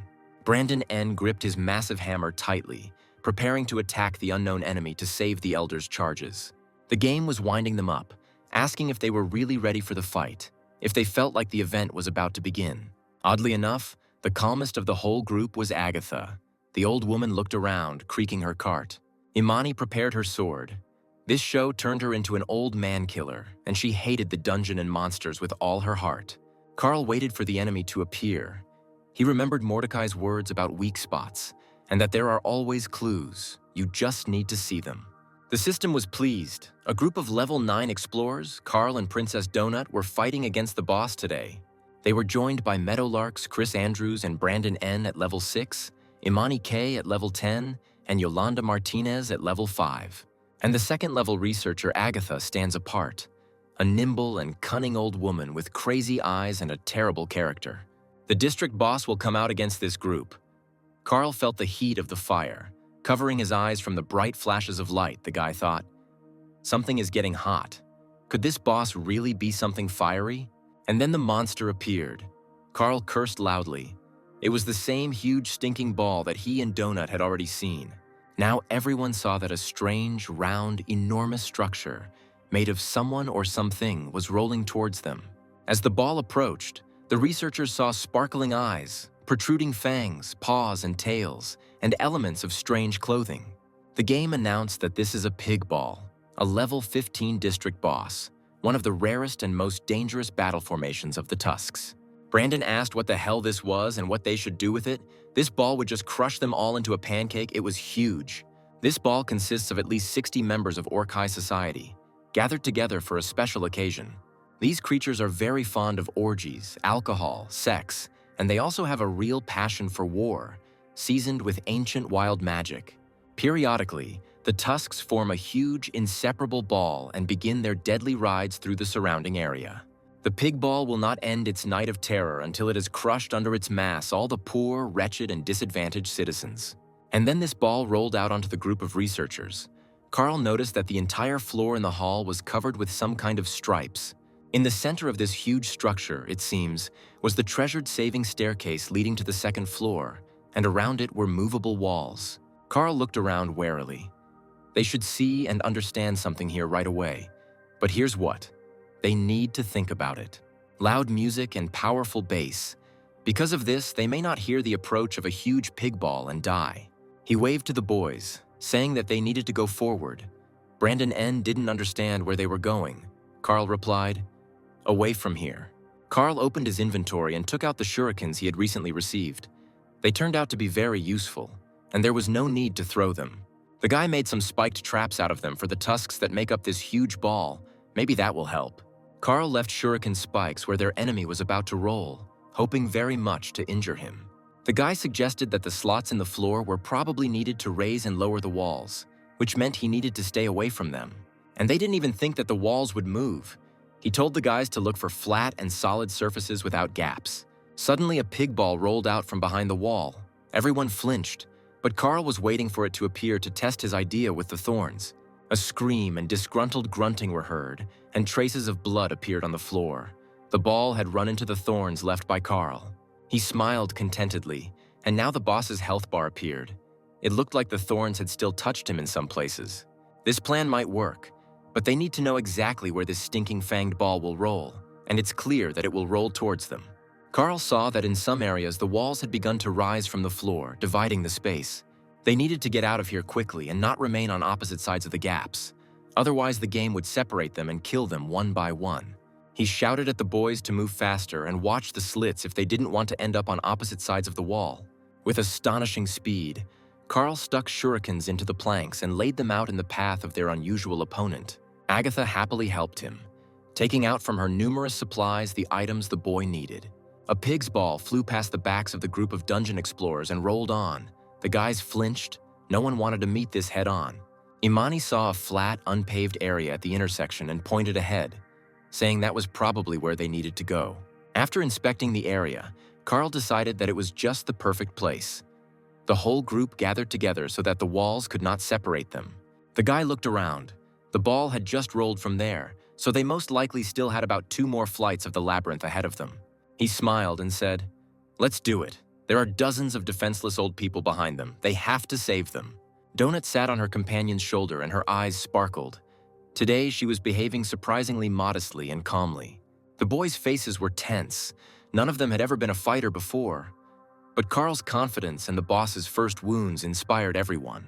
Brandon N gripped his massive hammer tightly, preparing to attack the unknown enemy to save the Elder's charges. The game was winding them up, asking if they were really ready for the fight, if they felt like the event was about to begin. Oddly enough, the calmest of the whole group was Agatha. The old woman looked around, creaking her cart. Imani prepared her sword. This show turned her into an old man-killer, and she hated the dungeon and monsters with all her heart. Carl waited for the enemy to appear. He remembered Mordecai's words about weak spots, and that there are always clues. You just need to see them. The system was pleased. A group of level 9 explorers, Carl and Princess Donut, were fighting against the boss today. They were joined by Meadowlarks, Chris Andrews, and Brandon N at level 6, Imani K at level 10, and Yolanda Martinez at level 5. And the second-level researcher Agatha stands apart, a nimble and cunning old woman with crazy eyes and a terrible character. The district boss will come out against this group. Carl felt the heat of the fire, covering his eyes from the bright flashes of light, the guy thought. Something is getting hot. Could this boss really be something fiery? And then the monster appeared. Carl cursed loudly. It was the same huge stinking ball that he and Donut had already seen. Now everyone saw that a strange, round, enormous structure made of someone or something was rolling towards them. As the ball approached, the researchers saw sparkling eyes, protruding fangs, paws, and tails, and elements of strange clothing. The game announced that this is a pig ball, a level 15 district boss, one of the rarest and most dangerous battle formations of the Tusks. Brandon asked what the hell this was and what they should do with it. This ball would just crush them all into a pancake. It was huge. This ball consists of at least 60 members of Orkai society, gathered together for a special occasion. These creatures are very fond of orgies, alcohol, sex, and they also have a real passion for war, seasoned with ancient wild magic. Periodically, the Tusks form a huge, inseparable ball and begin their deadly rides through the surrounding area. The pig ball will not end its night of terror until it has crushed under its mass all the poor, wretched, and disadvantaged citizens. And then this ball rolled out onto the group of researchers. Carl noticed that the entire floor in the hall was covered with some kind of stripes. In the center of this huge structure, it seems, was the treasured saving staircase leading to the second floor, and around it were movable walls. Carl looked around warily. They should see and understand something here right away. But here's what. They need to think about it. Loud music and powerful bass. Because of this, they may not hear the approach of a huge pig ball and die. He waved to the boys, saying that they needed to go forward. Brandon N. didn't understand where they were going. Carl replied, "Away from here." Carl opened his inventory and took out the shurikens he had recently received. They turned out to be very useful, and there was no need to throw them. The guy made some spiked traps out of them for the tusks that make up this huge ball. Maybe that will help. Carl left shuriken spikes where their enemy was about to roll, hoping very much to injure him. The guy suggested that the slots in the floor were probably needed to raise and lower the walls, which meant he needed to stay away from them. And they didn't even think that the walls would move. He told the guys to look for flat and solid surfaces without gaps. Suddenly, a pig ball rolled out from behind the wall. Everyone flinched, but Carl was waiting for it to appear to test his idea with the thorns. A scream and disgruntled grunting were heard, and traces of blood appeared on the floor. The ball had run into the thorns left by Carl. He smiled contentedly, and now the boss's health bar appeared. It looked like the thorns had still touched him in some places. This plan might work, but they need to know exactly where this stinking fanged ball will roll, and it's clear that it will roll towards them. Carl saw that in some areas the walls had begun to rise from the floor, dividing the space. They needed to get out of here quickly and not remain on opposite sides of the gaps. Otherwise, the game would separate them and kill them one by one. He shouted at the boys to move faster and watch the slits if they didn't want to end up on opposite sides of the wall. With astonishing speed, Carl stuck shurikens into the planks and laid them out in the path of their unusual opponent. Agatha happily helped him, taking out from her numerous supplies the items the boy needed. A pig's ball flew past the backs of the group of dungeon explorers and rolled on. The guys flinched. No one wanted to meet this head-on. Imani saw a flat, unpaved area at the intersection and pointed ahead, saying that was probably where they needed to go. After inspecting the area, Carl decided that it was just the perfect place. The whole group gathered together so that the walls could not separate them. The guy looked around. The ball had just rolled from there, so they most likely still had about 2 more flights of the labyrinth ahead of them. He smiled and said, "Let's do it. There are dozens of defenseless old people behind them. They have to save them." Donut sat on her companion's shoulder and her eyes sparkled. Today, she was behaving surprisingly modestly and calmly. The boys' faces were tense. None of them had ever been a fighter before. But Carl's confidence and the boss's first wounds inspired everyone.